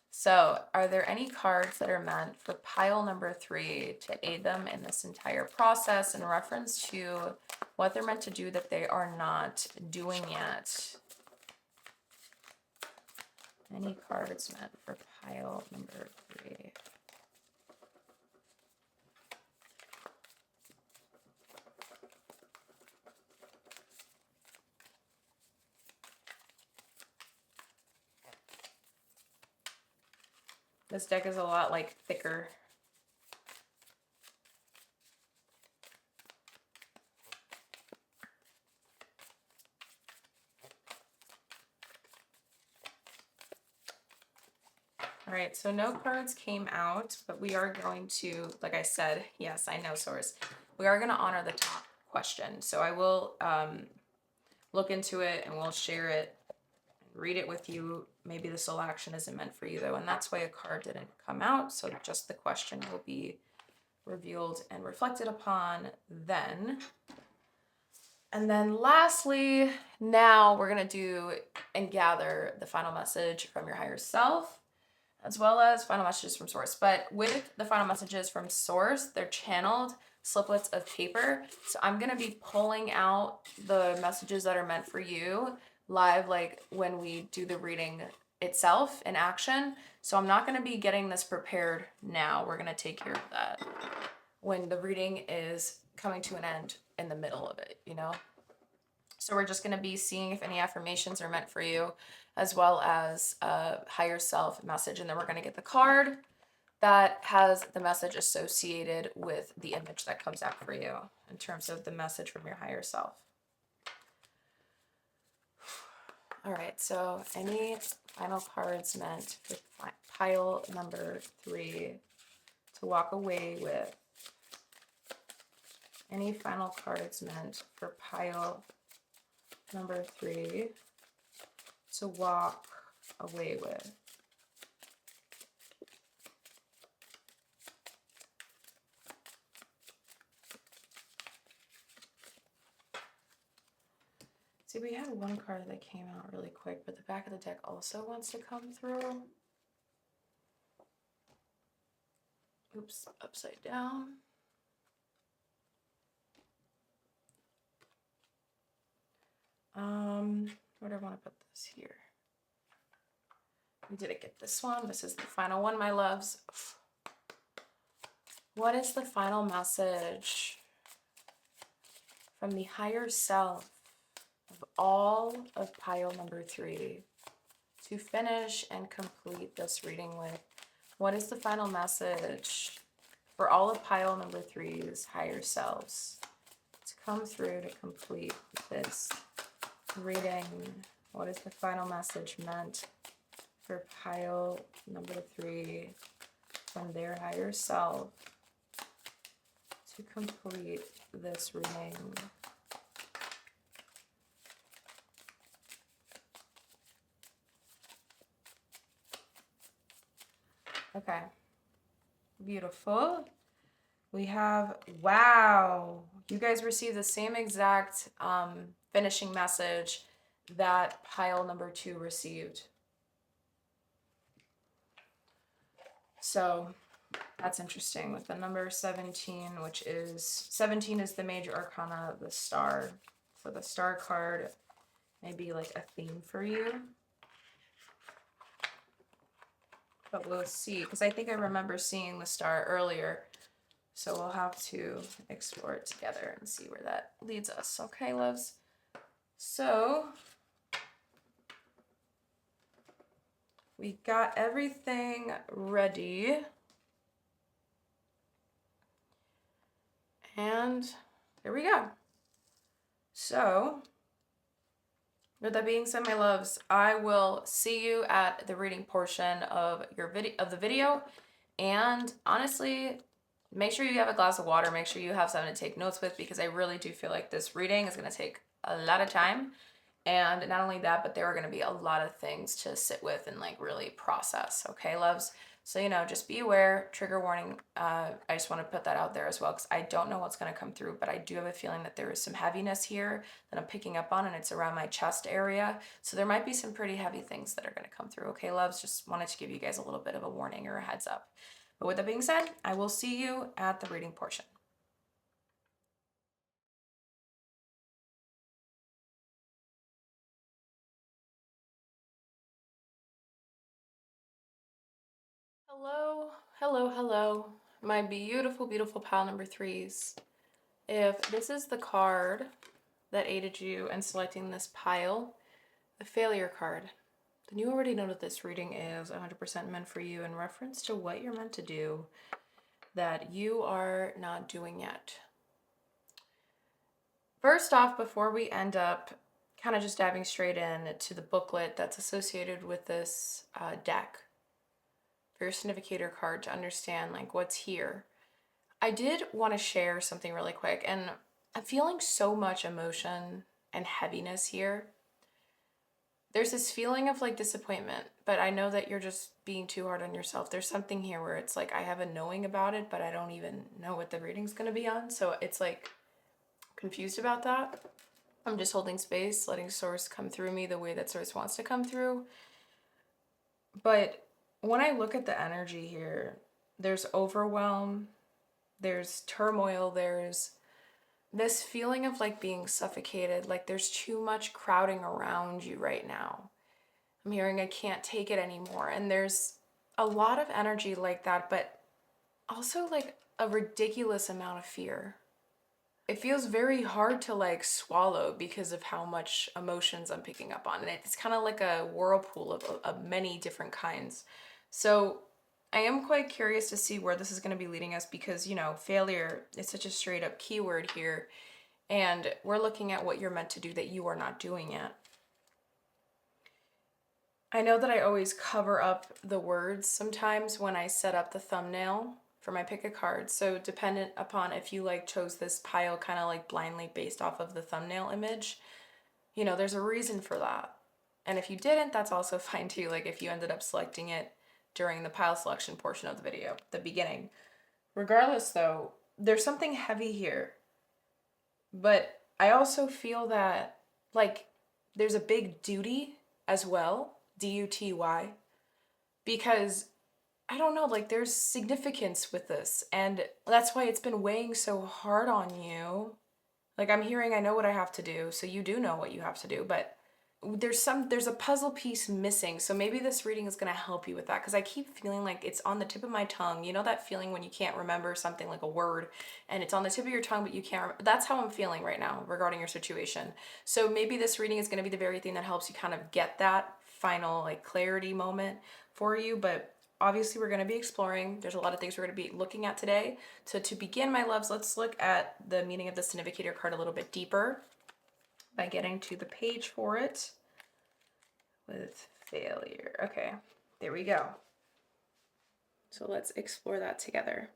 So, are there any cards that are meant for pile number 3 to aid them in this entire process in reference to what they're meant to do that they are not doing yet? Any cards meant for pile number 3? This deck is a lot like thicker. All right, so no cards came out, but we are going to, like I said, yes, I know, Source. We are going to honor the top question. So I will look into it and we'll share it read it with you. Maybe the soul action isn't meant for you though, and that's why a card didn't come out. So just the question will be revealed and reflected upon then. And then lastly, now we're going to do and gather the final message from your higher self, as well as final messages from source. But with the final messages from source, they're channeled sliplets of paper. So I'm going to be pulling out the messages that are meant for you live, like when we do the reading itself in action. So I'm not going to be getting this prepared now. We're going to take care of that when the reading is coming to an end in the middle of it, you know? So we're just going to be seeing if any affirmations are meant for you, as well as a higher self message. And then we're going to get the card that has the message associated with the image that comes out for you in terms of the message from your higher self. All right, so any final cards meant for pile number 3 to walk away with? Any final cards meant for pile number 3 to walk away with? See, we had one card that came out really quick, but the back of the deck also wants to come through. Oops, upside down. Where do I want to put this here? We didn't get this one. This is the final one, my loves. What is the final message from the higher self of all of pile number 3 to finish and complete this reading with? What is the final message for all of pile number 3's higher selves to come through to complete this reading? What is the final message meant for pile number 3 from their higher self to complete this reading? Okay, beautiful. We have, wow, you guys received the same exact finishing message that pile number 2 received. So that's interesting with the number 17, which is 17 is the major arcana, the star. So the star card may be like a theme for you. But we'll see, because I think I remember seeing the star earlier. So we'll have to explore it together and see where that leads us. Okay, loves? So we got everything ready. And there we go. So with that being said, my loves, I will see you at the reading portion of the video. And honestly, make sure you have a glass of water. Make sure you have something to take notes with, because I really do feel like this reading is going to take a lot of time. And not only that, but there are going to be a lot of things to sit with and like really process. Okay, loves? So, you know, just be aware, trigger warning. I just want to put that out there as well, because I don't know what's going to come through, but I do have a feeling that there is some heaviness here that I'm picking up on, and it's around my chest area. So there might be some pretty heavy things that are going to come through. Okay, loves? Just wanted to give you guys a little bit of a warning or a heads up. But with that being said, I will see you at the reading portion. Hello, hello, hello, my beautiful, beautiful pile number 3s. If this is the card that aided you in selecting this pile, the failure card, then you already know that this reading is 100% meant for you in reference to what you're meant to do that you are not doing yet. First off, before we end up kind of just diving straight in to the booklet that's associated with this deck, for your significator card to understand like what's here, I did want to share something really quick, and I'm feeling so much emotion and heaviness here. There's this feeling of like disappointment, but I know that you're just being too hard on yourself. There's something here where it's like I have a knowing about it, but I don't even know what the reading's going to be on. So it's like confused about that. I'm just holding space, letting source come through me the way that source wants to come through. But when I look at the energy here, there's overwhelm, there's turmoil, there's this feeling of like being suffocated, like there's too much crowding around you right now. I'm hearing I can't take it anymore. And there's a lot of energy like that, but also like a ridiculous amount of fear. It feels very hard to like swallow because of how much emotions I'm picking up on. And it's kind of like a whirlpool of many different kinds. So I am quite curious to see where this is going to be leading us because, you know, failure is such a straight up keyword here. And we're looking at what you're meant to do that you are not doing yet. I know that I always cover up the words sometimes when I set up the thumbnail for my pick a card. So dependent upon if you like chose this pile kind of like blindly based off of the thumbnail image, you know, there's a reason for that. And if you didn't, that's also fine too. Like if you ended up selecting it during the pile selection portion of the video, the beginning. Regardless though, there's something heavy here. But I also feel that like there's a big duty as well, D-U-T-Y, because I don't know, like there's significance with this. And that's why it's been weighing so hard on you. Like I'm hearing I know what I have to do, so you do know what you have to do, but there's a puzzle piece missing. So maybe this reading is going to help you with that because I keep feeling like it's on the tip of my tongue. You know that feeling when you can't remember something like a word and it's on the tip of your tongue but you can't that's how I'm feeling right now regarding your situation. So maybe this reading is going to be the very thing that helps you kind of get that final like clarity moment for you, but obviously we're going to be exploring. There's a lot of things we're going to be looking at today. So to begin, my loves, let's look at the meaning of the significator card a little bit deeper by getting to the page for it with failure. Okay, there we go. So let's explore that together.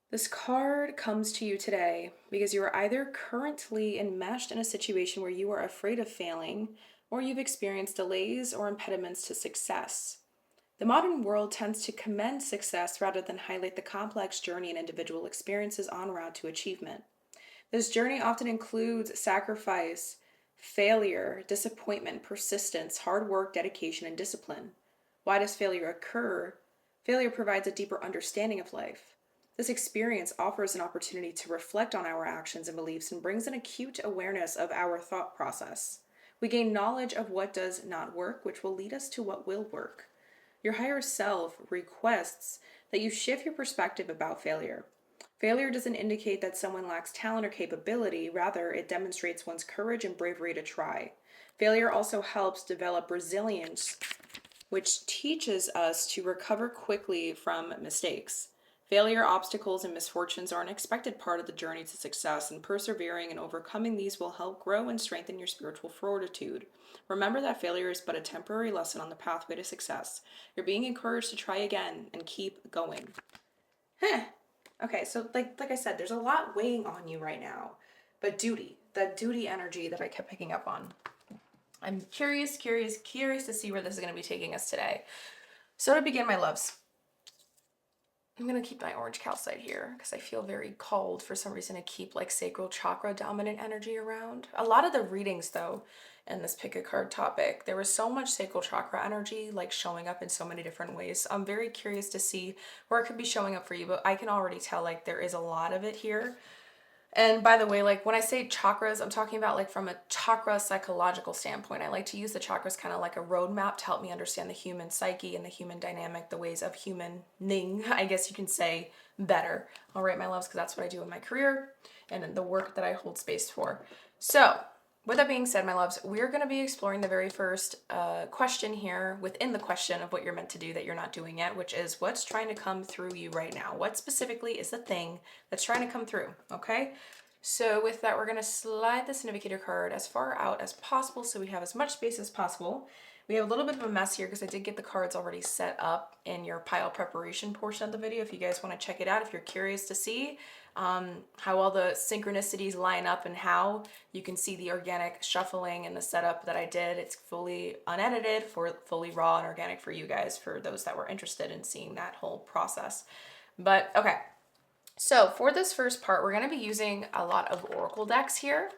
This card comes to you today because you are either currently enmeshed in a situation where you are afraid of failing, or you've experienced delays or impediments to success. The modern world tends to commend success rather than highlight the complex journey and individual experiences en route to achievement. This journey often includes sacrifice, failure, disappointment, persistence, hard work, dedication, and discipline. Why does failure occur? Failure provides a deeper understanding of life. This experience offers an opportunity to reflect on our actions and beliefs and brings an acute awareness of our thought process. We gain knowledge of what does not work, which will lead us to what will work. Your higher self requests that you shift your perspective about failure. Failure doesn't indicate that someone lacks talent or capability, rather, it demonstrates one's courage and bravery to try. Failure also helps develop resilience, which teaches us to recover quickly from mistakes. Failure, obstacles, and misfortunes are an expected part of the journey to success, and persevering and overcoming these will help grow and strengthen your spiritual fortitude. Remember that failure is but a temporary lesson on the pathway to success. You're being encouraged to try again and keep going. Okay, so like I said, there's a lot weighing on you right now. But duty, that duty energy that I kept picking up on. I'm curious to see where this is going to be taking us today. So to begin, my loves, I'm going to keep my orange calcite here because I feel very called for some reason to keep like sacral chakra dominant energy around. A lot of the readings though in this pick a card topic, there was so much sacral chakra energy like showing up in so many different ways. I'm very curious to see where it could be showing up for you, but I can already tell like there is a lot of it here. And by the way, like when I say chakras, I'm talking about like from a chakra psychological standpoint. I like to use the chakras kind of like a roadmap to help me understand the human psyche and the human dynamic, the ways of humaning, I guess you can say, better. All right, my loves, because that's what I do in my career and the work that I hold space for. So with that being said, my loves, we're going to be exploring the very first question here within the question of what you're meant to do that you're not doing yet, which is what's trying to come through you right now. What specifically is the thing that's trying to come through, okay? So with that, we're going to slide the significator card as far out as possible so we have as much space as possible. We have a little bit of a mess here because I did get the cards already set up in your pile preparation portion of the video. If you guys want to check it out, if you're curious to see how all the synchronicities line up and how you can see the organic shuffling and the setup that I did. It's fully unedited, fully raw and organic for you guys, for those that were interested in seeing that whole process. But okay, so for this first part, we're going to be using a lot of oracle decks here.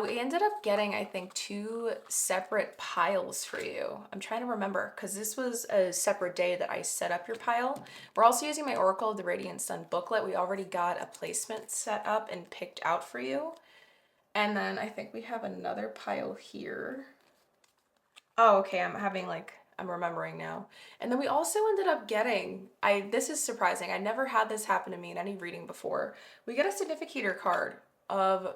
We ended up getting, I think, 2 separate piles for you. I'm trying to remember because this was a separate day that I set up your pile. We're also using my Oracle of the Radiant Sun booklet. We already got a placement set up and picked out for you. And then I think we have another pile here. Oh, okay, I'm remembering now. And then we also ended up getting, this is surprising. I never had this happen to me in any reading before. We get a significator card of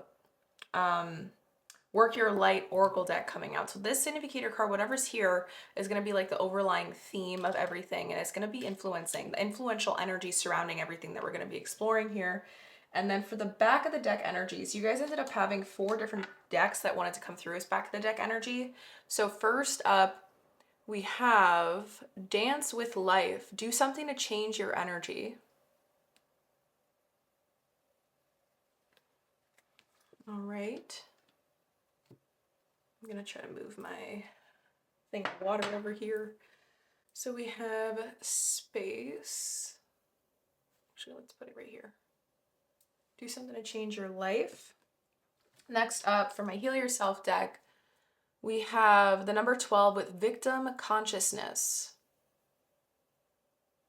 Work Your Light Oracle deck coming out. So this significator card, whatever's here, is going to be like the overlying theme of everything, and it's going to be influencing the influential energy surrounding everything that we're going to be exploring here. And then for the back of the deck energies, you guys ended up having 4 different decks that wanted to come through as back of the deck energy. So first up, we have Dance with Life. Do something to change your energy. All right. I'm gonna try to move my thing of water over here. So we have Space. Actually, let's put it right here. Do something to change your life. Next up, for my Heal Yourself deck, we have the number 12 with Victim Consciousness.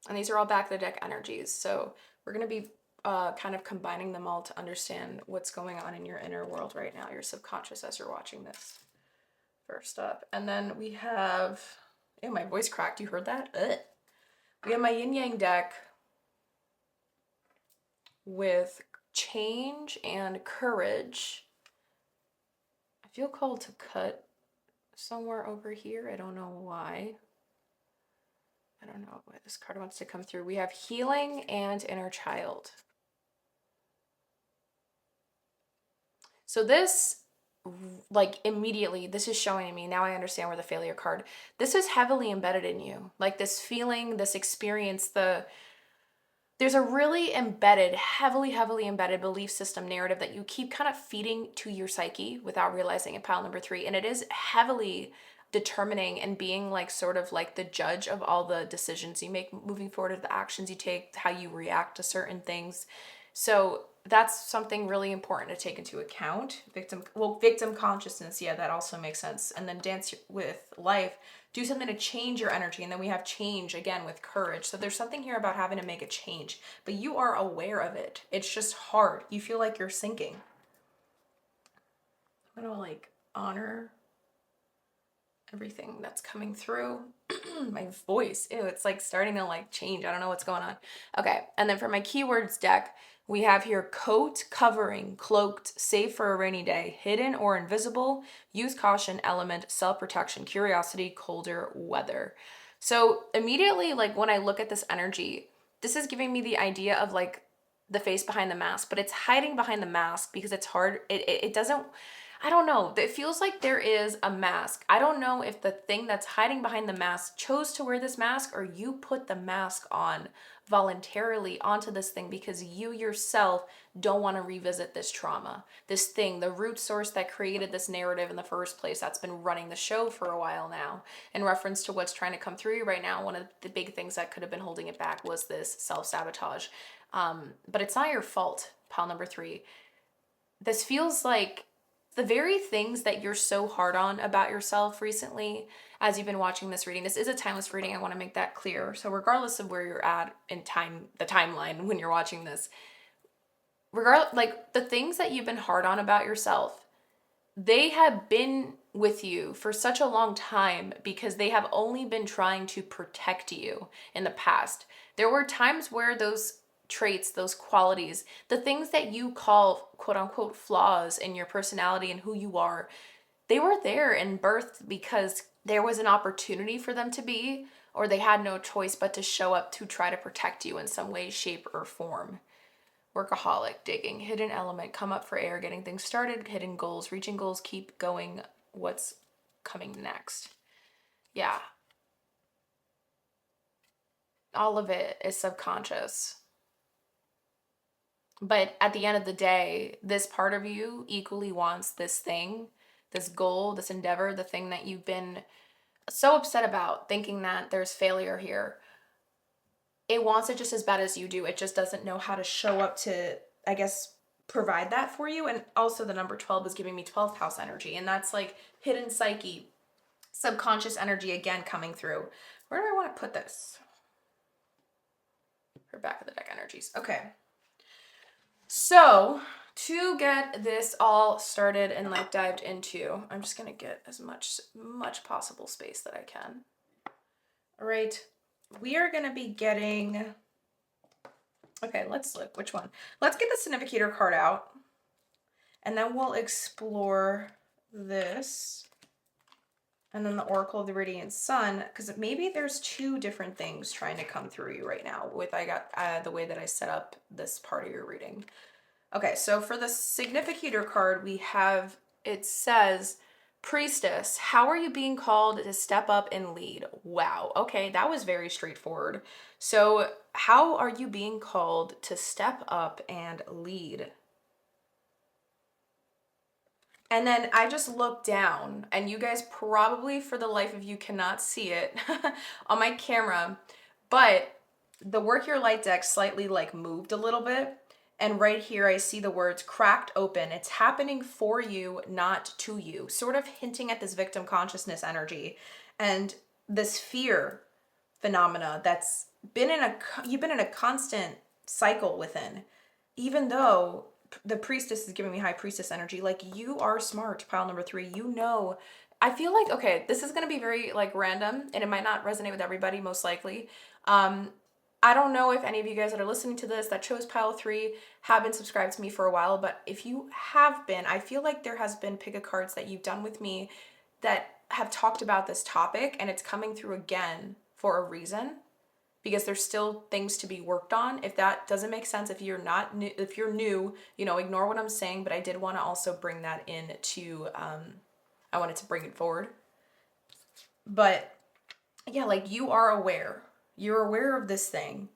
And these are all back of the deck energies. So we're gonna be kind of combining them all to understand what's going on in your inner world right now, your subconscious, as you're watching this. First up. And then we have, oh, my voice cracked. You heard that? Ugh. We have my Yin Yang deck with Change and Courage. I feel called to cut somewhere over here. I don't know why. I don't know why this card wants to come through. We have Healing and Inner Child. So this, like, immediately, this is showing me, now I understand where the Failure card, this is heavily embedded in you. Like this feeling, this experience, there's a really embedded, heavily embedded belief system narrative that you keep kind of feeding to your psyche without realizing it, pile number 3. And it is heavily determining and being like sort of like the judge of all the decisions you make moving forward, the actions you take, how you react to certain things. So that's something really important to take into account. Victim consciousness, yeah, that also makes sense. And then Dance with Life, do something to change your energy. And then we have Change again with Courage. So there's something here about having to make a change, but you are aware of it. It's just hard. You feel like you're sinking. I'm gonna like honor everything that's coming through. My voice, ew, it's like starting to like change. I don't know what's going on. Okay, and then for my keywords deck, we have here coat, covering, cloaked, safe for a rainy day, hidden or invisible, use caution, element, self-protection, curiosity, colder weather. So immediately, like when I look at this energy, this is giving me the idea of like the face behind the mask, but it's hiding behind the mask because it's hard. It doesn't, I don't know. It feels like there is a mask. I don't know if the thing that's hiding behind the mask chose to wear this mask or you put the mask on voluntarily onto this thing because you yourself don't want to revisit this trauma, this thing, the root source that created this narrative in the first place that's been running the show for a while now. In reference to what's trying to come through you right now, one of the big things that could have been holding it back was this self-sabotage. But it's not your fault, pile number 3. This feels like the very things that you're so hard on about yourself recently as you've been watching this reading. This is a timeless reading. I want to make that clear. So regardless of where you're at in time, the timeline when you're watching this, like the things that you've been hard on about yourself, they have been with you for such a long time because they have only been trying to protect you in the past. There were times where those traits, those qualities, the things that you call quote unquote flaws in your personality and who you are, they were there in birth because there was an opportunity for them to be, or they had no choice but to show up to try to protect you in some way, shape, or form. Workaholic, digging, hidden element, come up for air, getting things started, hidden goals, reaching goals, keep going, what's coming next. Yeah. All of it is subconscious. But at the end of the day, this part of you equally wants this thing, this goal, this endeavor, the thing that you've been so upset about, thinking that there's failure here. It wants it just as bad as you do. It just doesn't know how to show up to, I guess, provide that for you. And also, the number 12 is giving me 12th house energy. And that's like hidden psyche, subconscious energy again coming through. Where do I want to put this? For back of the deck energies. Okay. So, to get this all started and like dived into, I'm just going to get as much possible space that I can. All right. We are going to be getting, okay, let's look, which one? Let's get the significator card out, and then we'll explore this, and then the Oracle of the Radiant Sun, because maybe there's two different things trying to come through you right now with the way that I set up this part of your reading. Okay, so for the significator card, we have, it says, Priestess, how are you being called to step up and lead? Wow, okay, that was very straightforward. So how are you being called to step up and lead? And then I just looked down, and you guys probably for the life of you cannot see it on my camera, but the Work Your Light deck slightly like moved a little bit. And right here, I see the words cracked open. It's happening for you, not to you. Sort of hinting at this victim consciousness energy and this fear phenomena that's you've been in a constant cycle within. Even though the priestess is giving me high priestess energy, like you are smart, pile number 3. You know, I feel like, okay, this is going to be very like random and it might not resonate with everybody, most likely. I don't know if any of you guys that are listening to this that chose pile 3 have been subscribed to me for a while, but if you have been, I feel like there has been pick a cards that you've done with me that have talked about this topic, and it's coming through again for a reason, because there's still things to be worked on. If that doesn't make sense, if you're not new, if you're new, you know, ignore what I'm saying, but I did want to also bring that in to, I wanted to bring it forward. But yeah, like you are aware. You're aware of this thing,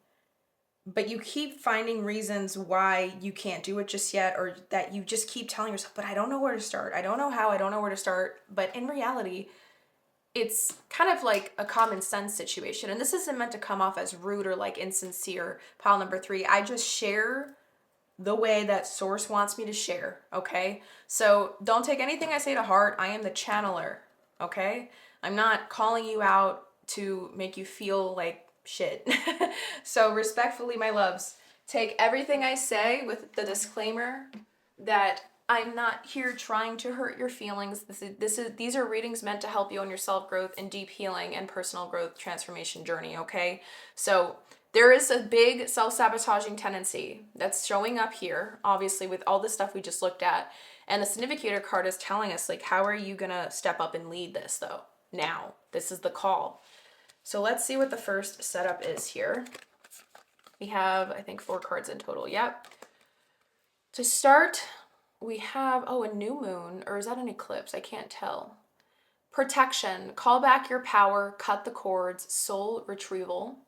but you keep finding reasons why you can't do it just yet, or that you just keep telling yourself, but I don't know where to start. I don't know how, I don't know where to start. But in reality, it's kind of like a common sense situation. And this isn't meant to come off as rude or like insincere, pile number 3. I just share the way that source wants me to share, okay? So don't take anything I say to heart. I am the channeler, okay? I'm not calling you out to make you feel like shit. So respectfully, my loves, take everything I say with the disclaimer that I'm not here trying to hurt your feelings. These are readings meant to help you on your self-growth and deep healing and personal growth transformation journey, okay? So there is a big self-sabotaging tendency that's showing up here, obviously, with all the stuff we just looked at. And the significator card is telling us, like, how are you gonna step up and lead this, though? Now, this is the call. So let's see what the first setup is here. We have, I think, 4 cards in total. Yep. To start, we have, oh, a new moon, or is that an eclipse? I can't tell. Protection, call back your power, cut the cords, soul retrieval.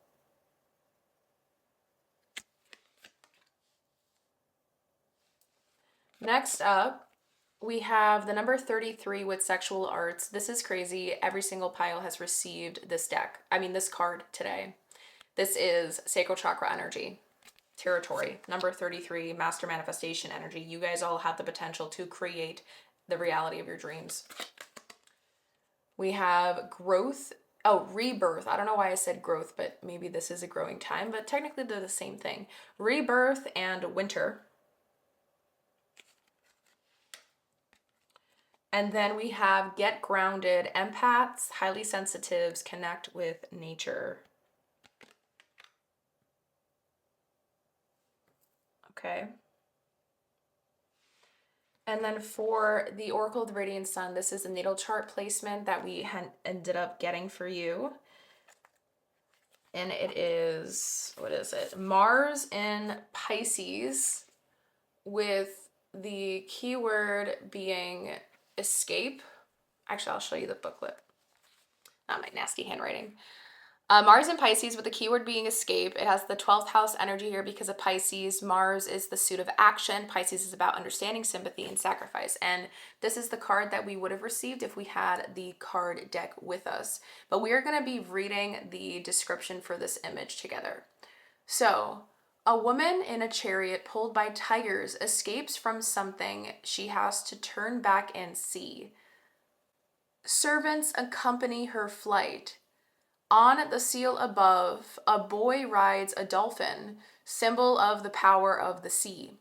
Next up, we have the number 33 with sexual arts. This is crazy. Every single pile has received this this card today. This is sacral chakra energy. Territory, number 33, master manifestation energy. You guys all have the potential to create the reality of your dreams. We have growth, rebirth. I don't know why I said growth, but maybe this is a growing time, but technically they're the same thing. Rebirth and winter. And then we have get grounded, empaths, highly sensitives, connect with nature. Okay. And then for the Oracle of the Radiant Sun, this is a natal chart placement that we ended up getting for you. And it is, what is it? Mars in Pisces, with the keyword being escape. Actually, I'll show you the booklet. Not my nasty handwriting. Mars in Pisces with the keyword being escape. It has the 12th house energy here because of Pisces. Mars is the suit of action. Pisces is about understanding, sympathy, and sacrifice. And this is the card that we would have received if we had the card deck with us. But we are going to be reading the description for this image together. So, a woman in a chariot pulled by tigers escapes from something she has to turn back and see. Servants accompany her flight. On the seal above, a boy rides a dolphin, symbol of the power of the sea.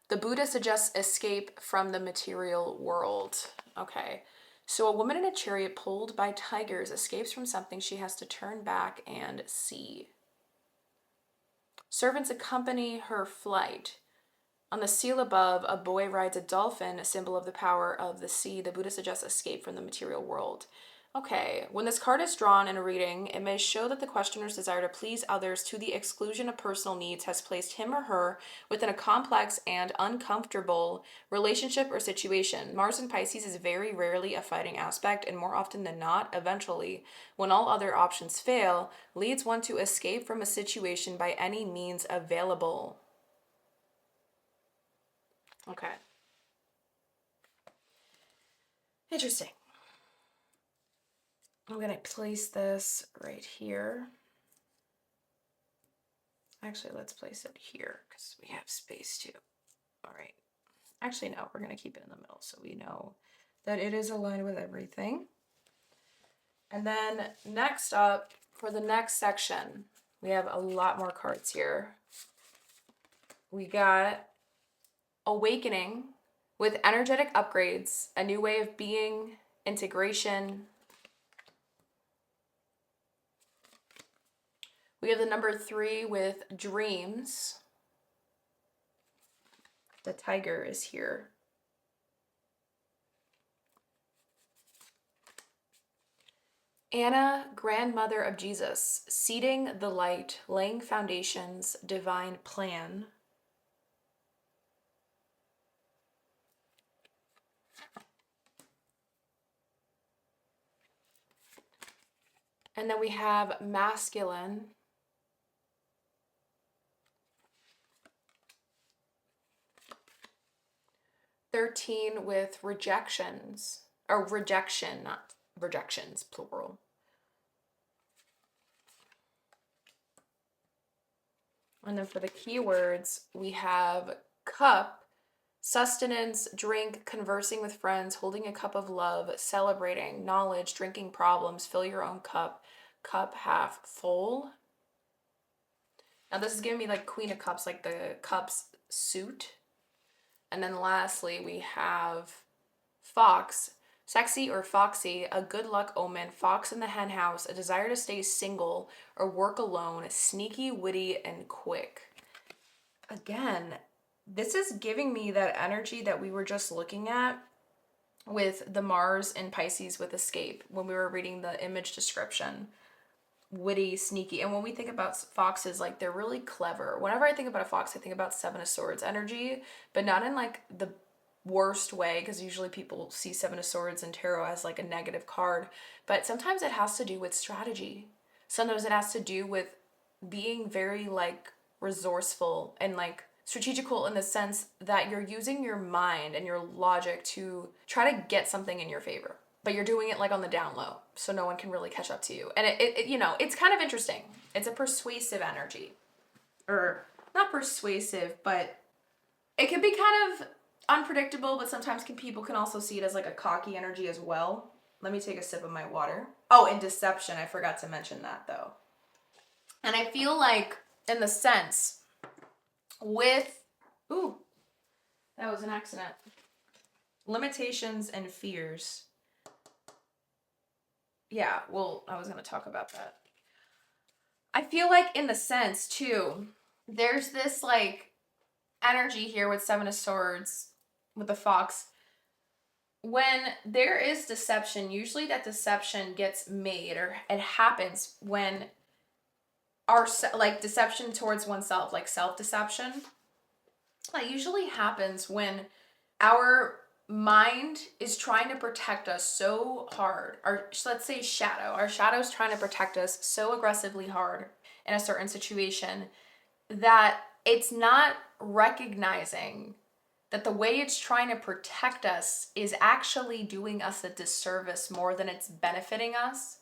The Buddha suggests escape from the material world. Okay, so a woman in a chariot pulled by tigers escapes from something she has to turn back and see. Servants accompany her flight. On the seal above, a boy rides a dolphin, a symbol of the power of the sea. The Buddha suggests escape from the material world. Okay, when this card is drawn in a reading, it may show that the questioner's desire to please others to the exclusion of personal needs has placed him or her within a complex and uncomfortable relationship or situation. Mars in Pisces is very rarely a fighting aspect, and more often than not, eventually, when all other options fail, leads one to escape from a situation by any means available. Okay. Interesting. I'm going to place this right here. Actually, let's place it here because we have space too. All right. Actually, no, we're going to keep it in the middle so we know that it is aligned with everything. And then next up, for the next section, we have a lot more cards here. We got Awakening with energetic upgrades, a new way of being, integration. We have the number 3 with Dreams. The tiger is here. Anna, grandmother of Jesus, seeding the light, laying foundations, divine plan. And then we have masculine. "13 with rejections, or rejection, not rejections, plural. And then for the keywords, we have cup, sustenance, drink, conversing with friends, holding a cup of love, celebrating, knowledge, drinking problems, fill your own cup, cup half full. Now this is giving me like Queen of Cups, like the cups suit. And then lastly, we have fox, sexy or foxy, a good luck omen, fox in the hen house, a desire to stay single or work alone, sneaky, witty, and quick. Again, this is giving me that energy that we were just looking at with the Mars in Pisces with escape when we were reading the image description. Witty, sneaky. And when we think about foxes, like they're really clever. Whenever I think about a fox, I think about Seven of Swords energy, but not in like the worst way, because usually people see Seven of Swords and tarot as like a negative card, but sometimes it has to do with strategy. Sometimes it has to do with being very like resourceful and like strategical in the sense that you're using your mind and your logic to try to get something in your favor, but you're doing it like on the down low so no one can really catch up to you. And it you know, it's kind of interesting. It's a persuasive energy, or not persuasive, but it can be kind of unpredictable, but sometimes people can also see it as like a cocky energy as well. Let me take a sip of my water. Oh, and deception, I forgot to mention that though. And I feel like in the sense with, ooh, that was an accident. Limitations and fears. Yeah, well, I was going to talk about that. I feel like in the sense too, there's this like energy here with Seven of Swords with the fox. When there is deception, usually that deception gets made, or it happens when our like deception towards oneself, like self-deception, that usually happens when our mind is trying to protect us so hard. Let's say shadow. Our shadow is trying to protect us so aggressively hard in a certain situation that it's not recognizing that the way it's trying to protect us is actually doing us a disservice more than it's benefiting us.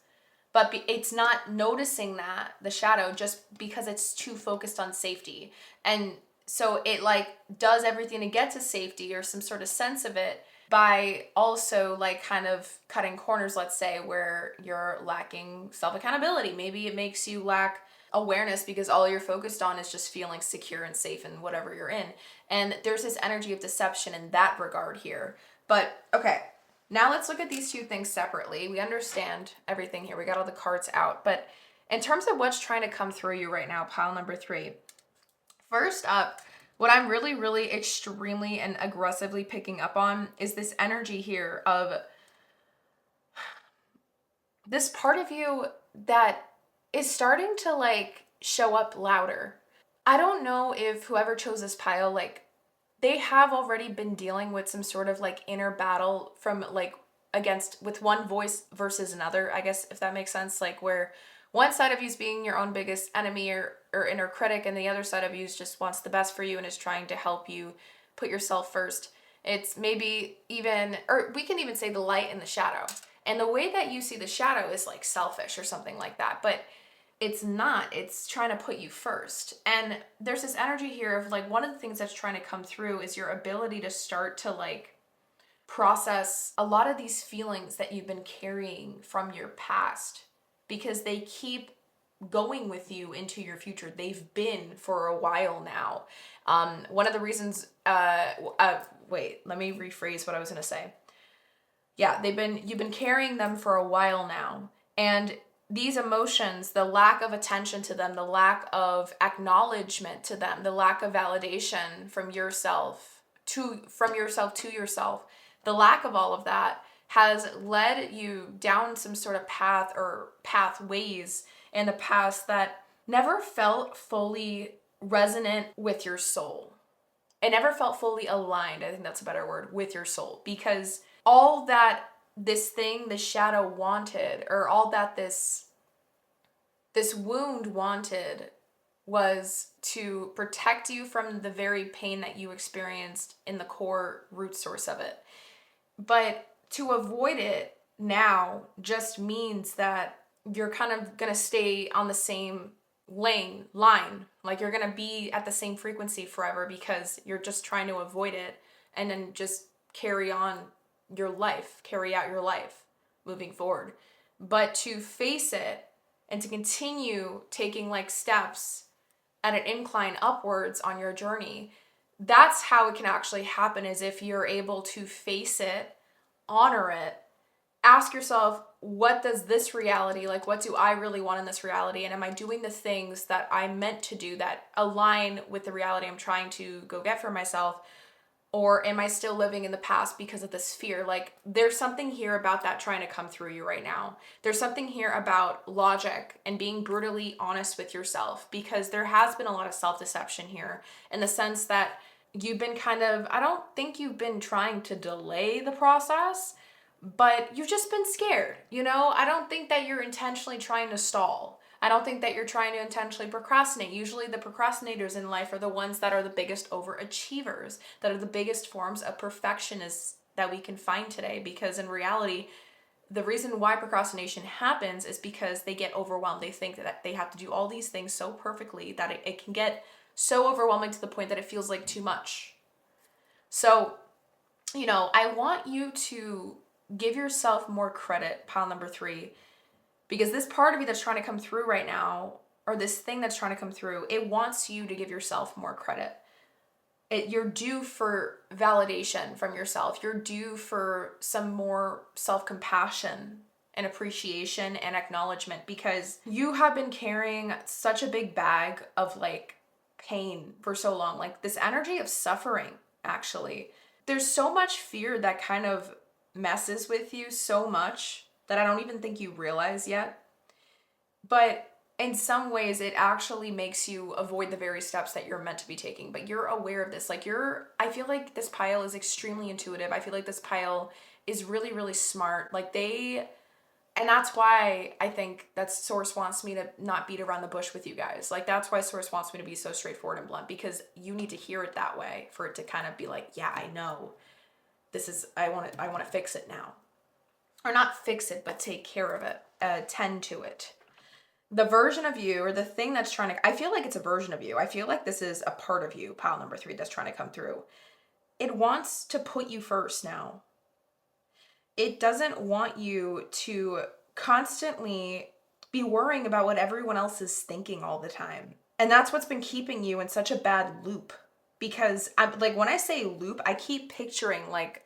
But it's not noticing that, the shadow, just because it's too focused on safety. And so it like does everything to get to safety or some sort of sense of it by also like kind of cutting corners, let's say, where you're lacking self-accountability. Maybe it makes you lack awareness because all you're focused on is just feeling secure and safe in whatever you're in. And there's this energy of deception in that regard here. But okay, now let's look at these two things separately. We understand everything here. We got all the cards out. But in terms of what's trying to come through you right now, pile number 3. First up, what I'm really, really extremely and aggressively picking up on is this energy here of this part of you that is starting to like show up louder. I don't know if whoever chose this pile, like they have already been dealing with some sort of like inner battle from like against with one voice versus another, I guess, if that makes sense. Like where one side of you is being your own biggest enemy or inner critic, and the other side of you just wants the best for you and is trying to help you put yourself first. It's maybe even, or we can even say the light and the shadow. And the way that you see the shadow is like selfish or something like that. But it's not. It's trying to put you first. And there's this energy here of like one of the things that's trying to come through is your ability to start to like process a lot of these feelings that you've been carrying from your past, because they keep going with you into your future. They've been for a while now. One of the reasons, wait, let me rephrase what I was going to say. Yeah, you've been carrying them for a while now. And these emotions, the lack of attention to them, the lack of acknowledgement to them, the lack of validation from yourself to yourself, the lack of all of that has led you down some sort of path or pathways in the past that never felt fully resonant with your soul. It never felt fully aligned, I think that's a better word, with your soul, because all that this thing, the shadow wanted, or all that this wound wanted, was to protect you from the very pain that you experienced in the core root source of it. But to avoid it now just means that you're kind of going to stay on the same line. Like you're going to be at the same frequency forever because you're just trying to avoid it and then just carry out your life moving forward. But to face it and to continue taking like steps at an incline upwards on your journey, that's how it can actually happen, is if you're able to face it, honor it, ask yourself, what does this reality, like what do I really want in this reality? And am I doing the things that I'm meant to do that align with the reality I'm trying to go get for myself? Or am I still living in the past because of this fear? Like there's something here about that trying to come through you right now. There's something here about logic and being brutally honest with yourself, because there has been a lot of self-deception here in the sense that you've been kind of, I don't think you've been trying to delay the process, but you've just been scared. I don't think that you're intentionally trying to stall. I don't think that you're trying to intentionally procrastinate. Usually the procrastinators in life are the ones that are the biggest overachievers, that are the biggest forms of perfectionists that we can find today. Because in reality, the reason why procrastination happens is because they get overwhelmed. They think that they have to do all these things so perfectly that it can get so overwhelming to the point that it feels like too much. So, I want you to give yourself more credit, pile number 3, because this part of you that's trying to come through right now, or this thing that's trying to come through, it wants you to give yourself more credit. You're due for validation from yourself. You're due for some more self-compassion and appreciation and acknowledgement, because you have been carrying such a big bag of like pain for so long, like this energy of suffering, actually. There's so much fear that kind of messes with you so much that I don't even think you realize yet. But in some ways it actually makes you avoid the very steps that you're meant to be taking, but you're aware of this. Like I feel like this pile is extremely intuitive. I feel like this pile is really, really smart. And that's why I think that Source wants me to not beat around the bush with you guys. Like, that's why Source wants me to be so straightforward and blunt, because you need to hear it that way for it to kind of be like, yeah, I know this is, I want to fix it now. Or not fix it, but take care of it, tend to it. The version of you, or the thing that's trying to, I feel like it's a version of you. I feel like this is a part of you, pile number 3, that's trying to come through. It wants to put you first now. It doesn't want you to constantly be worrying about what everyone else is thinking all the time. And that's what's been keeping you in such a bad loop. Because I'm like, when I say loop, I keep picturing like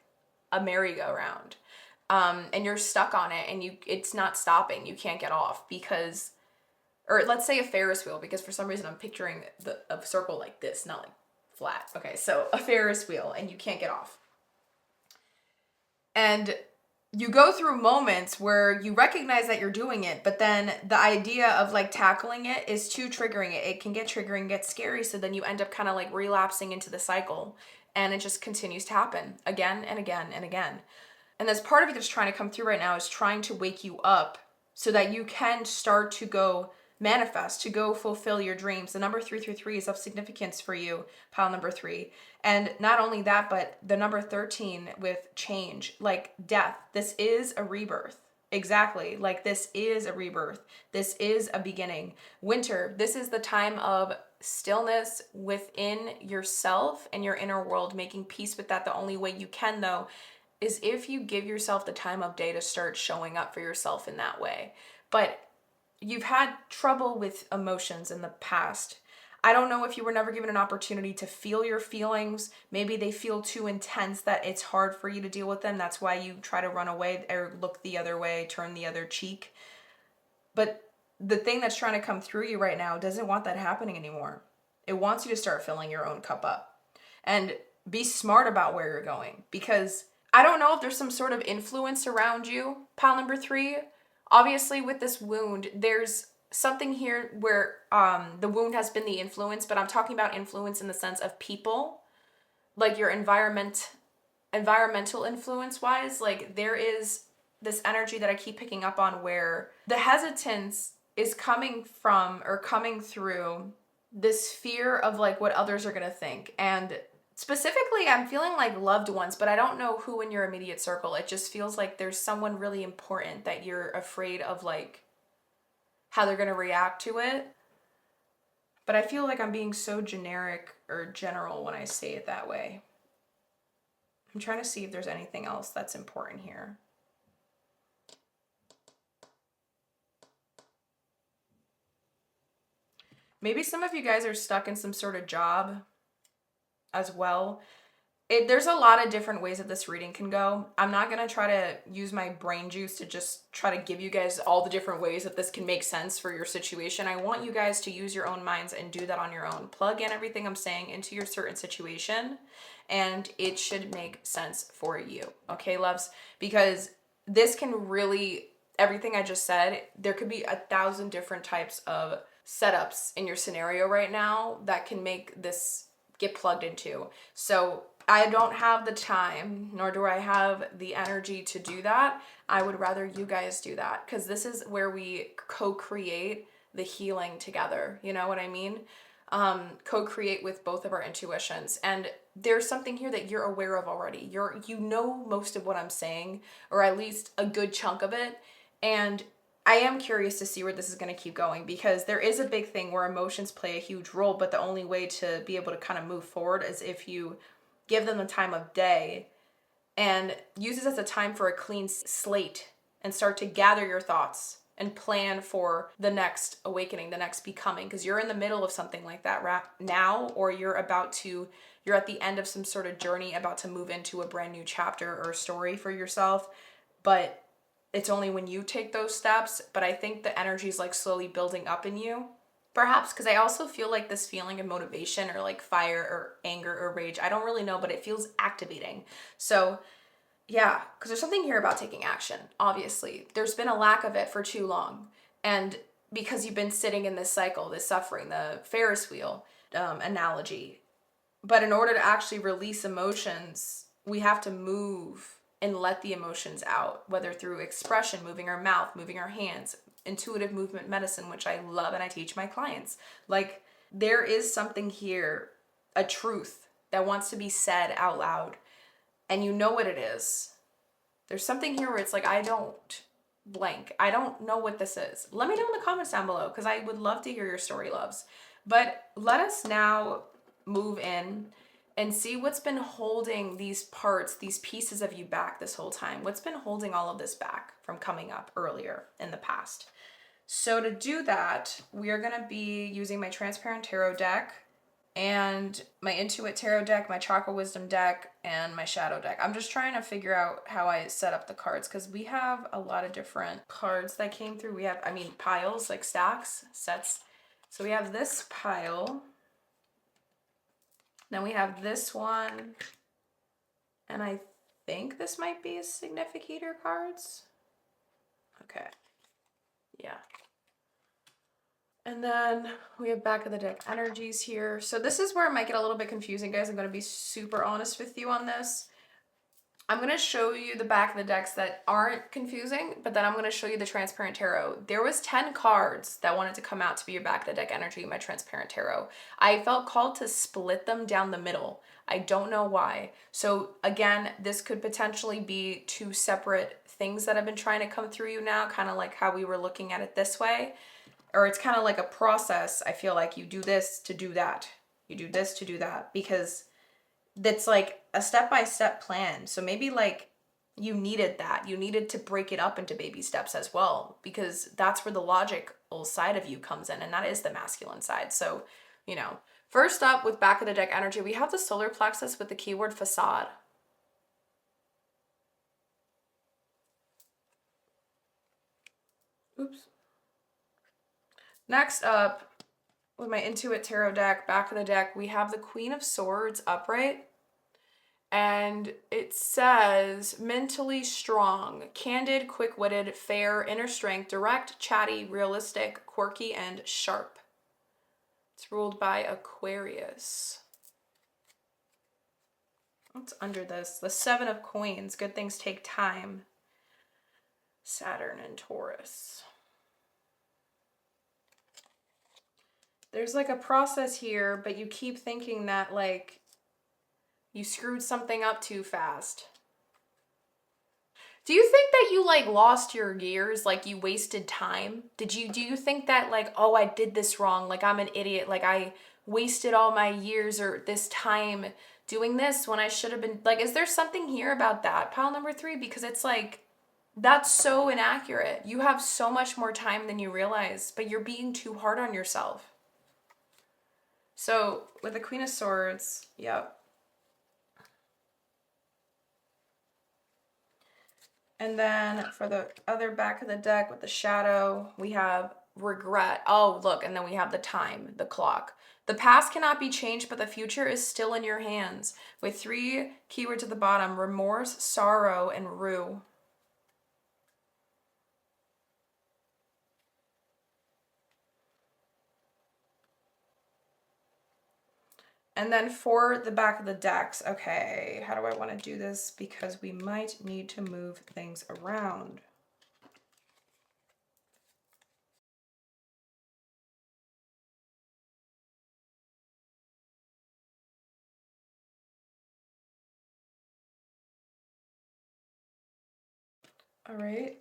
a merry-go-round. And you're stuck on it and it's not stopping. You can't get off because, or let's say a Ferris wheel, because for some reason I'm picturing a circle like this, not like flat. Okay, so a Ferris wheel and you can't get off. And you go through moments where you recognize that you're doing it, but then the idea of like tackling it is too triggering. It can get triggering, get scary. So then you end up kind of like relapsing into the cycle, and it just continues to happen again and again and again. And this part of you that's trying to come through right now is trying to wake you up so that you can start to go manifest, to go fulfill your dreams. The number 333 is of significance for you, pile number 3. And not only that, but the number 13 with change, like death. This is a rebirth. Exactly. Like, this is a rebirth. This is a beginning. Winter, this is the time of stillness within yourself and your inner world, making peace with that. The only way you can, though, is if you give yourself the time of day to start showing up for yourself in that way. But you've had trouble with emotions in the past. I don't know if you were never given an opportunity to feel your feelings. Maybe they feel too intense that it's hard for you to deal with them. That's why you try to run away or look the other way, turn the other cheek. But the thing that's trying to come through you right now doesn't want that happening anymore. It wants you to start filling your own cup up and be smart about where you're going, because I don't know if there's some sort of influence around you, pile number 3. Obviously, with this wound, there's something here where the wound has been the influence, but I'm talking about influence in the sense of people, like your environmental influence-wise. Like, there is this energy that I keep picking up on where the hesitance is coming from or coming through this fear of like what others are going to think. And specifically, I'm feeling like loved ones, but I don't know who in your immediate circle. It just feels like there's someone really important that you're afraid of, like, how they're going to react to it. But I feel like I'm being so generic or general when I say it that way. I'm trying to see if there's anything else that's important here. Maybe some of you guys are stuck in some sort of job as well. There's a lot of different ways that this reading can go. I'm not going to try to use my brain juice to just try to give you guys all the different ways that this can make sense for your situation. I want you guys to use your own minds and do that on your own. Plug in everything I'm saying into your certain situation, and it should make sense for you. Okay, loves? Because this can really, everything I just said, there could be 1,000 different types of setups in your scenario right now that can make this get plugged into. So I don't have the time, nor do I have the energy to do that. I would rather you guys do that, because this is where we co-create the healing together. You know what I mean? Co-create with both of our intuitions. And there's something here that you're aware of already. You know most of what I'm saying, or at least a good chunk of it. And I am curious to see where this is going to keep going, because there is a big thing where emotions play a huge role, but the only way to be able to kind of move forward is if you give them the time of day and use this as a time for a clean slate and start to gather your thoughts and plan for the next awakening, the next becoming, because you're in the middle of something like that right now, or you're at the end of some sort of journey, about to move into a brand new chapter or story for yourself. But it's only when you take those steps. But I think the energy is like slowly building up in you. Perhaps because I also feel like this feeling of motivation or like fire or anger or rage, I don't really know, but it feels activating. So yeah, because there's something here about taking action. Obviously, there's been a lack of it for too long. And because you've been sitting in this cycle, this suffering, the Ferris wheel analogy. But in order to actually release emotions, we have to move and let the emotions out, whether through expression, moving our mouth, moving our hands, intuitive movement medicine, which I love and I teach my clients. Like, there is something here, a truth that wants to be said out loud, and you know what it is. There's something here where it's like, I don't blank. I don't know what this is. Let me know in the comments down below, because I would love to hear your story, loves. But let us now move in and see what's been holding these parts, these pieces of you back this whole time. What's been holding all of this back from coming up earlier in the past? So to do that, we are going to be using my Transparent Tarot deck and my Intuit Tarot deck, my Chakra Wisdom deck, and my Shadow deck. I'm just trying to figure out how I set up the cards, because we have a lot of different cards that came through. We have, I mean, piles, like stacks, sets. So we have this pile. Then we have this one. And I think this might be a significator cards. Okay. Yeah. And then we have back of the deck energies here. So this is where it might get a little bit confusing, guys. I'm going to be super honest with you on this. I'm going to show you the back of the decks that aren't confusing, but then I'm going to show you the Transparent Tarot. There was 10 cards that wanted to come out to be your back of the deck energy in my Transparent Tarot. I felt called to split them down the middle. I don't know why. So again, this could potentially be two separate things that have been trying to come through you now, kind of like how we were looking at it this way. Or it's kind of like a process. I feel like you do this to do that. You do this to do that, because that's like a step-by-step plan. So maybe like you needed that. You needed to break it up into baby steps as well, because that's where the logical side of you comes in, and that is the masculine side. So, you know, first up with back of the deck energy, we have the solar plexus with the keyword facade. Oops. Next up, with my Intuit Tarot deck, back of the deck, we have the Queen of Swords upright. And it says, mentally strong, candid, quick-witted, fair, inner strength, direct, chatty, realistic, quirky, and sharp. It's ruled by Aquarius. What's under this? The Seven of Coins. Good things take time. Saturn and Taurus. There's like a process here, but you keep thinking that like you screwed something up too fast. Do you think that you like lost your years, like you wasted time? Do you think that like, oh, I did this wrong, like I'm an idiot, like I wasted all my years or this time doing this when I should have been, like, is there something here about that, pile number 3? Because it's like, that's so inaccurate. You have so much more time than you realize, but you're being too hard on yourself. So with the Queen of Swords, yep. And then for the other back of the deck with the Shadow, we have regret. Oh, look, and then we have the time, the clock. The past cannot be changed, but the future is still in your hands. With 3 keywords at the bottom, remorse, sorrow, and rue. And then for the back of the decks, okay, how do I want to do this? Because we might need to move things around. All right.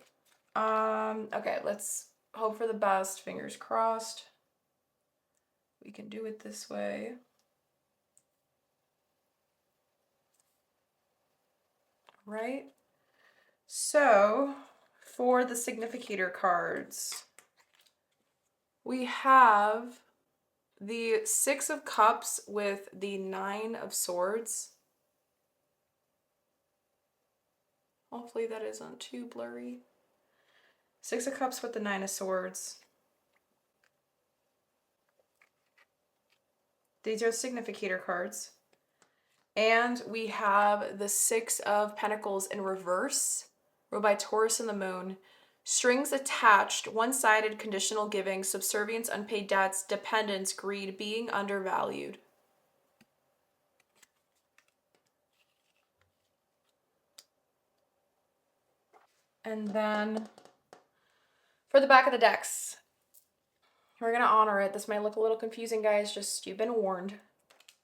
Okay, let's hope for the best. Fingers crossed. We can do it this way. Right? So, for the significator cards, we have the 6 of Cups with the 9 of Swords. Hopefully that isn't too blurry. 6 of Cups with the 9 of Swords. These are significator cards. And we have the 6 of Pentacles in reverse, ruled by Taurus and the Moon. Strings attached, one-sided, conditional giving, subservience, unpaid debts, dependence, greed, being undervalued. And then for the back of the decks, we're going to honor it. This might look a little confusing, guys. Just, you've been warned.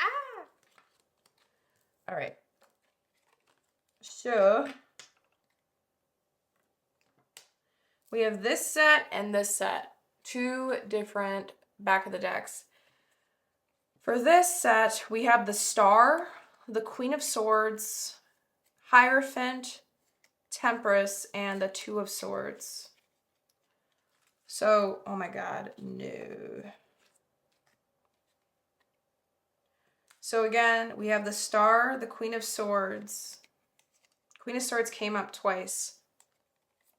Ah! All right. So we have this set and this set. Two different back of the decks. For this set, we have the Star, the Queen of Swords, Hierophant, Temperance, and the Two of Swords. So, oh my God, no. So again, we have the Star, the Queen of Swords. Queen of Swords came up twice.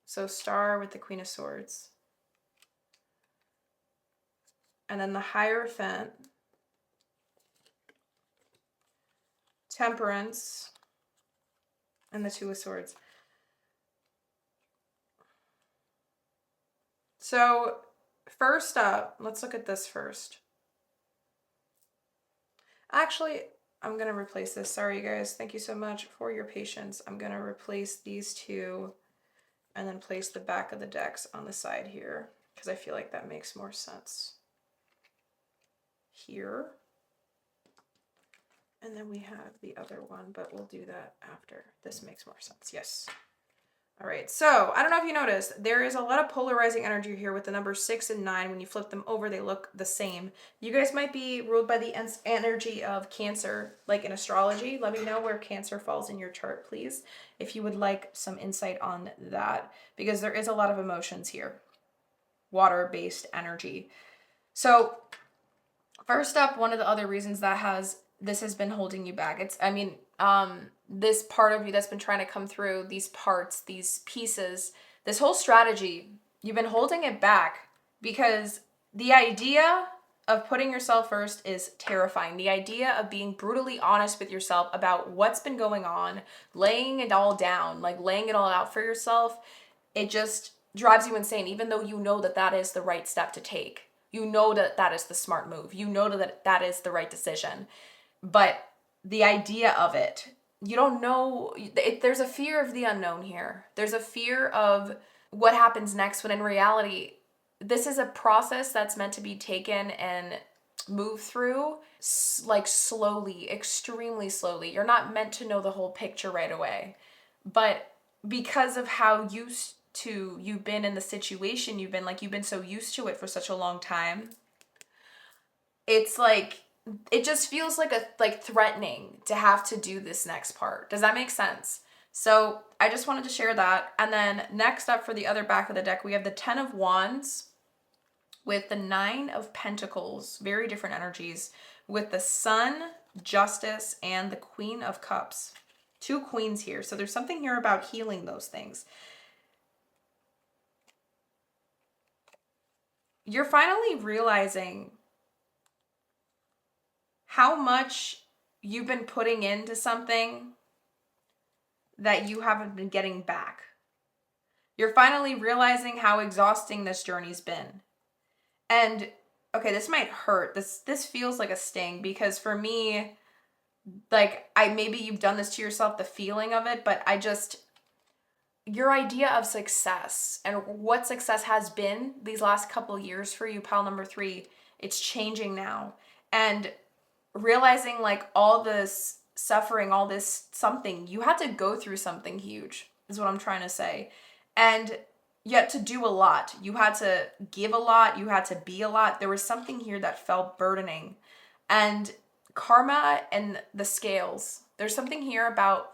So Star with the Queen of Swords. And then the Hierophant, Temperance, and the Two of Swords. So first up, let's look at this first. Actually, I'm going to replace this. Sorry, you guys. Thank you so much for your patience. I'm going to replace these two and then place the back of the decks on the side here because I feel like that makes more sense. Here. And then we have the other one, but we'll do that after. This makes more sense. Yes. All right. So I don't know if you noticed, there is a lot of polarizing energy here with the numbers 6 and 9. When you flip them over, they look the same. You guys might be ruled by the energy of Cancer, like in astrology. Let me know where Cancer falls in your chart, please, if you would like some insight on that, because there is a lot of emotions here. Water-based energy. So first up, one of the other reasons that this has been holding you back. This part of you that's been trying to come through, these parts, these pieces, this whole strategy, you've been holding it back because the idea of putting yourself first is terrifying. The idea of being brutally honest with yourself about what's been going on, laying it all down, like laying it all out for yourself, it just drives you insane, even though you know that that is the right step to take. You know that that is the smart move. You know that that is the right decision. But the idea of it, you don't know, there's a fear of the unknown here. There's a fear of what happens next, when in reality, this is a process that's meant to be taken and moved through like slowly, extremely slowly. You're not meant to know the whole picture right away. But because of how you've been in the situation you've been so used to it for such a long time, it's like, it just feels like threatening to have to do this next part. Does that make sense? So I just wanted to share that. And then next up for the other back of the deck, we have the 10 of Wands with the 9 of Pentacles, very different energies, with the Sun, Justice, and the Queen of Cups. Two queens here. So there's something here about healing those things. You're finally realizing how much you've been putting into something that you haven't been getting back. You're finally realizing how exhausting this journey's been. And okay, this might hurt. This feels like a sting, because for me, like, maybe you've done this to yourself, the feeling of it, but your idea of success and what success has been these last couple years for you, pile number 3, it's changing now. And realizing like all this suffering, all this something, you had to go through something huge is what I'm trying to say. And yet to do a lot, you had to give a lot, you had to be a lot. There was something here that felt burdening. And karma and the scales, there's something here about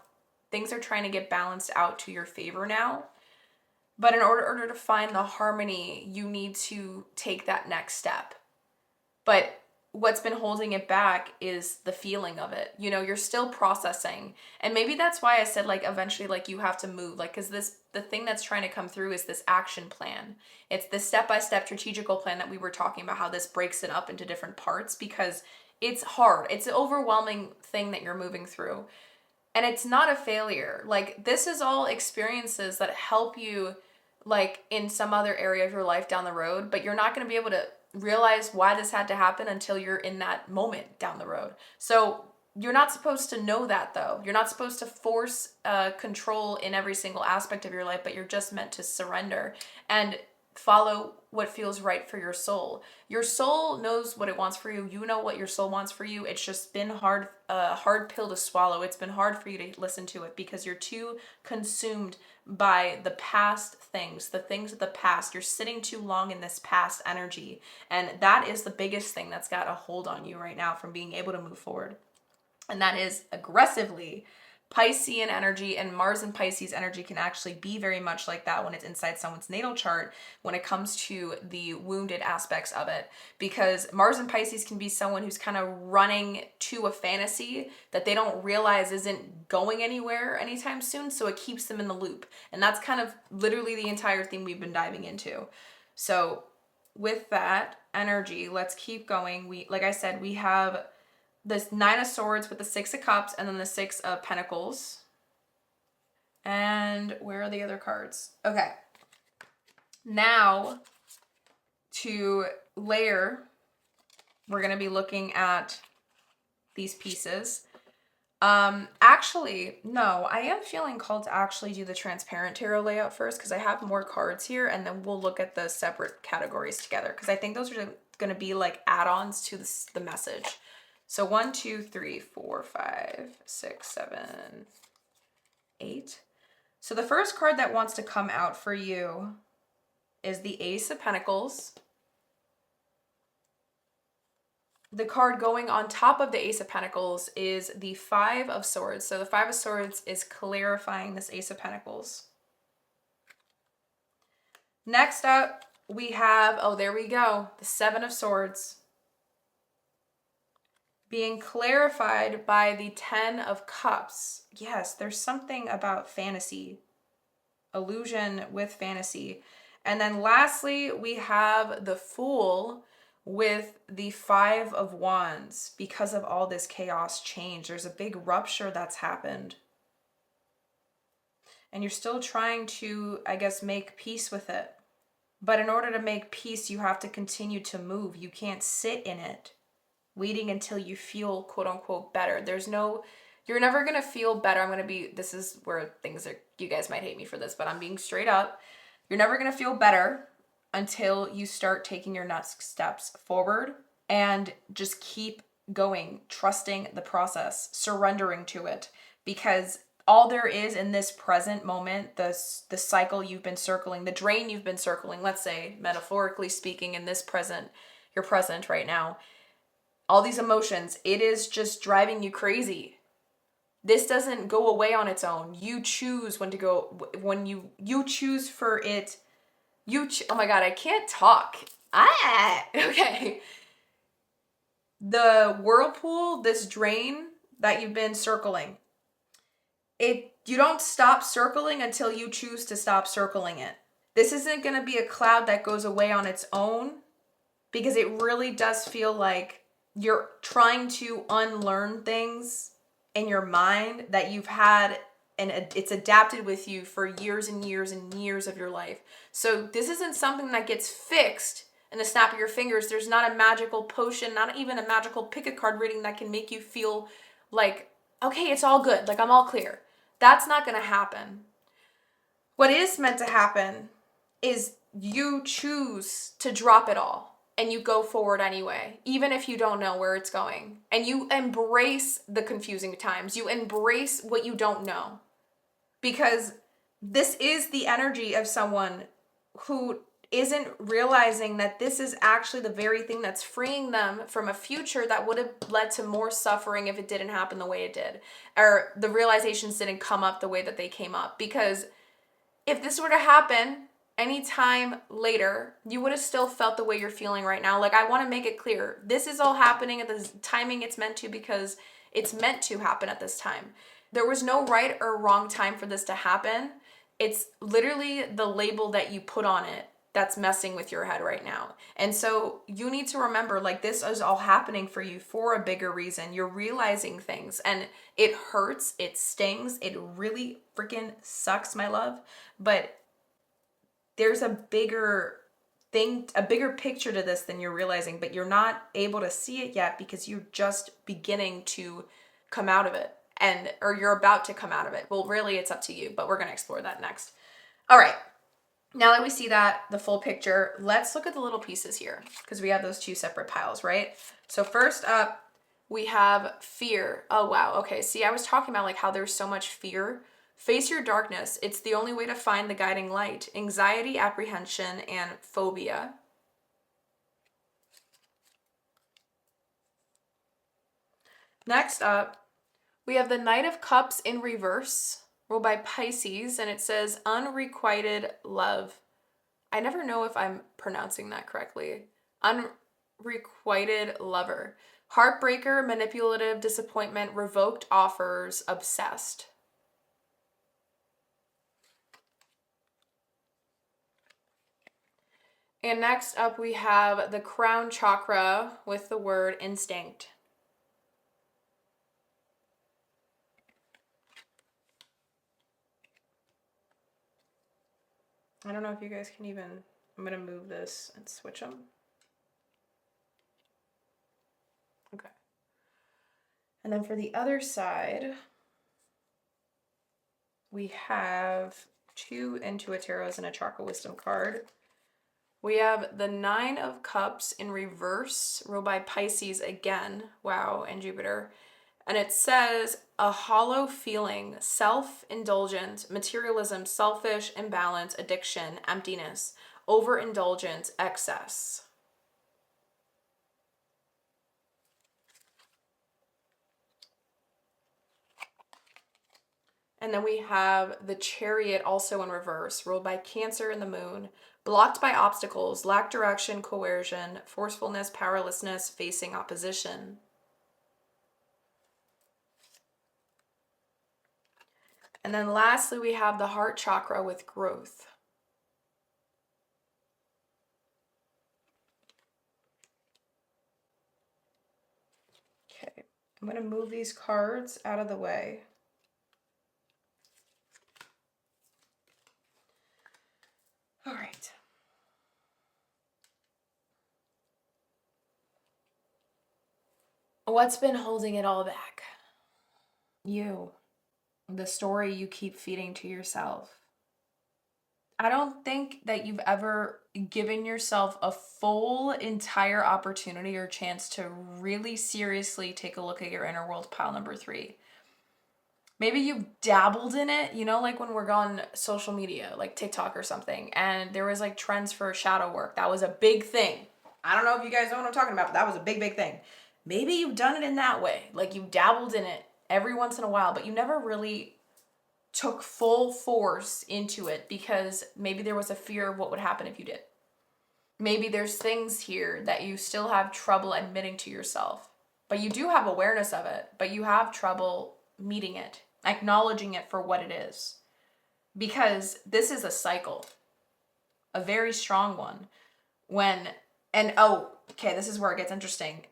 things are trying to get balanced out to your favor now. But in order to find the harmony, you need to take that next step. But what's been holding it back is the feeling of it. You know, you're still processing. And maybe that's why I said, like, eventually, like, you have to move. Like, because the thing that's trying to come through is this action plan. It's the step-by-step strategical plan that we were talking about, how this breaks it up into different parts, because it's hard. It's an overwhelming thing that you're moving through. And it's not a failure. Like, this is all experiences that help you like in some other area of your life down the road, but you're not going to be able to realize why this had to happen until you're in that moment down the road. So you're not supposed to know that, though. You're not supposed to force control in every single aspect of your life, but you're just meant to surrender and follow what feels right for your soul. Your soul knows what it wants for you. You know what your soul wants for you. It's just been a hard pill to swallow. It's been hard for you to listen to it because you're too consumed by the past things, the things of the past. You're sitting too long in this past energy. And that is the biggest thing that's got a hold on you right now from being able to move forward. And that is aggressively Piscean energy, and Mars and Pisces energy can actually be very much like that when it's inside someone's natal chart when it comes to the wounded aspects of it. Because Mars and Pisces can be someone who's kind of running to a fantasy that they don't realize isn't going anywhere anytime soon, so it keeps them in the loop. And that's kind of literally the entire thing we've been diving into. So with that energy, let's keep going. Like I said, we have this Nine of Swords with the Six of Cups and then the Six of Pentacles. And where are the other cards? Okay. Now, to layer, we're going to be looking at these pieces. Actually, no, I am feeling called to actually do the transparent tarot layout first because I have more cards here, and then we'll look at the separate categories together because I think those are going to be like add-ons to the message. So 1, 2, 3, 4, 5, 6, 7, 8. So the first card that wants to come out for you is the Ace of Pentacles. The card going on top of the Ace of Pentacles is the Five of Swords. So the Five of Swords is clarifying this Ace of Pentacles. Next up, we have, oh, there we go, the Seven of Swords, being clarified by the Ten of Cups. Yes, there's something about fantasy, illusion with fantasy. And then lastly, we have the Fool with the Five of Wands. Because of all this chaos change, there's a big rupture that's happened. And you're still trying to, I guess, make peace with it. But in order to make peace, you have to continue to move. You can't sit in it, waiting until you feel quote unquote better. You're never going to feel better. This is where things are, you guys might hate me for this, but I'm being straight up. You're never going to feel better until you start taking your next steps forward and just keep going, trusting the process, surrendering to it, because all there is in this present moment, the cycle you've been circling, the drain you've been circling, let's say metaphorically speaking, in this present, you're present right now, all these emotions, it is just driving you crazy. This doesn't go away on its own. You choose when to go, when you choose for it. Oh my God, I can't talk. Okay. The whirlpool, this drain that you've been circling, you don't stop circling until you choose to stop circling it. This isn't going to be a cloud that goes away on its own, because it really does feel like you're trying to unlearn things in your mind that you've had, and it's adapted with you for years and years and years of your life. So this isn't something that gets fixed in the snap of your fingers. There's not a magical potion, not even a magical pick a card reading that can make you feel like, okay, it's all good, like I'm all clear. That's not going to happen. What is meant to happen is you choose to drop it all and you go forward anyway, even if you don't know where it's going. And you embrace the confusing times. You embrace what you don't know. Because this is the energy of someone who isn't realizing that this is actually the very thing that's freeing them from a future that would have led to more suffering if it didn't happen the way it did, or the realizations didn't come up the way that they came up. Because if this were to happen any time later, you would have still felt the way you're feeling right now. Like, I want to make it clear, this is all happening at the timing it's meant to, because it's meant to happen at this time. There was no right or wrong time for this to happen. It's literally the label that you put on it that's messing with your head right now. And so you need to remember, like, this is all happening for you for a bigger reason. You're realizing things, and it hurts, it stings, it really freaking sucks, my love. But there's a bigger thing, a bigger picture to this than you're realizing, but you're not able to see it yet because you're just beginning to come out of it, or you're about to come out of it. Well, really, it's up to you, but we're going to explore that next. All right. Now that we see that, the full picture, let's look at the little pieces here, because we have those two separate piles, right? So first up, we have fear. Oh, wow. Okay. See, I was talking about like how there's so much fear. Face your darkness. It's the only way to find the guiding light. Anxiety, apprehension, and phobia. Next up, we have the Knight of Cups in reverse, ruled by Pisces, and it says unrequited love. I never know if I'm pronouncing that correctly. Unrequited lover. Heartbreaker, manipulative, disappointment, revoked offers, obsessed. And next up we have the crown chakra with the word instinct. I don't know if you guys can even, I'm going to move this and switch them. Okay. And then for the other side, we have 2 Intuit Tarots and a Chakra Wisdom card. We have the 9 of Cups in reverse, ruled by Pisces again. Wow, and Jupiter. And it says a hollow feeling, self-indulgence, materialism, selfish, imbalance, addiction, emptiness, overindulgence, excess. And then we have the Chariot also in reverse, ruled by Cancer and the Moon, blocked by obstacles, lack direction, coercion, forcefulness, powerlessness, facing opposition. And then lastly, we have the Heart Chakra with growth. Okay, I'm going to move these cards out of the way. All right. What's been holding it all back? You. The story you keep feeding to yourself. I don't think that you've ever given yourself a full, entire opportunity or chance to really seriously take a look at your inner world, pile number 3. Maybe you've dabbled in it, you know, like when we're on social media, like TikTok or something, and there was like trends for shadow work. That was a big thing. I don't know if you guys know what I'm talking about, but that was a big, big thing. Maybe you've done it in that way. Like you dabbled in it every once in a while, but you never really took full force into it because maybe there was a fear of what would happen if you did. Maybe there's things here that you still have trouble admitting to yourself, but you do have awareness of it, but you have trouble meeting it, acknowledging it for what it is. Because this is a cycle, a very strong one. This is where it gets interesting.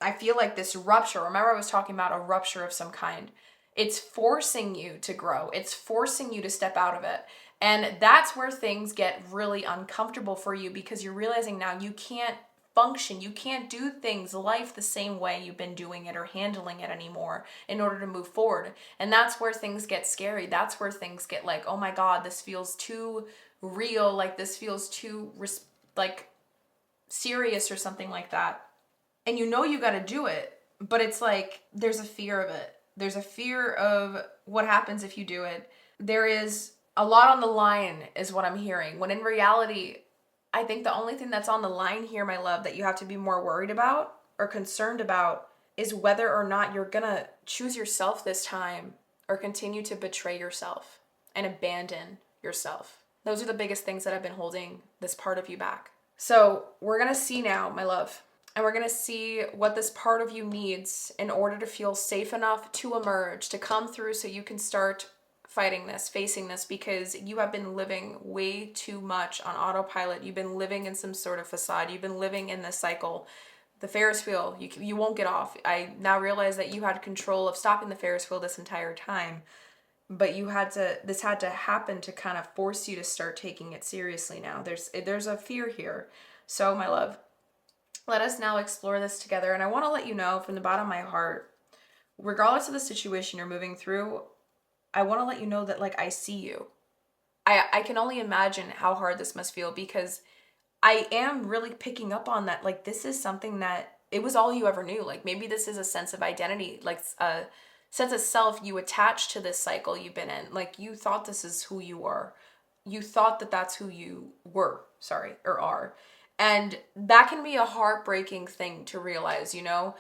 I feel like this rupture, remember I was talking about a rupture of some kind. It's forcing you to grow. It's forcing you to step out of it. And that's where things get really uncomfortable for you because you're realizing now you can't function. You can't do things, life the same way you've been doing it or handling it anymore in order to move forward. And that's where things get scary. That's where things get like, oh my God, this feels too real. Like this feels too serious or something like that. And you know you got to do it, but it's like there's a fear of it. There's a fear of what happens if you do it. There is a lot on the line is what I'm hearing. When in reality, I think the only thing that's on the line here, my love, that you have to be more worried about or concerned about is whether or not you're going to choose yourself this time or continue to betray yourself and abandon yourself. Those are the biggest things that have been holding this part of you back. So we're going to see now, my love. And we're going to see what this part of you needs in order to feel safe enough to emerge, to come through so you can start fighting this, facing this, because you have been living way too much on autopilot. You've been living in some sort of facade. You've been living in this cycle. The Ferris wheel, you won't get off. I now realize that you had control of stopping the Ferris wheel this entire time. but this had to happen to kind of force you to start taking it seriously now. There's a fear here. So my love, let us now explore this together. And I want to let you know from the bottom of my heart, regardless of the situation you're moving through, I want to let you know that like I see you. I can only imagine how hard this must feel, because I am really picking up on that. Like, this is something that it was all you ever knew. Like, maybe this is a sense of identity, like a sense of self you attach to this cycle you've been in. Like, you thought this is who you are. You thought that that's who you were, sorry, or are. And that can be a heartbreaking thing to realize, you know?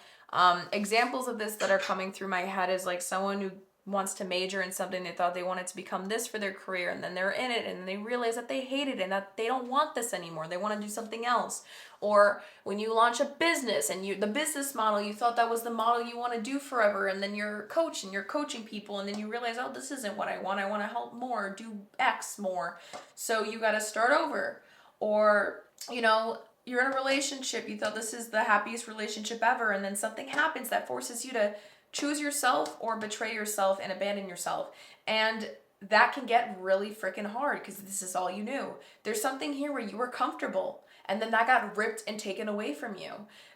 Examples of this that are coming through my head is like someone who wants to major in something they thought they wanted to become this for their career, and then they're in it and they realize that they hate it and that they don't want this anymore. They want to do something else. Or when you launch a business and the business model, you thought that was the model you want to do forever, and then you're a coach and you're coaching people, and then you realize, oh, this isn't what I want. I want to help more, do X more. So you got to start over. Or, you know, you're in a relationship, you thought this is the happiest relationship ever, and then something happens that forces you to choose yourself or betray yourself and abandon yourself. And that can get really freaking hard because this is all you knew. There's something here where you were comfortable and then that got ripped and taken away from you.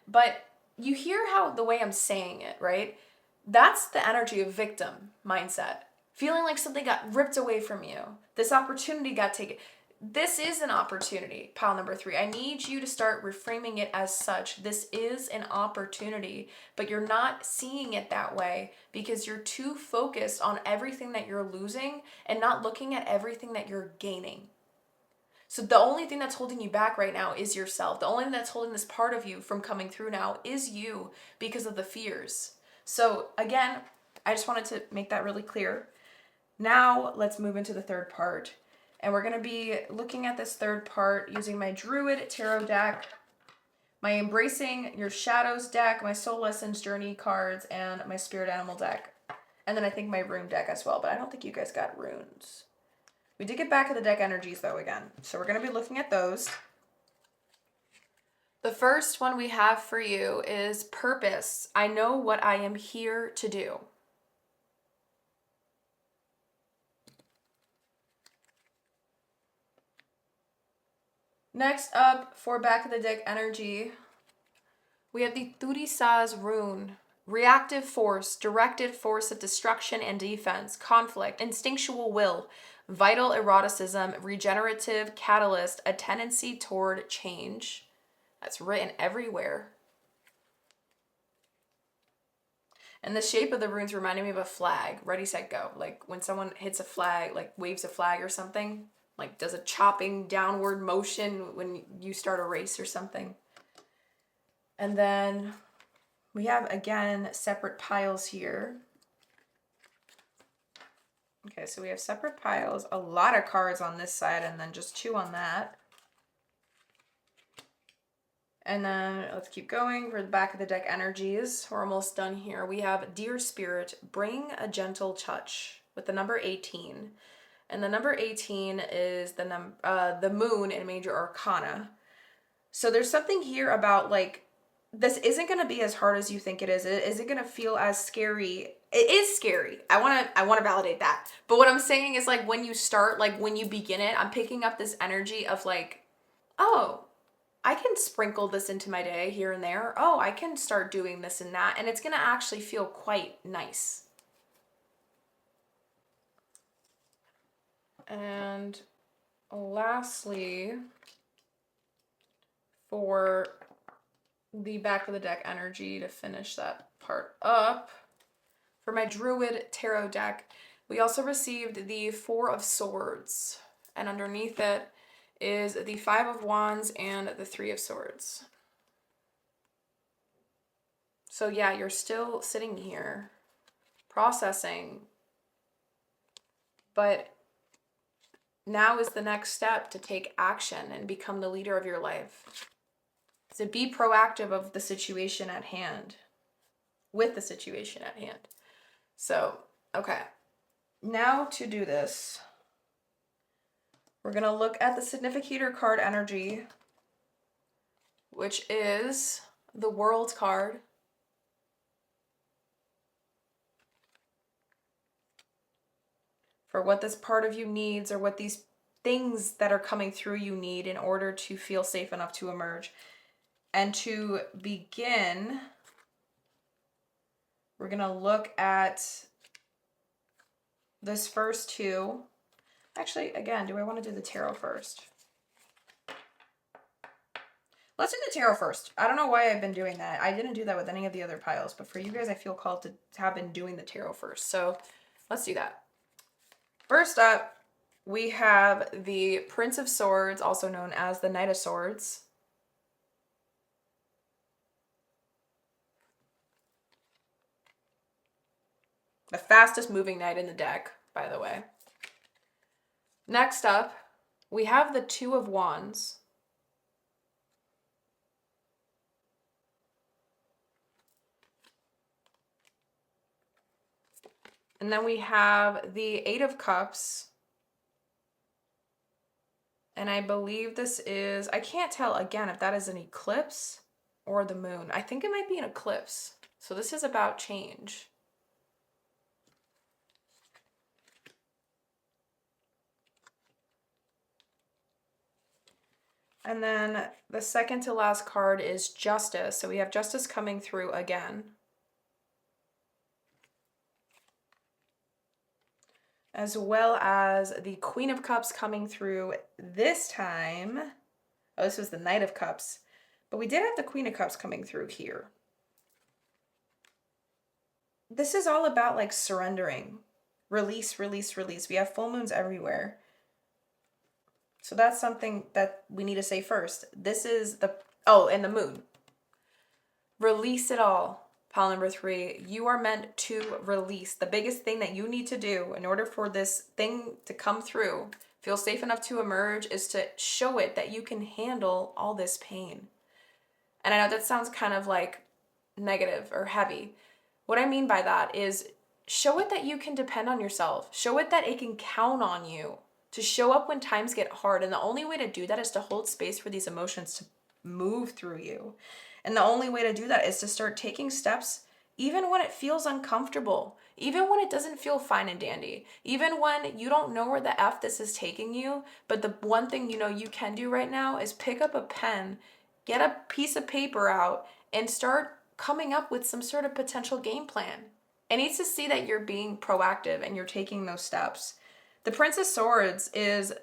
But you hear how the way I'm saying it, right? That's the energy of victim mindset. Feeling like something got ripped away from you. This opportunity got taken. This is an opportunity, pile number 3. I need you to start reframing it as such. This is an opportunity, but you're not seeing it that way because you're too focused on everything that you're losing and not looking at everything that you're gaining. So the only thing that's holding you back right now is yourself. The only thing that's holding this part of you from coming through now is you because of the fears. So again, I just wanted to make that really clear. Now let's move into the third part. And we're going to be looking at this third part using my Druid Tarot deck, my Embracing Your Shadows deck, my Soul Lessons Journey cards, and my Spirit Animal deck. And then I think my rune deck as well, but I don't think you guys got runes. We did get back of the deck energies though again. So we're going to be looking at those. The first one we have for you is Purpose. I know what I am here to do. Next up, for back of the deck energy, we have the Thurisaz rune. Reactive force, directed force of destruction and defense, conflict, instinctual will, vital eroticism, regenerative catalyst, a tendency toward change. That's written everywhere. And the shape of the runes reminded me of a flag. Ready, set, go. Like when someone hits a flag, like waves a flag or something. Like does a chopping downward motion when you start a race or something. And then we have, again, separate piles here. Okay, so we have separate piles, a lot of cards on this side, and then just 2 on that. And then let's keep going for the back of the deck energies. We're almost done here. We have Dear Spirit, bring a gentle touch with the number 18. And the number 18 is the moon in Major Arcana. So there's something here about like, this isn't going to be as hard as you think it is. It isn't going to feel as scary. It is scary. I want to validate that. But what I'm saying is like when you start, like when you begin it, I'm picking up this energy of like, oh, I can sprinkle this into my day here and there. Oh, I can start doing this and that. And it's going to actually feel quite nice. And lastly, for the back of the deck energy to finish that part up, for my Druid Tarot deck, we also received the 4 of Swords. And underneath it is the 5 of Wands and the 3 of Swords. So yeah, you're still sitting here processing, but now is the next step to take action and become the leader of your life. To be proactive of the situation at hand, with the situation at hand. So, okay. Now to do this, we're going to look at the significator card energy, which is the World card. for what this part of you needs or what these things that are coming through you need in order to feel safe enough to emerge. And to begin, we're going to look at this first two. Actually, again, do I want to do the tarot first? Let's do the tarot first. I don't know why I've been doing that. I didn't do that with any of the other piles, but for you guys, I feel called to have been doing the tarot first. So let's do that. First up, we have the Prince of Swords, also known as the Knight of Swords. The fastest moving knight in the deck, by the way. Next up, we have the Two of Wands. And then we have the Eight of Cups. And I believe this is, I can't tell again if that is an eclipse or the moon. I think it might be an eclipse. So this is about change. And then the second to last card is Justice. So we have Justice coming through again. As well as the Queen of Cups coming through this time. Oh, this was the Knight of Cups. But we did have the Queen of Cups coming through here. This is all about like surrendering. Release, release, release. We have full moons everywhere. So that's something that we need to say first. This is the, oh, and the moon. Release it all. Pile number 3, you are meant to release. The biggest thing that you need to do in order for this thing to come through, feel safe enough to emerge, is to show it that you can handle all this pain. And I know that sounds kind of like negative or heavy. What I mean by that is show it that you can depend on yourself. Show it that it can count on you to show up when times get hard. And the only way to do that is to hold space for these emotions to move through you. And the only way to do that is to start taking steps even when it feels uncomfortable, even when it doesn't feel fine and dandy, even when you don't know where the F this is taking you. But the one thing you know you can do right now is pick up a pen, get a piece of paper out, and start coming up with some sort of potential game plan. It needs to see that you're being proactive and you're taking those steps. The Prince of Swords is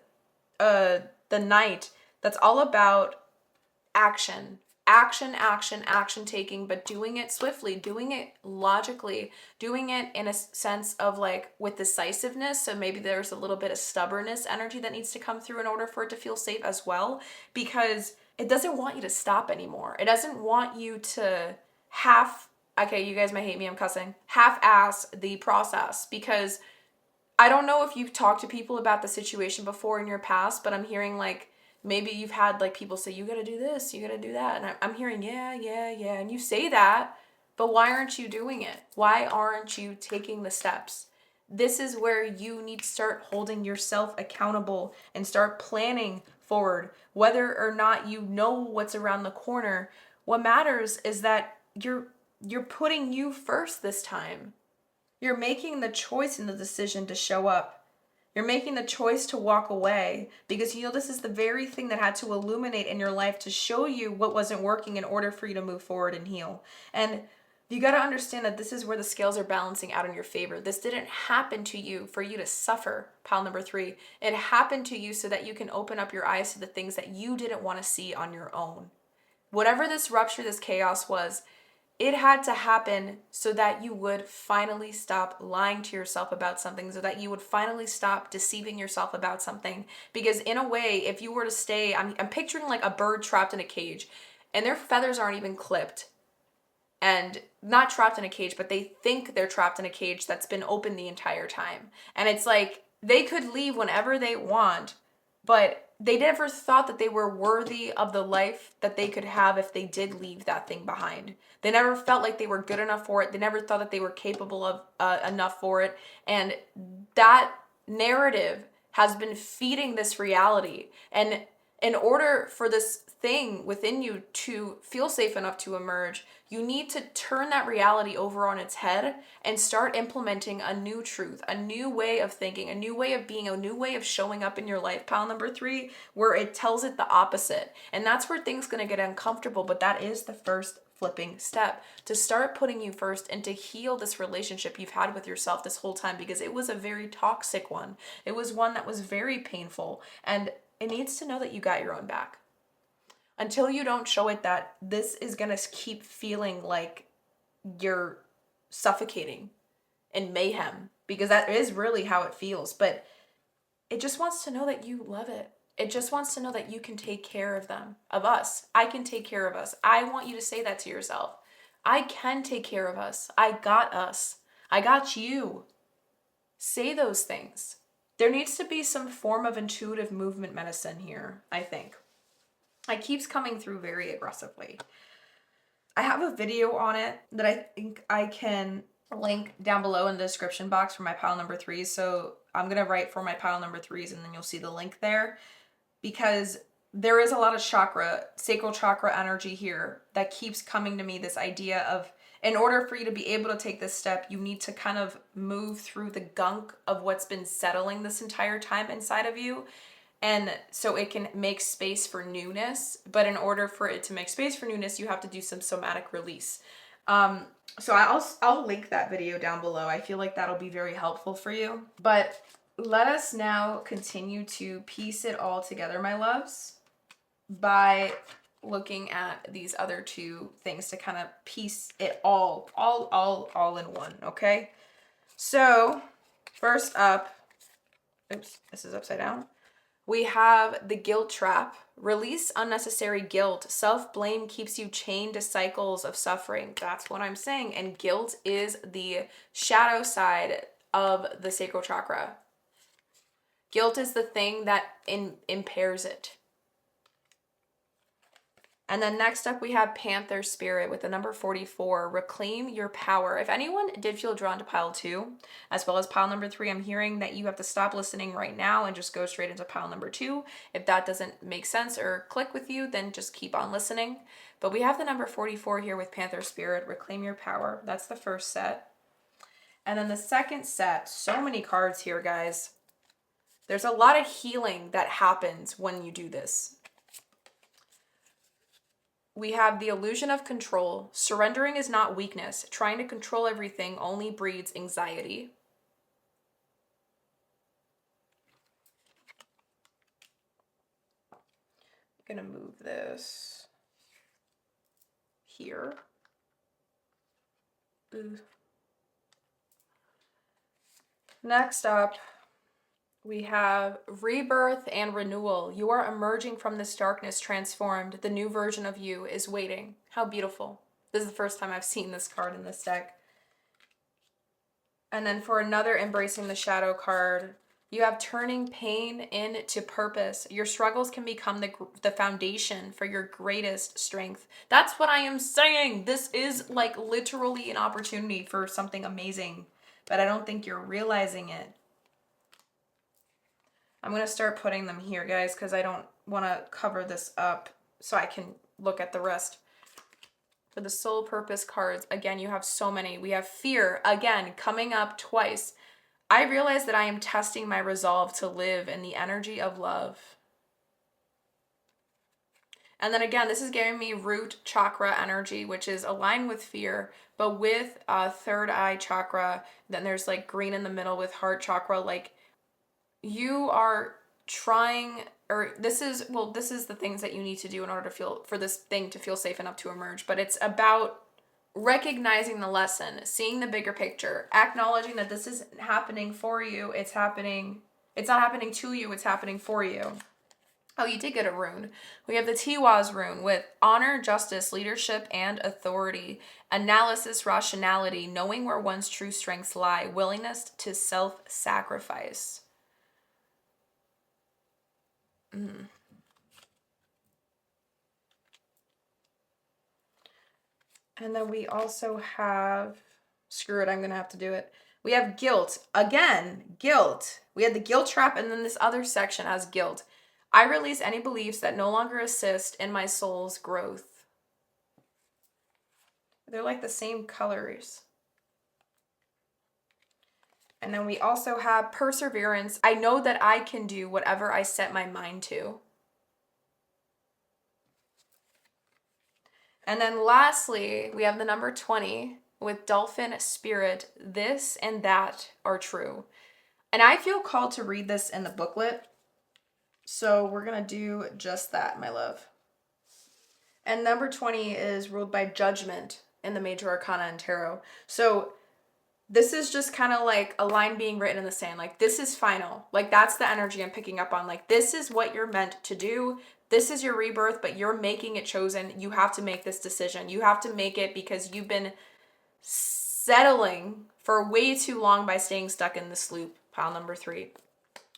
the knight that's all about action. Action taking, but doing it swiftly, doing it logically, doing it in a sense of like with decisiveness. So maybe there's a little bit of stubbornness energy that needs to come through in order for it to feel safe as well, because it doesn't want you to stop anymore. It doesn't want you to okay, you guys might hate me, I'm cussing, half-ass the process, because I don't know if you've talked to people about the situation before in your past, but I'm hearing like, maybe you've had like people say, you got to do this, you got to do that. And I'm hearing, yeah. And you say that, but why aren't you doing it? Why aren't you taking the steps? This is where you need to start holding yourself accountable and start planning forward. Whether or not you know what's around the corner, what matters is that you're putting you first this time. You're making the choice and the decision to show up. You're making the choice to walk away because you know this is the very thing that had to illuminate in your life to show you what wasn't working in order for you to move forward and heal. And you got to understand that this is where the scales are balancing out in your favor. This didn't happen to you for you to suffer, pile number 3. It happened to you so that you can open up your eyes to the things that you didn't want to see on your own. Whatever this rupture, this chaos was, it had to happen so that you would finally stop lying to yourself about something, so that you would finally stop deceiving yourself about something. Because in a way, if you were to stay, I'm picturing like a bird trapped in a cage and their feathers aren't even clipped and not trapped in a cage, but they think they're trapped in a cage that's been open the entire time. And it's like they could leave whenever they want, but they never thought that they were worthy of the life that they could have if they did leave that thing behind. They never felt like they were good enough for it. They never thought that they were capable of enough for it. And that narrative has been feeding this reality. And in order for this thing within you to feel safe enough to emerge, you need to turn that reality over on its head and start implementing a new truth, a new way of thinking, a new way of being, a new way of showing up in your life, pile number 3, where it tells it the opposite. And that's where things going to get uncomfortable, but that is the first flipping step to start putting you first and to heal this relationship you've had with yourself this whole time, because it was a very toxic one. It was one that was very painful, and it needs to know that you got your own back. Until you don't show it that, this is going to keep feeling like you're suffocating in mayhem, because that is really how it feels. But it just wants to know that you love it. It just wants to know that you can take care of them, of us. I can take care of us. I want you to say that to yourself. I can take care of us. I got us. I got you. Say those things. There needs to be some form of intuitive movement medicine here, I think. It keeps coming through very aggressively. I have a video on it that I think I can link down below in the description box for my pile number 3s. So I'm going to write for my pile number 3s and then you'll see the link there, because there is a lot of chakra, sacral chakra energy here that keeps coming to me. This idea of, in order for you to be able to take this step, you need to kind of move through the gunk of what's been settling this entire time inside of you. And so it can make space for newness. But in order for it to make space for newness, you have to do some somatic release. So I'll link that video down below. I feel like that'll be very helpful for you. But let us now continue to piece it all together, my loves, by looking at these other 2 things to kind of piece it all in one, okay? So first up, oops, this is upside down. We have the guilt trap. Release unnecessary guilt. Self-blame keeps you chained to cycles of suffering. That's what I'm saying. And guilt is the shadow side of the sacral chakra. Guilt is the thing that impairs it. And then next up we have Panther Spirit with the number 44, reclaim your power. If anyone did feel drawn to pile 2, as well as pile number 3, I'm hearing that you have to stop listening right now and just go straight into pile number 2. If that doesn't make sense or click with you, then just keep on listening. But we have the number 44 here with Panther Spirit, reclaim your power. That's the first set. And then the second set, so many cards here, guys. There's a lot of healing that happens when you do this. We have the illusion of control. Surrendering is not weakness. Trying to control everything only breeds anxiety. I'm going to move this here. Ooh. Next up, we have rebirth and renewal. You are emerging from this darkness transformed. The new version of you is waiting. How beautiful. This is the first time I've seen this card in this deck. And then for another embracing the shadow card, you have turning pain into purpose. Your struggles can become the foundation for your greatest strength. That's what I am saying. This is like literally an opportunity for something amazing, but I don't think you're realizing it. I'm going to start putting them here, guys, because I don't want to cover this up so I can look at the rest. For the soul purpose cards, again, you have so many. We have fear, again, coming up twice. I realize that I am testing my resolve to live in the energy of love. And then again, this is giving me root chakra energy, which is aligned with fear, but with third eye chakra. Then there's like green in the middle with heart chakra, like you are trying, or this is the things that you need to do in order to for this thing to feel safe enough to emerge. But it's about recognizing the lesson, seeing the bigger picture, acknowledging that this isn't happening for you. It's not happening to you. It's happening for you. Oh, you did get a rune. We have the Tiwaz rune with honor, justice, leadership, and authority, analysis, rationality, knowing where one's true strengths lie, willingness to self-sacrifice. And then we also have, screw it, I'm going to have to do it. We have guilt. Again, guilt. We had the guilt trap, and then this other section has guilt. I release any beliefs that no longer assist in my soul's growth. They're like the same colors. And then we also have perseverance. I know that I can do whatever I set my mind to. And then lastly, we have the number 20 with dolphin spirit. This and that are true. And I feel called to read this in the booklet. So we're going to do just that, my love. And number 20 is ruled by judgment in the major arcana and tarot. So this is just kind of like a line being written in the sand. Like, this is final. Like, that's the energy I'm picking up on. Like, this is what you're meant to do. This is your rebirth, but you're making it chosen. You have to make this decision. You have to make it because you've been settling for way too long by staying stuck in this loop. Pile number 3.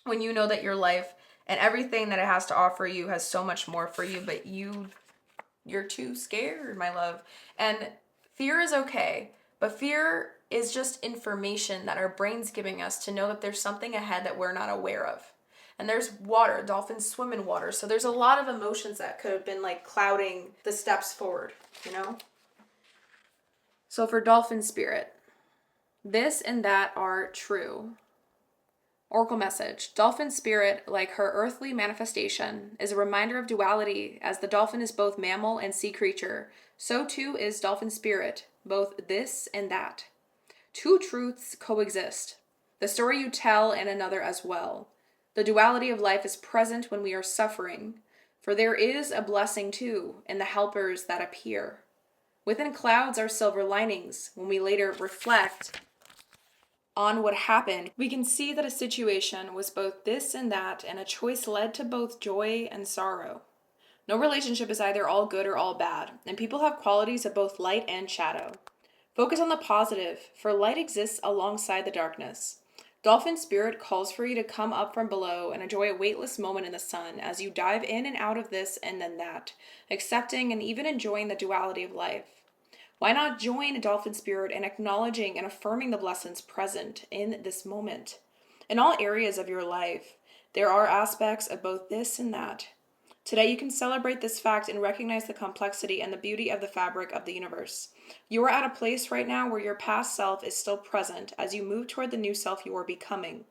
When you know that your life and everything that it has to offer you has so much more for you, but you're too scared, my love. And fear is okay, but fear is just information that our brain's giving us to know that there's something ahead that we're not aware of. And there's water. Dolphins swim in water. So there's a lot of emotions that could have been like clouding the steps forward, you know? So for dolphin spirit, this and that are true. Oracle message. Dolphin spirit, like her earthly manifestation, is a reminder of duality, as the dolphin is both mammal and sea creature. So too is dolphin spirit, both this and that. Two truths coexist. The story you tell and another as well. The duality of life is present when we are suffering, for there is a blessing too in the helpers that appear. Within clouds are silver linings. When we later reflect on what happened, we can see that a situation was both this and that, and a choice led to both joy and sorrow. No relationship is either all good or all bad, and people have qualities of both light and shadow. Focus on the positive, for light exists alongside the darkness. Dolphin spirit calls for you to come up from below and enjoy a weightless moment in the sun as you dive in and out of this and then that, accepting and even enjoying the duality of life. Why not join a dolphin spirit in acknowledging and affirming the blessings present in this moment? In all areas of your life, there are aspects of both this and that. Today you can celebrate this fact and recognize the complexity and the beauty of the fabric of the universe. You are at a place right now where your past self is still present as you move toward the new self you are becoming.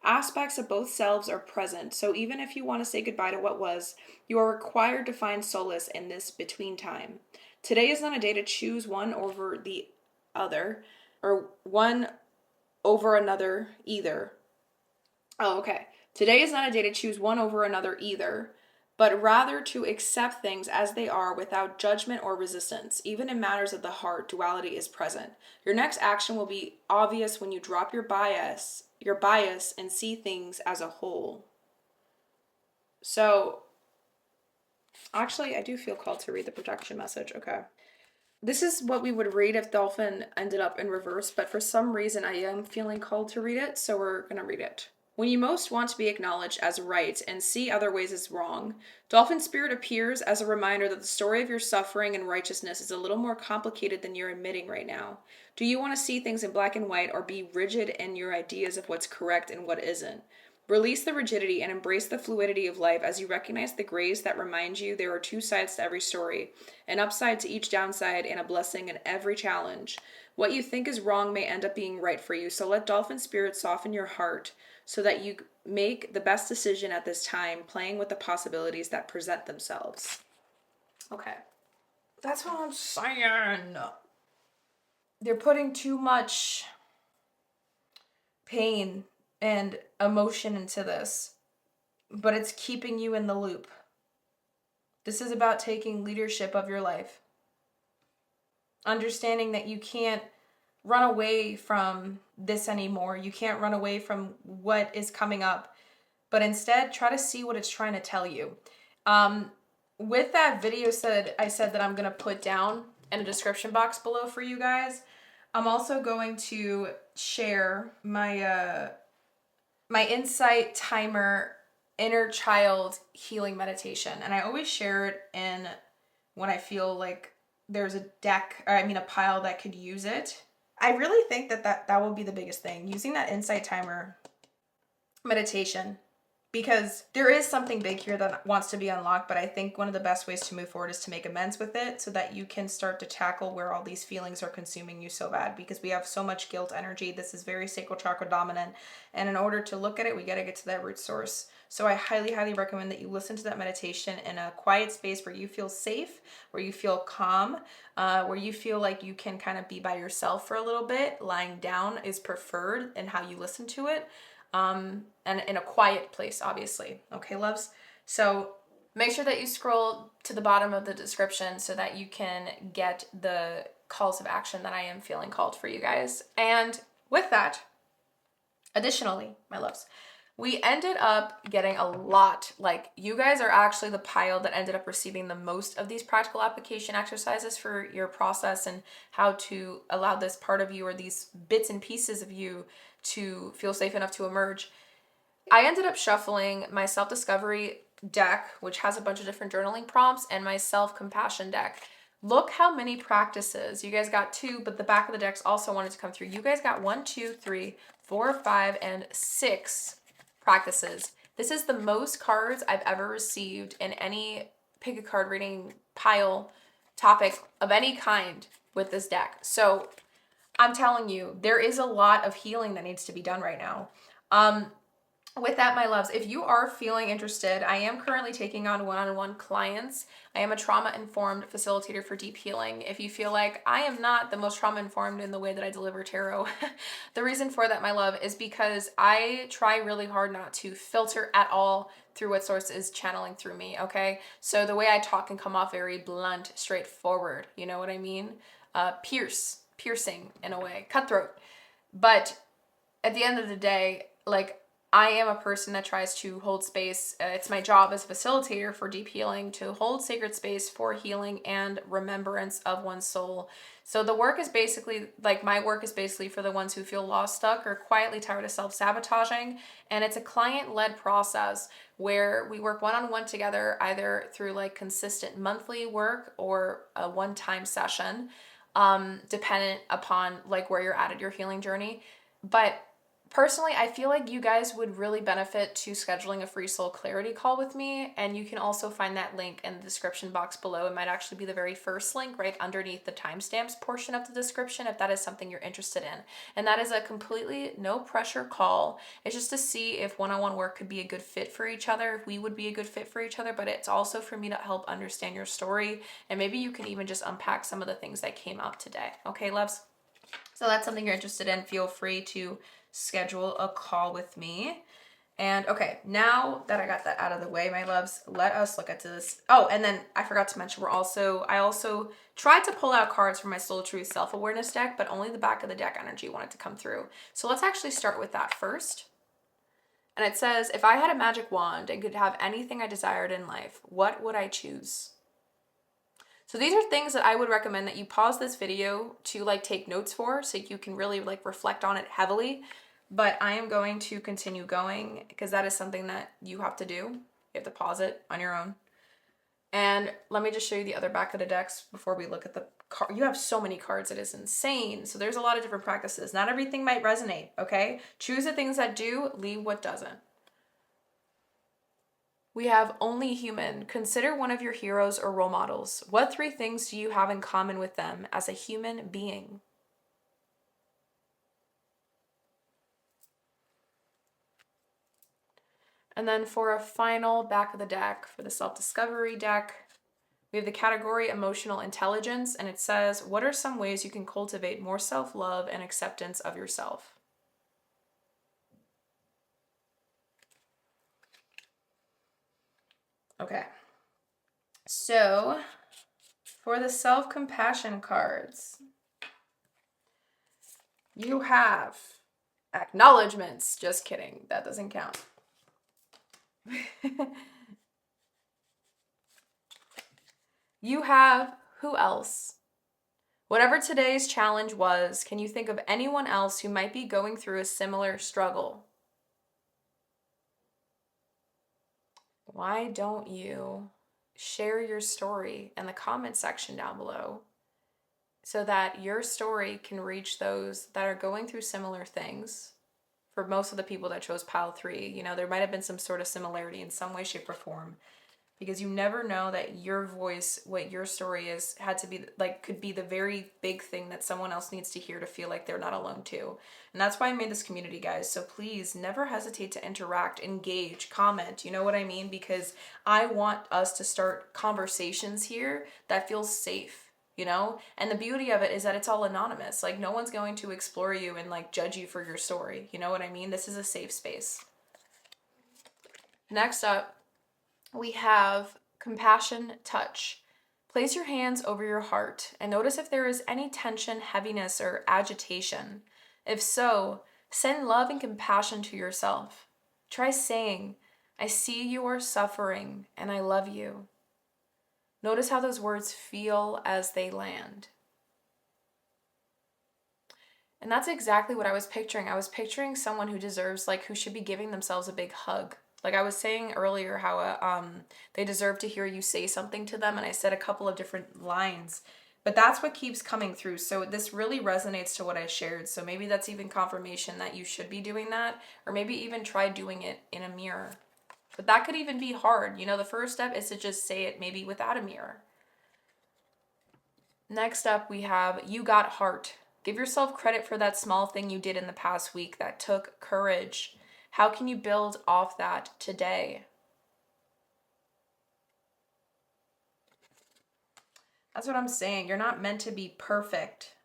Aspects of both selves are present, so even if you want to say goodbye to what was, you are required to find solace in this between time. Today is not a day to choose one over the other, or one over another either. Today is not a day to choose one over another either, but rather to accept things as they are without judgment or resistance. Even in matters of the heart, duality is present. Your next action will be obvious when you drop your bias and see things as a whole. So, actually, I do feel called to read the protection message. Okay. This is what we would read if Dolphin ended up in reverse, but for some reason I am feeling called to read it, so we're going to read it. When you most want to be acknowledged as right and see other ways as wrong, Dolphin Spirit appears as a reminder that the story of your suffering and righteousness is a little more complicated than you're admitting right now. Do you want to see things in black and white or be rigid in your ideas of what's correct and what isn't? Release the rigidity and embrace the fluidity of life as you recognize the grace that reminds you there are two sides to every story, an upside to each downside and a blessing in every challenge. What you think is wrong may end up being right for you, so let Dolphin Spirit soften your heart so that you make the best decision at this time, playing with the possibilities that present themselves. Okay. That's what I'm saying. They're putting too much pain and emotion into this, but it's keeping you in the loop. This is about taking leadership of your life. Understanding that you can't run away from this anymore. You can't run away from what is coming up, but instead try to see what it's trying to tell you. With that video I said that I'm going to put down in the description box below for you guys, I'm also going to share my my insight timer inner child healing meditation. And I always share it in when I feel like there's a pile that could use it. I really think that will be the biggest thing. Using that insight timer meditation because there is something big here that wants to be unlocked, but I think one of the best ways to move forward is to make amends with it so that you can start to tackle where all these feelings are consuming you so bad, because we have so much guilt energy. This is very sacral chakra dominant, and in order to look at it, we got to get to that root source. So I highly, highly recommend that you listen to that meditation in a quiet space where you feel safe, where you feel calm, where you feel like you can kind of be by yourself for a little bit. Lying down is preferred in how you listen to it. And in a quiet place, obviously. Okay, loves? So make sure that you scroll to the bottom of the description so that you can get the calls of action that I am feeling called for you guys. And with that, additionally, my loves, we ended up getting a lot. Like, you guys are actually the pile that ended up receiving the most of these practical application exercises for your process and how to allow this part of you or these bits and pieces of you to feel safe enough to emerge. I ended up shuffling my self-discovery deck, which has a bunch of different journaling prompts, and my self-compassion deck. Look how many practices. You guys got 2, but the back of the decks also wanted to come through. You guys got 1, 2, 3, 4, 5, and 6 practices. This is the most cards I've ever received in any pick a card reading pile topic of any kind with this deck. So I'm telling you, there is a lot of healing that needs to be done right now. With that, my loves, if you are feeling interested, I am currently taking on one-on-one clients. I am a trauma-informed facilitator for deep healing. If you feel like I am not the most trauma-informed in the way that I deliver tarot, the reason for that, my love, is because I try really hard not to filter at all through what source is channeling through me, okay? So the way I talk can come off very blunt, straightforward, you know what I mean? Piercing in a way, cutthroat. But at the end of the day, like, I am a person that tries to hold space. It's my job as a facilitator for deep healing to hold sacred space for healing and remembrance of one's soul. So the work is basically, like, my work is basically for the ones who feel lost, stuck, or quietly tired of self-sabotaging. And it's a client-led process where we work one-on-one together, either through like consistent monthly work or a one-time session, dependent upon like where you're at your healing journey. But personally, I feel like you guys would really benefit to scheduling a free soul clarity call with me, and you can also find that link in the description box below. It might actually be the very first link right underneath the timestamps portion of the description if that is something you're interested in. And that is a completely no pressure call. It's just to see if one-on-one work could be a good fit for each other, if we would be a good fit for each other, but it's also for me to help understand your story, and maybe you can even just unpack some of the things that came up today. Okay, loves? So that's something you're interested in, feel free to schedule a call with me. And okay, now that I got that out of the way, my loves, let us look at this. Oh, and then I forgot to mention, I also tried to pull out cards from my Soul Truth Self-Awareness deck, but only the back of the deck energy wanted to come through. So let's actually start with that first. And it says, if I had a magic wand and could have anything I desired in life, what would I choose? So these are things that I would recommend that you pause this video to like take notes for, so you can really like reflect on it heavily. But I am going to continue going because that is something that you have to do. You have to pause it on your own. And let me just show you the other back of the decks before we look at the card. You have so many cards, it is insane. So there's a lot of different practices. Not everything might resonate, okay? Choose the things that do, leave what doesn't. We have only human. Consider one of your heroes or role models. What 3 things do you have in common with them as a human being? And then for a final back of the deck, for the self-discovery deck, we have the category emotional intelligence, and it says, what are some ways you can cultivate more self-love and acceptance of yourself? Okay. So for the self-compassion cards, you have acknowledgements. Just kidding. That doesn't count. You have who else? Whatever today's challenge was, can you think of anyone else who might be going through a similar struggle? Why don't you share your story in the comment section down below so that your story can reach those that are going through similar things for most of the people that chose pile 3. You know, there might have been some sort of similarity in some way, shape, or form, because you never know that your voice, what your story is, had to be like, could be the very big thing that someone else needs to hear to feel like they're not alone too. And that's why I made this community, guys. So please never hesitate to interact, engage, comment, you know what I mean? Because I want us to start conversations here that feel safe. You know, and the beauty of it is that it's all anonymous. Like, no one's going to explore you and like judge you for your story. You know what I mean? This is a safe space. Next up, we have compassion touch. Place your hands over your heart and notice if there is any tension, heaviness, or agitation. If so, send love and compassion to yourself. Try saying, I see you are suffering and I love you. Notice how those words feel as they land. And that's exactly what I was picturing. I was picturing someone who deserves, like, who should be giving themselves a big hug. Like I was saying earlier, how they deserve to hear you say something to them, and I said a couple of different lines, but that's what keeps coming through. So this really resonates to what I shared. So maybe that's even confirmation that you should be doing that, or maybe even try doing it in a mirror. But that could even be hard. You know, the first step is to just say it maybe without a mirror. Next up, we have you got heart. Give yourself credit for that small thing you did in the past week that took courage. How can you build off that today? That's what I'm saying. You're not meant to be perfect.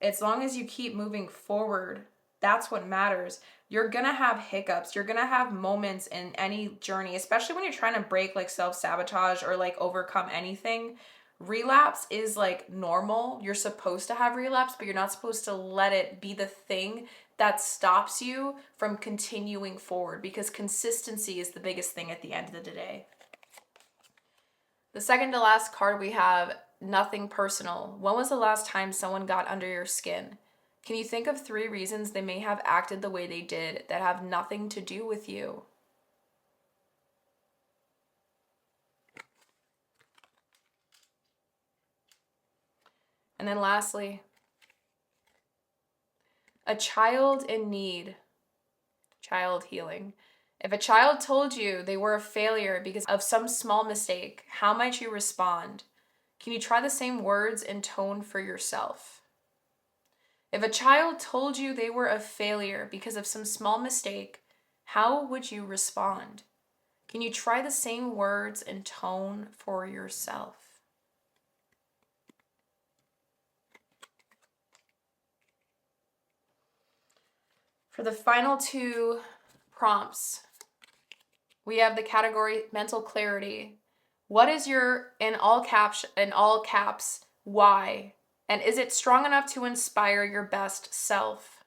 As long as you keep moving forward, that's what matters. You're going to have hiccups. You're going to have moments in any journey, especially when you're trying to break like self-sabotage or like overcome anything. Relapse is like normal. You're supposed to have relapse, but you're not supposed to let it be the thing that stops you from continuing forward, because consistency is the biggest thing at the end of the day. The second to last card we have, nothing personal. When was the last time someone got under your skin? Can you think of 3 reasons they may have acted the way they did that have nothing to do with you? And then lastly, a child in need, child healing. If a child told you they were a failure because of some small mistake, how might you respond? Can you try the same words and tone for yourself? If a child told you they were a failure because of some small mistake, how would you respond? Can you try the same words and tone for yourself? For the final 2 prompts, we have the category mental clarity. What is your, in all caps, why? And is it strong enough to inspire your best self?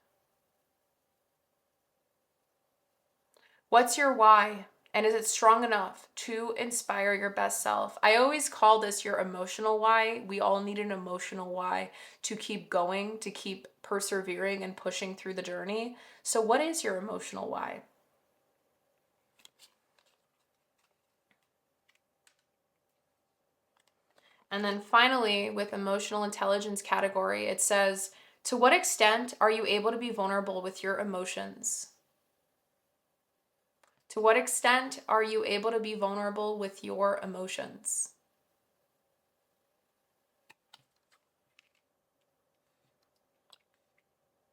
What's your why? And is it strong enough to inspire your best self? I always call this your emotional why. We all need an emotional why to keep going, to keep persevering and pushing through the journey. So what is your emotional why? And then finally, with emotional intelligence category, it says, to what extent are you able to be vulnerable with your emotions? To what extent are you able to be vulnerable with your emotions?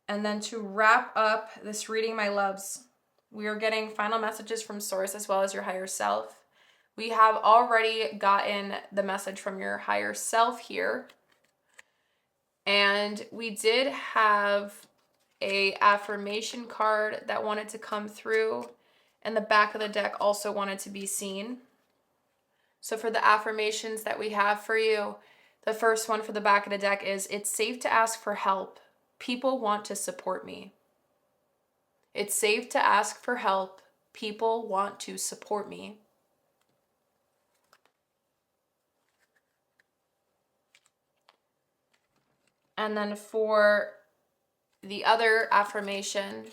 And then to wrap up this reading, my loves, we are getting final messages from Source as well as your higher self. We have already gotten the message from your higher self here. And we did have a affirmation card that wanted to come through, and the back of the deck also wanted to be seen. So for the affirmations that we have for you, the first one for the back of the deck is, it's safe to ask for help. People want to support me. It's safe to ask for help. People want to support me. And then for the other affirmation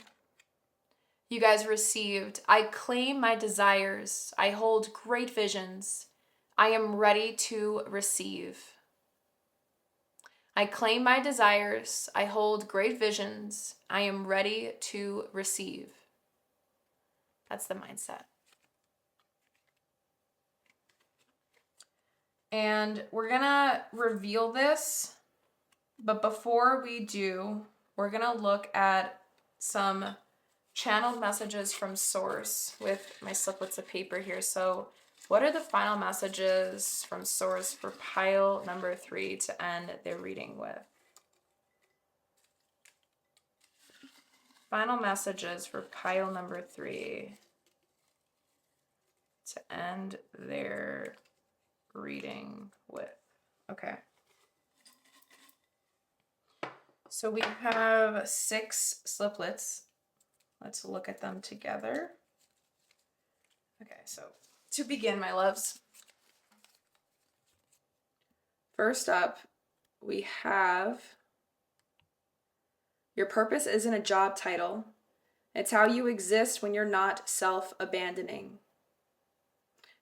you guys received, I claim my desires. I hold great visions. I am ready to receive. I claim my desires. I hold great visions. I am ready to receive. That's the mindset. And we're gonna reveal this, but before we do, we're gonna look at some channeled messages from Source with my sliplets of paper here. So what are the final messages from Source for pile number 3 to end their reading with? Final messages for pile number 3 to end their reading with. Okay. So we have 6 sliplets. Let's look at them together. Okay, so to begin, my loves. First up, we have your purpose isn't a job title. It's how you exist when you're not self-abandoning.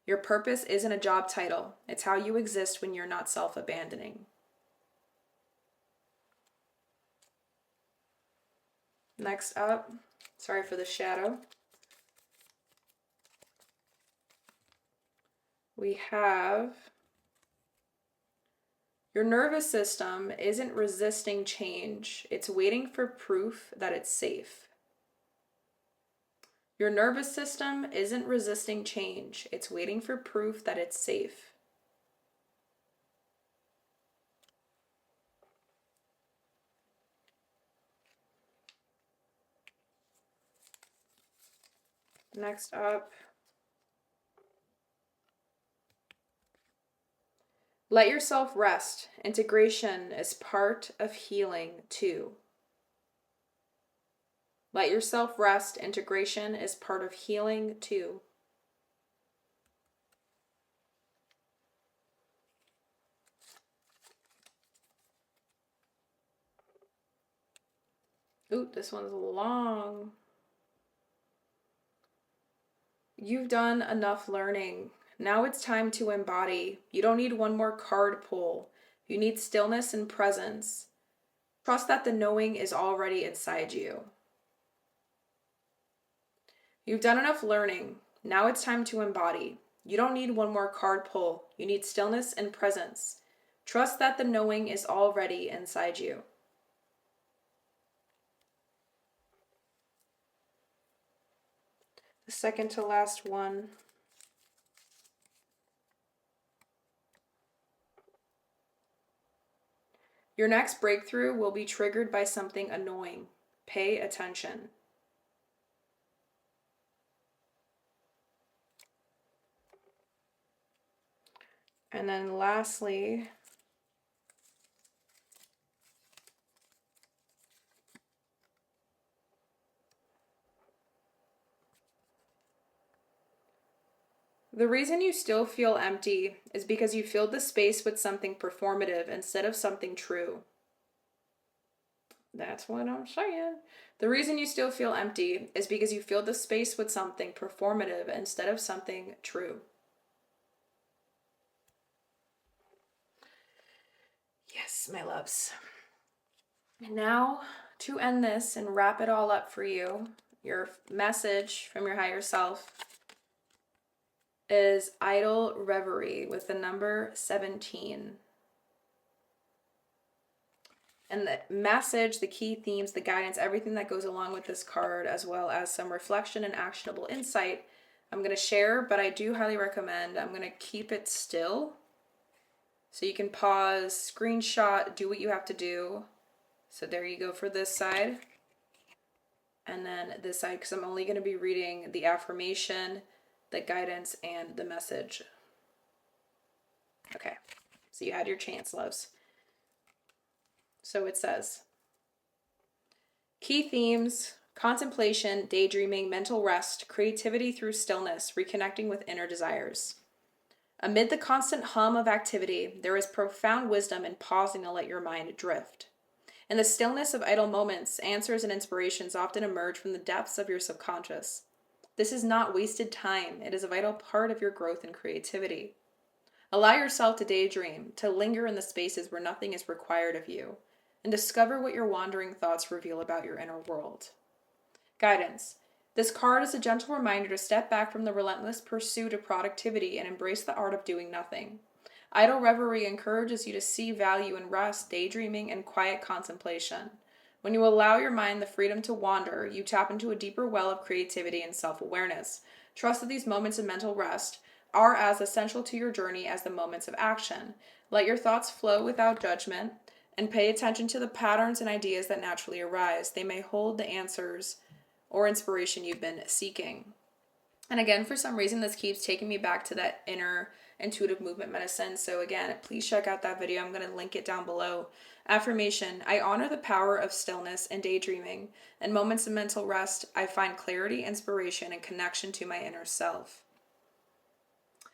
Your purpose isn't a job title. It's how you exist when you're not self-abandoning. Next up, sorry for the shadow. We have your nervous system isn't resisting change. It's waiting for proof that it's safe. Your nervous system isn't resisting change. It's waiting for proof that it's safe. Next up, let yourself rest. Integration is part of healing too. Let yourself rest. Integration is part of healing too. Ooh, this one's long. You've done enough learning. Now it's time to embody. You don't need one more card pull. You need stillness and presence. Trust that the knowing is already inside you. You've done enough learning. Now it's time to embody. You don't need one more card pull. You need stillness and presence. Trust that the knowing is already inside you. The second to last one. Your next breakthrough will be triggered by something annoying. Pay attention. And then lastly, the reason you still feel empty is because you filled the space with something performative instead of something true. That's what I'm saying. The reason you still feel empty is because you filled the space with something performative instead of something true. Yes, my loves. And now, to end this and wrap it all up for you, your message from your higher self is idle reverie with the number 17. And the message, the key themes, the guidance, everything that goes along with this card, as well as some reflection and actionable insight, I'm going to share, but I do highly recommend, I'm going to keep it still. So you can pause, screenshot, do what you have to do. So there you go for this side. And then this side, because I'm only going to be reading the affirmation, the guidance, and the message. Okay, so you had your chance, loves. So it says, key themes: contemplation, daydreaming, mental rest, creativity through stillness, reconnecting with inner desires. Amid the constant hum of activity, there is profound wisdom in pausing to let your mind drift. In the stillness of idle moments, answers and inspirations often emerge from the depths of your subconscious. This is not wasted time. It is a vital part of your growth and creativity. Allow yourself to daydream, to linger in the spaces where nothing is required of you, and discover what your wandering thoughts reveal about your inner world. Guidance. This card is a gentle reminder to step back from the relentless pursuit of productivity and embrace the art of doing nothing. Idle reverie encourages you to see value in rest, daydreaming, and quiet contemplation. When you allow your mind the freedom to wander, you tap into a deeper well of creativity and self-awareness. Trust that these moments of mental rest are as essential to your journey as the moments of action. Let your thoughts flow without judgment and pay attention to the patterns and ideas that naturally arise. They may hold the answers or inspiration you've been seeking. And again, for some reason, this keeps taking me back to that inner intuitive movement medicine. So again, please check out that video. I'm going to link it down below. Affirmation. I honor the power of stillness and daydreaming. In moments of mental rest, I find clarity, inspiration, and connection to my inner self.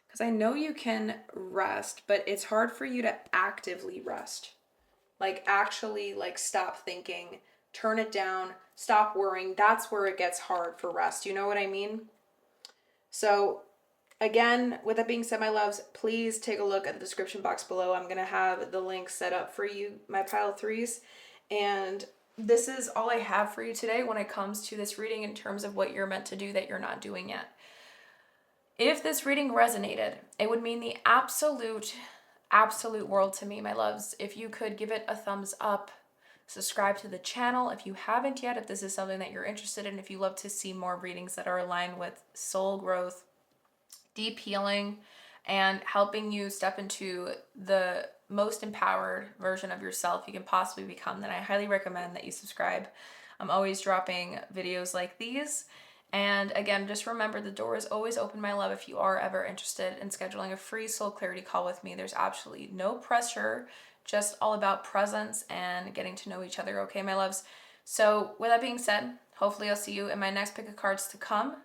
Because I know you can rest, but it's hard for you to actively rest. Like actually stop thinking, turn it down, stop worrying. That's where it gets hard for rest. You know what I mean? So again, with that being said, my loves, please take a look at the description box below. I'm going to have the link set up for you, my pile of threes. And this is all I have for you today when it comes to this reading in terms of what you're meant to do that you're not doing yet. If this reading resonated, it would mean the absolute world to me, my loves. If you could give it a thumbs up, subscribe to the channel if you haven't yet, if this is something that you're interested in, if you love to see more readings that are aligned with soul growth, deep healing, and helping you step into the most empowered version of yourself you can possibly become, then I highly recommend that you subscribe. I'm always dropping videos like these. And again, just remember, the door is always open, my love, if you are ever interested in scheduling a free soul clarity call with me. There's absolutely no pressure, just all about presence and getting to know each other, okay, my loves? So with that being said, hopefully I'll see you in my next pick of cards to come.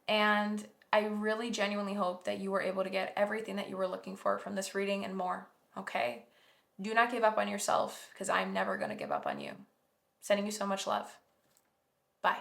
And I really genuinely hope that you were able to get everything that you were looking for from this reading and more, okay? Do not give up on yourself, because I'm never going to give up on you. Sending you so much love. Bye.